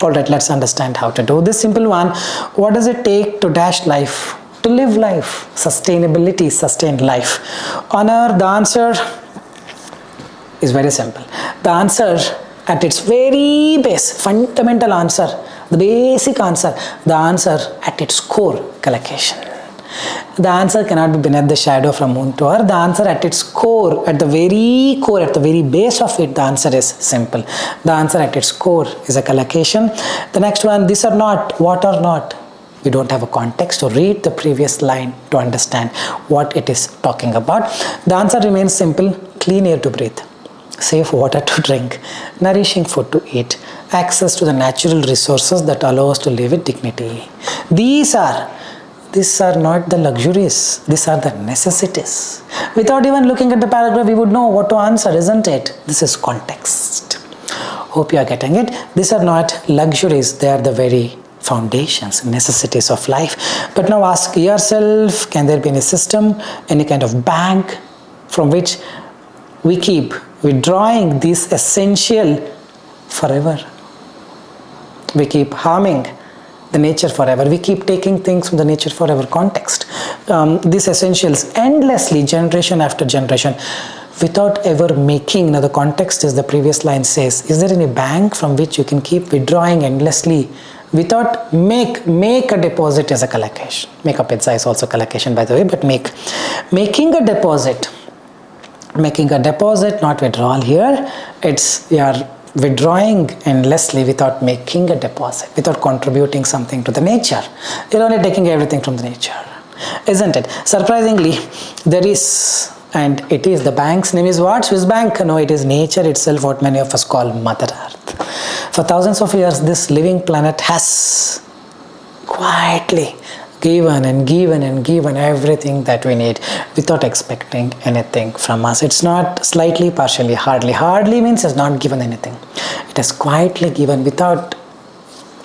Alright, let's understand how to do this simple one. What does it take to dash life? To live life. Sustainability, sustained life. On Earth, the answer is very simple. The answer at its very base, fundamental answer, the basic answer, the answer at its core, collocation. The answer cannot be beneath the shadow from moon to earth. The answer at its core, at the very core, at the very base of it, the answer is simple. The answer at its core is a collocation. The next one, this or not, what or not. We don't have a context to read the previous line to understand what it is talking about. The answer remains simple: clean air to breathe, safe water to drink, nourishing food to eat, access to the natural resources that allow us to live with dignity. These are not the luxuries, these are the necessities. Without even looking at the paragraph, we would know what to answer, isn't it? This is context. Hope you are getting it. These are not luxuries, they are the very foundations, necessities of life. But now ask yourself, can there be any system, any kind of bank from which we keep withdrawing these essential forever? We keep harming the nature forever. We keep taking things from the nature forever context. These essentials endlessly, generation after generation, without ever making. Now the context is, the previous line says, is there any bank from which you can keep withdrawing endlessly without make a deposit is a collocation. Make a pizza is also collocation, by the way, but making a deposit, not withdrawal here. It's you are withdrawing endlessly without making a deposit, without contributing something to the nature. You're only taking everything from the nature, isn't it? Surprisingly, there is, and it is, the bank's name is what? Swiss bank? No, it is nature itself, what many of us call Mother Earth. For thousands of years, this living planet has quietly given everything that we need without expecting anything from us. It's not slightly, partially, hardly. Hardly means it's not given anything. It has quietly given without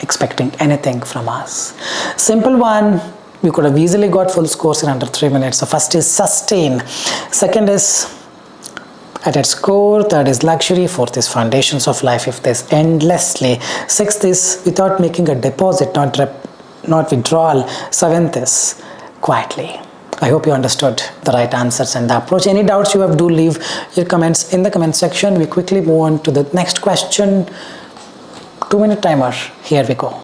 expecting anything from us. Simple one, we could have easily got full scores in under 3 minutes. So first is sustain, second is at its core, third is luxury, fourth is foundations of life, fifth is endlessly, sixth is without making a deposit, not withdrawal, seventh is quietly. I hope you understood the right answers and the approach. Any doubts you have, do leave your comments in the comment section. We quickly move on to the next question. 2-minute timer, here we go.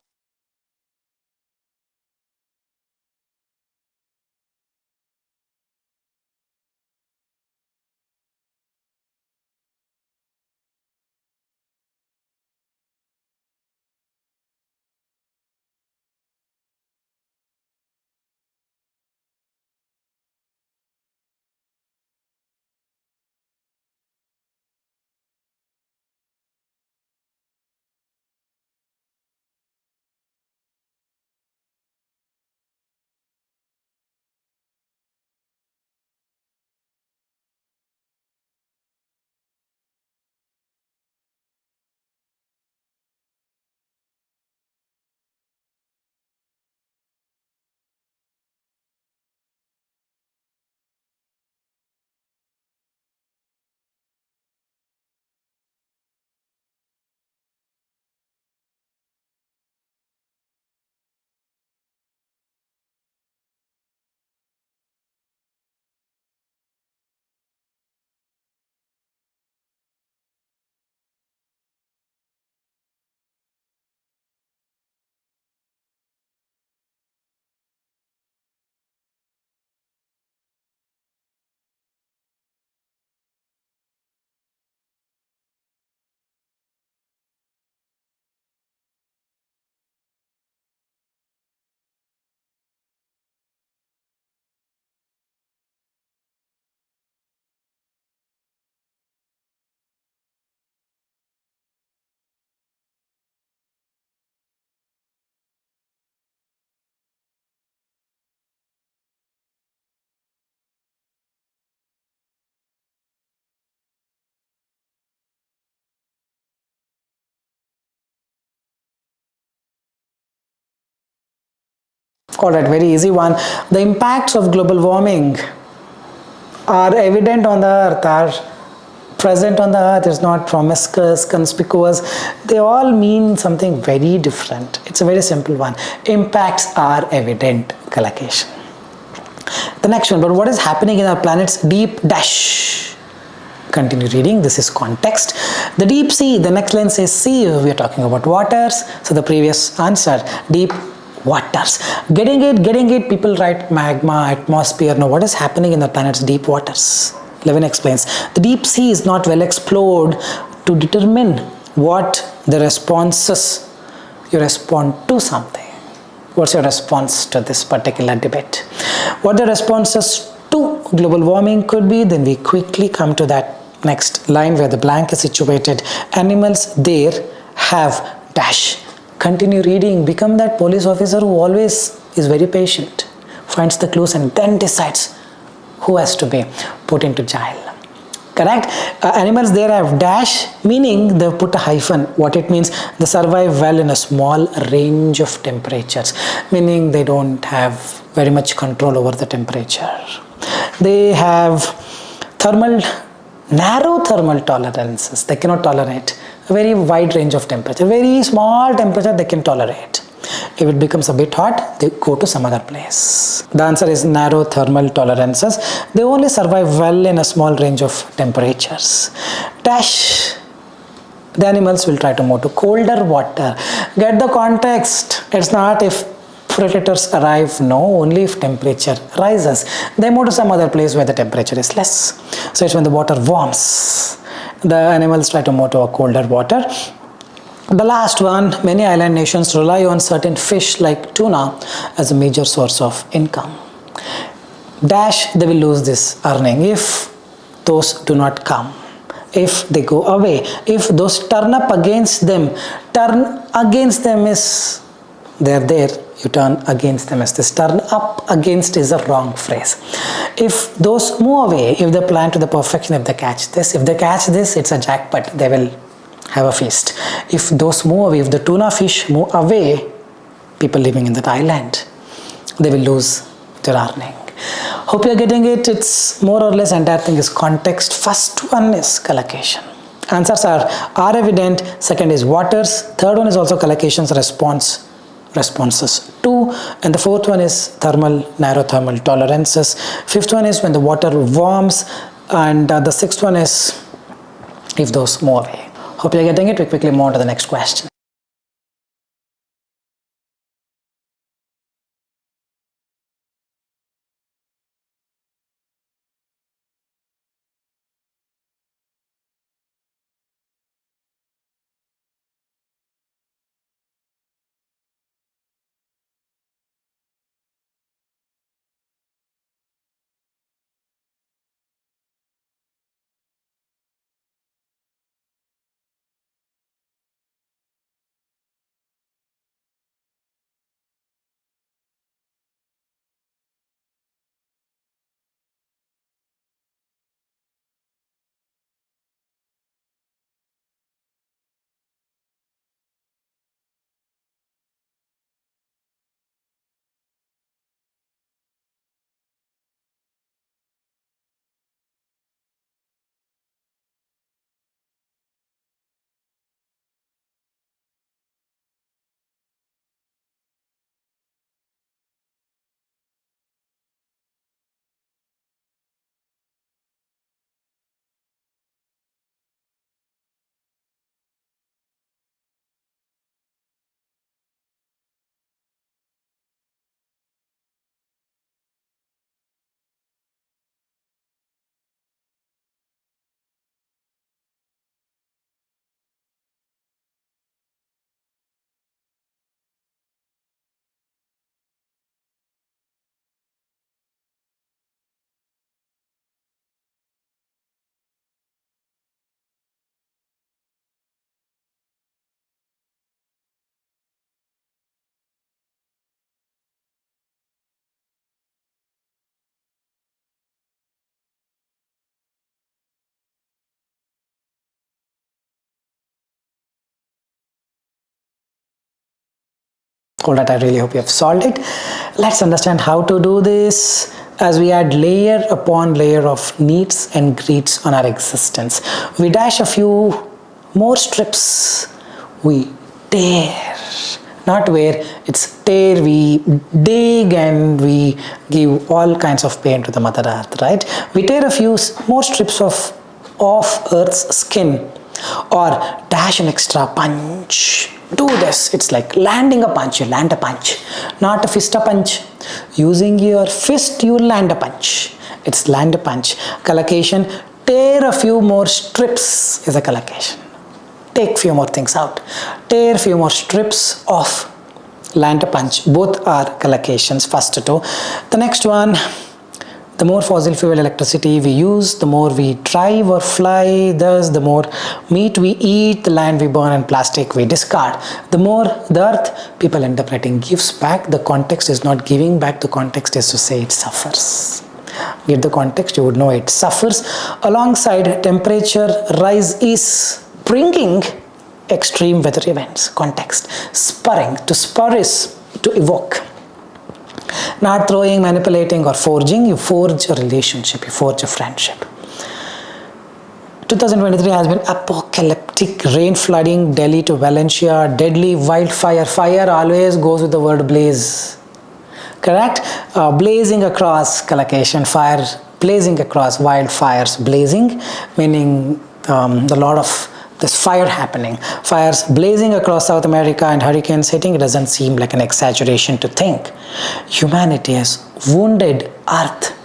Alright, very easy one. The impacts of global warming are evident on the earth, are present on the earth, it's not promiscuous, conspicuous. They all mean something very different. It's a very simple one. Impacts are evident, collocation. The next one, but what is happening in our planet's deep dash? Continue reading. This is context. The deep sea, the next line says sea. We are talking about waters. So the previous answer, deep waters. Getting it, people write magma, atmosphere. Now what is happening in the planet's deep waters? Levin explains. The deep sea is not well explored to determine what the responses you respond to something. What's your response to this particular debate? What the responses to global warming could be, then we quickly come to that next line where the blank is situated. Animals there have dash. Continue reading. Become that police officer who always is very patient, finds the clues and then decides who has to be put into jail. Correct? Animals there have dash, meaning they put a hyphen. What it means, they survive well in a small range of temperatures, meaning they don't have very much control over the temperature. They have narrow thermal tolerances. They cannot tolerate a very wide range of temperature. Very small temperature they can tolerate. If it becomes a bit hot, they go to some other place. The answer is narrow thermal tolerances. They only survive well in a small range of temperatures. Dash. The animals will try to move to colder water. Get the context. It's not if predators arrive, no, only if temperature rises. They move to some other place where the temperature is less. So it's when the water warms. The animals try to move to a colder water. The last one, many island nations rely on certain fish like tuna as a major source of income. Dash, they will lose this earning if those do not come, if they go away, if those turn up against them. Turn against them is, they're there, you turn against them as this. Turn up against is a wrong phrase. If those move away, if they plan to the perfection, if they catch this, it's a jackpot, they will have a feast. If those move away, if the tuna fish move away, people living in that island, they will lose their earning. Hope you're getting it. It's more or less entire thing is context. First one is collocation. Answers are evident. Second is waters. Third one is also collocations, responses to. And the fourth one is narrow thermal tolerances. Fifth one is when the water warms. And the sixth one is if those move away. Hope you're getting it. We quickly move on to the next question. All that, I really hope you have solved it. Let's understand how to do this. as we add layer upon layer of needs and greeds on our existence. We dash a few more strips, we tear, not wear, it's tear, we dig and we give all kinds of pain to the Mother Earth, right? We tear a few more strips of Earth's skin, or dash an extra punch. Do this, it's like landing a punch, you land a punch, not a fist a punch. Using your fist, you land a punch. It's land a punch. Collocation, tear a few more strips is a collocation. Take few more things out. Tear few more strips off. Land a punch. Both are collocations, first two. The next one, the more fossil fuel electricity we use, the more we drive or fly, thus the more meat we eat, the land we burn and plastic we discard. The more the earth, people end up writing gives back. The context is not giving back, the context is to say it suffers. Give the context, you would know it suffers. Alongside temperature rise is bringing extreme weather events. Context. Spurring. To spur is to evoke. Not throwing, manipulating or forging. You forge a relationship, you forge a friendship. 2023 has been apocalyptic. Rain flooding Delhi to Valencia, deadly wildfire. Fire always goes with the word blaze. Correct? Blazing across, collocation, fire blazing across, wildfires blazing, meaning the lot of this fire happening. Fires blazing across South America and hurricanes hitting, it doesn't seem like an exaggeration to think. Humanity has wounded Earth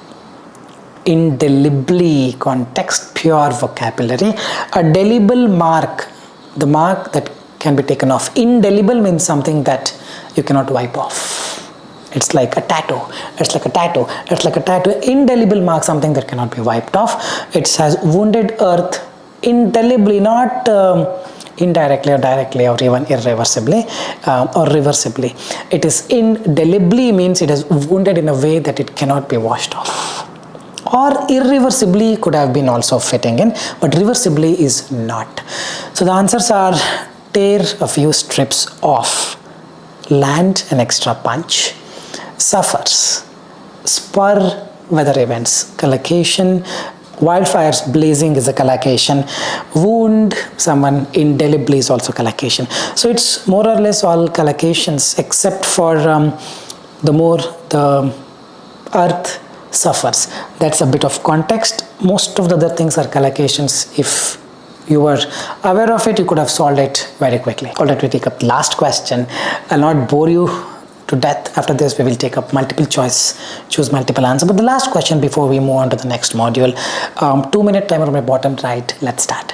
indelibly. Context, pure vocabulary. A delible mark, the mark that can be taken off. Indelible means something that you cannot wipe off. It's like a tattoo. It's like a tattoo. It's like a tattoo. Indelible mark, something that cannot be wiped off. It has wounded Earth indelibly, not indirectly or directly or even irreversibly or reversibly. It is indelibly means it is wounded in a way that it cannot be washed off. Or irreversibly could have been also fitting in, but reversibly is not. So the answers are tear a few strips off, land an extra punch, suffers, spur weather events, collocation, wildfires blazing is a collocation, wound someone indelibly is also collocation. So it's more or less all collocations except for the more the earth suffers. That's a bit of context. Most of the other things are collocations. If you were aware of it, you could have solved it very quickly. Alright, we take up the last question. I'll not bore you to death. After this we will take up multiple choice, choose multiple answer. But the last question before we move on to the next module, 2-minute timer on my bottom right. Let's start.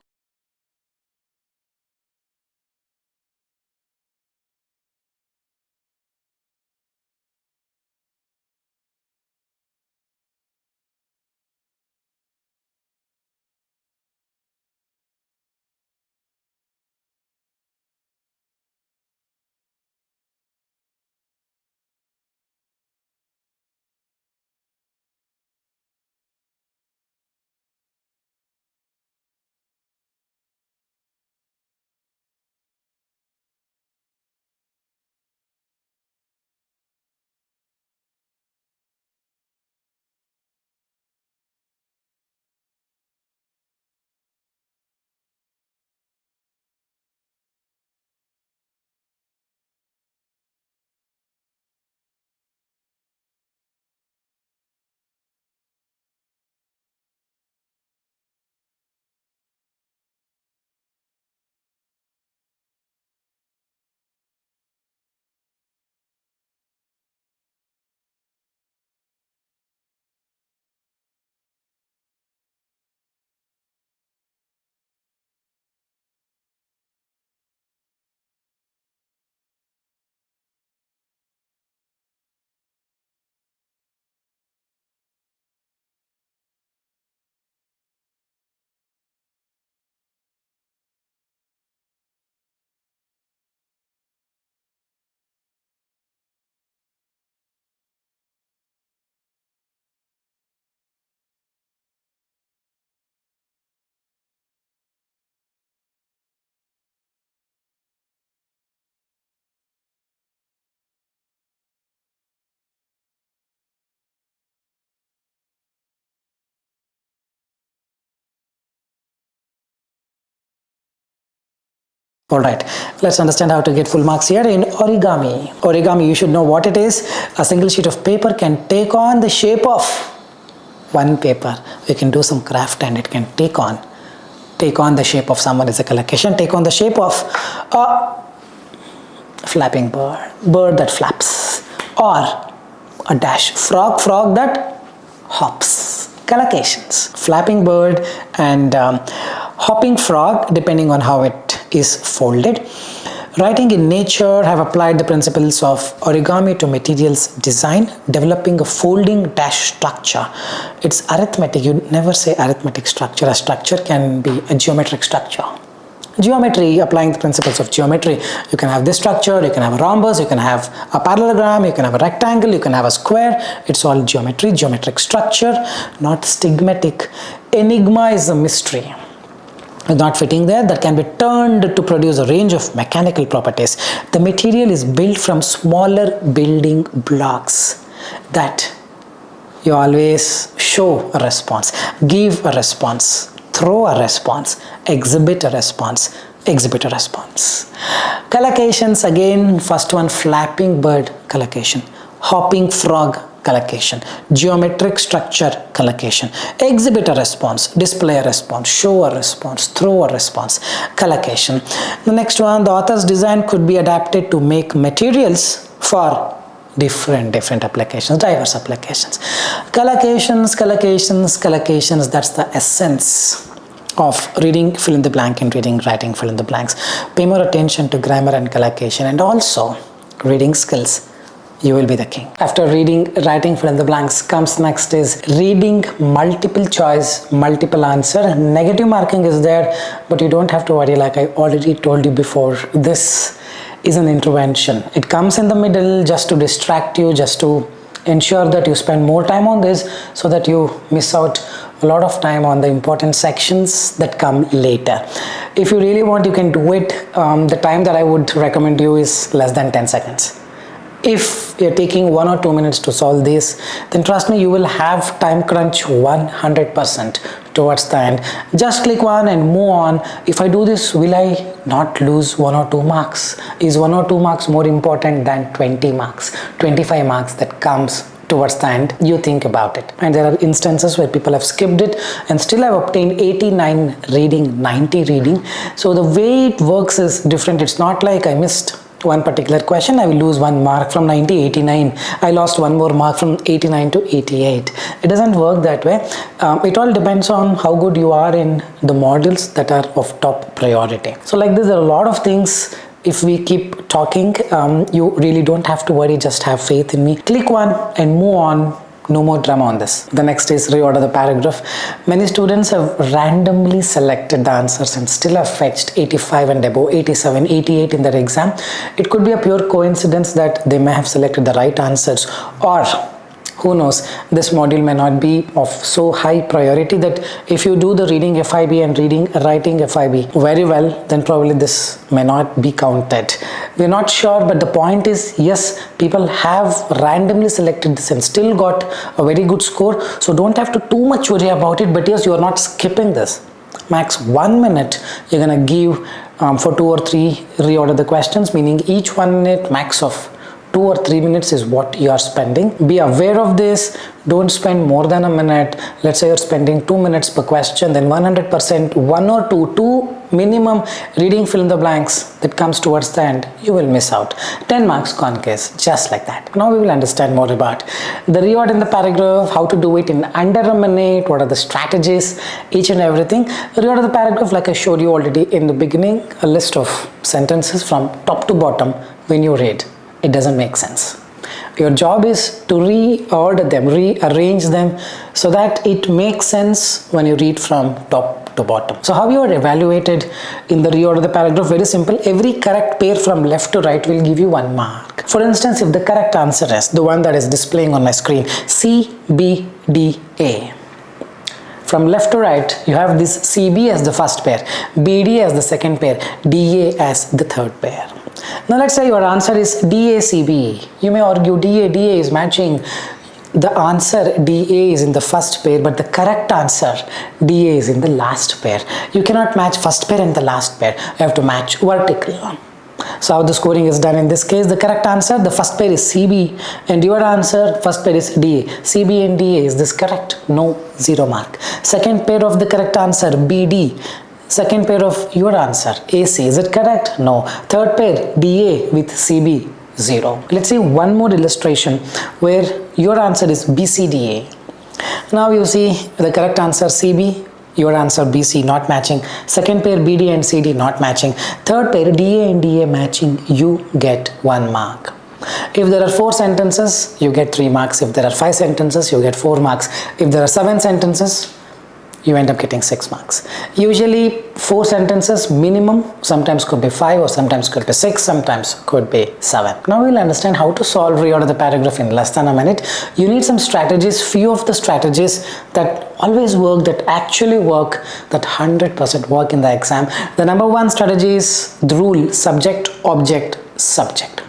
Alright, let's understand how to get full marks here in origami. Origami, you should know what it is. A single sheet of paper can take on the shape of one paper. We can do some craft and it can take on the shape of someone is a collocation, take on the shape of a flapping bird that flaps, or a dash frog that hops. Collocations, flapping bird and hopping frog, depending on how it is folded. Writing in nature have applied the principles of origami to materials design, developing a folding dash structure. It's arithmetic. You never say arithmetic structure. A structure can be a geometric structure. Geometry, applying the principles of geometry. You can have this structure, you can have a rhombus, you can have a parallelogram, you can have a rectangle, you can have a square. It's all geometry, geometric structure, not stigmatic. Enigma is a mystery. Not fitting there, that can be turned to produce a range of mechanical properties. The material is built from smaller building blocks that you always show a response, give a response, throw a response, exhibit a response, exhibit a response. Collocations, again, first one, flapping bird collocation, hopping frog collocation, geometric structure collocation, exhibit a response, display a response, show a response, throw a response, collocation. The next one, the author's design could be adapted to make materials for different applications, diverse applications. Collocations, that's the essence of reading fill in the blank and writing fill in the blanks. Pay more attention to grammar and collocation, and also reading skills. You will be the king. After reading, writing fill in the blanks, comes next is reading multiple choice, multiple answer. Negative marking is there, but you don't have to worry, like I already told you before. This is an intervention. It comes in the middle just to distract you, just to ensure that you spend more time on this so that you miss out a lot of time on the important sections that come later. If you really want, you can do it. The time that I would recommend you is less than 10 seconds. If you're taking 1 or 2 minutes to solve this, then trust me, you will have time crunch 100% towards the end. Just click one and move on. If I do this, will I not lose 1 or 2 marks? Is 1 or 2 marks more important than 20 marks, 25 marks that comes towards the end? You think about it. And there are instances where people have skipped it and still have obtained 89 reading, 90 reading. So the way it works is different. It's not like I missed one particular question, I will lose 1 mark from 90 to 89. I lost 1 more mark from 89 to 88. It doesn't work that way. It all depends on how good you are in the modules that are of top priority. So like this, there are a lot of things. If we keep talking, you really don't have to worry, just have faith in me. Click one and move on. No more drama on this. The next is reorder the paragraph. Many students have randomly selected the answers and still have fetched 85 and above, 87, 88 in their exam. It could be a pure coincidence that they may have selected the right answers, or who knows, this module may not be of so high priority that if you do the reading FIB and writing FIB very well, then probably this may not be counted. We're not sure, but the point is, yes, people have randomly selected this and still got a very good score. So don't have to too much worry about it, but yes, you are not skipping this. Max 1 minute you're gonna give for 2 or 3 reorder the questions, meaning each 1 minute max of 2 or 3 minutes is what you are spending. Be aware of this. Don't spend more than a minute. Let's say you're spending 2 minutes per question, then 100%, 1 or 2 minimum reading fill in the blanks that comes towards the end, you will miss out. 10 marks gone case, just like that. Now we will understand more about the reorder in the paragraph, how to do it in under a minute, what are the strategies, each and everything. Reorder the paragraph, like I showed you already in the beginning, a list of sentences from top to bottom. When you read, it doesn't make sense. Your job is to reorder them, rearrange them so that it makes sense when you read from top to bottom. So how you are evaluated in the reorder the paragraph? Very simple. Every correct pair from left to right will give you 1 mark. For instance, if the correct answer is the one that is displaying on my screen, C, B, D, A. From left to right, you have this CB as the first pair, BD as the second pair, DA as the third pair. Now let's say your answer is DACB. You may argue DA is matching the answer DA is in the first pair, but the correct answer DA is in the last pair. You cannot match first pair and the last pair. You have to match vertical. So how the scoring is done in this case, the correct answer, the first pair is CB and your answer, first pair is DA. CB and DA, is this correct? No, 0 mark. Second pair of the correct answer, BD. Second pair of your answer, AC, is it correct? No. Third pair, DA with CB, 0. Let's see one more illustration where your answer is BCDA. Now you see the correct answer CB, your answer BC not matching. Second pair BD and CD not matching. Third pair DA and DA matching, you get 1 mark. If there are 4 sentences, you get 3 marks. If there are 5 sentences, you get 4 marks. If there are 7 sentences, you end up getting 6 marks. Usually 4 sentences minimum, sometimes could be 5 or sometimes could be 6, sometimes could be 7. Now we'll understand how to solve reorder the paragraph in less than a minute. You need some strategies, few of the strategies that always work, that actually work, that 100% work in the exam. The number 1 strategy is the rule subject, object, subject.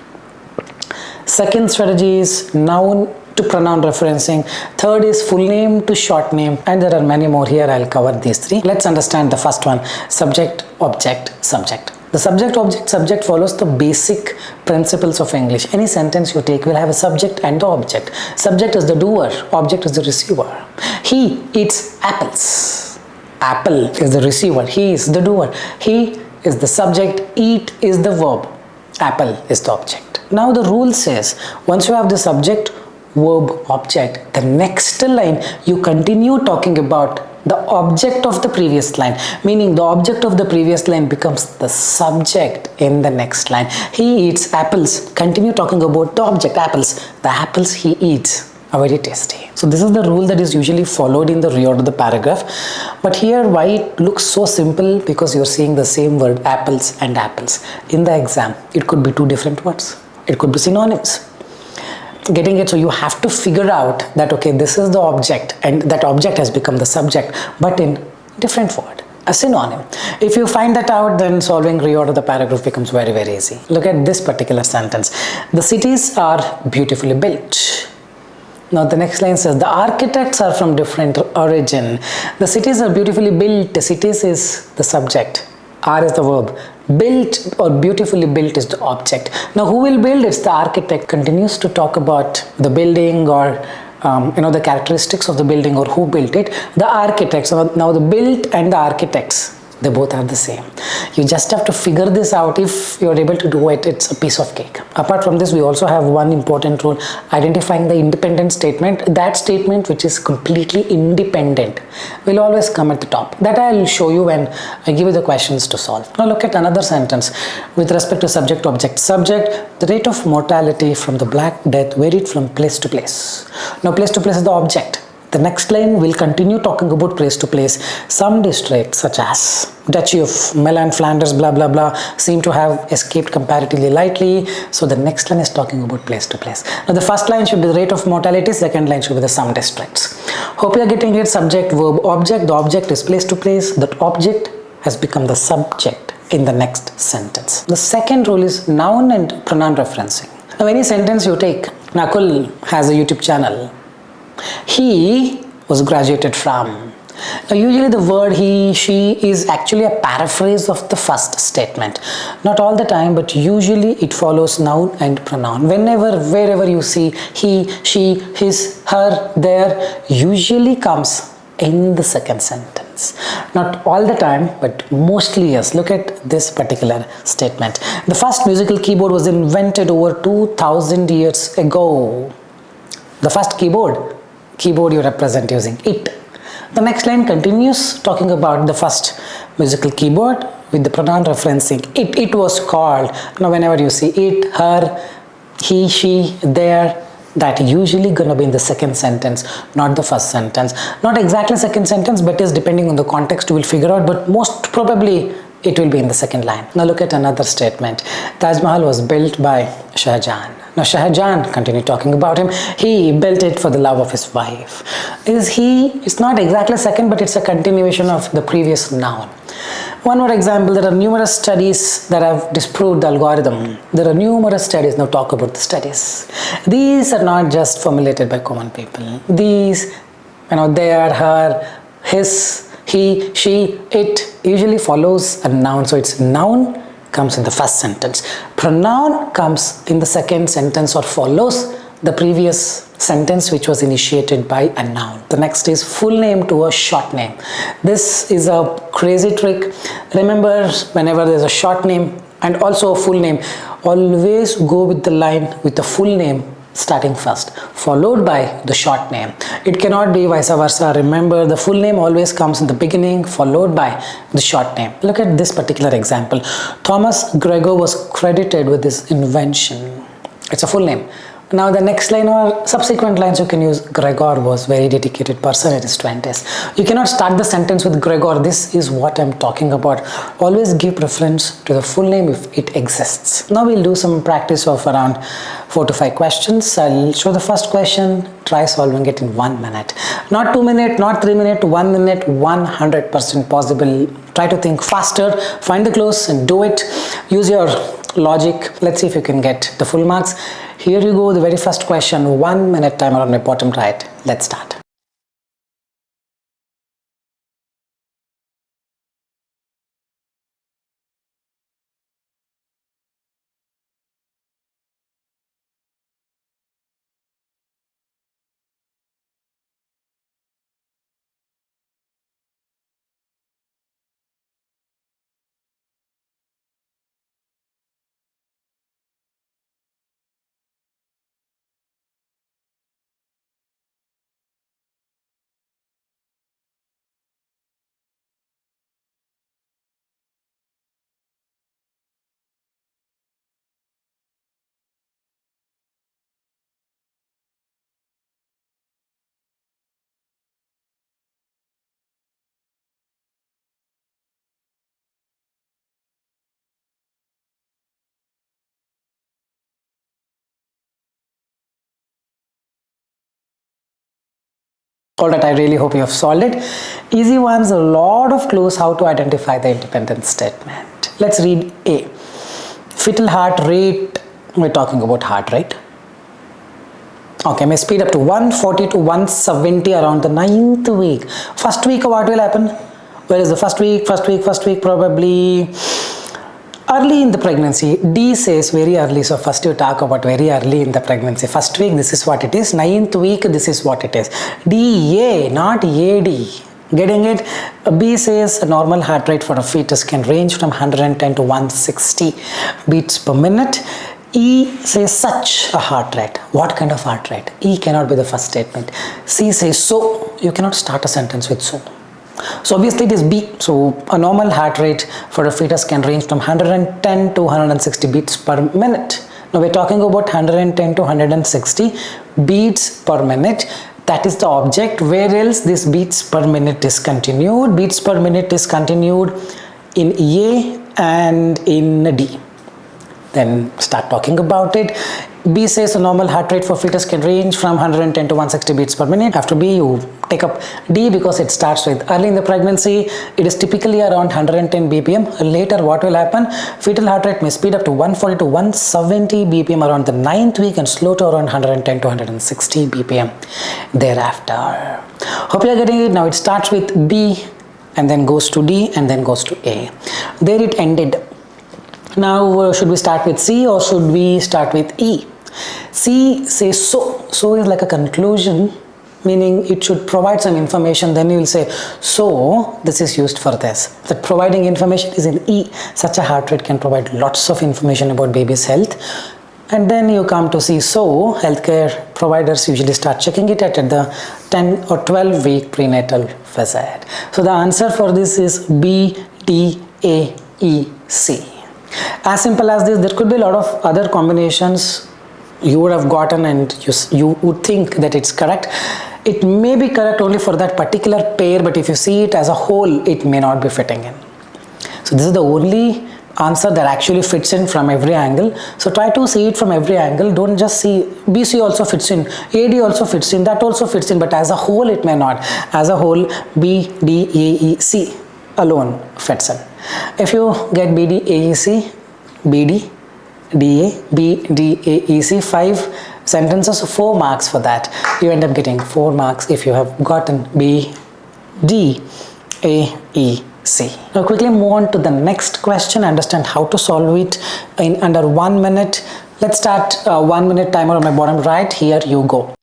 Second strategy is noun to pronoun referencing. Third is full name to short name, and there are many more here. I'll cover these 3. Let's understand the first one, subject, object, subject. The subject, object, subject follows the basic principles of English. Any sentence you take will have a subject and the object. Subject is the doer, object is the receiver. He eats apples. Apple is the receiver, he is the doer. He is the subject, eat is the verb, apple is the object. Now the rule says, once you have the subject, verb, object, the next line you continue talking about the object of the previous line, meaning the object of the previous line becomes the subject in the next line. He eats apples, continue talking about the object, apples, the apples he eats are very tasty. So this is the rule that is usually followed in the reorder the paragraph. But here why it looks so simple, because you're seeing the same word apples and apples. In the exam it could be 2 different words, it could be synonyms. Getting it? So you have to figure out that okay, this is the object and that object has become the subject, but in different word, a synonym. If you find that out, then solving reorder the paragraph becomes very, very easy. Look at this particular sentence. The cities are beautifully built. Now the next line says the architects are from different origin. The cities are beautifully built. Cities is the subject, are is the verb, built or beautifully built is the object. Now who will build? It's the architect. Continues to talk about the building or the characteristics of the building or who built it. The architects. Now the built and the architects, they both are the same. You just have to figure this out. If you're able to do it, it's a piece of cake. Apart from this, we also have one important rule, identifying the independent statement. That statement which is completely independent will always come at the top. That I'll show you when I give you the questions to solve. Now look at another sentence with respect to subject, object. Subject, the rate of mortality from the Black Death varied from place to place. Now place to place is the object. The next line will continue talking about place to place. Some districts such as Duchy of Milan, Flanders, blah blah blah seem to have escaped comparatively lightly. So the next line is talking about place to place. Now the first line should be the rate of mortality, second line should be the some districts. Hope you are getting it. Subject, verb, object. The object is place to place. That object has become the subject in the next sentence. The second rule is noun and pronoun referencing. Now any sentence you take, Nakul has a YouTube channel. He was graduated from. Now usually the word he, she is actually a paraphrase of the first statement. Not all the time, but usually it follows noun and pronoun. Wherever you see he, she, his, her, their, usually comes in the second sentence. Not all the time, but mostly yes. Look at this particular statement. The first musical keyboard was invented over 2000 years ago. The first keyboard you represent using it. The next line continues talking about the first musical keyboard with the pronoun referencing it. It was called. Now whenever you see it, her, he, she, their, that usually gonna be in the second sentence, not the first sentence. Not exactly second sentence, but is depending on the context you will figure out, but most probably it will be in the second line. Now look at another statement. Taj Mahal was built by Shah Jahan. Now Shah Jahan, continue talking about him. He built it for the love of his wife. Is he? It's not exactly second, but it's a continuation of the previous noun. One more example, there are numerous studies that have disproved the algorithm. There are numerous studies, now talk about the studies. These are not just formulated by common people. These, there, her, his, he, she, it usually follows a noun. So it's noun comes in the first sentence. Pronoun comes in the second sentence or follows the previous sentence which was initiated by a noun. The next is full name to a short name. This is a crazy trick. Remember, whenever there's a short name and also a full name, always go with the line with the full name starting first, followed by the short name. It cannot be vice versa. Remember, the full name always comes in the beginning, followed by the short name. Look at this particular example. Thomas Gregor was credited with this invention. It's a full name. Now the next line or subsequent lines you can use Gregor was very dedicated person in his 20s. You cannot start the sentence with Gregor. This is what I'm talking about. Always give preference to the full name if it exists. Now we'll do some practice of around 4 to 5 questions. I'll show the first question. Try solving it in 1 minute. Not 2 minutes, not 3 minutes, 1 minute, 100% possible. Try to think faster, find the clues and do it. Use your logic. Let's see if you can get the full marks. Here you go, the very first question, 1 minute timer on my bottom right. Let's start. Alright, I really hope you have solved it. Easy ones, a lot of clues how to identify the independent statement. Let's read A. Fetal heart rate, we're talking about heart rate. Okay, may speed up to 140 to 170 around the 9th week. First week, what will happen? Where is the first week? First week probably early in the pregnancy. D says very early, so first you talk about very early in the pregnancy. First week, this is what it is. 9th week, this is what it is. D, A, not AD. Getting it? B says a normal heart rate for a fetus can range from 110 to 160 beats per minute. E says such a heart rate. What kind of heart rate? E cannot be the first statement. C says so. You cannot start a sentence with so. So obviously it is B. So a normal heart rate for a fetus can range from 110 to 160 beats per minute. Now we're talking about 110 to 160 beats per minute. That is the object. Where else this beats per minute is continued? Beats per minute is continued in A and in D. Then start talking about it. B says a normal heart rate for fetus can range from 110 to 160 beats per minute. After B, you take up D because it starts with early in the pregnancy. It is typically around 110 BPM. Later, what will happen? Fetal heart rate may speed up to 140 to 170 BPM around the 9th week and slow to around 110 to 160 BPM thereafter. Hope you are getting it. Now it starts with B and then goes to D and then goes to A. There it ended. Now should we start with C or should we start with E? C says so. So is like a conclusion, meaning it should provide some information. Then you will say, so this is used for this. That providing information is in E. Such a heart rate can provide lots of information about baby's health. And then you come to C. So healthcare providers usually start checking it at the 10 or 12 week prenatal visit. So the answer for this is B, D, A, E, C. As simple as this. There could be a lot of other combinations you would have gotten and you would think that it's correct. It may be correct only for that particular pair, but if you see it as a whole, it may not be fitting in. So this is the only answer that actually fits in from every angle. So try to see it from every angle. Don't just see BC also fits in, AD also fits in, that also fits in, but as a whole it may not. As a whole, B, D, A, E, C alone fits in. If you get BD, AEC, BD, DA, BD, AEC, 5 sentences, 4 marks for that. You end up getting 4 marks if you have gotten B, D, A, E, C. Now quickly move on to the next question. Understand how to solve it in under 1 minute. Let's start 1 minute timer on my bottom right. Here you go.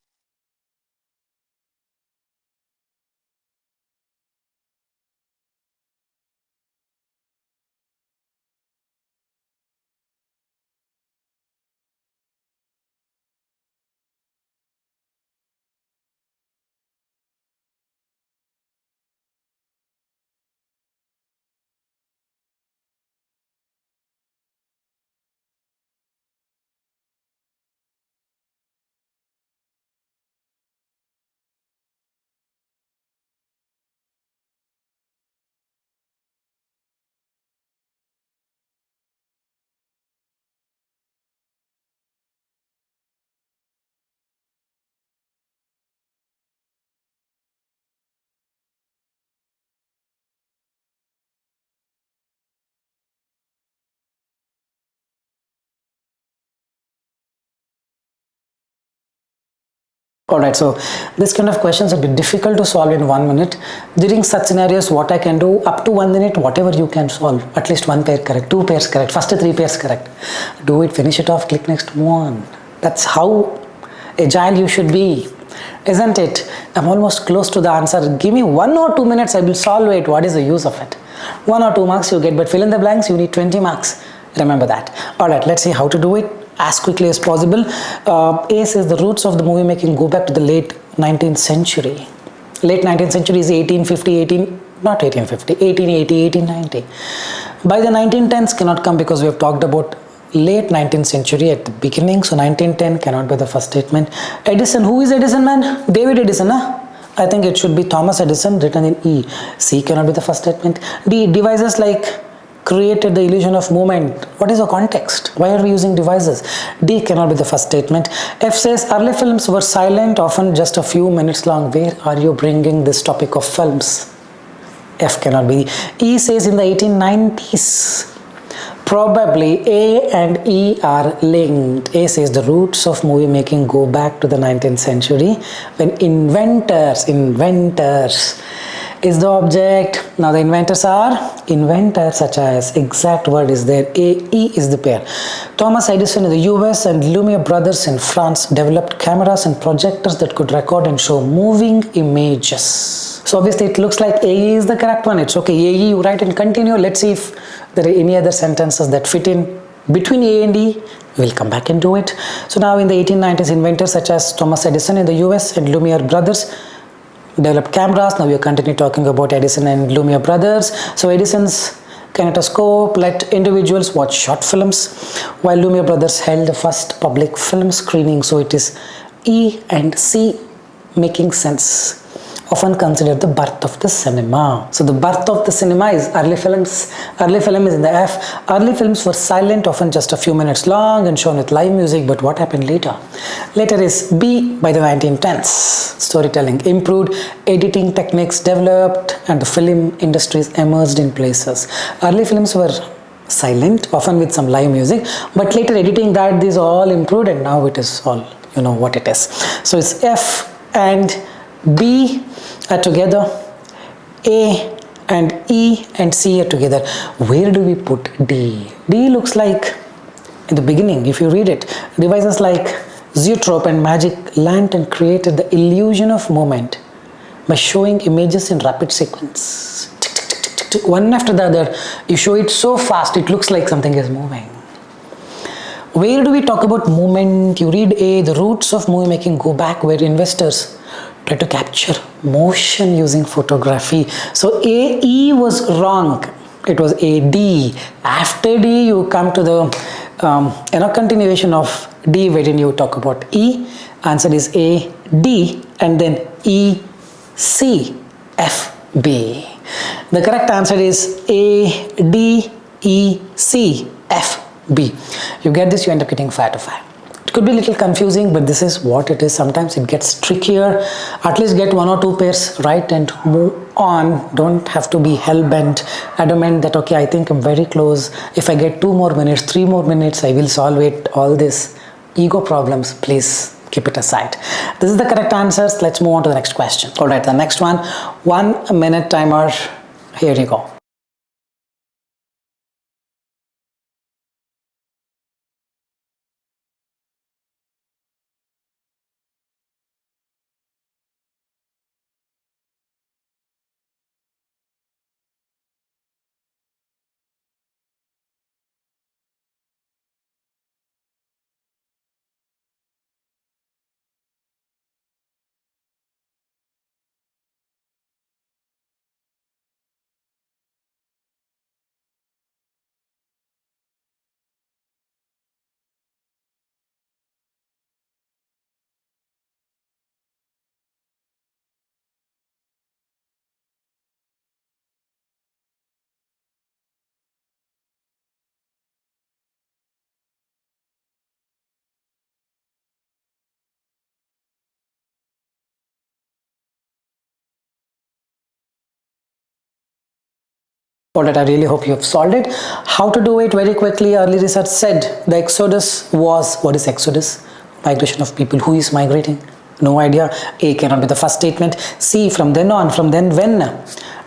Alright, so this kind of questions will be difficult to solve in 1 minute. During such scenarios, what I can do, up to 1 minute, whatever you can solve, at least 1 pair correct, 2 pairs correct, first 3 pairs correct. Do it, finish it off, click next, move on. That's how agile you should be, isn't it? I'm almost close to the answer. Give me 1 or 2 minutes, I will solve it. What is the use of it? 1 or 2 marks you get, but fill in the blanks, you need 20 marks. Remember that. Alright, let's see how to do it as quickly as possible. A says the roots of the movie making go back to the late 19th century. Late 19th century is 1880, 1890. By the 1910s cannot come because we have talked about late 19th century at the beginning. So 1910 cannot be the first statement. Edison, who is Edison, man? David Edison, huh? I think it should be Thomas Edison, written in E. C cannot be the first statement. D, devices like created the illusion of movement. What is the context? Why are we using devices? D cannot be the first statement. F says early films were silent, often just a few minutes long. Where are you bringing this topic of films? F cannot be. E says in the 1890s. Probably A and E are linked. A says the roots of movie making go back to the 19th century when inventors is the object. Now the inventors such as, exact word is there, A, E is the pair. Thomas Edison in the US and Lumiere brothers in France developed cameras and projectors that could record and show moving images. So obviously it looks like A is the correct one. It's okay, A, E, you write and continue. Let's see if there are any other sentences that fit in between A and E. We'll come back and do it. So now in the 1890s, inventors such as Thomas Edison in the US and Lumiere brothers developed cameras. Now we continue talking about Edison and Lumiere brothers. So Edison's kinetoscope let individuals watch short films, while Lumiere brothers held the first public film screening. So it is E and C making sense. Often considered the birth of the cinema. So the birth of the cinema is early films. Early film is in the F. Early films were silent, often just a few minutes long and shown with live music. But what happened later? Later is B. By the 1910s, storytelling improved, editing techniques developed, and the film industries emerged in places. Early films were silent, often with some live music, but later editing that, these all improved, and now it is all, you know what it is. So it's F and B are together, A and E and C are together. Where do we put D? D looks like, in the beginning, if you read it, devices like Zoetrope and Magic Lantern created the illusion of movement by showing images in rapid sequence. One after the other, you show it so fast, it looks like something is moving. Where do we talk about movement? You read A, the roots of movie making go back where investors try to capture motion using photography. So A, E was wrong. It was A, D. After D, you come to the continuation of D, wherein you talk about E. Answer is A, D, and then E, C, F, B. The correct answer is A, D, E, C, F, B. You get this, you end up getting 5 to 5. It could be a little confusing, but this is what it is. Sometimes it gets trickier. At least get 1 or 2 pairs right and move on. Don't have to be hell-bent, adamant that, okay, I think I'm very close. If I get 2 more minutes, 3 more minutes, I will solve it. All this ego problems, please keep it aside. This is the correct answers. Let's move on to the next question. All right, the next one, 1 minute timer. Here you go. Alright, I really hope you have solved it. How to do it very quickly. Early research said the exodus was, what is exodus? Migration of people. Who is migrating? No idea. A cannot be the first statement. C, from then on, from then when.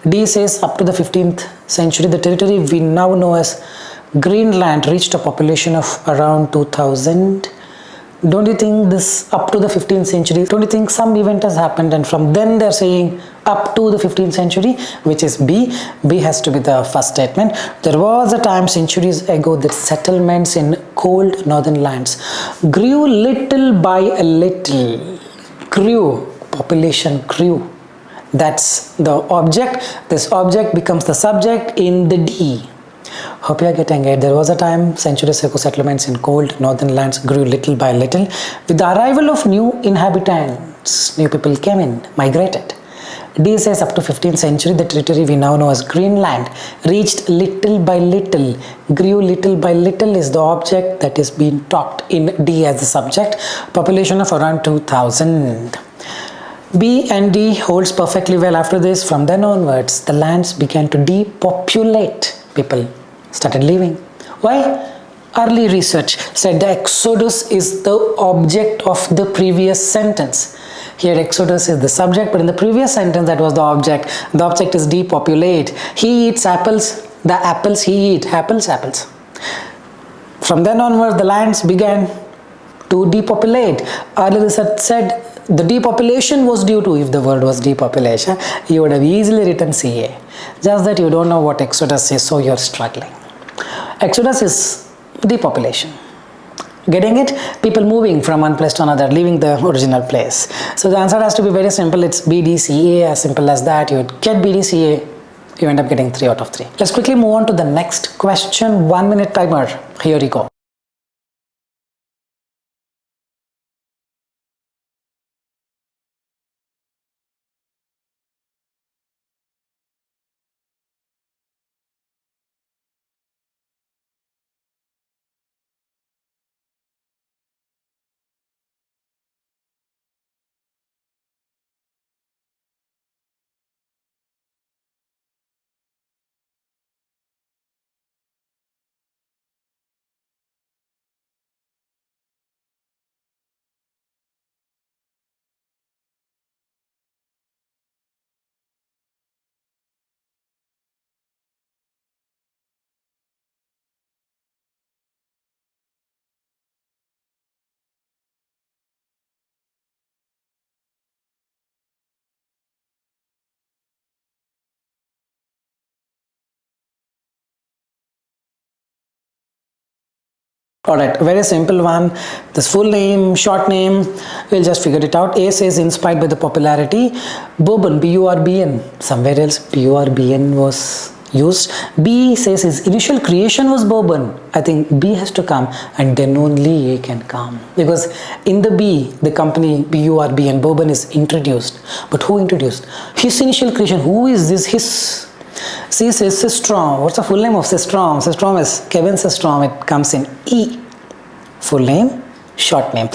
D says up to the 15th century, the territory we now know as Greenland reached a population of around 2000. Don't you think this up to the 15th century, don't you think some event has happened and from then they're saying up to the 15th century, which is B. B has to be the first statement. There was a time centuries ago that settlements in cold northern lands grew little by a little. Grew, population grew. That's the object. This object becomes the subject in the D. Hope you are getting it. There was a time centuries ago settlements in cold northern lands grew little by little. With the arrival of new inhabitants, new people came in, migrated. D says up to 15th century, the territory we now know as Greenland reached little by little. Grew little by little is the object that is being talked in D as the subject. Population of around 2000. B and D holds perfectly well after this. From then onwards, the lands began to depopulate. People started leaving. Why? Early research said the exodus is the object of the previous sentence. Here exodus is the subject, but in the previous sentence that was the object. The object is depopulate. He eats apples. The apples he eats. Apples, apples. From then onwards, the lands began to depopulate. Early research said the depopulation was due to, if the word was depopulation, you would have easily written CA. Just that you don't know what exodus is, so you're struggling. Exodus is depopulation. Getting it? People moving from one place to another, leaving the original place. So the answer has to be very simple. It's BDCA, as simple as that. You would get BDCA, you end up getting 3 out of 3. Let's quickly move on to the next question. 1 minute timer. Here you go. Alright, very simple one. This full name, short name, we'll just figure it out. A says inspired by the popularity. Bourbon, B-U-R-B-N. Somewhere else B-U-R-B-N was used. B says his initial creation was bourbon. I think B has to come and then only A can come. Because in the B, the company B-U-R-B-N, bourbon is introduced. But who introduced? His initial creation. Who is this? His. C says Systrom. What's the full name of Systrom? Systrom is Kevin Systrom. It comes in E. Full name, short name.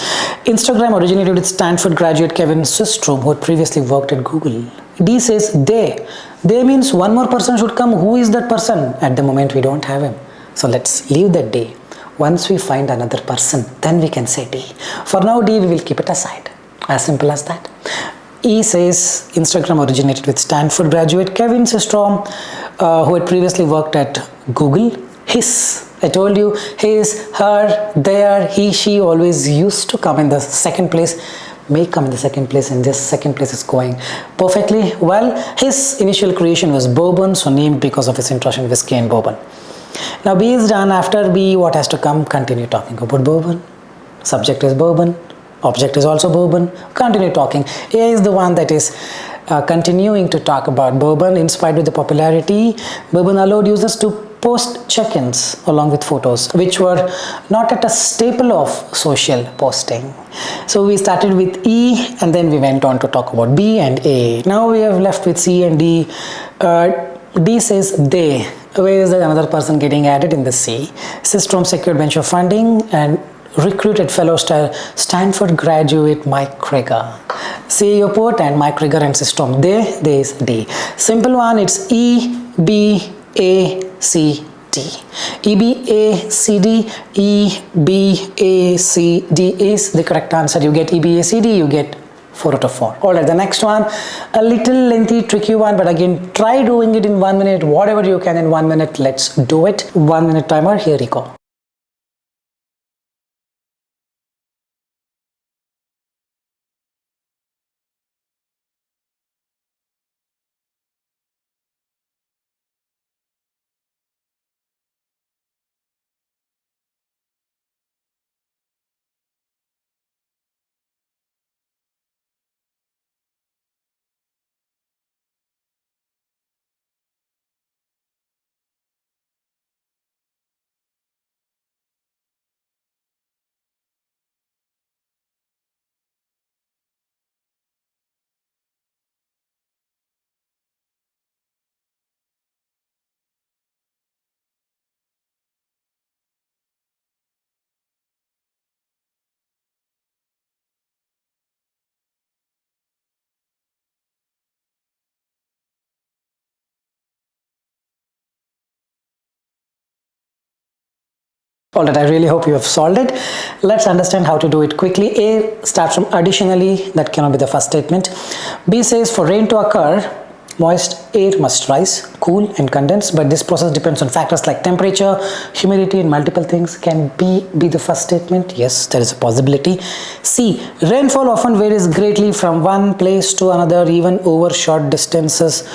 Instagram originated with Stanford graduate Kevin Systrom, who had previously worked at Google. D says they. They means one more person should come. Who is that person? At the moment we don't have him. So let's leave that D. Once we find another person, then we can say D. For now D we will keep it aside. As simple as that. E says Instagram originated with Stanford graduate Kevin Systrom, who had previously worked at Google. His, I told you, his, her, their, he, she always used to come in the second place, may come in the second place, and this second place is going perfectly well. His initial creation was bourbon, so named because of his interest in whiskey and bourbon. Now B is done. After B, what has to come? Continue talking about bourbon. Subject is bourbon. Object is also bourbon. Continue talking. A is the one that is continuing to talk about bourbon. In spite of the popularity, bourbon allowed users to post check-ins along with photos, which were not at a staple of social posting. So we started with E and then we went on to talk about B and A. Now we have left with C and D. D says they. Where is the another person getting added in the C? Systrom secured venture funding and recruited fellow Stanford graduate Mike Krieger. CEO put and Mike Krieger and Systrom. They is D. Simple one, it's E, B, A, C, D. E, B, A, C, D. E, B, A, C, D is the correct answer. You get E, B, A, C, D, you get 4 out of 4. Alright, the next one, a little lengthy, tricky one, but again, try doing it in 1 minute, whatever you can in 1 minute, let's do it. 1 minute timer, here we go. Alright, I really hope you have solved it. Let's understand how to do it quickly. A starts from additionally, that cannot be the first statement. B says for rain to occur, moist air must rise, cool and condense, but this process depends on factors like temperature, humidity and multiple things. Can B be the first statement? Yes, there is a possibility. C, rainfall often varies greatly from one place to another, even over short distances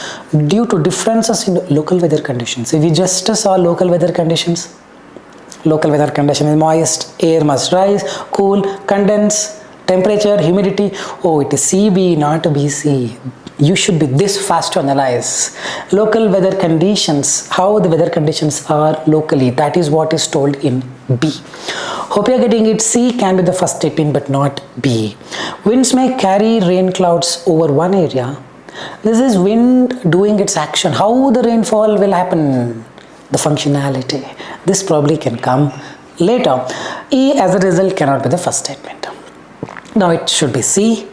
due to differences in local weather conditions. If we just saw local weather conditions, local weather condition is moist, air must rise, cool, condense, temperature, humidity. Oh, it is CB, not BC. You should be this fast to analyze. Local weather conditions, how the weather conditions are locally, that is what is told in B. Hope you are getting it. C can be the first statement but not B. Winds may carry rain clouds over one area. This is wind doing its action. How the rainfall will happen? The functionality. This probably can come later. E as a result cannot be the first statement. Now it should be C,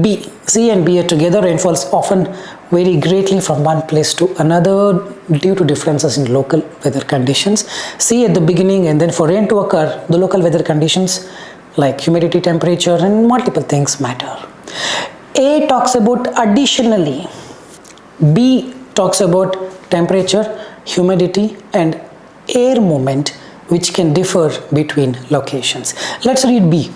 B. C and B are together. Rainfalls often vary greatly from one place to another due to differences in local weather conditions. C at the beginning, and then for rain to occur, the local weather conditions like humidity, temperature and multiple things matter. A talks about additionally. B talks about temperature, humidity and air movement which can differ between locations. Let's read B.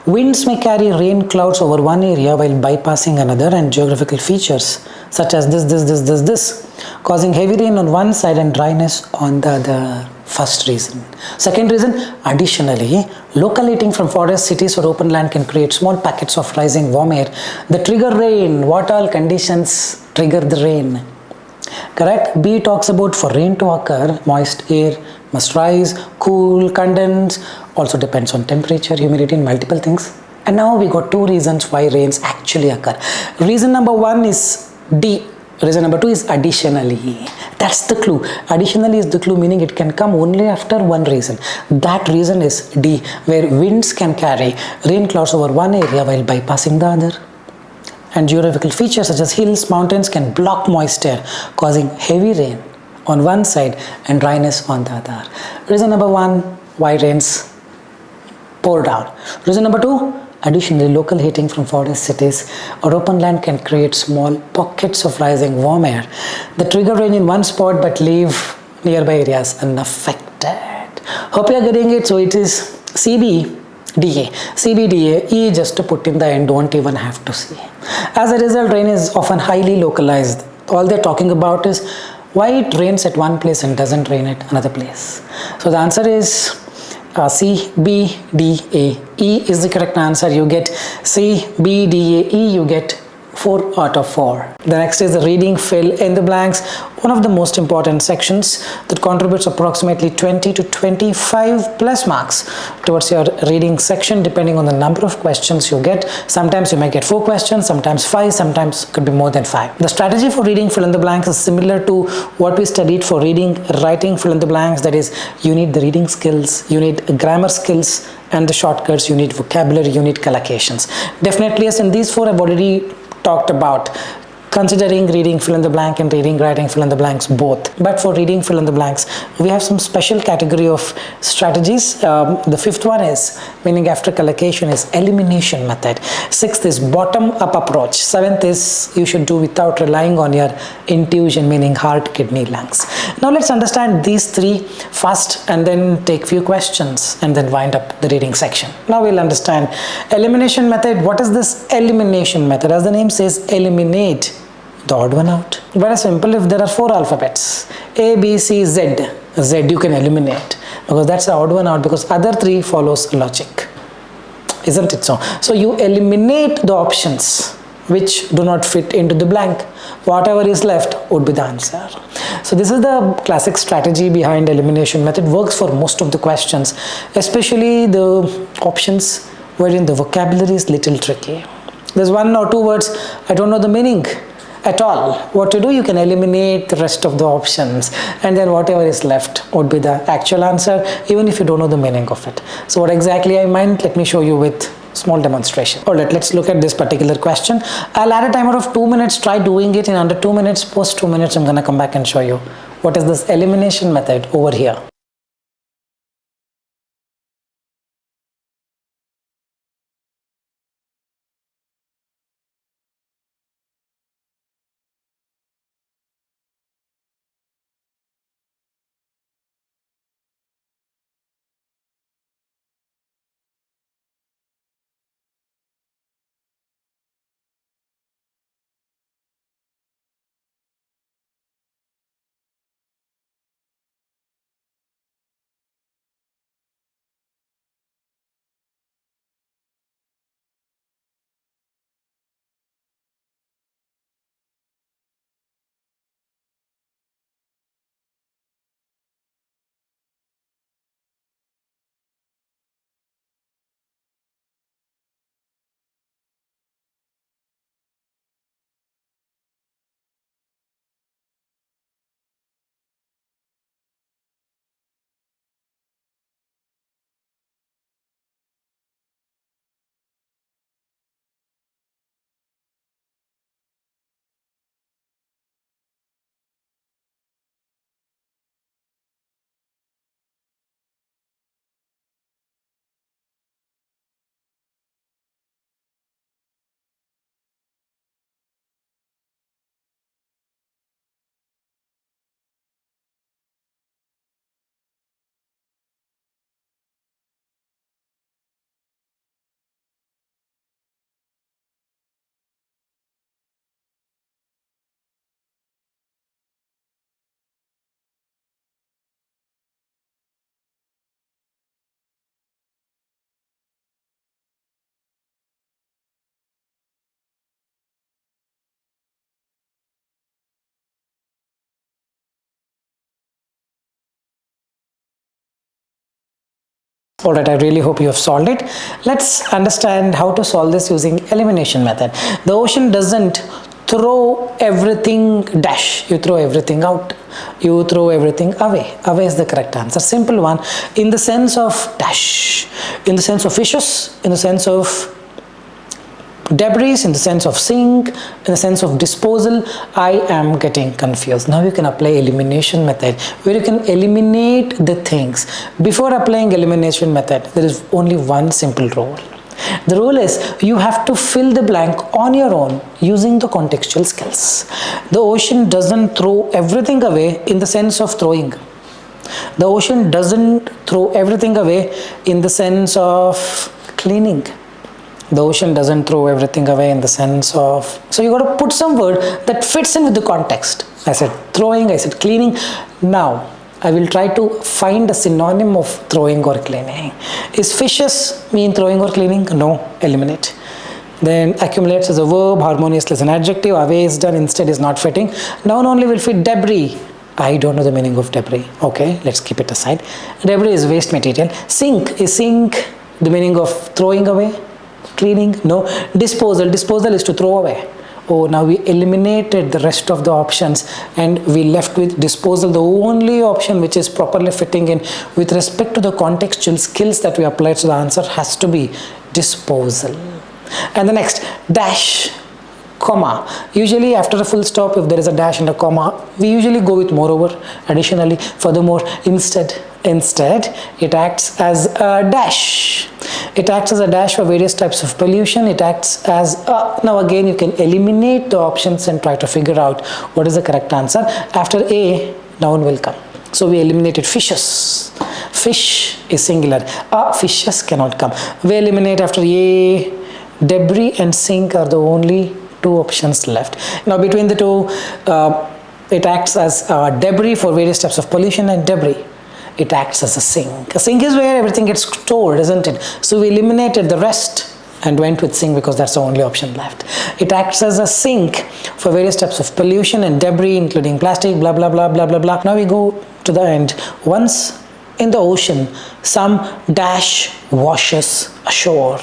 Winds may carry rain clouds over one area while bypassing another, and geographical features such as this, causing heavy rain on one side and dryness on the other. First reason. Second reason, additionally, local heating from forests, cities or open land can create small packets of rising warm air that trigger rain. What all conditions trigger the rain? Correct. B talks about for rain to occur, moist air must rise, cool, condense, also depends on temperature, humidity and multiple things. And now we got two reasons why rains actually occur. Reason number one is D. Reason number two is additionally. That's the clue. Additionally is the clue, meaning it can come only after one reason. That reason is D, where winds can carry rain clouds over one area while bypassing the other. and geographical features such as hills, mountains can block moisture, causing heavy rain on one side and dryness on the other. Reason number 1, why rains pour down. Reason number 2, additionally, local heating from forest, cities or open land can create small pockets of rising warm air that trigger rain in one spot but leave nearby areas unaffected. Hope you are getting it. So it is CBDA. CBDA, E just to put in the end, don't even have to see. As a result, rain is often highly localized. All they're talking about is why it rains at one place and doesn't rain at another place. So the answer is C, B, D, A. E is the correct answer. You get C, B, D, A, E. You get 4 out of 4. The next is the reading fill in the blanks, one of the most important sections that contributes approximately 20 to 25 plus marks towards your reading section depending on the number of questions you get. Sometimes you may get 4 questions, sometimes 5, sometimes could be more than 5. The strategy for reading fill in the blanks is similar to what we studied for reading, writing fill in the blanks. That is, you need the reading skills, you need grammar skills, and the shortcuts, you need vocabulary, you need collocations. Definitely, yes, in these 4 I've already talked about, considering reading fill in the blank and reading writing fill in the blanks both. But for reading fill in the blanks, we have some special category of strategies. The 5th one is, meaning after collocation, is elimination method. 6th is bottom up approach. 7th is you should do without relying on your intuition, meaning heart, kidney, lungs. Now let's understand these 3 first and then take few questions and then wind up the reading section. Now we'll understand elimination method. What is this elimination method? As the name says, eliminate the odd one out. Very simple. If there are 4 alphabets, A, B, C, Z, Z you can eliminate because that's the odd one out, because other 3 follows logic, isn't it so? So you eliminate the options which do not fit into the blank. Whatever is left would be the answer. So this is the classic strategy behind elimination method. Works for most of the questions, especially the options wherein the vocabulary is little tricky. There's 1 or 2 words I don't know the meaning at all. What to do? You can eliminate the rest of the options and then whatever is left would be the actual answer, even if you don't know the meaning of it. So what exactly I meant, let me show you with small demonstration. Alright, let's look at this particular question. I'll add a timer of 2 minutes. Try doing it in under 2 minutes. Post 2 minutes, I'm gonna come back and show you what is this elimination method over here. Alright, I really hope you have solved it. Let's understand how to solve this using elimination method. The ocean doesn't throw everything dash, you throw everything out, you throw everything away. Away is the correct answer. Simple one. In the sense of dash, in the sense of fishes, in the sense of Debris in the sense of sink, in the sense of disposal, I am getting confused. Now you can apply elimination method where you can eliminate the things. Before applying elimination method, there is only one simple rule. The rule is you have to fill the blank on your own using the contextual skills. The ocean doesn't throw everything away in the sense of throwing. The ocean doesn't throw everything away in the sense of cleaning. The ocean doesn't throw everything away in the sense of... So you got to put some word that fits in with the context. I said throwing, I said cleaning. Now, I will try to find a synonym of throwing or cleaning. Is fishes mean throwing or cleaning? No, eliminate. Then accumulates as a verb, harmoniously as an adjective, away is done, instead is not fitting. Noun only will fit debris. I don't know the meaning of debris. Okay, let's keep it aside. Debris is waste material. Sink, is sink the meaning of throwing away? Cleaning? No. Disposal, disposal is to throw away. Oh, now we eliminated the rest of the options and we left with disposal. The only option which is properly fitting in with respect to the contextual skills that we applied, so the answer has to be disposal. And the next, dash, comma. Usually after a full stop, if there is a dash and a comma, we usually go with moreover, additionally, furthermore, instead. Instead, it acts as a dash. It acts as a dash for various types of pollution. It acts as a... Now again, you can eliminate the options and try to figure out what is the correct answer. After A, noun will come. So we eliminated fishes. Fish is singular. Fishes cannot come. We eliminate after A, debris and sink are the only two options left. Now between the two, it acts as debris for various types of pollution and debris. It acts as a sink. A sink is where everything gets stored, isn't it? So we eliminated the rest and went with sink because that's the only option left. It acts as a sink for various types of pollution and debris, including plastic, blah, blah, blah, blah, blah, blah. Now we go to the end. Once in the ocean, some dash washes ashore.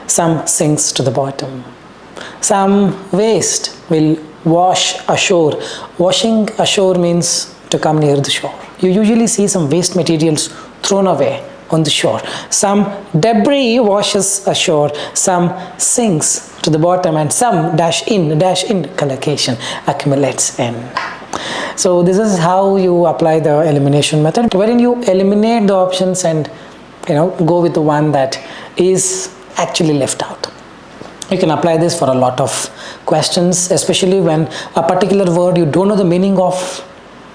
Some sinks to the bottom. Some waste will wash ashore. Washing ashore means to come near the shore. You usually see some waste materials thrown away on the shore. Some debris washes ashore, some sinks to the bottom, and some dash in, collocation accumulates in. So this is how you apply the elimination method, wherein you eliminate the options and go with the one that is actually left out. You can apply this for a lot of questions, especially when a particular word you don't know the meaning of.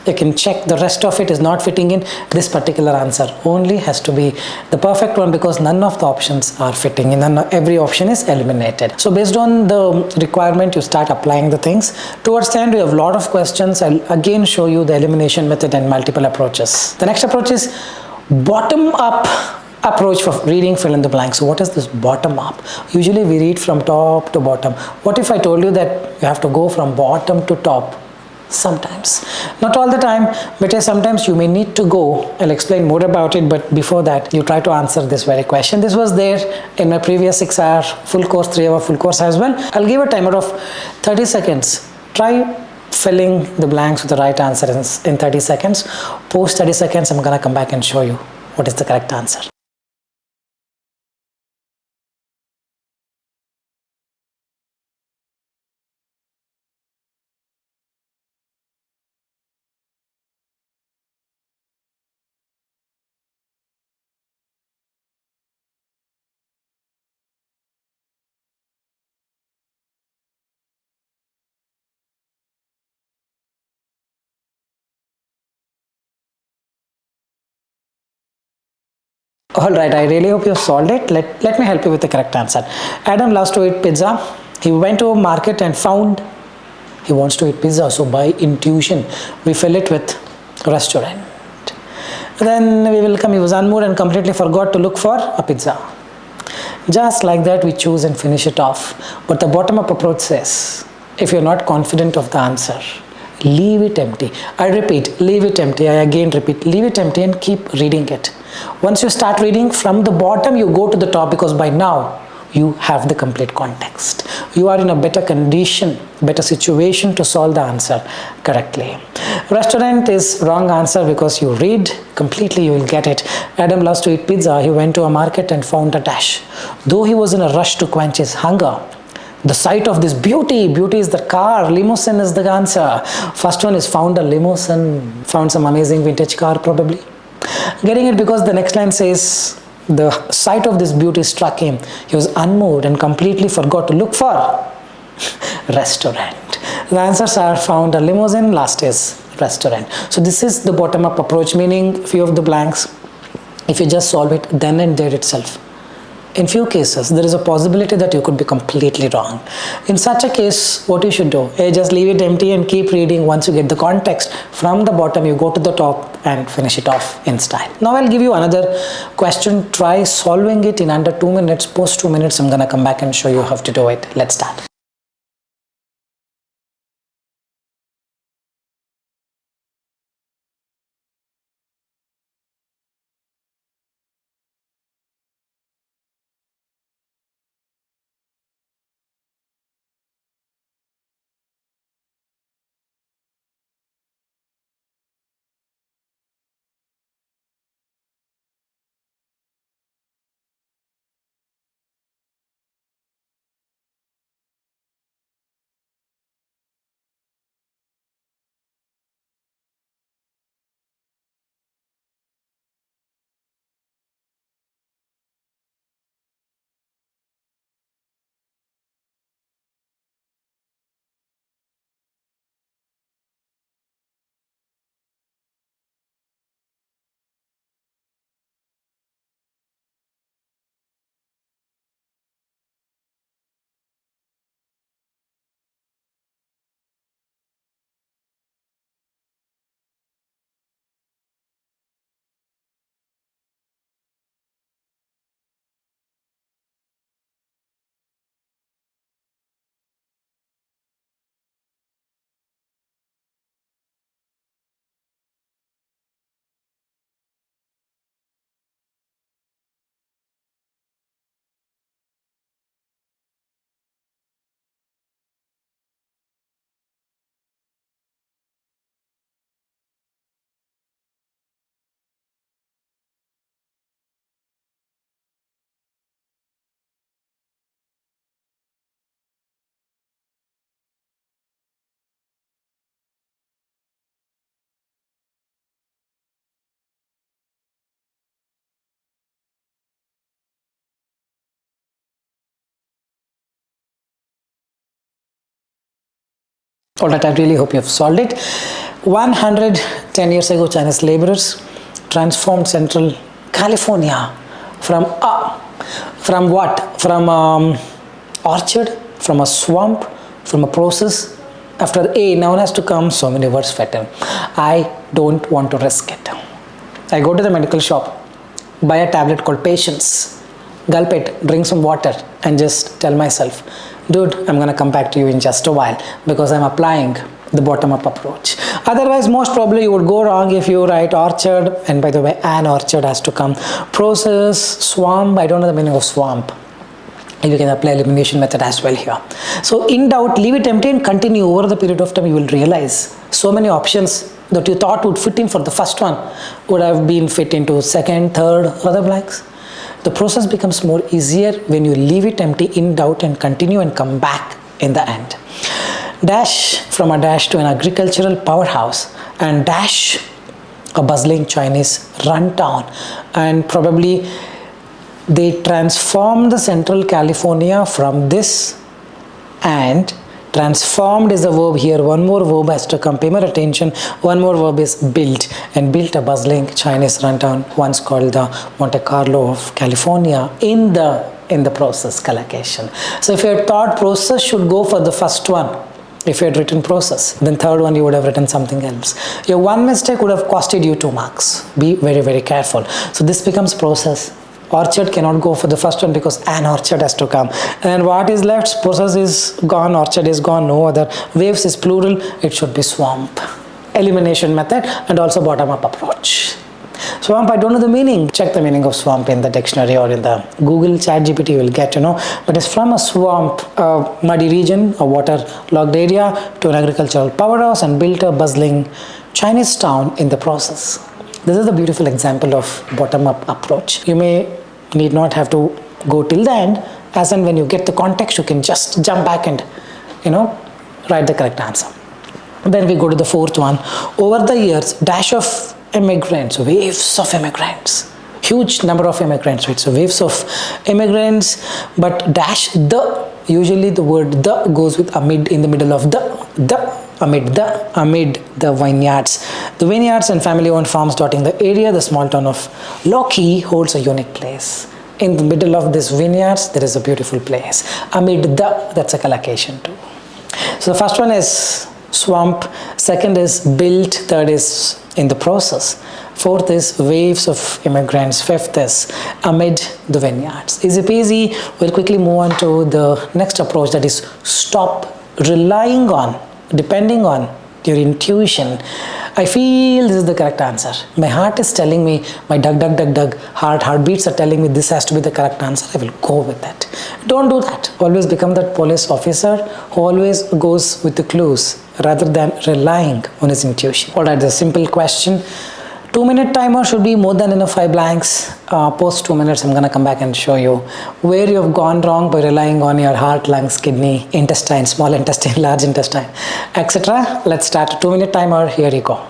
You can check the rest of it is not fitting in. This particular answer only has to be the perfect one because none of the options are fitting in and every option is eliminated. So based on the requirement, you start applying the things. Towards the end, we have a lot of questions. I'll again show you the elimination method and multiple approaches. The next approach is bottom-up approach for reading fill in the blank. So what is this bottom up? Usually we read from top to bottom. What if I told you that you have to go from bottom to top? Sometimes, not all the time, but sometimes you may need to go. I'll explain more about it, but before that you try to answer this very question. This was there in my previous 6-hour full course, 3-hour full course as well. I'll give a timer of 30 seconds. Try filling the blanks with the right answer in 30 seconds. Post 30 seconds, I'm gonna come back and show you what is the correct answer. Alright, I really hope you solved it. Let me help you with the correct answer. Adam loves to eat pizza. He went to a market and found he wants to eat pizza. So by intuition, we fill it with restaurant. Then we will come, he was unmoved and completely forgot to look for a pizza. Just like that, we choose and finish it off. But the bottom-up approach says, if you're not confident of the answer, leave it empty. I repeat, leave it empty. I again repeat, leave it empty and keep reading it. Once you start reading from the bottom, you go to the top because by now you have the complete context. You are in a better condition, better situation to solve the answer correctly. Restaurant is wrong answer because you read completely, you will get it. Adam loves to eat pizza. He went to a market and found a dash. Though he was in a rush to quench his hunger, the sight of this beauty is the car, limousine is the answer. First one is found a limousine, found some amazing vintage car probably. Getting it because the next line says, the sight of this beauty struck him. He was unmoved and completely forgot to look for restaurant. The answers are found a limousine, last is restaurant. So this is the bottom-up approach, meaning few of the blanks, if you just solve it then and there itself. In few cases, there is a possibility that you could be completely wrong. In such a case, what you should do, just leave it empty and keep reading. Once you get the context from the bottom, you go to the top and finish it off in style. Now I'll give you another question. Try solving it in under 2 minutes. Post 2 minutes, I'm gonna come back and show you how to do it. Let's start. Alright, I really hope you have solved it. 110 years ago, Chinese laborers transformed Central California from what? From orchard, from a swamp, from a process. After the A, noun has to come, so many words fatal. I don't want to risk it. I go to the medical shop, buy a tablet called patience, gulp it, drink some water, and just tell myself, dude, I'm gonna come back to you in just a while, because I'm applying the bottom-up approach. Otherwise, most probably you would go wrong if you write orchard, and by the way, an orchard has to come. Process, swamp, I don't know the meaning of swamp. You can apply elimination method as well here. So in doubt, leave it empty and continue. Over the period of time, you will realize so many options that you thought would fit in for the first one would have been fit into second, third, other blanks. The process becomes more easier when you leave it empty in doubt and continue and come back in the end. Dash, from a dash to an agricultural powerhouse, and dash, a bustling Chinese run town, and probably they transformed the Central California from this, and transformed is the verb here. One more verb has to come. Pay more attention. One more verb is built, and built a bustling Chinese runtown, once called the Monte Carlo of California, in the process collocation. So if you had thought process should go for the first one, if you had written process, then third one you would have written something else. Your one mistake would have costed you 2 marks. Be very, very careful. So this becomes process. Orchard cannot go for the first one because an orchard has to come. And what is left? Process is gone, orchard is gone, no other. Waves is plural, it should be swamp. Elimination method and also bottom-up approach. Swamp, I don't know the meaning. Check the meaning of swamp in the dictionary or in the Google ChatGPT, you will get to know. But it's from a swamp, a muddy region, a water-logged area, to an agricultural powerhouse, and built a bustling Chinese town in the process. This is a beautiful example of bottom-up approach. You may need not have to go till the end, as and when you get the context, you can just jump back and, write the correct answer. Then we go to the fourth one. Over the years, dash of immigrants, waves of immigrants, huge number of immigrants, right? So waves of immigrants, but dash the, usually the word the goes with amid in the middle of amid the vineyards. The vineyards and family-owned farms dotting the area, the small town of Loki holds a unique place. In the middle of this vineyards, there is a beautiful place. Amid that's a collocation too. So the first one is swamp, second is built, third is in the process, fourth is waves of immigrants, fifth is amid the vineyards. Easy peasy. We'll quickly move on to the next approach, that is stop relying on, depending on your intuition. I feel this is the correct answer. My heart is telling me, my heartbeats are telling me this has to be the correct answer. I will go with that. Don't do that. Always become that police officer who always goes with the clues rather than relying on his intuition. Alright, the simple question. 2-minute timer should be more than enough 5 blanks. Post 2 minutes, I'm going to come back and show you where you have gone wrong by relying on your heart, lungs, kidney, intestine, small intestine, large intestine, etc. Let's start a 2-minute timer. Here you go.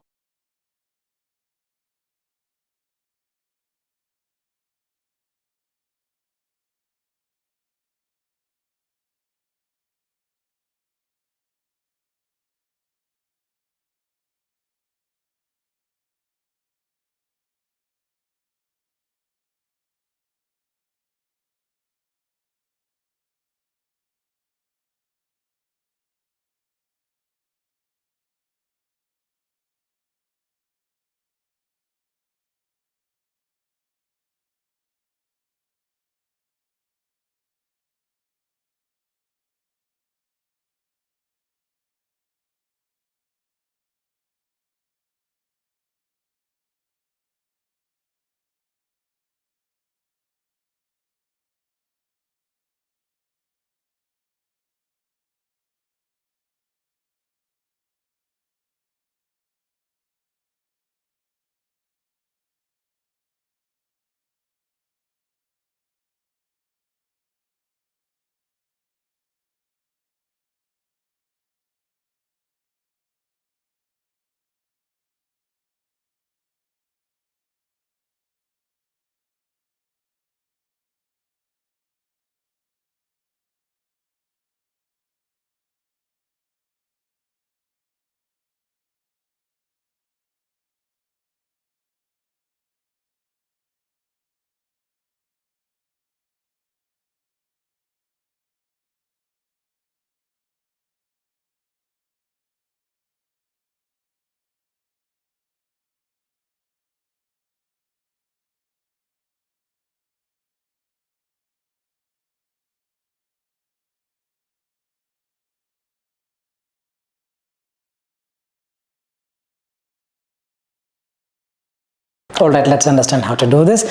Alright, let's understand how to do this.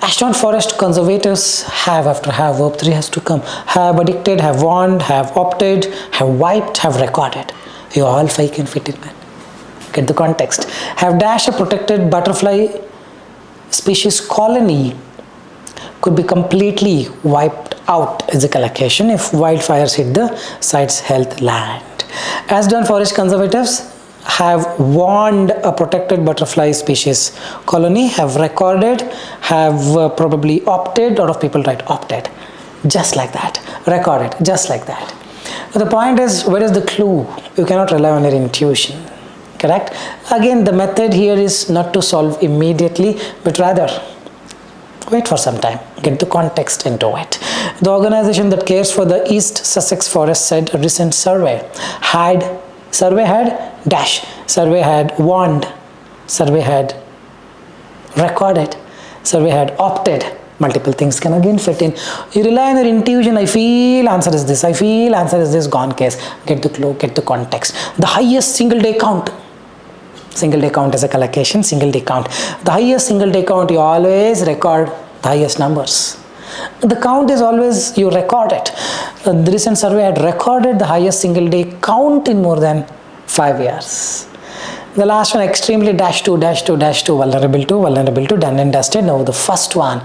Ashton Forest conservatives have, after have, verb 3 has to come. Have addicted, have warned, have opted, have wiped, have recorded. You all 5 can fit in, man. Get the context. Have dash a protected butterfly species colony could be completely wiped out as a collocation if wildfires hit the site's health land. As done, forest conservatives have warned a protected butterfly species colony, have recorded, have probably opted. A lot of people write opted, just like that, recorded, just like that. Now the point is, where is the clue? You cannot rely on your intuition, correct? Again, the method here is not to solve immediately, but rather wait for some time, get the context into it. The organization that cares for the East Sussex Forest said a recent survey had dash, survey had warned, survey had recorded, survey had opted. Multiple things can again fit in. You rely on your intuition. I feel answer is this, I feel answer is this, gone case. Get the clue, get the context. The highest single day count. Single day count is a collocation, single day count. The highest single day count, you always record the highest numbers. The count is always, you record it. The recent survey had recorded the highest single day count in more than 5 years. The last one, extremely -2, -2, -2, vulnerable to, done and dusted. Now the first one,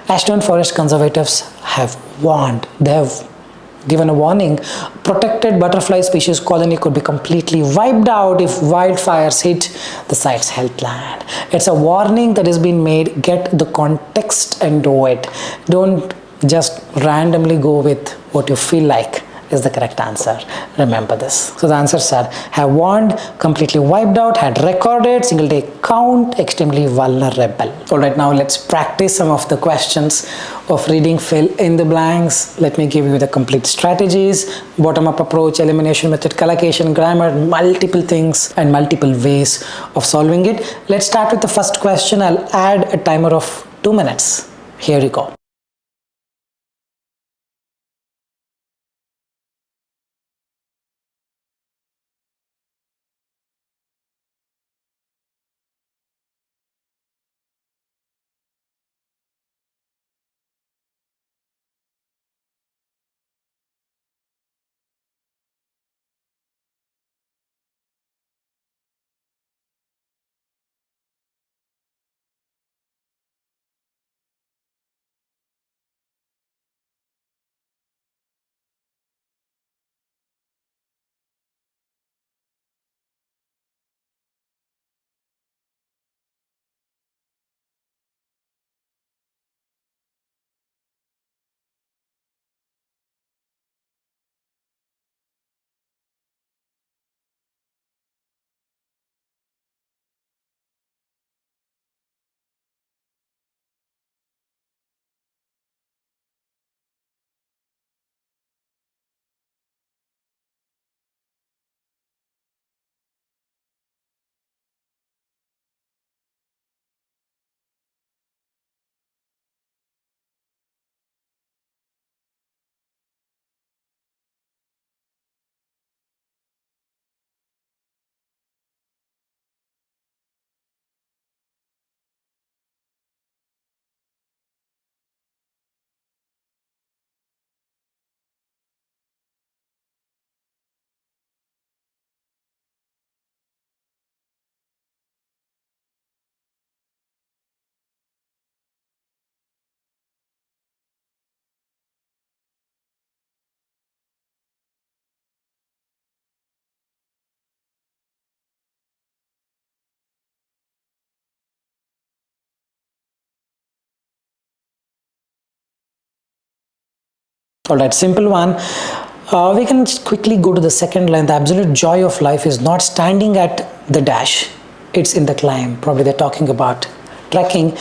Ashdown Forest conservatives have warned. They have given a warning. Protected butterfly species colony could be completely wiped out if wildfires hit the site's heathland. It's a warning that has been made. Get the context and do it. Don't just randomly go with what you feel like is the correct answer. Remember this. So the answers are: have warned, completely wiped out, had recorded, single day count, extremely vulnerable. Alright, now let's practice some of the questions of reading fill in the blanks. Let me give you the complete strategies: bottom-up approach, elimination method, collocation, grammar, multiple things and multiple ways of solving it. Let's start with the first question. I'll add a timer of 2 minutes. Here you go. Alright, simple one. We can quickly go to the second line. The absolute joy of life is not standing at the dash, it's in the climb. Probably they're talking about trekking.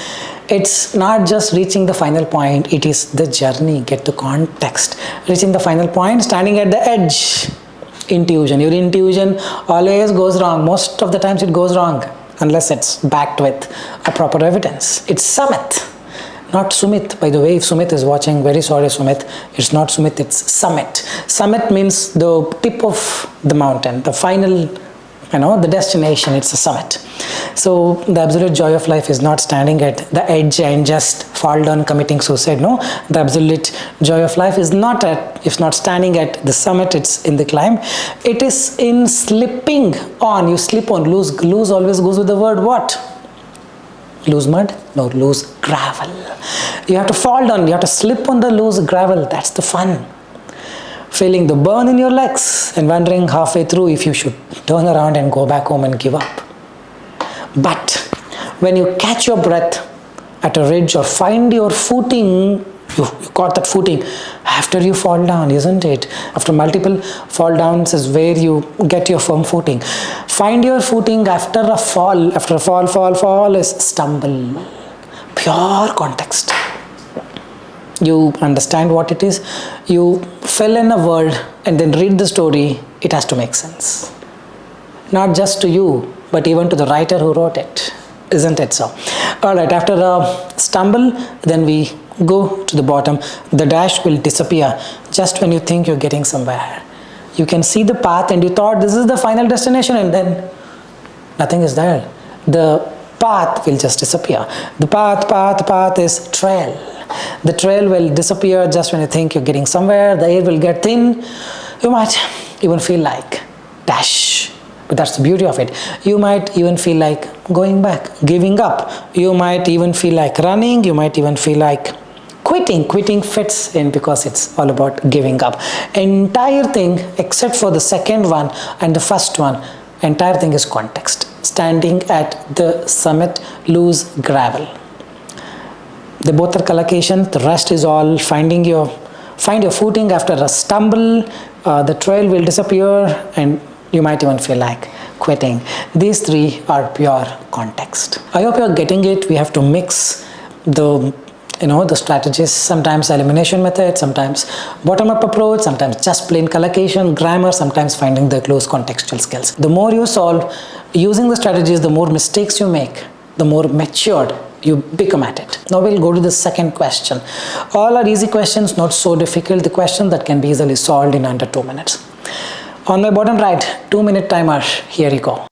It's not just reaching the final point, it is the journey. Get the context. Reaching the final point, standing at the edge. Intuition. Your intuition always goes wrong. Most of the times it goes wrong unless it's backed with a proper evidence. It's summit, not Sumit. By the way, if Sumit is watching, very sorry Sumit, it's not Sumit, it's summit. Summit means the tip of the mountain, the final, the destination. It's a summit. So the absolute joy of life is not standing at the edge and just fall down committing suicide. No, the absolute joy of life is not standing at the summit, it's in the climb. It is in slipping on. You slip on. Lose always goes with the word what? Loose mud? No, loose gravel. You have to fall down, you have to slip on the loose gravel. That's the fun. Feeling the burn in your legs and wondering halfway through if you should turn around and go back home and give up. But when you catch your breath at a ridge or find your footing, you caught that footing after you fall down, isn't it? After multiple fall downs is where you get your firm footing. Find your footing after a fall. After a fall is stumble. Pure context. You understand what it is. You fell in a world and then read the story. It has to make sense. Not just to you, but even to the writer who wrote it. Isn't it so? Alright, after a stumble, then we go to the bottom. The dash will disappear just when you think you're getting somewhere. You can see the path and you thought this is the final destination, and then nothing is there. The path will just disappear. The path is trail. The trail will disappear just when you think you're getting somewhere. The air will get thin. You might even feel like dash But that's the beauty of it. You might even feel like going back, giving up. You might even feel like running. You might even feel like quitting. Quitting fits in because it's all about giving up. Entire thing, except for the second one and the first one, entire thing is context. Standing at the summit, lose gravel. They both are collocation. The rest is all find your footing after a stumble. The trail will disappear and you might even feel like quitting. These three are pure context. I hope you're getting it. We have to mix the strategies, sometimes elimination method, sometimes bottom-up approach, sometimes just plain collocation, grammar, sometimes finding the close contextual skills. The more you solve using the strategies, the more mistakes you make, the more matured you become at it. Now we'll go to the second question. All are easy questions, not so difficult. The question that can be easily solved in under 2 minutes. On my bottom right, 2-minute timer. Here you go.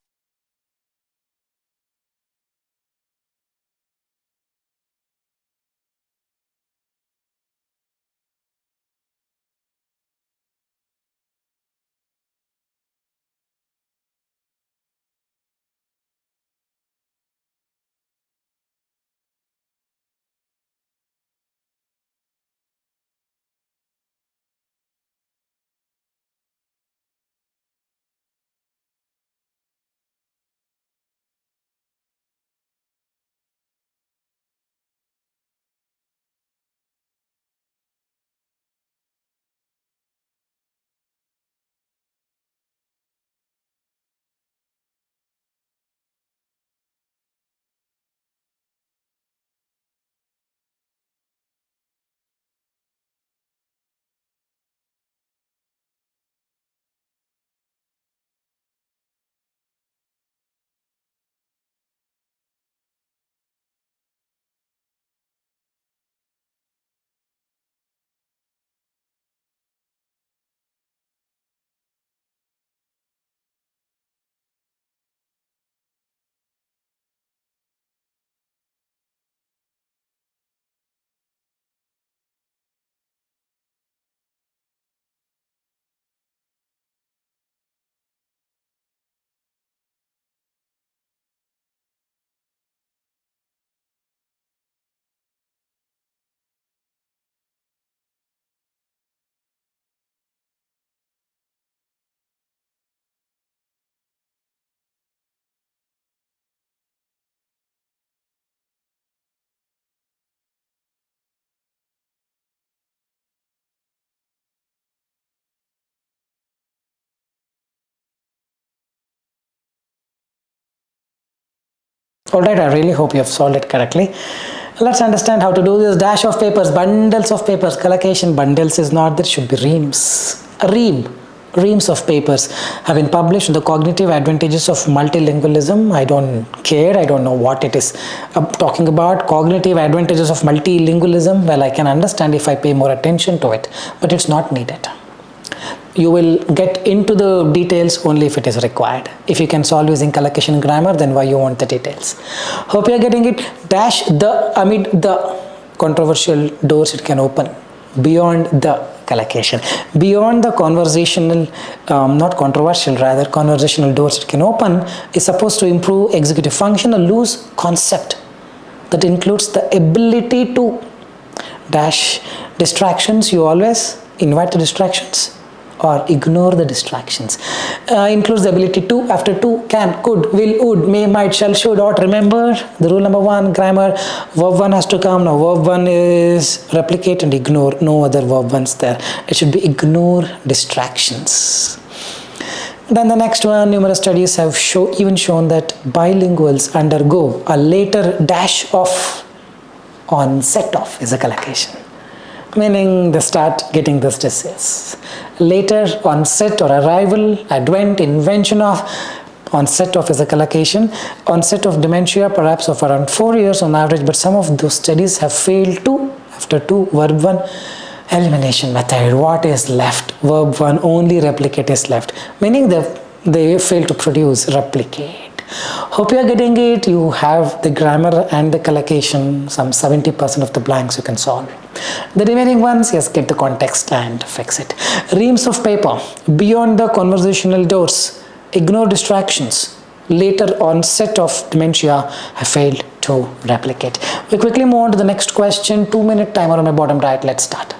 Alright, I really hope you have solved it correctly. Let's understand how to do this. Dash of papers, bundles of papers. Collocation bundles is not, there should be reams. Reams of papers have been published. The cognitive advantages of multilingualism. I don't care. I don't know what it is talking about. Cognitive advantages of multilingualism. Well, I can understand if I pay more attention to it, but it's not needed. You will get into the details only if it is required. If you can solve using collocation grammar, then why you want the details? Hope you are getting it. Dash the amid the controversial doors it can open. Beyond the collocation. Beyond the conversational, not controversial, rather conversational doors it can open is supposed to improve executive function, a loose concept that includes the ability to dash distractions. You always invite the distractions or ignore the distractions. Includes the ability to, after to, can, could, will, would, may, might, shall, should, ought. Remember the rule number 1, grammar, verb 1 has to come. Now verb 1 is replicate and ignore. No other verb 1's there. It should be ignore distractions. Then the next one, numerous studies have even shown that bilinguals undergo a later dash of onset of is a collocation. Meaning they start getting this disease. Later onset or arrival, advent, invention of, onset of is a collocation. Onset of dementia perhaps of around 4 years on average, but some of those studies have failed to, after 2, verb 1, elimination method. What is left? Verb 1, only replicate is left. Meaning they fail to produce replicate. Hope you are getting it. You have the grammar and the collocation, some 70% of the blanks you can solve. The remaining ones, yes, get the context and fix it. Reams of paper, beyond the conversational doors. ignore distractions, later onset of dementia have failed to replicate. We quickly move on to the next question. 2-minute timer on my bottom right. Let's start.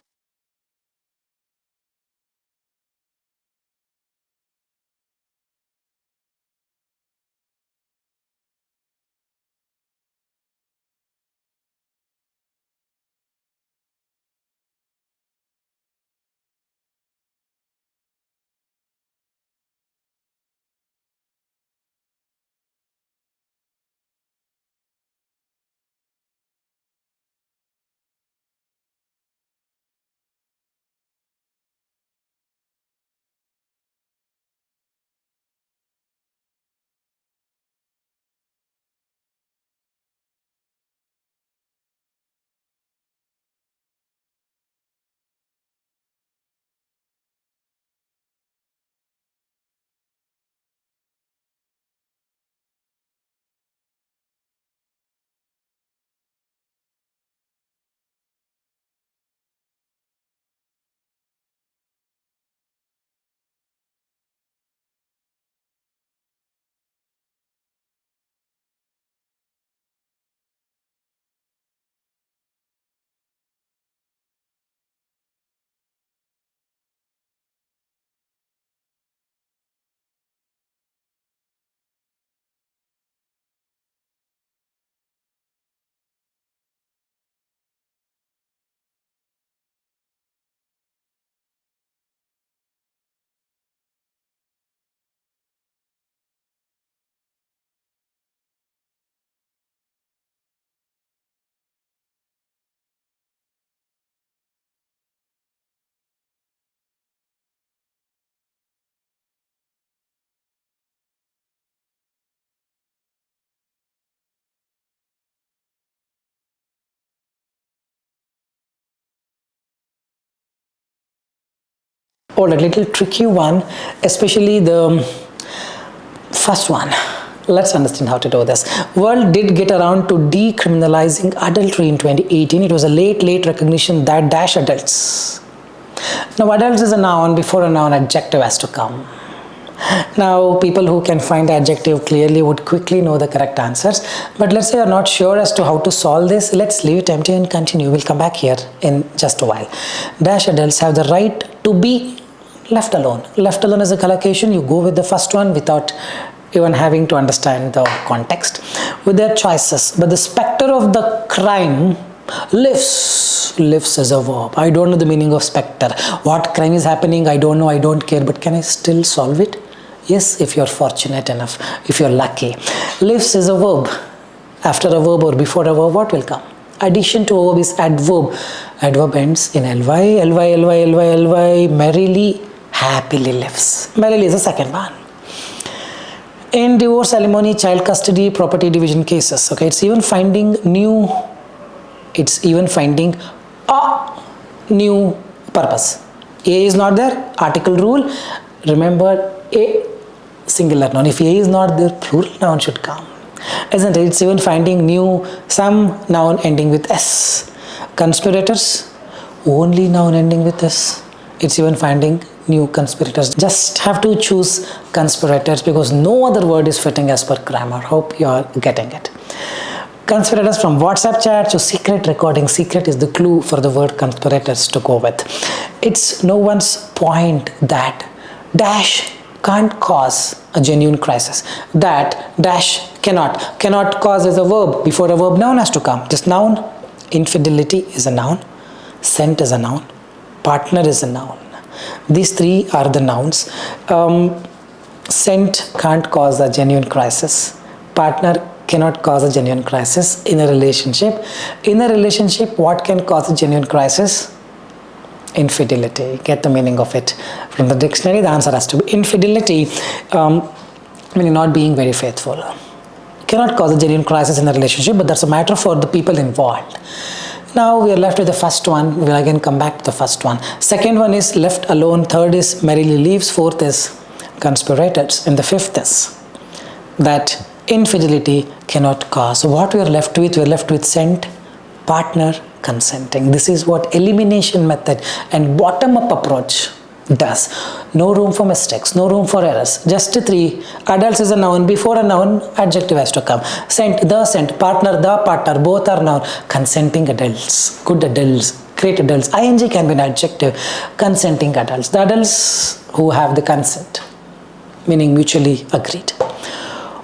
Or a little tricky one, especially the first one. Let's understand how to do this. World did get around to decriminalizing adultery in 2018. It was a late recognition that dash adults. Now adults is a noun, before a noun adjective has to come. Now people who can find the adjective clearly would quickly know the correct answers, but let's say you're not sure as to how to solve this. Let's leave it empty and continue. We'll come back here in just a while. Dash adults have the right to be left alone. Left alone is a collocation. You go with the first one without even having to understand the context with their choices. But the specter of the crime lives as a verb. I don't know the meaning of specter. What crime is happening, I don't know, I don't care, but can I still solve it? Yes, if you're fortunate enough, if you're lucky. Lives is a verb. After a verb or before a verb, what will come? Addition to a verb is adverb. Adverb ends in ly. Merrily, happily lives. Merrily is the second one. In divorce, alimony, child custody, property division cases, okay, it's even finding a new purpose. A is not there, article rule. Remember, a singular noun. If A is not there, plural noun should come. Isn't it? It's even finding some noun ending with S. Conspirators, only noun ending with S. It's even finding new conspirators. Just have to choose conspirators because no other word is fitting as per grammar. Hope you are getting it. Conspirators from WhatsApp chat to secret recording. Secret is the clue for the word conspirators to go with. It's no one's point that dash can't cause a genuine crisis. That dash cannot cause is a verb. Before a verb, noun has to come. This noun, infidelity is a noun, scent is a noun, partner is a noun. These three are the nouns. Scent can't cause a genuine crisis. Partner cannot cause a genuine crisis. In a relationship, what can cause a genuine crisis? Infidelity. Get the meaning of it from the dictionary. The answer has to be infidelity, meaning not being very faithful. Cannot cause a genuine crisis in a relationship, but that's a matter for the people involved. Now we are left with the first one. We will again come back to the first one. Second one is left alone. Third is merrily leaves. Fourth is conspirators. And the fifth is that infidelity cannot cause. So what we are left with? We are left with scent, partner, consenting. This is what elimination method and bottom-up approach Does. No room for mistakes, no room for errors. Just 3. Adults is a noun. Before a noun, adjective has to come. Sent, the sent. Partner, the partner. Both are noun. Consenting adults. Good adults. Great adults. ing can be an adjective. Consenting adults. The adults who have the consent, meaning mutually agreed.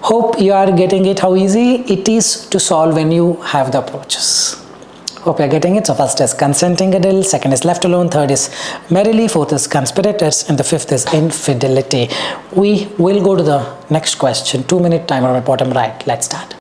Hope you are getting it, how easy it is to solve when you have the approaches. Hope you are getting it. So first is consenting adult, second is left alone, third is merrily, fourth is conspirators, and the fifth is infidelity. We will go to the next question. 2-minute timer on my bottom right. Let's start.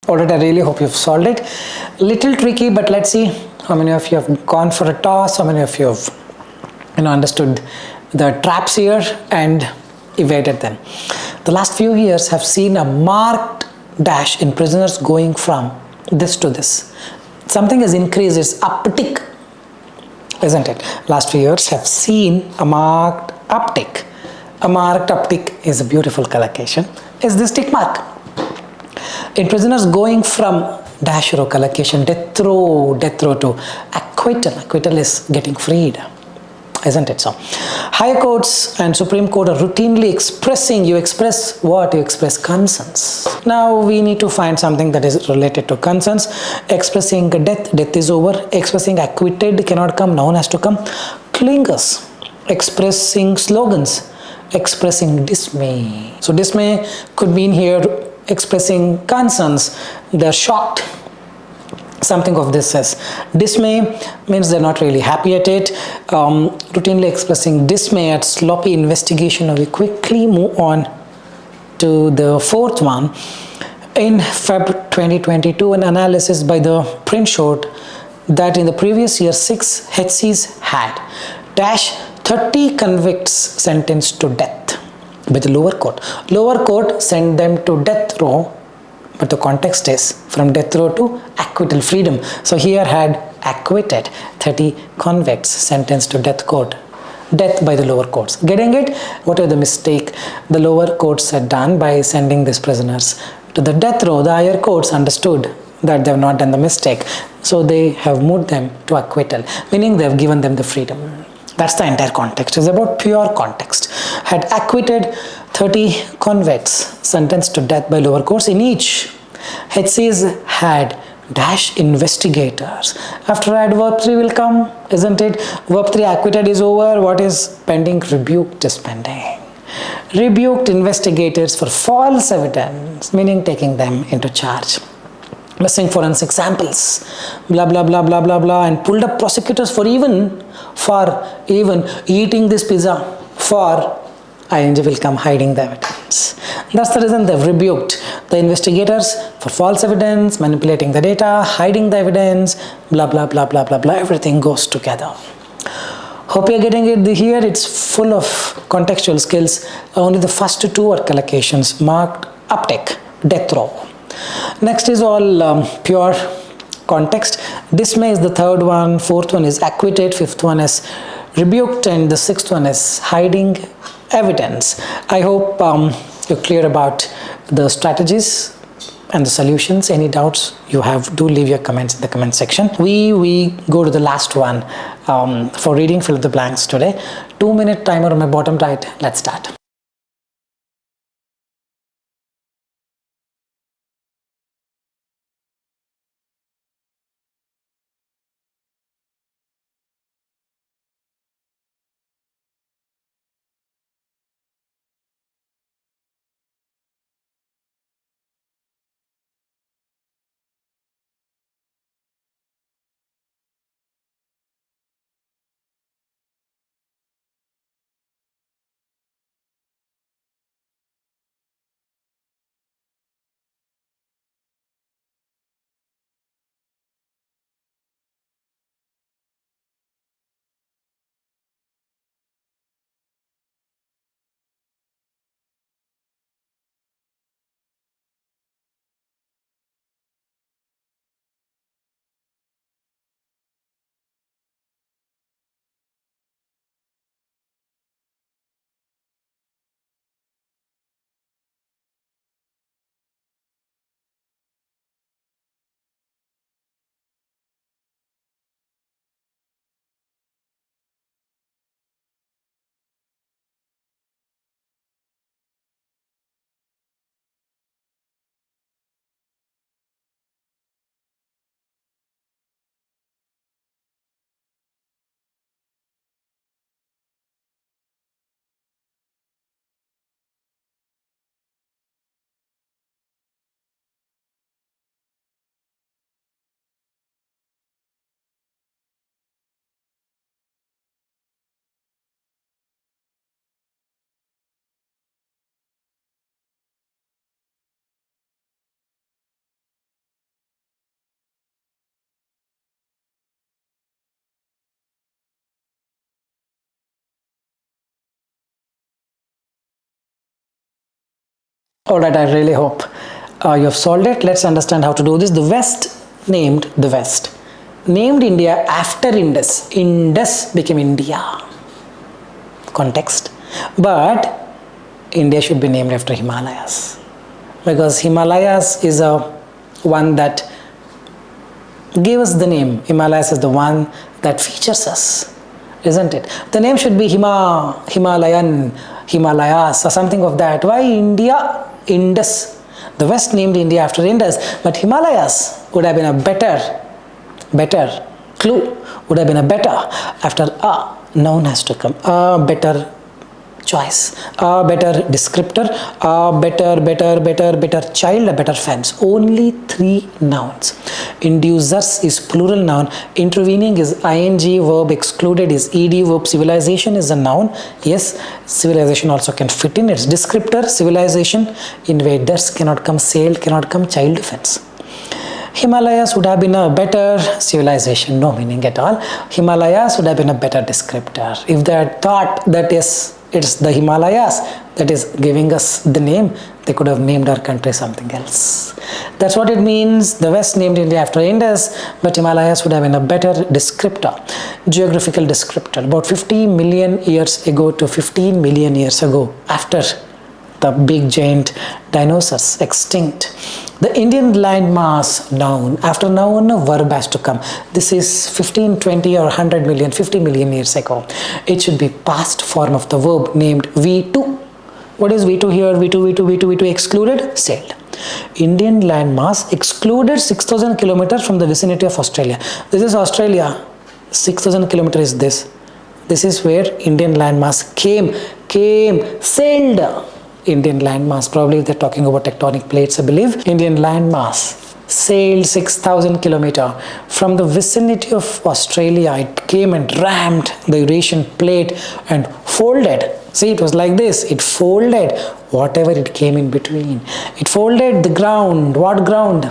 Alright, I really hope you've solved it. Little tricky, but let's see how many of you have gone for a toss, how many of you have understood the traps here and evaded them. The last few years have seen a marked dash in prisoners going from this to this. Something has increased, it's uptick, isn't it? Last few years have seen a marked uptick. A marked uptick is a beautiful collocation. Is this tick mark? In prisoners going from dash row collocation, death row to acquittal. Acquittal is getting freed, isn't it so? Higher courts and Supreme Court are routinely expressing, you express what? You express concerns. Now we need to find something that is related to concerns. Expressing death is over. Expressing acquitted cannot come, noun has to come. Clingers, expressing slogans, expressing dismay. So dismay could mean here expressing concerns, they're shocked. Something of this says. Dismay means they're not really happy at it. Routinely expressing dismay at sloppy investigation. Now we quickly move on to the fourth one. In Feb 2022, an analysis by the print showed that in the previous year 6 HCs had dash 30 convicts sentenced to death by the lower court. Lower court sent them to death row, but the context is from death row to acquittal, freedom. So here had acquitted 30 convicts sentenced to death by the lower courts. Getting it? What are the mistake the lower courts had done by sending these prisoners to the death row? The higher courts understood that they have not done the mistake, so they have moved them to acquittal, meaning they have given them the freedom. That's the entire context. It's about pure context. Had acquitted 30 convicts sentenced to death by lower courts. In each, HCs had dash investigators. After that, verb 3 will come, isn't it? Verb 3 acquitted is over. What is pending? Rebuked is pending. Rebuked investigators for false evidence, meaning taking them into charge. missing forensic samples, blah blah blah blah blah blah, and pulled up prosecutors for even eating this pizza. For ING will come hiding the evidence. That's the reason they've rebuked the investigators for false evidence, manipulating the data, hiding the evidence, blah blah blah blah blah blah. Everything goes together. Hope you're getting it here. It's full of contextual skills. Only the first two are collocations marked uptake, death row. Next is all pure context. Dismay is the third one, fourth one is acquitted, fifth one is rebuked, and the sixth one is hiding evidence. I hope you're clear about the strategies and the solutions. Any doubts you have, do leave your comments in the comment section. We go to the last one for reading fill in the blanks today. 2-minute timer on my bottom right. Let's start. Alright, I really hope you have solved it. Let's understand how to do this. The West named India after Indus. Indus became India. Context. But India should be named after Himalayas, because Himalayas is a one that gave us the name. Himalayas is the one that features us, isn't it? The name should be Himalayan, Himalayas, or something of that. Why India? Indus. The West named India after Indus, but Himalayas would have been a better clue, would have been a better, after a noun has to come, a better choice, a better descriptor, a better child, a better fence. Only 3 nouns. Inducers is plural noun, intervening is ing verb, excluded is ed verb, civilization is a noun. Yes, civilization also can fit in. It's descriptor, civilization, invaders cannot come, sailed cannot come, child defense. Himalayas would have been a better civilization, no meaning at all. Himalayas would have been a better descriptor. If they had thought that it's the Himalayas that is giving us the name, they could have named our country something else. That's what it means. The West named India after Indus, but Himalayas would have been a better descriptor, geographical descriptor. About 50 million years ago to 15 million years ago, after the big giant dinosaurs extinct, the Indian landmass noun, after noun a verb has to come. This is 15, 20 or 100 million, 50 million years ago. It should be past form of the verb named V2. What is V2 here? V2 excluded, sailed. Indian landmass excluded 6,000 kilometers from the vicinity of Australia. This is Australia. 6,000 kilometers is this. This is where Indian landmass came, sailed. Indian landmass, probably they're talking about tectonic plates, I believe. Indian landmass sailed 6,000 kilometers from the vicinity of Australia. It came and rammed the Eurasian plate and folded. See, it was like this. It folded whatever it came in between. It folded the ground. What ground?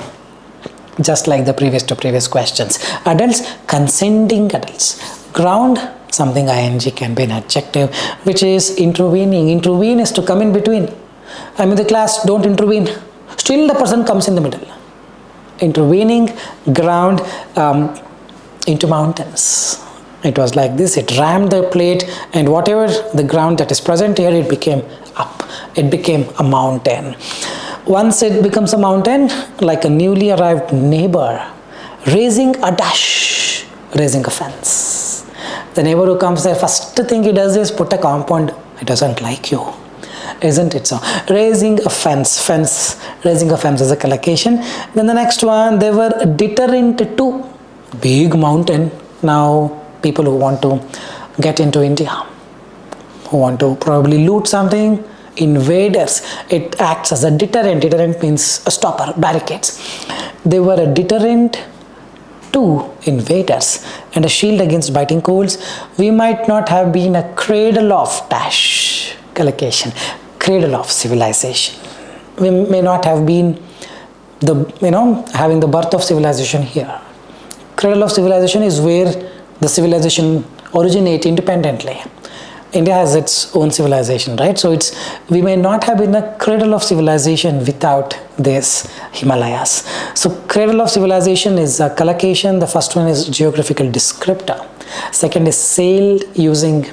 Just like the previous questions. Adults, consenting adults. Ground, something ing can be an adjective, which is intervening. Intervene is to come in between. I'm in the class, don't intervene. Still the person comes in the middle. Intervening ground into mountains. It was like this. It rammed the plate, and whatever the ground that is present here, it became up. It became a mountain. Once it becomes a mountain, like a newly arrived neighbor, raising a dash, raising a fence. The neighbor who comes there, first thing he does is put a compound. He doesn't like you. Isn't it so? Raising a fence. Raising a fence is a collocation. Then the next one, they were a deterrent to big mountain. Now people who want to get into India, who want to probably loot something, invaders, it acts as a deterrent. Deterrent means a stopper, barricades. They were a deterrent to invaders and a shield against biting colds. We might not have been a cradle of dash, collocation, cradle of civilization. We may not have been having the birth of civilization here. Cradle of civilization is where the civilization originates independently. India has its own civilization, right? So we may not have been a cradle of civilization without this Himalayas. So cradle of civilization is a collocation. The first one is geographical descriptor. Second is sailed, using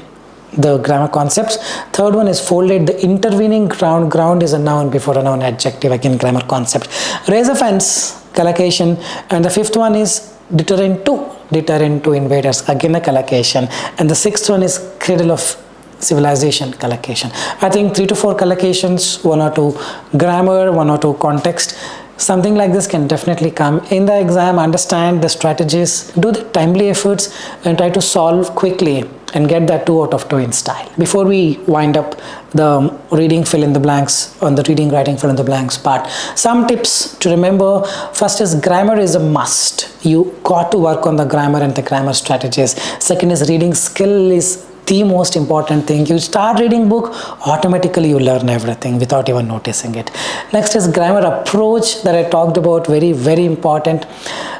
the grammar concepts. Third one is folded, the intervening ground. Ground is a noun before a noun adjective, again grammar concept. Raise a fence, collocation. And the fifth one is deterrent to invaders, again a collocation. And the sixth one is cradle of civilization, collocation. I think 3 to 4 collocations, 1 or 2 grammar, 1 or 2 context. Something like this can definitely come in the exam. Understand the strategies, do the timely efforts, and try to solve quickly and get that 2 out of 2 in style. Before we wind up the reading fill in the blanks on the reading writing fill in the blanks part, some tips to remember. First is grammar is a must. You got to work on the grammar and the grammar strategies. Second is reading skill is the most important thing. You start reading book, automatically you learn everything without even noticing it. Next is grammar approach that I talked about, very, very important.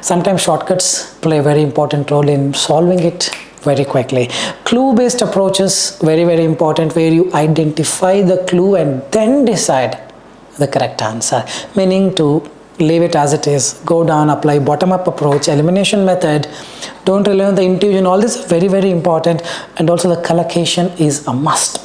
Sometimes shortcuts play a very important role in solving it very quickly. Clue based approaches, very, very important, where you identify the clue and then decide the correct answer, meaning to leave it as it is, go down, apply bottom-up approach, elimination method, don't rely on the intuition. All this is very, very important. And also the collocation is a must.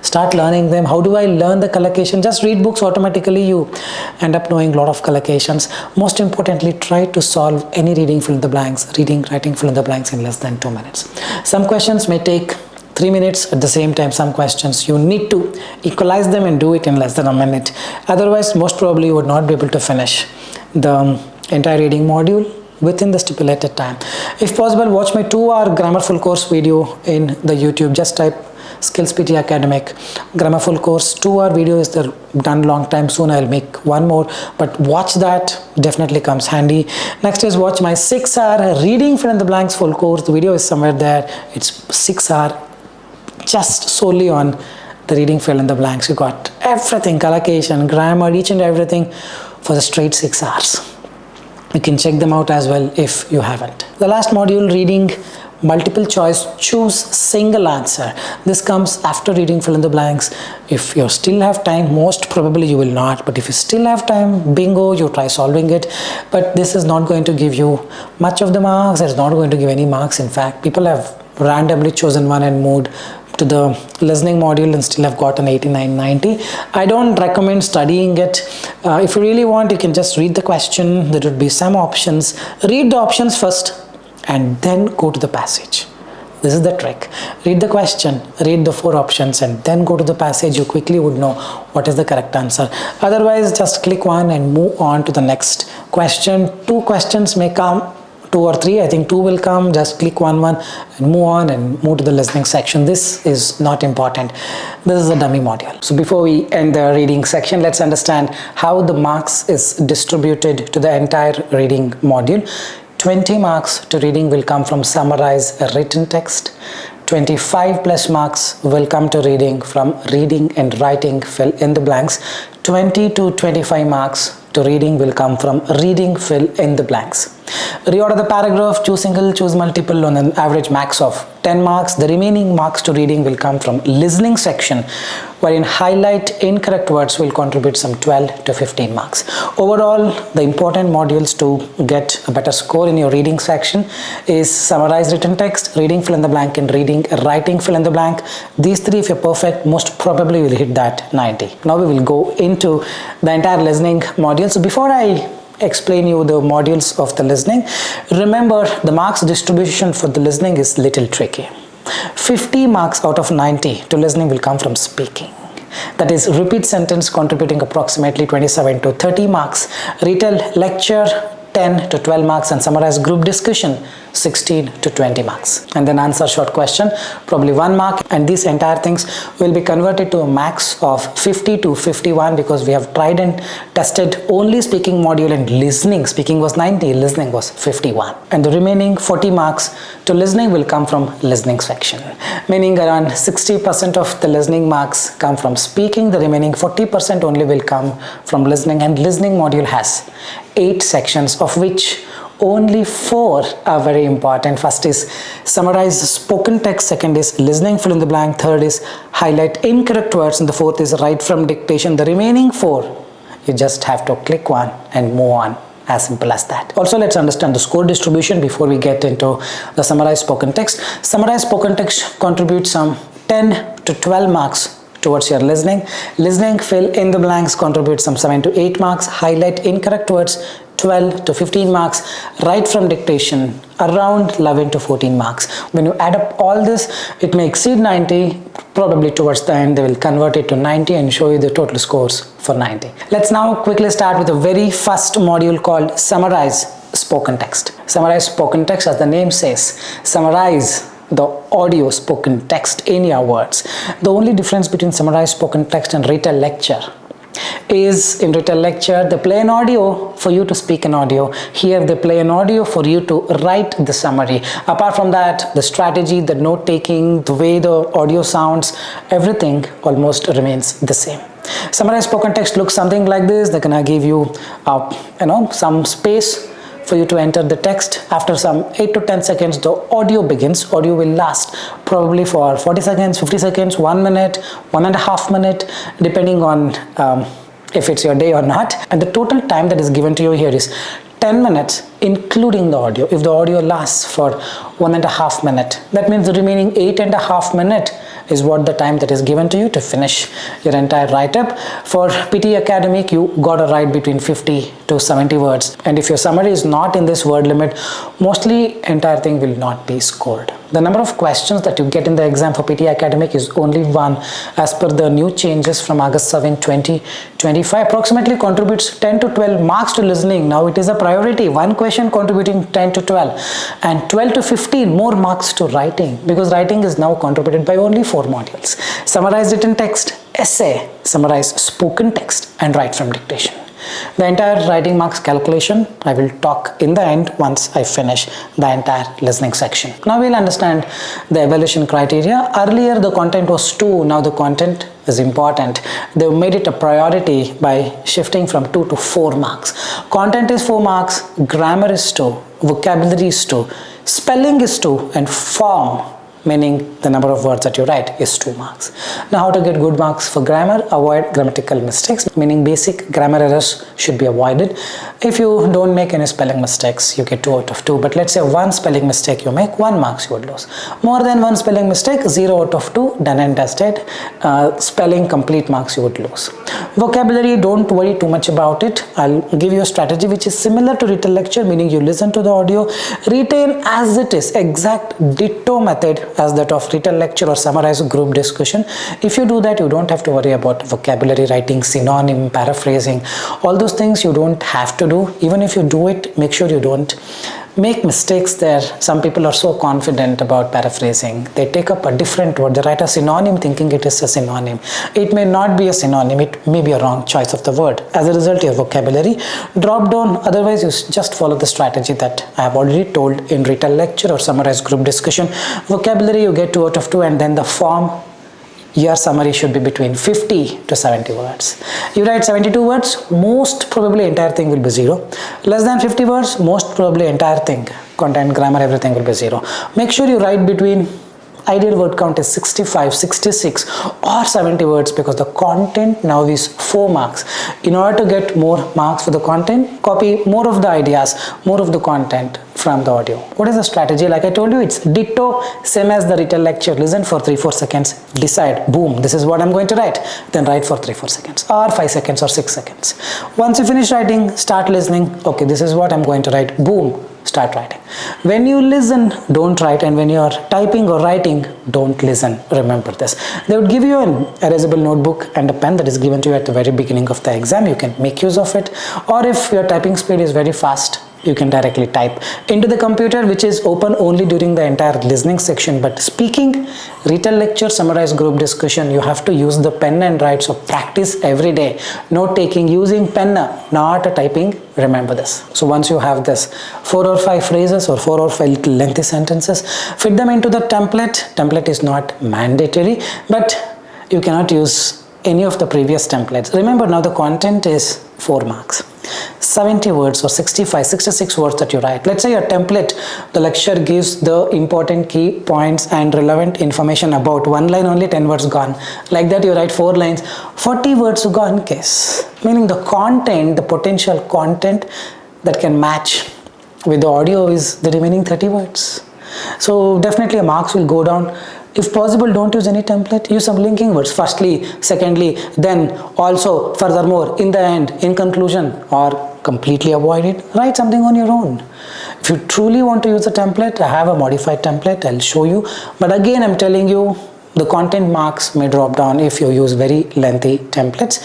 Start learning them. How do I learn the collocation? Just read books, automatically you end up knowing a lot of collocations. Most importantly, try to solve any reading fill in the blanks, reading writing fill in the blanks in less than 2 minutes. Some questions may take 3 minutes. At the same time, some questions you need to equalize them and do it in less than a minute. Otherwise, most probably you would not be able to finish the entire reading module within the stipulated time. If possible, watch my 2-hour grammar full course video in the YouTube. Just type SKILLS PTE ACADEMIC grammar full course. 2-hour video is done long time. Soon I'll make one more, but watch that, definitely comes handy. Next is watch my 6-hour reading fill in the blanks full course. The video is somewhere there. It's 6-hour just solely on the reading fill in the blanks. You got everything, collocation, grammar, each and everything for the straight 6 hours. You can check them out as well if you haven't. The last module, reading multiple choice, choose single answer. This comes after reading fill in the blanks. If you still have time, most probably you will not, but if you still have time, bingo, you try solving it. But this is not going to give you much of the marks. It's not going to give any marks. In fact, people have randomly chosen one and moved to the listening module and still have gotten 89, 90. I don't recommend studying it. If you really want, you can just read the question. There would be some options. Read the options first and then go to the passage. This is the trick. Read the question, read the 4 options, and then go to the passage. You quickly would know what is the correct answer. Otherwise, just click one and move on to the next question. 2 questions may come 2 or 3. I think 2 will come. Just click one and move on and move to the listening section. This is not important. This is a dummy module. So before we end the reading section, let's understand how the marks is distributed to the entire reading module. 20 marks to reading will come from summarize a written text. 25 plus marks will come to reading from reading and writing fill in the blanks. 20 to 25 marks to reading will come from reading fill in the blanks. Reorder the paragraph, choose single, choose multiple on an average max of 10 marks. The remaining marks to reading will come from listening section, wherein highlight incorrect words will contribute some 12 to 15 marks. Overall, the important modules to get a better score in your reading section is summarize written text, reading fill in the blank, and reading writing fill in the blank. These three, if you're perfect, most probably will hit that 90. Now we will go into the entire listening module. So before I explain you the modules of the listening, remember the marks distribution for the listening is little tricky. 50 marks out of 90 to listening will come from speaking. That is repeat sentence contributing approximately 27 to 30 marks. Retell lecture 10 to 12 marks, and summarize group discussion 16 to 20 marks. And then answer short question, probably 1 mark, and these entire things will be converted to a max of 50 to 51 because we have tried and tested only speaking module, and listening, speaking was 90, listening was 51. And the remaining 40 marks to listening will come from listening section, meaning around 60% of the listening marks come from speaking, the remaining 40% only will come from listening. And listening module has 8 sections, of which only 4 are very important. First is summarize spoken text, second is listening fill in the blank, third is highlight incorrect words, and the fourth is write from dictation. The remaining 4 you just have to click one and move on. As simple as that. Also, let's understand the score distribution before we get into the summarized spoken text. Summarized spoken text contributes some 10 to 12 marks towards your listening. Listening fill in the blanks contributes some 7 to 8 marks. Highlight incorrect words 12 to 15 marks. Write from dictation around 11 to 14 marks. When you add up all this, it may exceed 90. Probably towards the end they will convert it to 90 and show you the total scores for 90. Let's now quickly start with the very first module called summarize spoken text. Summarize spoken text, as the name says, summarize the audio spoken text in your words. The only difference between summarized spoken text and Retell lecture is in Retell lecture they play an audio for you to speak an audio. Here they play an audio for you to write the summary. Apart from that, the strategy, the note taking, the way the audio sounds, everything almost remains the same. Summarized spoken text looks something like this. They're gonna give you some space for you to enter the text. After some 8 to 10 seconds the audio begins. Audio will last probably for 40 seconds, 50 seconds, 1 minute, 1.5 minutes, depending on if it's your day or not. And the total time that is given to you here is 10 minutes including the audio. If the audio lasts for 1.5 minutes, that means the remaining 8.5 minutes is what the time that is given to you to finish your entire write-up. For PTE Academic, you gotta write between 50 to 70 words, and if your summary is not in this word limit, mostly entire thing will not be scored. The number of questions that you get in the exam for PTE Academic is only 1 as per the new changes from August 7, 2025. Approximately contributes 10 to 12 marks to listening. Now it is a priority. 1 question contributing 10 to 12 and 12 to 15 more marks to writing, because writing is now contributed by only 4 modules. Summarize written text, essay, summarize spoken text, and write from dictation. The entire writing marks calculation I will talk in the end once I finish the entire listening section. Now we'll understand the evaluation criteria. Earlier the content was 2, now the content is important. They made it a priority by shifting from 2 to 4 marks. Content is 4 marks, grammar is 2, vocabulary is 2, spelling is 2, and form, meaning the number of words that you write, is 2 marks. Now how to get good marks for grammar? Avoid grammatical mistakes, meaning basic grammar errors should be avoided. If you don't make any spelling mistakes, you get 2 out of 2. But let's say 1 spelling mistake you make, 1 marks you would lose. More than 1 spelling mistake, 0 out of 2, done and dusted. Spelling complete marks you would lose. Vocabulary, don't worry too much about it. I'll give you a strategy which is similar to Retell lecture, meaning you listen to the audio, retain as it is, exact ditto method as that of Retell lecture or summarize group discussion. If you do that, you don't have to worry about vocabulary writing, synonym, paraphrasing, all those things you don't have to do. Even if you do it, make sure you don't make mistakes there. Some people are so confident about paraphrasing. They take up a different word. They write a synonym thinking it is a synonym. It may not be a synonym. It may be a wrong choice of the word. As a result, your vocabulary drop down. Otherwise, you just follow the strategy that I have already told in Retell lecture or summarized group discussion. Vocabulary, you get 2 out of 2, and then the form, your summary should be between 50 to 70 words. You write 72 words, most probably entire thing will be 0. Less than 50 words, most probably entire thing, content, grammar, everything will be 0. Make sure you write between, ideal word count is 65, 66 or 70 words, because the content now is 4 marks. In order to get more marks for the content, copy more of the ideas, more of the content from the audio. What is the strategy? Like I told you, it's ditto, same as the Retell lecture. Listen for 3-4 seconds, decide, boom, this is what I'm going to write. Then write for 3-4 seconds or 5 seconds or 6 seconds. Once you finish writing, start listening. Okay, this is what I'm going to write. Boom, start writing. When you listen, don't write, and when you are typing or writing, don't listen. Remember this. They would give you an erasable notebook and a pen that is given to you at the very beginning of the exam. You can make use of it, or if your typing speed is very fast, you can directly type into the computer, which is open only during the entire listening section. But speaking, Retell lecture, summarized group discussion, you have to use the pen and write. So practice every day. Note taking using pen, not a typing. Remember this. So once you have this 4 or 5 phrases or 4 or 5 little lengthy sentences, fit them into the template. Template is not mandatory, but you cannot use any of the previous templates. Remember, now the content is 4 marks. 70 words or 65, 66 words that you write. Let's say your template, the lecture gives the important key points and relevant information about 1 line only, 10 words gone. Like that you write 4 lines, 40 words gone case. Meaning the content, the potential content that can match with the audio is the remaining 30 words. So definitely your marks will go down. If possible, don't use any template. Use some linking words. Firstly, secondly, then, also, furthermore, in the end, in conclusion, or completely avoid it. Write something on your own. If you truly want to use a template, I have a modified template. I'll show you. But again, I'm telling you, the content marks may drop down if you use very lengthy templates.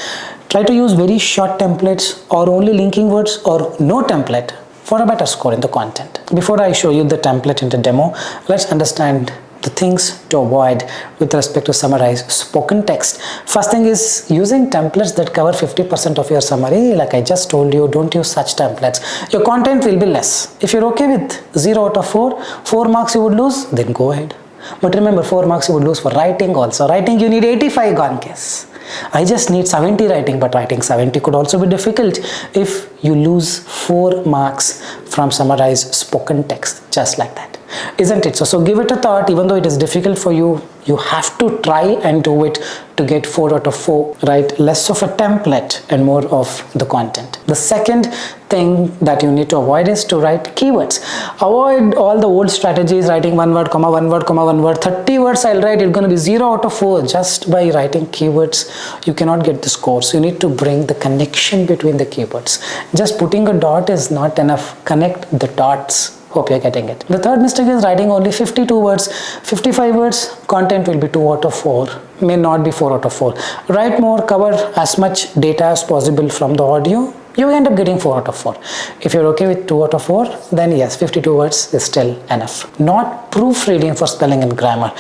Try to use very short templates or only linking words or no template for a better score in the content. Before I show you the template in the demo, let's understand the things to avoid with respect to summarize spoken text. First thing is using templates that cover 50% of your summary. Like I just told you, don't use such templates. Your content will be less. If you're okay with 0 out of 4, 4 marks you would lose, then go ahead. But remember, 4 marks you would lose for writing also. Writing you need 85 gone case. I just need 70 writing, but writing 70 could also be difficult if you lose 4 marks from summarized spoken text, just like that. Isn't it? So give it a thought. Even though it is difficult for you, you have to try and do it to get 4 out of 4, right? Less of a template and more of the content. The second thing that you need to avoid is to write keywords. Avoid all the old strategies, writing 1 word, comma, 1 word, comma, 1 word. 30 words I'll write, it's going to be 0 out of 4 just by writing keywords. You cannot get the scores. You need to bring the connection between the keywords. Just putting a dot is not enough. Connect the dots. Hope you're getting it. The third mistake is writing only 52 words, 55 words, content will be 2 out of 4, may not be 4 out of 4. Write more, cover as much data as possible from the audio, you end up getting 4 out of 4. If you're okay with 2 out of 4, then yes, 52 words is still enough. Not proofreading for spelling and grammar.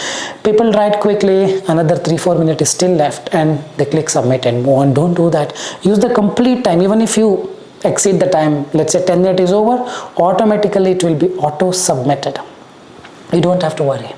People write quickly, another 3-4 minutes is still left, and they click submit and move on. Don't do that. Use the complete time. Even if you exceed the time, let's say 10 minutes is over, automatically it will be auto submitted. You don't have to worry.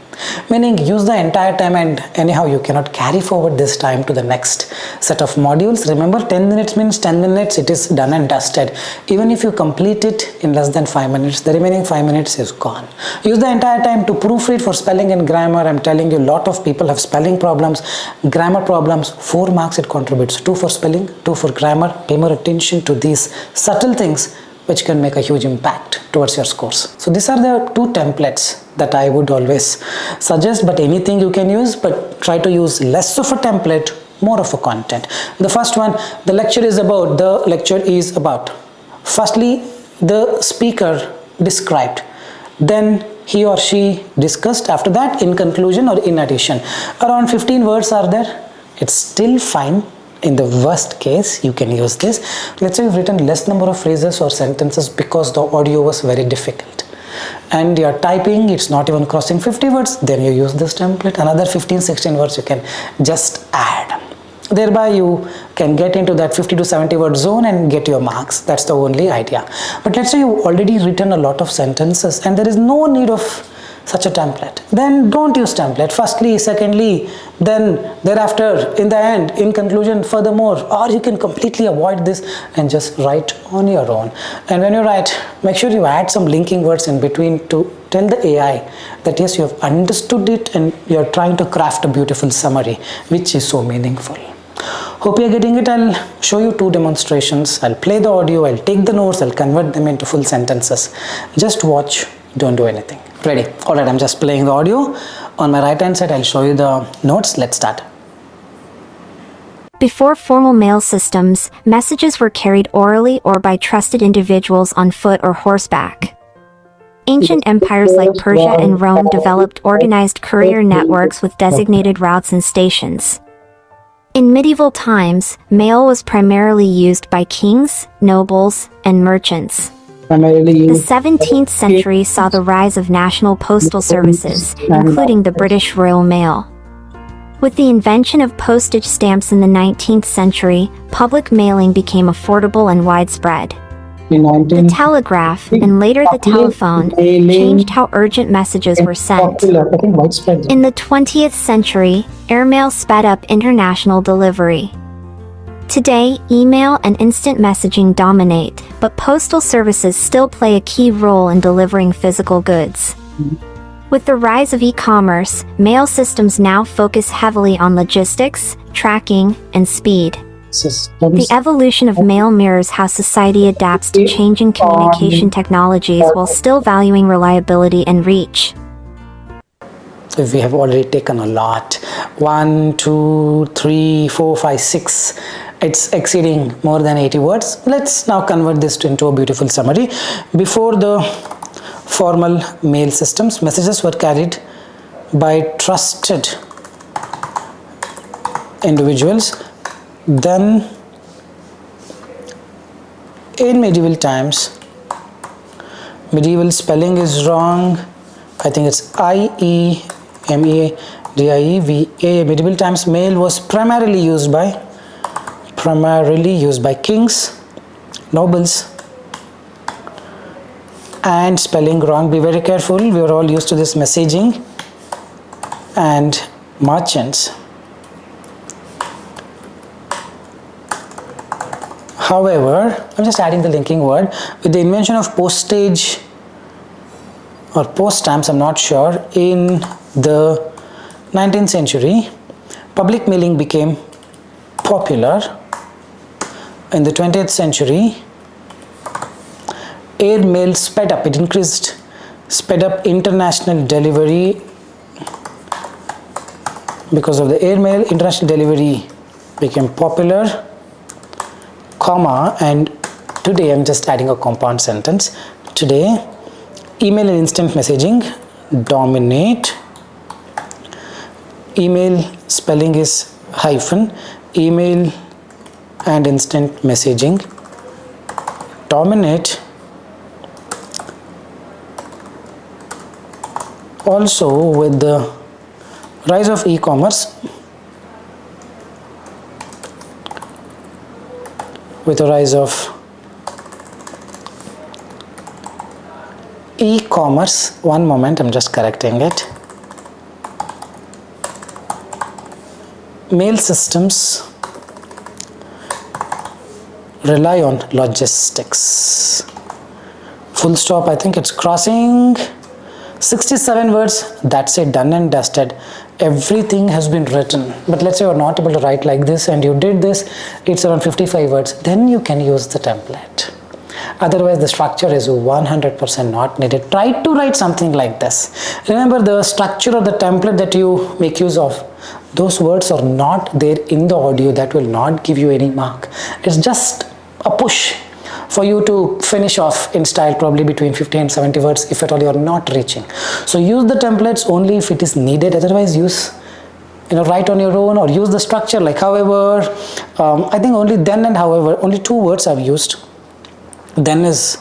Meaning use the entire time, and anyhow you cannot carry forward this time to the next set of modules. Remember, 10 minutes means 10 minutes, it is done and dusted. Even if you complete it in less than 5 minutes, the remaining 5 minutes is gone. Use the entire time to proofread for spelling and grammar. I'm telling you, a lot of people have spelling problems, grammar problems. 4 marks it contributes, 2 for spelling, 2 for grammar. Pay more attention to these subtle things which can make a huge impact towards your scores. So these are the 2 templates that I would always suggest, but anything you can use, but try to use less of a template, more of a content. The first one, the lecture is about. Firstly, the speaker described, then he or she discussed, after that in conclusion or in addition. Around 15 words are there. It's still fine. In the worst case, you can use this. Let's say you've written less number of phrases or sentences because the audio was very difficult. and you're typing, it's not even crossing 50 words, then you use this template. Another 15-16 words you can just add. Thereby you can get into that 50 to 70 word zone and get your marks. That's the only idea. But let's say you've already written a lot of sentences and there is no need of such a template, then don't use template. Firstly, secondly, then thereafter, in the end, in conclusion, furthermore, or you can completely avoid this and just write on your own. And when you write, make sure you add some linking words in between to tell the AI that yes, you have understood it and you're trying to craft a beautiful summary, which is so meaningful. Hope you're getting it. I'll show you 2 demonstrations. I'll play the audio, I'll take the notes, I'll convert them into full sentences. Just watch, don't do anything. Ready? Alright, I'm just playing the audio. On my right hand side, I'll show you the notes. Let's start. Before formal mail systems, messages were carried orally or by trusted individuals on foot or horseback. Ancient empires like Persia and Rome developed organized courier networks with designated routes and stations. In medieval times, mail was primarily used by kings, nobles, and merchants. The 17th century saw the rise of national postal services, including the British Royal Mail. With the invention of postage stamps in the 19th century, public mailing became affordable and widespread. The telegraph, and later the telephone, changed how urgent messages were sent. In the 20th century, airmail sped up international delivery. Today, email and instant messaging dominate, but postal services still play a key role in delivering physical goods. With the rise of e-commerce, mail systems now focus heavily on logistics, tracking, and speed. The evolution of mail mirrors how society adapts to changing communication technologies while still valuing reliability and reach. So we have already taken a lot. 1, 2, 3, 4, 5, 6. It's exceeding more than 80 words. Let's now convert this into a beautiful summary. Before the formal mail systems, messages were carried by trusted individuals. Then in medieval times, medieval spelling is wrong. I think it's I-E-M-E-D-I-E-V-A. Medieval times, mail was primarily used by kings, nobles, and spelling wrong. Be very careful. We are all used to this messaging, and merchants. However, I'm just adding the linking word. With the invention of postage or post stamps, I'm not sure, in the 19th century, public mailing became popular. In the 20th century, air mail sped up. It sped up international delivery. Because of the air mail, international delivery became popular, comma, and today I'm just adding a compound sentence. Today, email and instant messaging dominate. Email spelling is hyphen. Email and instant messaging dominate. Also, with the rise of e-commerce, with the rise of e-commerce, one moment, I'm just correcting it. Mail systems rely on logistics. Full stop. I think it's crossing 67 words. That's it, done and dusted. Everything has been written. But let's say you're not able to write like this and you did this, it's around 55 words. Then you can use the template. Otherwise, the structure is 100% not needed. Try to write something like this. Remember, the structure of the template that you make use of, those words are not there in the audio. That will not give you any mark. It's just a push for you to finish off in style, probably between 50 and 70 words, if at all you are not reaching. So use the templates only if it is needed. Otherwise, use, write on your own or use the structure like however. I think only then and however, only 2 words I've used. Then is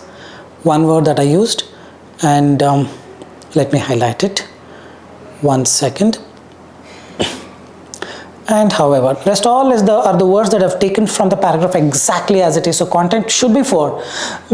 one word that I used, and let me highlight it. 1 second. And however, rest all are the words that I've taken from the paragraph exactly as it is. So content should be 4.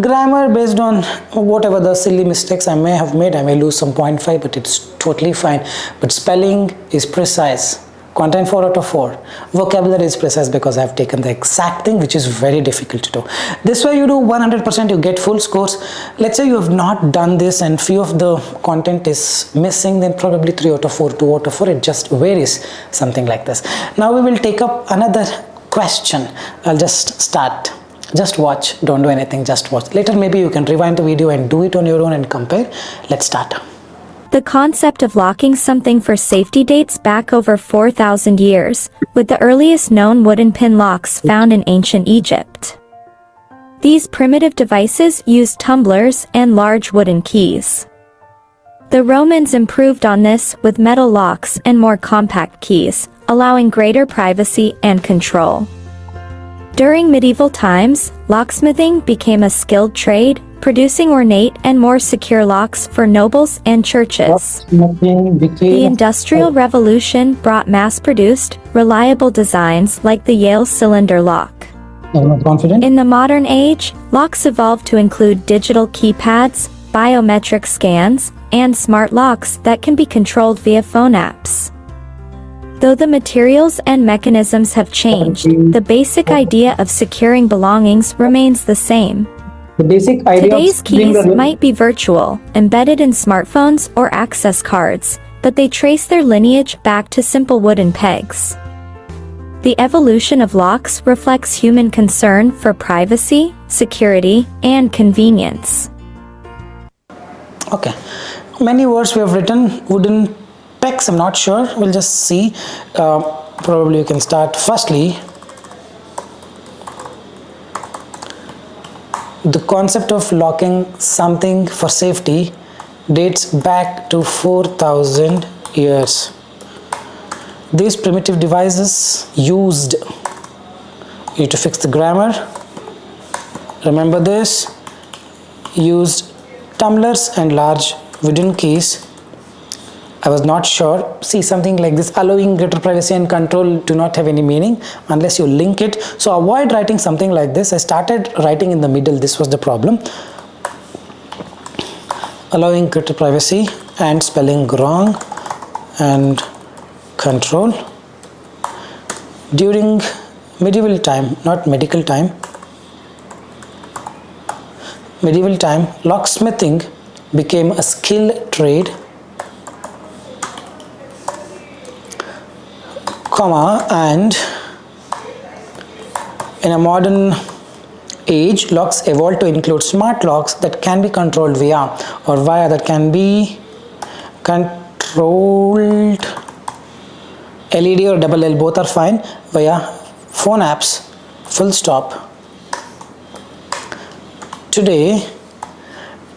Grammar, based on whatever the silly mistakes I may have made, I may lose some 0.5, but it's totally fine. But spelling is precise. Content 4 out of 4. Vocabulary is precise because I've taken the exact thing, which is very difficult to do. This way you do 100%, you get full scores. Let's say you have not done this and few of the content is missing, then probably 3 out of 4, 2 out of 4, it just varies, something like this. Now we will take up another question. I'll just start. Just watch, don't do anything, just watch. Later maybe you can rewind the video and do it on your own and compare. Let's start. The concept of locking something for safety dates back over 4,000 years, with the earliest known wooden pin locks found in ancient Egypt. These primitive devices used tumblers and large wooden keys. The Romans improved on this with metal locks and more compact keys, allowing greater privacy and control. During medieval times, locksmithing became a skilled trade, producing ornate and more secure locks for nobles and churches. The Industrial Revolution brought mass-produced, reliable designs like the Yale cylinder lock. In the modern age, locks evolved to include digital keypads, biometric scans, and smart locks that can be controlled via phone apps. Though the materials and mechanisms have changed, the basic idea of securing belongings remains the same. Today's keys might be virtual, embedded in smartphones or access cards, but they trace their lineage back to simple wooden pegs. The evolution of locks reflects human concern for privacy, security, and convenience. Okay, many words we have written. Wooden pegs, I'm not sure. We'll just see. Probably you can start. Firstly, the concept of locking something for safety dates back to 4,000 years. These primitive devices used, you need to fix the grammar, remember this, used tumblers and large wooden keys. I was not sure. See, something like this, allowing greater privacy and control, do not have any meaning unless you link it. So avoid writing something like this. I started writing in the middle. This was the problem. Allowing greater privacy and spelling wrong and control. During medieval time, not medical time, medieval time, locksmithing became a skilled trade, and in a modern age, locks evolved to include smart locks that can be controlled via that can be controlled LED or double L, both are fine, via phone apps, full stop. Today,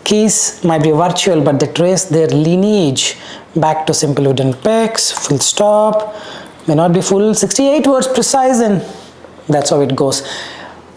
keys might be virtual, but they trace their lineage back to simple wooden pegs, full stop. May not be full 68 words precise, and that's how it goes.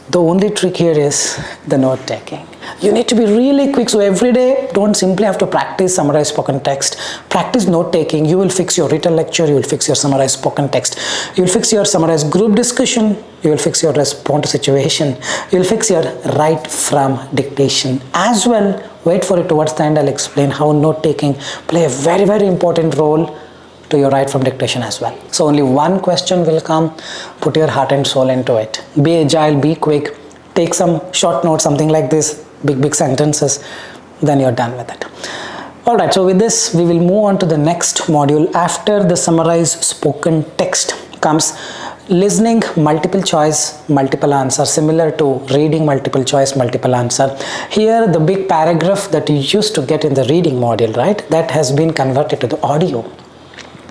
The only trick here is the note taking. You need to be really quick. So every day, don't simply have to practice summarized spoken text. Practice note taking. You will fix your Retell lecture. You will fix your summarized spoken text. You will fix your summarized group discussion. You will fix your respond to situation. You will fix your write from dictation as well. Wait for it towards the end. I'll explain how note taking play a very, very important role to your write from dictation as well. So only one question will come. Put your heart and soul into it. Be agile, be quick. Take some short notes, something like this, big sentences, then you're done with it. Alright, so with this, we will move on to the next module. After the summarized spoken text comes listening, multiple choice, multiple answer, similar to reading, multiple choice, multiple answer. Here, the big paragraph that you used to get in the reading module, right, that has been converted to the audio.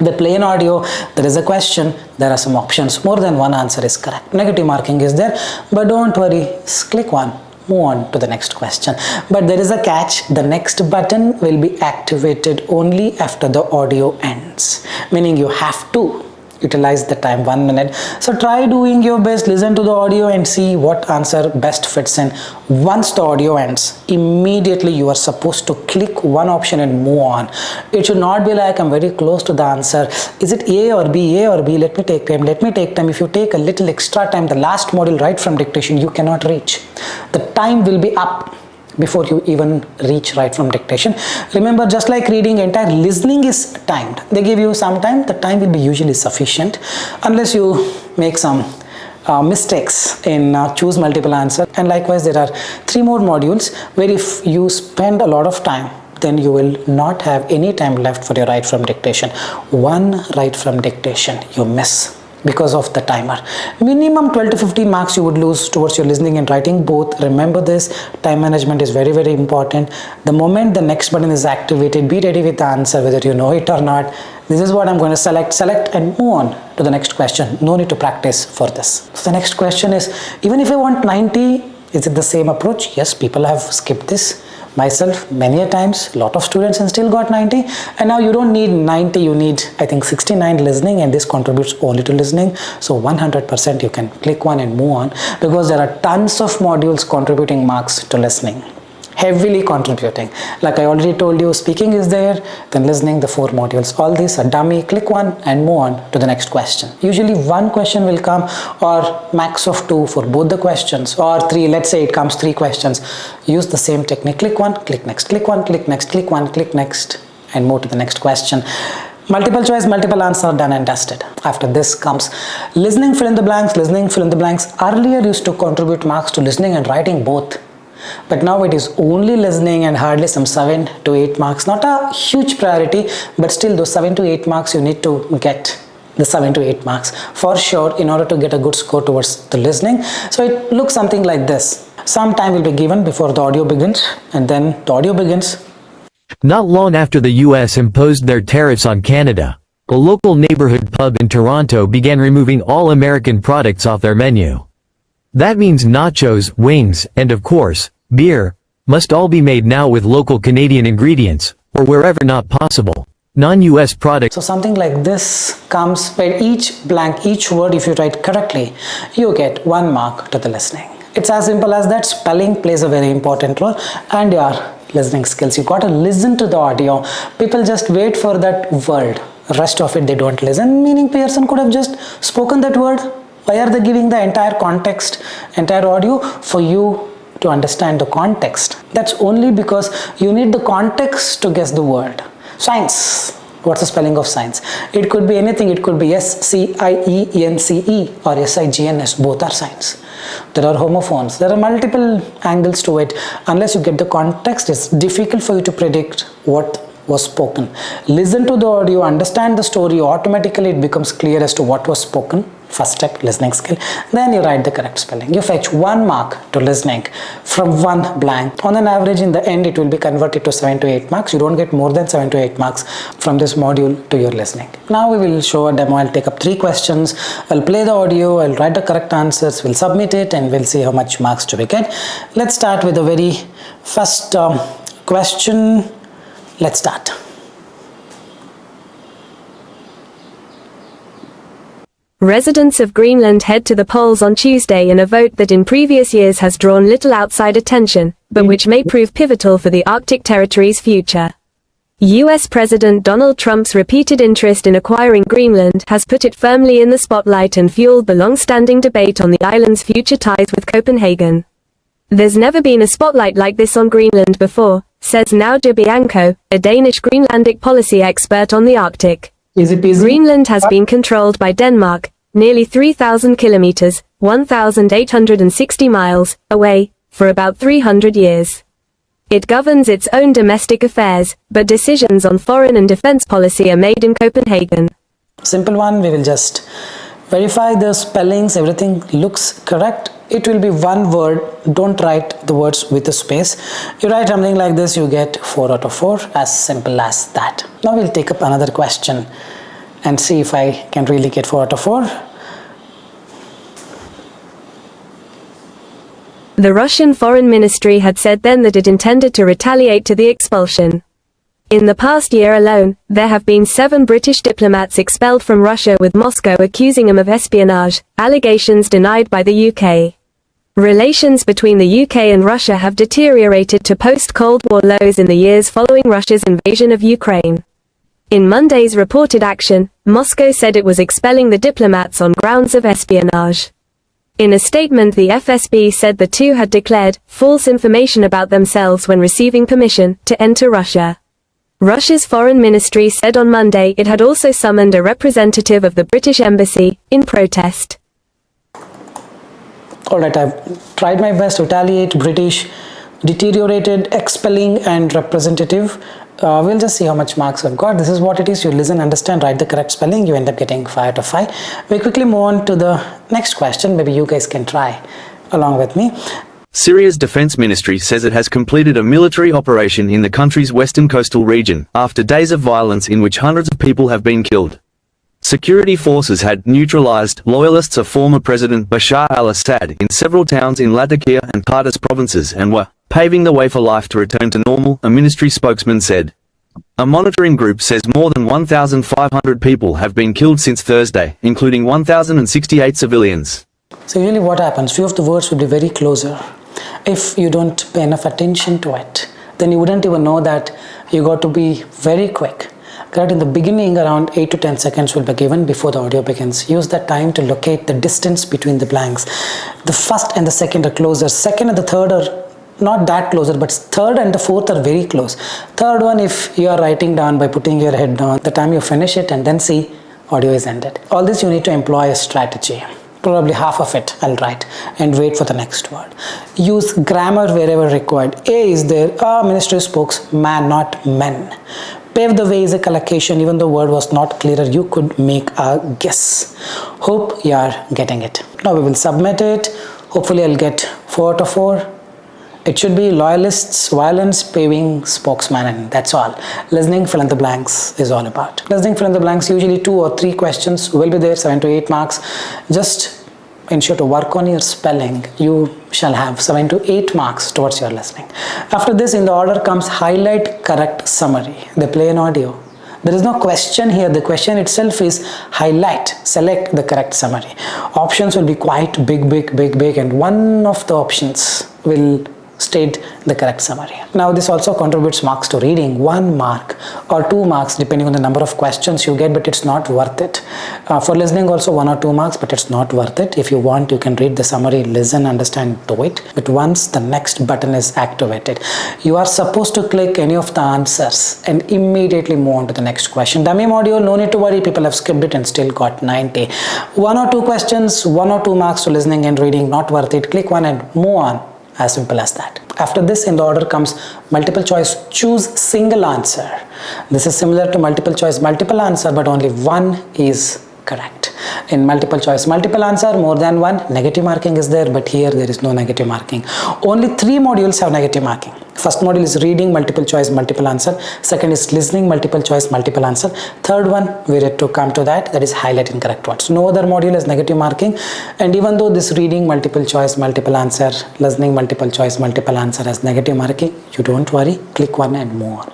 The plain audio, there is a question, there are some options, more than one answer is correct. Negative marking is there, but don't worry, click one, move on to the next question. But there is a catch, the next button will be activated only after the audio ends, meaning you have to utilize the time 1 minute. So try doing your best, listen to the audio and see what answer best fits in. Once the audio ends, immediately you are supposed to click one option and move on. It should not be like I'm very close to the answer. Is it A or B? A or B? Let me take time. Let me take time. If you take a little extra time, the last module right from dictation, you cannot reach. The time will be up before you even reach right from dictation. Remember, just like reading, entire listening is timed. They give you some time, the time will be usually sufficient unless you make some mistakes in choose multiple answer. And likewise, there are 3 more modules where if you spend a lot of time, then you will not have any time left for your write from dictation. One write from dictation you miss because of the timer. Minimum 12 to 15 marks you would lose towards your listening and writing both. Remember this, time management is very, very important. The moment the next button is activated, be ready with the answer whether you know it or not. This is what I'm going to select and move on to the next question. No need to practice for this. So the next question is, even if I want 90, is it the same approach? Yes, people have skipped this. Myself many a times, lot of students and still got 90, and now you don't need 90, you need I think 69 listening, and this contributes only to listening. So 100% you can click one and move on, because there are tons of modules contributing marks to listening, heavily contributing. Like I already told you, speaking is there, then listening, the 4 modules. All these are dummy. Click one and move on to the next question. Usually 1 question will come, or max of 2 for both the questions, or 3. Let's say it comes 3 questions. Use the same technique. Click one, click next, click one, click next, click one, click next, and move to the next question. Multiple choice, multiple answer, done and dusted. After this comes listening, fill in the blanks. Listening, fill in the blanks earlier used to contribute marks to listening and writing both. But now it is only listening and hardly some 7 to 8 marks. Not a huge priority, but still those 7 to 8 marks you need to get the 7 to 8 marks for sure in order to get a good score towards the listening. So it looks something like this. Some time will be given before the audio begins, and then the audio begins. Not long after the US imposed their tariffs on Canada, a local neighborhood pub in Toronto began removing all American products off their menu. That means nachos, wings, and of course, beer, must all be made now with local Canadian ingredients, or wherever not possible, non-US products. So something like this comes where each blank, each word, if you write correctly, you get 1 mark to the listening. It's as simple as that. Spelling plays a very important role, and your listening skills. You got to listen to the audio. People just wait for that word. Rest of it they don't listen, meaning person could have just spoken that word. Why are they giving the entire context, entire audio for you to understand the context? That's only because you need the context to guess the word. Science. What's the spelling of science? It could be anything. It could be S-C-I-E-N-C-E or S-I-G-N-S. Both are science. There are homophones. There are multiple angles to it. Unless you get the context, it's difficult for you to predict what was spoken. Listen to the audio, understand the story, automatically it becomes clear as to what was spoken. First step, listening skill. Then you write the correct spelling. You fetch 1 mark to listening from 1 blank. On an average, in the end, it will be converted to 7 to 8 marks. You don't get more than 7 to 8 marks from this module to your listening. Now we will show a demo. I'll take up 3 questions. I'll play the audio. I'll write the correct answers. We'll submit it and we'll see how much marks to we get. Let's start with the very first question. Let's start. Residents of Greenland head to the polls on Tuesday in a vote that in previous years has drawn little outside attention, but which may prove pivotal for the Arctic territory's future. US President Donald Trump's repeated interest in acquiring Greenland has put it firmly in the spotlight and fueled the long-standing debate on the island's future ties with Copenhagen. There's never been a spotlight like this on Greenland before, says Naude Bianco, a Danish Greenlandic policy expert on the Arctic. Greenland has been controlled by Denmark, nearly 3,000 kilometers, 1,860 miles, away, for about 300 years. It governs its own domestic affairs, but decisions on foreign and defense policy are made in Copenhagen. Simple one, we will just verify the spellings, everything looks correct. It will be 1 word, don't write the words with a space. You write something like this, you get 4 out of 4, as simple as that. Now we'll take up another question and see if I can really get 4 out of 4. The Russian Foreign Ministry had said then that it intended to retaliate to the expulsion. In the past year alone, there have been 7 British diplomats expelled from Russia, with Moscow accusing them of espionage, allegations denied by the UK. Relations between the UK and Russia have deteriorated to post-Cold War lows in the years following Russia's invasion of Ukraine. In Monday's reported action, Moscow said it was expelling the diplomats on grounds of espionage. In a statement, the FSB said the two had declared false information about themselves when receiving permission to enter Russia. Russia's foreign ministry said on Monday it had also summoned a representative of the British embassy in protest. Alright, I've tried my best to retaliate. British deteriorated, expelling, and representative. We'll just see how much marks I've got. This is what it is. You listen, understand, write the correct spelling. You end up getting 5 out of 5. We quickly move on to the next question. Maybe you guys can try along with me. Syria's defense ministry says it has completed a military operation in the country's western coastal region after days of violence in which hundreds of people have been killed. Security forces had neutralized loyalists of former President Bashar al-Assad in several towns in Latakia and Qartas provinces and were paving the way for life to return to normal, a ministry spokesman said. A monitoring group says more than 1,500 people have been killed since Thursday, including 1,068 civilians. So usually what happens, few of the words will be very closer. If you don't pay enough attention to it, then you wouldn't even know that you got to be very quick. Correct? In the beginning, around 8 to 10 seconds will be given before the audio begins. Use that time to locate the distance between the blanks. The first and the second are closer. Second and the third are not that closer, but third and the fourth are very close. Third one, if you are writing down by putting your head down, the time you finish it and then see, audio is ended. All this you need to employ a strategy. Probably half of it I'll write and wait for the next word. Use grammar wherever required. A is there, ministry spokes, man, not men. Pave the way is a collocation. Even though the word was not clearer, you could make a guess. Hope you are getting it. Now we will submit it. Hopefully I'll get 4 out of 4. It should be loyalists, violence, paving, spokesman, and that's all. Listening, fill in the blanks is all about. Listening, fill in the blanks, usually 2 or 3 questions will be there, 7 to 8 marks. Just ensure to work on your spelling. You shall have 7 to 8 marks towards your listening. After this, in the order comes highlight, correct, summary. They play an audio. There is no question here. The question itself is highlight, select the correct summary. Options will be quite big, and one of the options will state the correct summary. Now this also contributes marks to reading, 1 mark or 2 marks depending on the number of questions you get, but it's not worth it. For listening also 1 or 2 marks, but it's not worth it. If you want, you can read the summary, listen, understand, do it. But once the next button is activated, you are supposed to click any of the answers and immediately move on to the next question. Dummy module, no need to worry, people have skipped it and still got 90. 1 or 2 questions, 1 or 2 marks to listening and reading, not worth it. Click 1 and move on. As simple as that. After this, in the order comes multiple choice, choose single answer. This is similar to multiple choice, multiple answer, but only one is correct. In multiple choice, multiple answer, more than one, negative marking is there, but here there is no negative marking. Only 3 modules have negative marking. First module is reading, multiple choice, multiple answer. Second is listening, multiple choice, multiple answer. Third one, we need to come to that is highlighting correct words. No other module has negative marking. And even though this reading, multiple choice, multiple answer, listening, multiple choice, multiple answer has negative marking, you don't worry, click 1 and move on.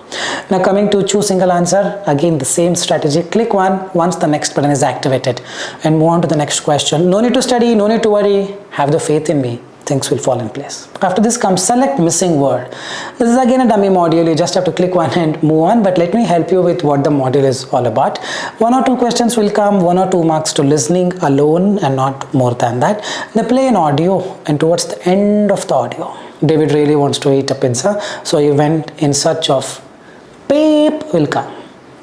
Now coming to choose single answer, again the same strategy, click 1 once the next button is activated and move on to the next question. No need to study, no need to worry, have the faith in me. Things will fall in place. After this comes select missing word. This is again a dummy module. You just have to click 1 and move on, but let me help you with what the module is all about. 1 or 2 questions will come, 1 or 2 marks to listening alone and not more than that. They play an audio, and towards the end of the audio, David really wants to eat a pizza, so he went in search of beep will come.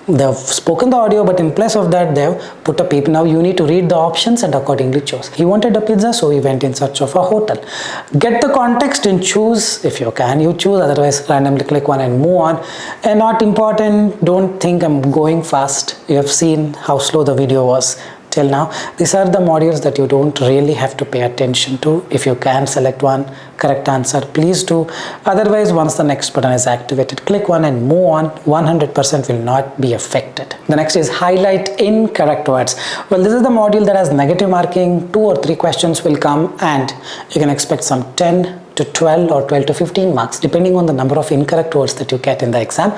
They've spoken the audio, but in place of that they've put a peep. Now you need to read the options and accordingly choose. He wanted a pizza, so he went in search of a hotel. Get the context and choose. If you can, you choose, otherwise randomly click 1 and move on. And not important, don't think I'm going fast. You have seen how slow the video was till now. These are the modules that you don't really have to pay attention to. If you can select one correct answer, please do. Otherwise, once the next button is activated, click 1 and move on. 100% will not be affected. The next is highlight incorrect words. Well, this is the module that has negative marking. 2 or 3 questions will come and you can expect some 10 to 12 or 12 to 15 marks depending on the number of incorrect words that you get in the exam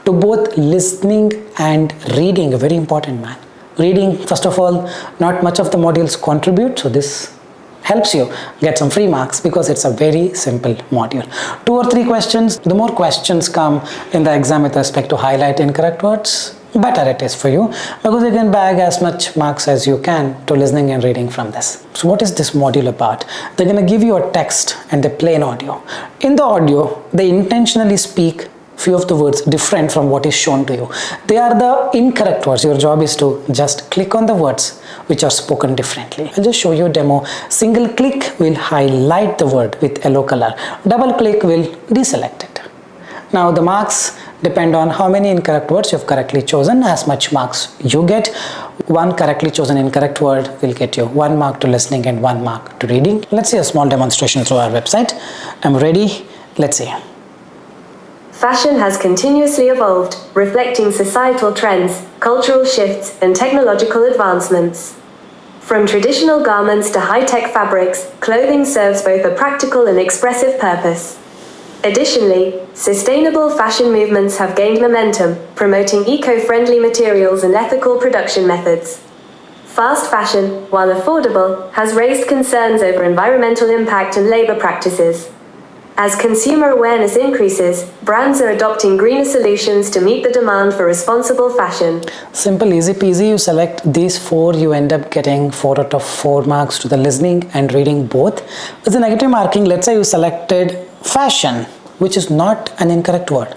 to both listening and reading. A very important, man. Reading, first of all, not much of the modules contribute, so this helps you get some free marks because it's a very simple module. 2 or 3 questions. The more questions come in the exam with respect to highlight incorrect words, better it is for you because you can bag as much marks as you can to listening and reading from this. So what is this module about? They're going to give you a text and they play an audio. In the audio, they intentionally speak few of the words different from what is shown to you. They are the incorrect words. Your job is to just click on the words which are spoken differently. I'll just show you a demo. Single click will highlight the word with yellow color. Double click will deselect it. Now the marks depend on how many incorrect words you've correctly chosen. As much marks you get. One correctly chosen incorrect word will get you 1 mark to listening and 1 mark to reading. Let's see a small demonstration through our website. I'm ready. Let's see. Fashion has continuously evolved, reflecting societal trends, cultural shifts, and technological advancements. From traditional garments to high-tech fabrics, clothing serves both a practical and expressive purpose. Additionally, sustainable fashion movements have gained momentum, promoting eco-friendly materials and ethical production methods. Fast fashion, while affordable, has raised concerns over environmental impact and labor practices. As consumer awareness increases, brands are adopting greener solutions to meet the demand for responsible fashion. Simple, easy peasy. You select these 4, you end up getting 4 out of 4 marks to the listening and reading both. With the negative marking, let's say you selected fashion, which is not an incorrect word.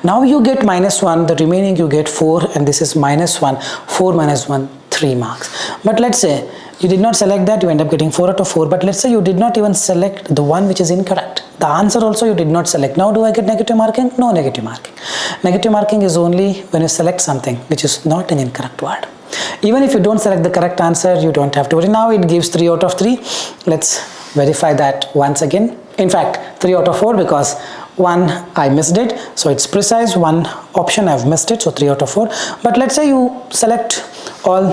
Now you get -1, the remaining you get 4, and this is -1, 4 minus 1, 3 marks. But let's say you did not select that, you end up getting 4 out of 4. But let's say you did not even select the one which is incorrect. The answer also you did not select. Now do I get negative marking? No negative marking. Negative marking is only when you select something which is not an incorrect word. Even if you don't select the correct answer, you don't have to worry. Now it gives 3 out of 3. Let's verify that once again. In fact, 3 out of 4 because 1 I missed it, so it's precise. 1 option I've missed it, so 3 out of 4. But let's say you select all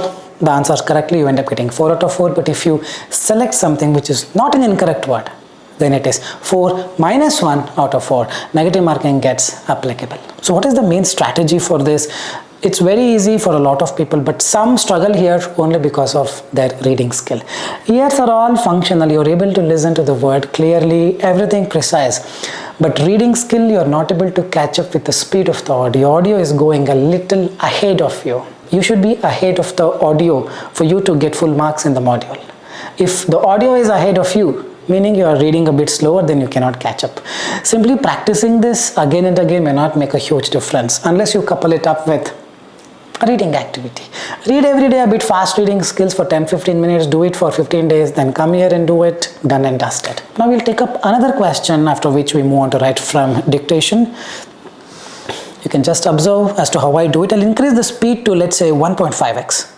the answers correctly, you end up getting 4 out of 4. But if you select something which is not an incorrect word, then it is 4 minus 1 out of 4. Negative marking gets applicable. So what is the main strategy for this? It's very easy for a lot of people, but some struggle here only because of their reading skill. Ears are all functional. You're able to listen to the word clearly, everything precise. But reading skill, you're not able to catch up with the speed of the audio. Audio is going a little ahead of you. You should be ahead of the audio for you to get full marks in the module. If the audio is ahead of you, meaning you are reading a bit slower, then you cannot catch up. Simply practicing this again and again may not make a huge difference unless you couple it up with a reading activity. Read every day a bit fast reading skills for 10-15 minutes, do it for 15 days, then come here and do it, done and dusted. Now we'll take up another question, after which we move on to write from dictation. You can just observe as to how I do it. I'll increase the speed to, let's say, 1.5x.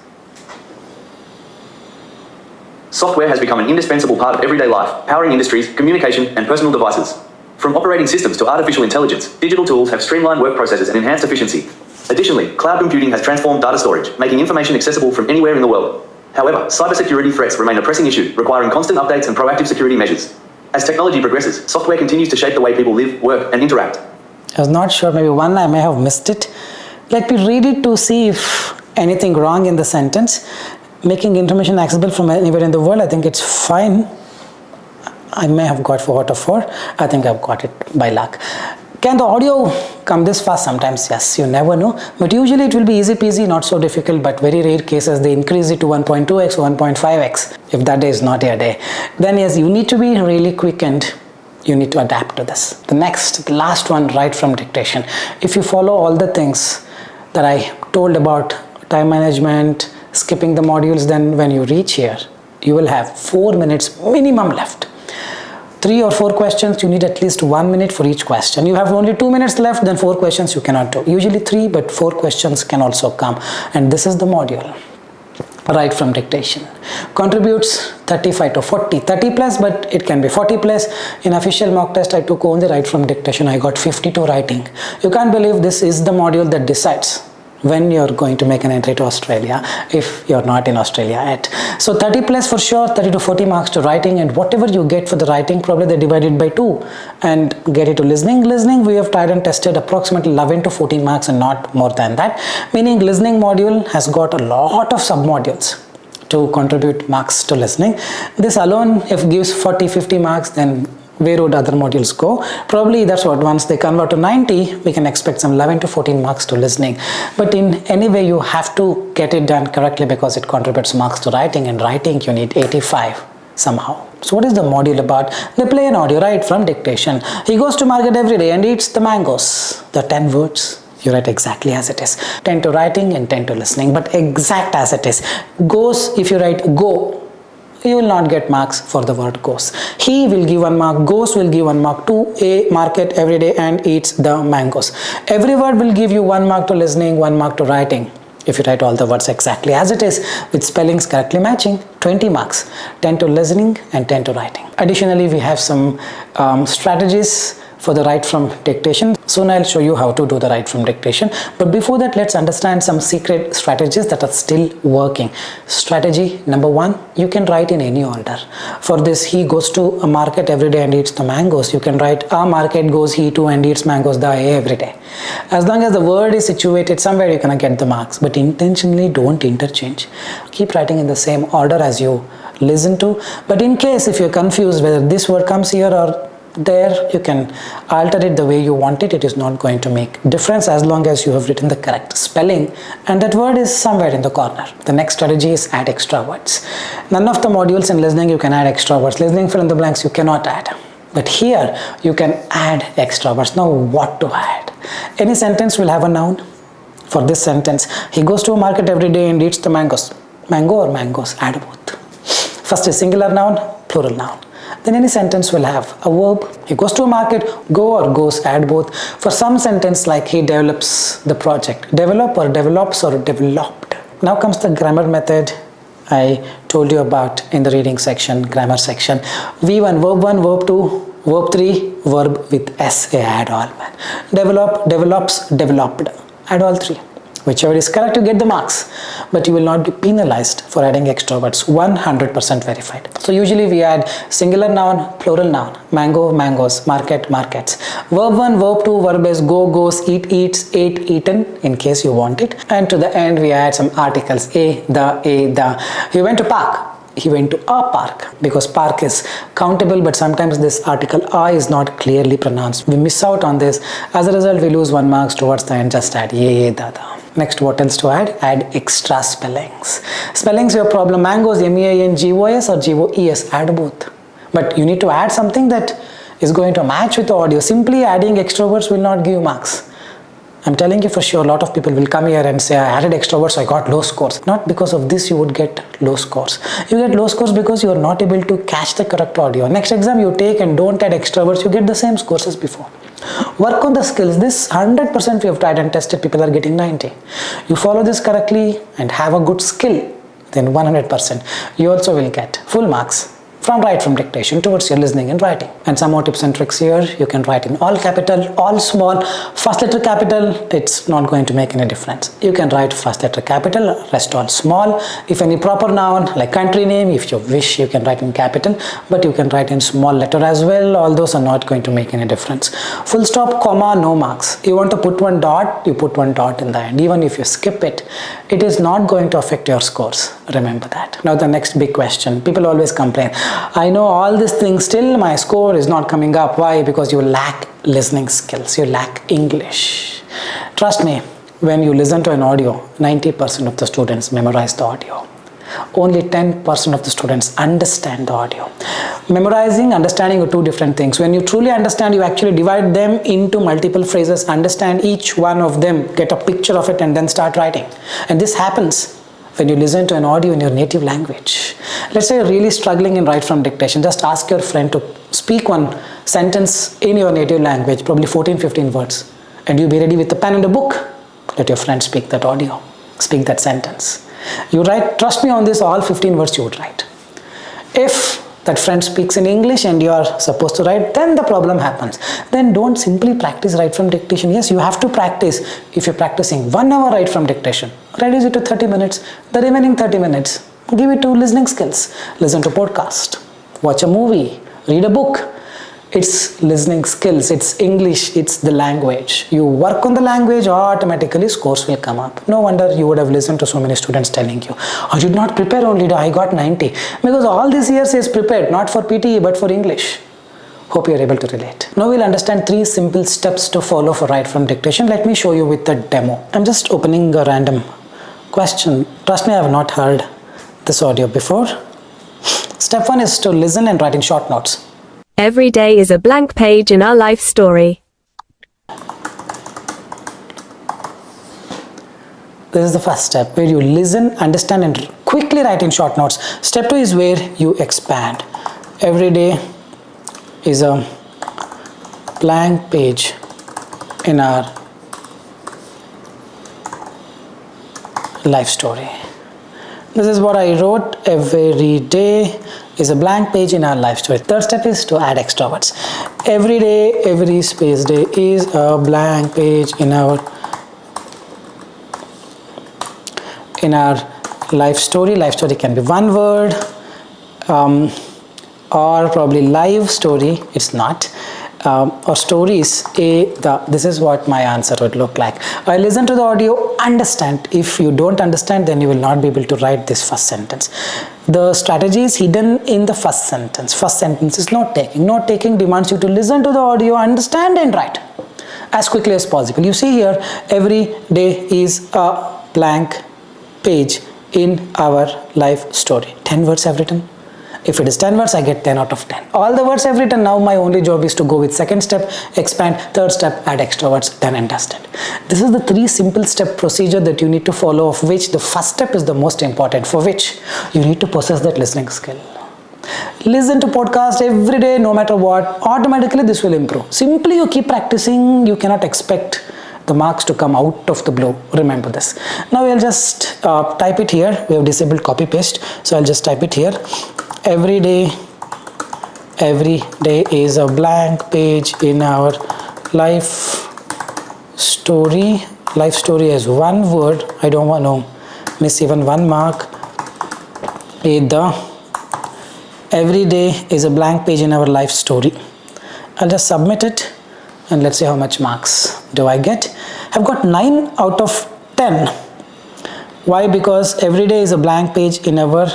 Software has become an indispensable part of everyday life, powering industries, communication, and personal devices. From operating systems to artificial intelligence, digital tools have streamlined work processes and enhanced efficiency. Additionally, cloud computing has transformed data storage, making information accessible from anywhere in the world. However, cybersecurity threats remain a pressing issue, requiring constant updates and proactive security measures. As technology progresses, software continues to shape the way people live, work, and interact. I was not sure, maybe one I may have missed it. Let me read it to see if anything wrong in the sentence. Making information accessible from anywhere in the world, I think it's fine. I may have got 4 out of 4. I think I've got it by luck. Can the audio come this fast? Sometimes yes, you never know. But usually it will be easy peasy, not so difficult. But very rare cases, they increase it to 1.2x, 1.5x. If that day is not your day, then yes, you need to be really quick and you need to adapt to this. The last one, write from dictation. If you follow all the things that I told about time management, skipping the modules, then when you reach here, you will have 4 minutes minimum left. 3 or 4 questions, you need at least 1 minute for each question. You have only 2 minutes left, then 4 questions you cannot do. Usually 3, but 4 questions can also come. And this is the module. Write from dictation. Contributes 35 to 40. 30 plus, but it can be 40 plus. In official mock test, I took only write from dictation. I got 52 writing. You can't believe this is the module that decides when you're going to make an entry to Australia if you're not in Australia yet. So 30 plus for sure, 30 to 40 marks to writing, and whatever you get for the writing, probably they divide it by 2 and get it to listening. Listening, we have tried and tested approximately 11 to 14 marks and not more than that, meaning listening module has got a lot of sub-modules to contribute marks to listening. This alone, if gives 40-50 marks, then where would other modules go? Probably that's what, once they convert to 90, we can expect some 11 to 14 marks to listening. But in any way, you have to get it done correctly because it contributes marks to writing, and writing you need 85 somehow. So what is the module about? They play an audio right from dictation. He goes to market every day and eats the mangoes. The 10 words. You write exactly as it is. 10 to writing and 10 to listening, but exact as it is. Goes, if you write go, you will not get marks for the word goes. He will give 1 mark, goes will give 1 mark, to a market every day and eats the mangoes. Every word will give you 1 mark to listening, 1 mark to writing. If you write all the words exactly as it is with spellings correctly matching, 20 marks, 10 to listening and 10 to writing. Additionally, we have some strategies for the write from dictation. Soon I'll show you how to do the write from dictation. But before that, let's understand some secret strategies that are still working. Strategy number 1, you can write in any order. For this, he goes to a market every day and eats the mangoes. You can write a market goes he to and eats mangoes the every day. As long as the word is situated somewhere, you're gonna get the marks. But intentionally don't interchange. Keep writing in the same order as you listen to. But in case if you're confused whether this word comes here or there, you can alter it the way you want it. It is not going to make difference as long as you have written the correct spelling and that word is somewhere in the corner. The next strategy is add extra words. None of the modules in listening you can add extra words. Listening fill in the blanks you cannot add, but here you can add extra words. Now what to add? Any sentence will have a noun. For this sentence, he goes to a market every day and eats the mangoes. Mango or mangoes, add both. First is singular noun, plural noun. Then any sentence will have a verb. He goes to a market, go or goes, add both. For some sentence like he develops the project, develop or develops or developed. Now comes the grammar method I told you about in the reading section, grammar section. V1, verb 1, verb 2, verb 3, verb with SA, add all. Develop, develops, developed, add all 3. Whichever is correct, you get the marks, but you will not be penalized for adding extra words. 100% verified. So usually we add singular noun, plural noun, mango, mangoes, market, markets. Verb 1, verb 2, verb is go, goes, eat, eats, ate, eaten, in case you want it. And to the end, we add some articles, a, the. He went to park. He went to a park, because park is countable, but sometimes this article a is not clearly pronounced. We miss out on this. As a result, we lose 1 marks towards the end. Just add ye, da. Next, what else to add? Add extra spellings. Spellings your problem. Mangoes, M-E-A-N-G-O-S or G-O-E-S, add both. But you need to add something that is going to match with the audio. Simply adding extra words will not give you marks. I'm telling you for sure, a lot of people will come here and say, I added extra words, so I got low scores. Not because of this you would get low scores. You get low scores because you are not able to catch the correct audio. Next exam you take and don't add extra words, you get the same scores as before. Work on the skills. This 100% we have tried and tested, people are getting 90. You follow this correctly and have a good skill, then 100%. You also will get full marks from write from dictation towards your listening and writing. And some more tips and tricks here. You can write in all capital, all small, first letter capital, it's not going to make any difference. You can write first letter capital, rest all small. If any proper noun like country name, if you wish, you can write in capital, but you can write in small letter as well. All those are not going to make any difference. Full stop, comma, no marks. You want to put 1 dot, you put 1 dot in the end. Even if you skip it, it is not going to affect your scores. Remember that. Now the next big question. People always complain, I know all these things, still my score is not coming up. Why? Because you lack listening skills. You lack English. Trust me, when you listen to an audio, 90% of the students memorize the audio. Only 10% of the students understand the audio. Memorizing, understanding are 2 different things. When you truly understand, you actually divide them into multiple phrases, understand each one of them, get a picture of it and then start writing. And this happens when you listen to an audio in your native language. Let's say you're really struggling in write from dictation. Just ask your friend to speak 1 sentence in your native language, probably 14-15 words. And you be ready with a pen and a book. Let your friend speak that audio, speak that sentence. You write, trust me on this, all 15 words you would write. If that friend speaks in English and you are supposed to write, then the problem happens. Then don't simply practice write from dictation. Yes, you have to practice. If you're practicing 1 hour write from dictation, reduce it to 30 minutes. The remaining 30 minutes, give it to listening skills. Listen to podcast, watch a movie, read a book. It's listening skills, it's English, it's the language. You work on the language, automatically scores will come up. No wonder you would have listened to so many students telling you, I did not prepare only, I got 90. Because all these years is prepared, not for PTE but for English. Hope you are able to relate. Now we'll understand 3 simple steps to follow for write from dictation. Let me show you with the demo. I'm just opening a random question. Trust me, I have not heard this audio before. Step 1 is to listen and write in short notes. Every day is a blank page in our life story. This is the first step, where you listen, understand and quickly write in short notes. Step 2 is where you expand. Every day is a blank page in our life story. This is what I wrote. Every day is a blank page in our life story. Third step is to add extra words. Every day, every space day is a blank page in our life story. Life story can be 1 word or probably live story. It's not. Or stories. This is what my answer would look like. I listen to the audio, understand. If you don't understand, then you will not be able to write this first sentence. The strategy is hidden in the first sentence. First sentence is note taking. Note taking demands you to listen to the audio, understand and write as quickly as possible. You see here, every day is a blank page in our life story. 10 words I've written. If it is 10 words, I get 10 out of 10. All the words I've written, now my only job is to go with second step, expand, third step, add extra words, then understand. This is the 3 simple step procedure that you need to follow, of which the first step is the most important, for which you need to possess that listening skill. Listen to podcast every day, no matter what, automatically this will improve. Simply you keep practicing, you cannot expect the marks to come out of the blue. Remember this. Now we'll just type it here. We have disabled copy paste, so I'll just type it here. Every day is a blank page in our life story. Life story is 1 word. I don't want to miss even 1 mark. Every day is a blank page in our life story. I'll just submit it and let's see how much marks do I get. I've got 9 out of 10. Why? Because every day is a blank page in our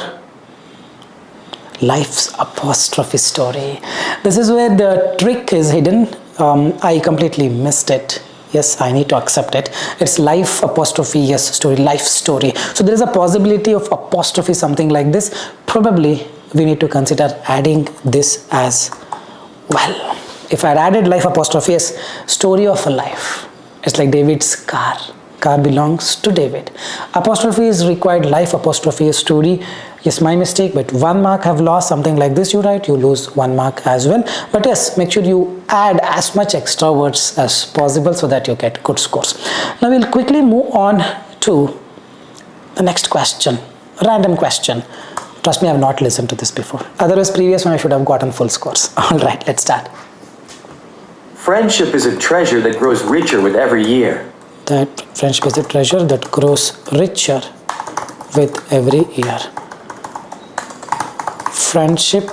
life's apostrophe story. This is where the trick is hidden. I completely missed it. Yes, I need to accept it. It's life apostrophe yes story, life story. So there is a possibility of apostrophe something like this. Probably we need to consider adding this as well. If I had added life apostrophe yes, story of a life. It's like David's car. Car belongs to David. Apostrophe is required, life apostrophe is story. Yes, my mistake, but 1 mark have lost. Something like this you write, you lose 1 mark as well. But yes, make sure you add as much extra words as possible so that you get good scores. Now we'll quickly move on to the next question. Random question. Trust me, I have not listened to this before. Otherwise, previous one I should have gotten full scores. Alright, let's start. Friendship is a treasure that grows richer with every year. That friendship is a treasure that grows richer with every year. Friendship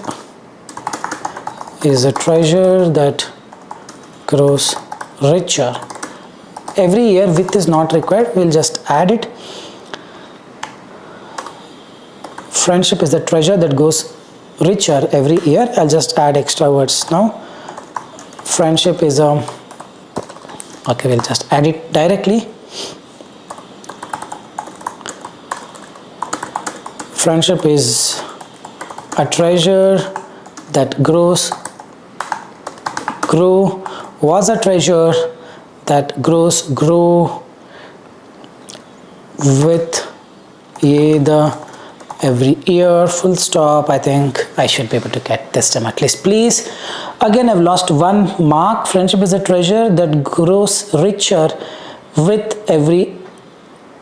is a treasure that grows richer. Every year, with is not required, we'll just add it. Friendship is the treasure that goes richer every year. I'll just add extra words now. Friendship is a... Okay, we'll just add it directly. Friendship is a treasure that was a treasure that grow with every year, full stop. I think I should be able to get this time at least. Please, again I've lost 1 mark. Friendship is a treasure that grows richer with every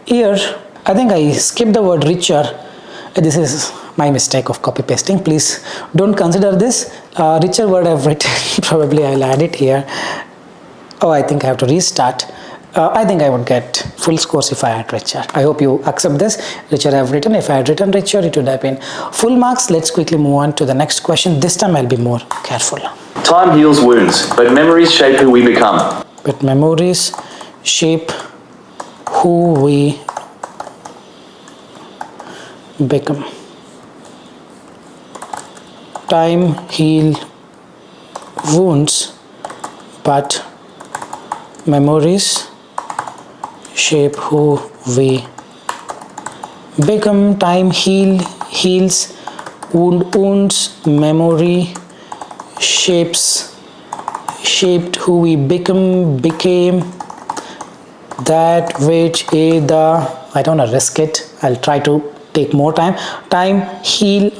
year. I think I skipped the word richer. This is my mistake of copy pasting. Please don't consider this. Richer word I've written, probably I'll add it here. Oh, I think I have to restart. I think I would get full scores if I had richer. I hope you accept this. Richer I have written. If I had written richer, it would have been full marks. Let's quickly move on to the next question. This time I'll be more careful. Time heals wounds, but memories shape who we become. But memories shape who we become. Time heals wounds, but memories shape who we become. Time heals wounds, memory shaped who we became that which either, I don't want to risk it, I'll try to take more time. Time healed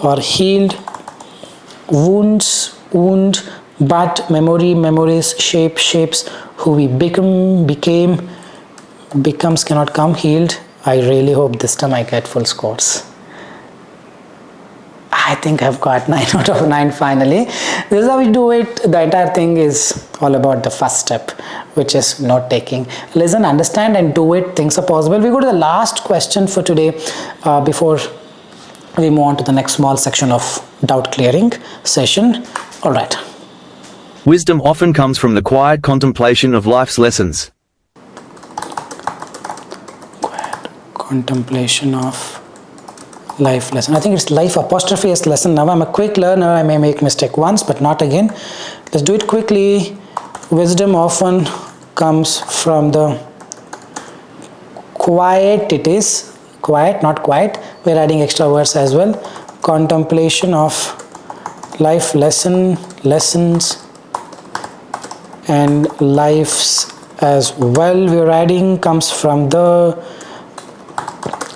wound, but memories shapes who we became. Becomes cannot come, healed. I really hope this time I get full scores. I think I've got 9 out of 9 finally. This is how we do it. The entire thing is all about the first step, which is note taking. Listen, understand and do it. Things are possible. We go to the last question for today before we move on to the next small section of doubt clearing session. All right. Wisdom often comes from the quiet contemplation of life's lessons. Quiet contemplation of life lesson. I think it's life apostrophe S lesson. Now I'm a quick learner. I may make mistake once, but not again. Let's do it quickly. Wisdom often comes from the quiet. It is quiet, not quiet. We're adding extra words as well. Contemplation of life lessons and lives as well. We're adding comes from the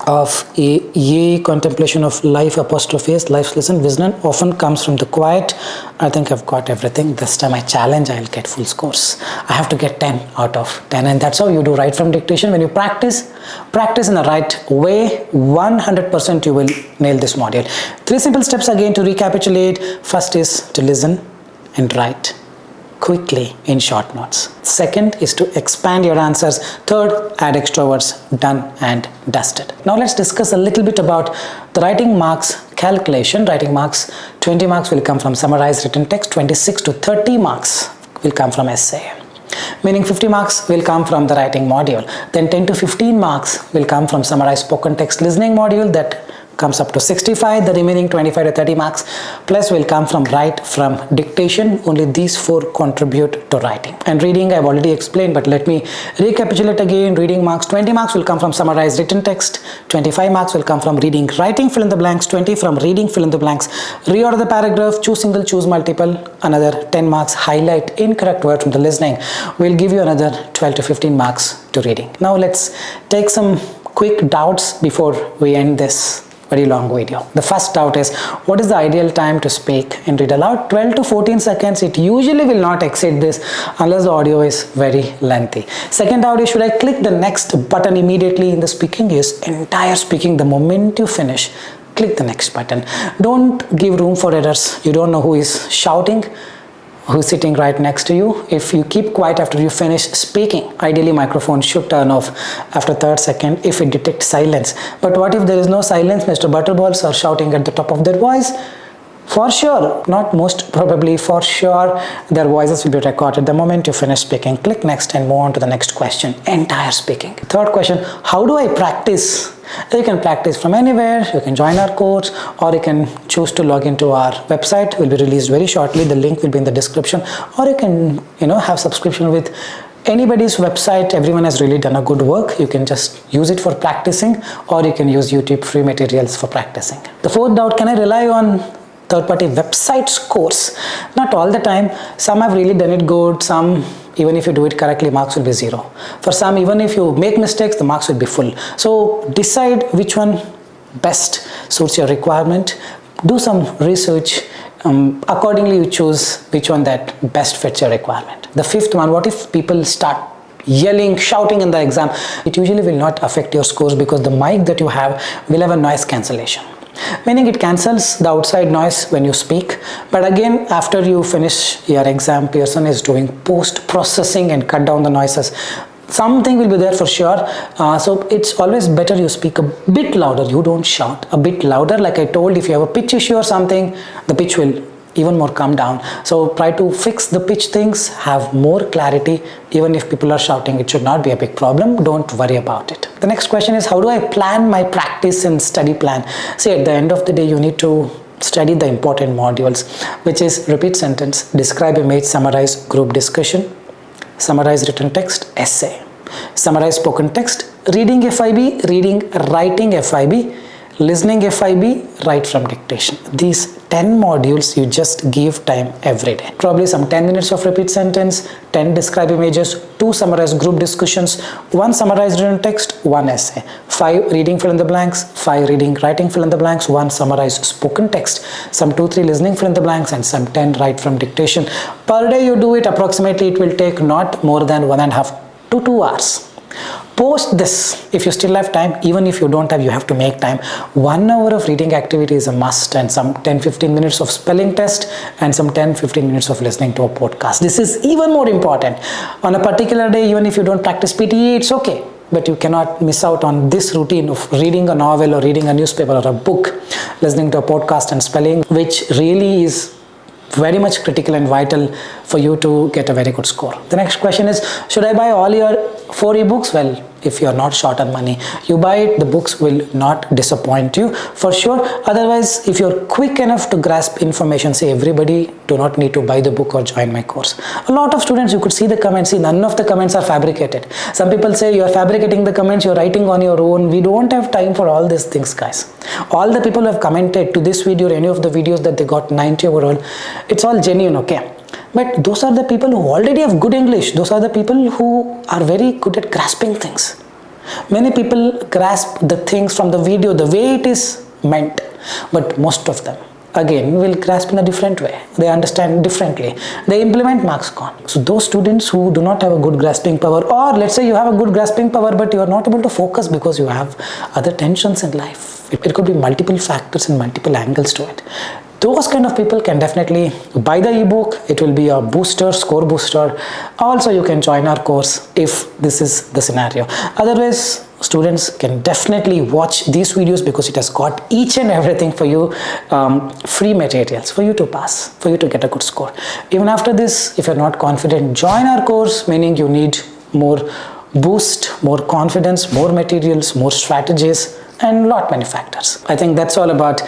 of a contemplation of life apostrophe S, life's lesson. Wisdom often comes from the quiet. I think I've got everything. This time I challenge, I'll get full scores. I have to get 10 out of 10, and that's how you do right from dictation. When you practice in the right way, 100% you will nail this module. 3 simple steps again to recapitulate. First is to listen and write quickly in short notes. Second is to expand your answers. Third, add extra words. Done and dusted. Now let's discuss a little bit about the writing marks calculation. Writing marks, 20 marks will come from summarized written text, 26 to 30 marks will come from essay. Meaning 50 marks will come from the writing module. Then 10 to 15 marks will come from summarized spoken text listening module. That comes up to 65. The remaining 25 to 30 marks plus will come from write from dictation. Only these 4 contribute to writing. And reading I've already explained, but let me recapitulate again. Reading marks, 20 marks will come from summarized written text, 25 marks will come from reading writing fill in the blanks, 20 from reading fill in the blanks. Reorder the paragraph, choose single, choose multiple. Another 10 marks. Highlight incorrect word from the listening will give you another 12 to 15 marks to reading. Now let's take some quick doubts before we end this very long video. The first doubt is, what is the ideal time to speak and read aloud? 12 to 14 seconds. It usually will not exceed this unless the audio is very lengthy. Second doubt is, should I click the next button immediately in the speaking? Yes, entire speaking, the moment you finish, click the next button. Don't give room for errors. You don't know who is shouting, who's sitting right next to you. If you keep quiet after you finish speaking, ideally microphone should turn off after 3rd second if it detects silence. But what if there is no silence? Mr. Butterballs are shouting at the top of their voice. For sure, not most probably, for sure, their voices will be recorded. The moment you finish speaking, click next and move on to the next question. Entire speaking. Third question, how do I practice? You can practice from anywhere. You can join our course, or you can choose to log into our website. It will be released very shortly. The link will be in the description, or you can have subscription with anybody's website. Everyone has really done a good work. You can just use it for practicing, or you can use YouTube free materials for practicing. The fourth doubt, can I rely on third-party website scores? Not all the time. Some have really done it good. Some, even if you do it correctly, marks will be 0. For some, even if you make mistakes, the marks will be full. So decide which one best suits your requirement. Do some research. Accordingly, you choose which one that best fits your requirement. The fifth one, what if people start yelling, shouting in the exam? It usually will not affect your scores because the mic that you have will have a noise cancellation. meaning it cancels the outside noise when you speak. But again, after you finish your exam, Pearson is doing post-processing and cut down the noises. Something will be there for sure. So it's always better you speak a bit louder. You don't shout. A bit louder. Like I told, if you have a pitch issue or something, the pitch will even more come down. So try to fix the pitch things, have more clarity. Even if people are shouting, it should not be a big problem. Don't worry about it. The next question is, how do I plan my practice and study plan? See, at the end of the day, you need to study the important modules, which is repeat sentence, describe image, summarize group discussion, summarize written text, essay, summarize spoken text, reading FIB, writing FIB, listening FIB, write from dictation. These 10 modules you just give time every day. Probably some 10 minutes of repeat sentence, 10 describe images, 2 summarize group discussions, 1 summarize written text, 1 essay, 5 reading fill in the blanks, 5 reading writing fill in the blanks, 1 summarize spoken text, some 2-3 listening fill in the blanks, and some 10 write from dictation. Per day you do it, approximately it will take not more than 1.5 to 2 hours. Post this, if you still have time, even if you don't have, you have to make time. 1 hour of reading activity is a must, and some 10-15 minutes of spelling test, and some 10-15 minutes of listening to a podcast. This is even more important. On a particular day, even if you don't practice PTE, it's okay. But you cannot miss out on this routine of reading a novel or reading a newspaper or a book, listening to a podcast and spelling, which really is very much critical and vital for you to get a very good score. The next question is, should I buy all your 4 ebooks? Well, if you are not short on money, you buy it, the books will not disappoint you for sure. Otherwise, if you're quick enough to grasp information, say everybody do not need to buy the book or join my course. A lot of students, you could see the comments, see none of the comments are fabricated. Some people say you are fabricating the comments, you're writing on your own. We don't have time for all these things, guys. All the people who have commented to this video or any of the videos that they got 90 overall, it's all genuine, okay? But those are the people who already have good English. Those are the people who are very good at grasping things. Many people grasp the things from the video the way it is meant, but most of them again will grasp in a different way. They understand differently. They implement marks gone. So those students who do not have a good grasping power, or let's say you have a good grasping power but you are not able to focus because you have other tensions in life. It could be multiple factors and multiple angles to it. Those kind of people can definitely buy the ebook. It will be a booster, score booster. Also, you can join our course if this is the scenario. Otherwise, students can definitely watch these videos because it has got each and everything for you, free materials for you to pass, for you to get a good score. Even after this, if you're not confident, join our course, meaning you need more boost, more confidence, more materials, more strategies, and lot many factors. I think that's all about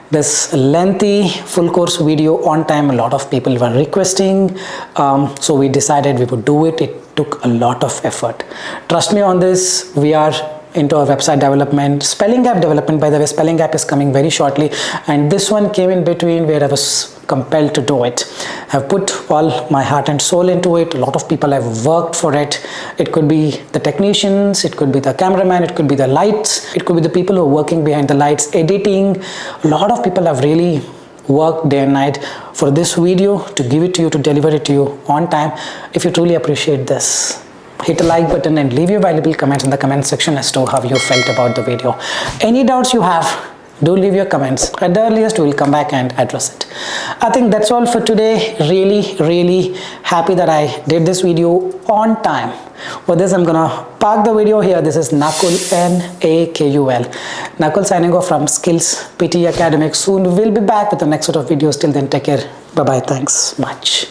this lengthy full course video on time. A lot of people were requesting, so we decided we would do it. It took a lot of effort. Trust me on this. We are into our website development, spelling app development. By the way, spelling app is coming very shortly, and this one came in between where I was compelled to do it. I've put all my heart and soul into it. A lot of people have worked for it. It could be the technicians, it could be the cameraman, it could be the lights, it could be the people who are working behind the lights, editing. A lot of people have really worked day and night for this video to give it to you, to deliver it to you on time. If you truly appreciate this, hit a like button and leave your valuable comments in the comment section as to how you felt about the video. Any doubts you have, do leave your comments. At the earliest, we'll come back and address it. I think that's all for today. Really happy that I did this video on time. With this, I'm gonna park the video here. This is Nakul, N-A-K-U-L. Nakul signing off from SKILLS PTE Academic. Soon we'll be back with the next set of videos. Till then, take care. Bye-bye. Thanks much.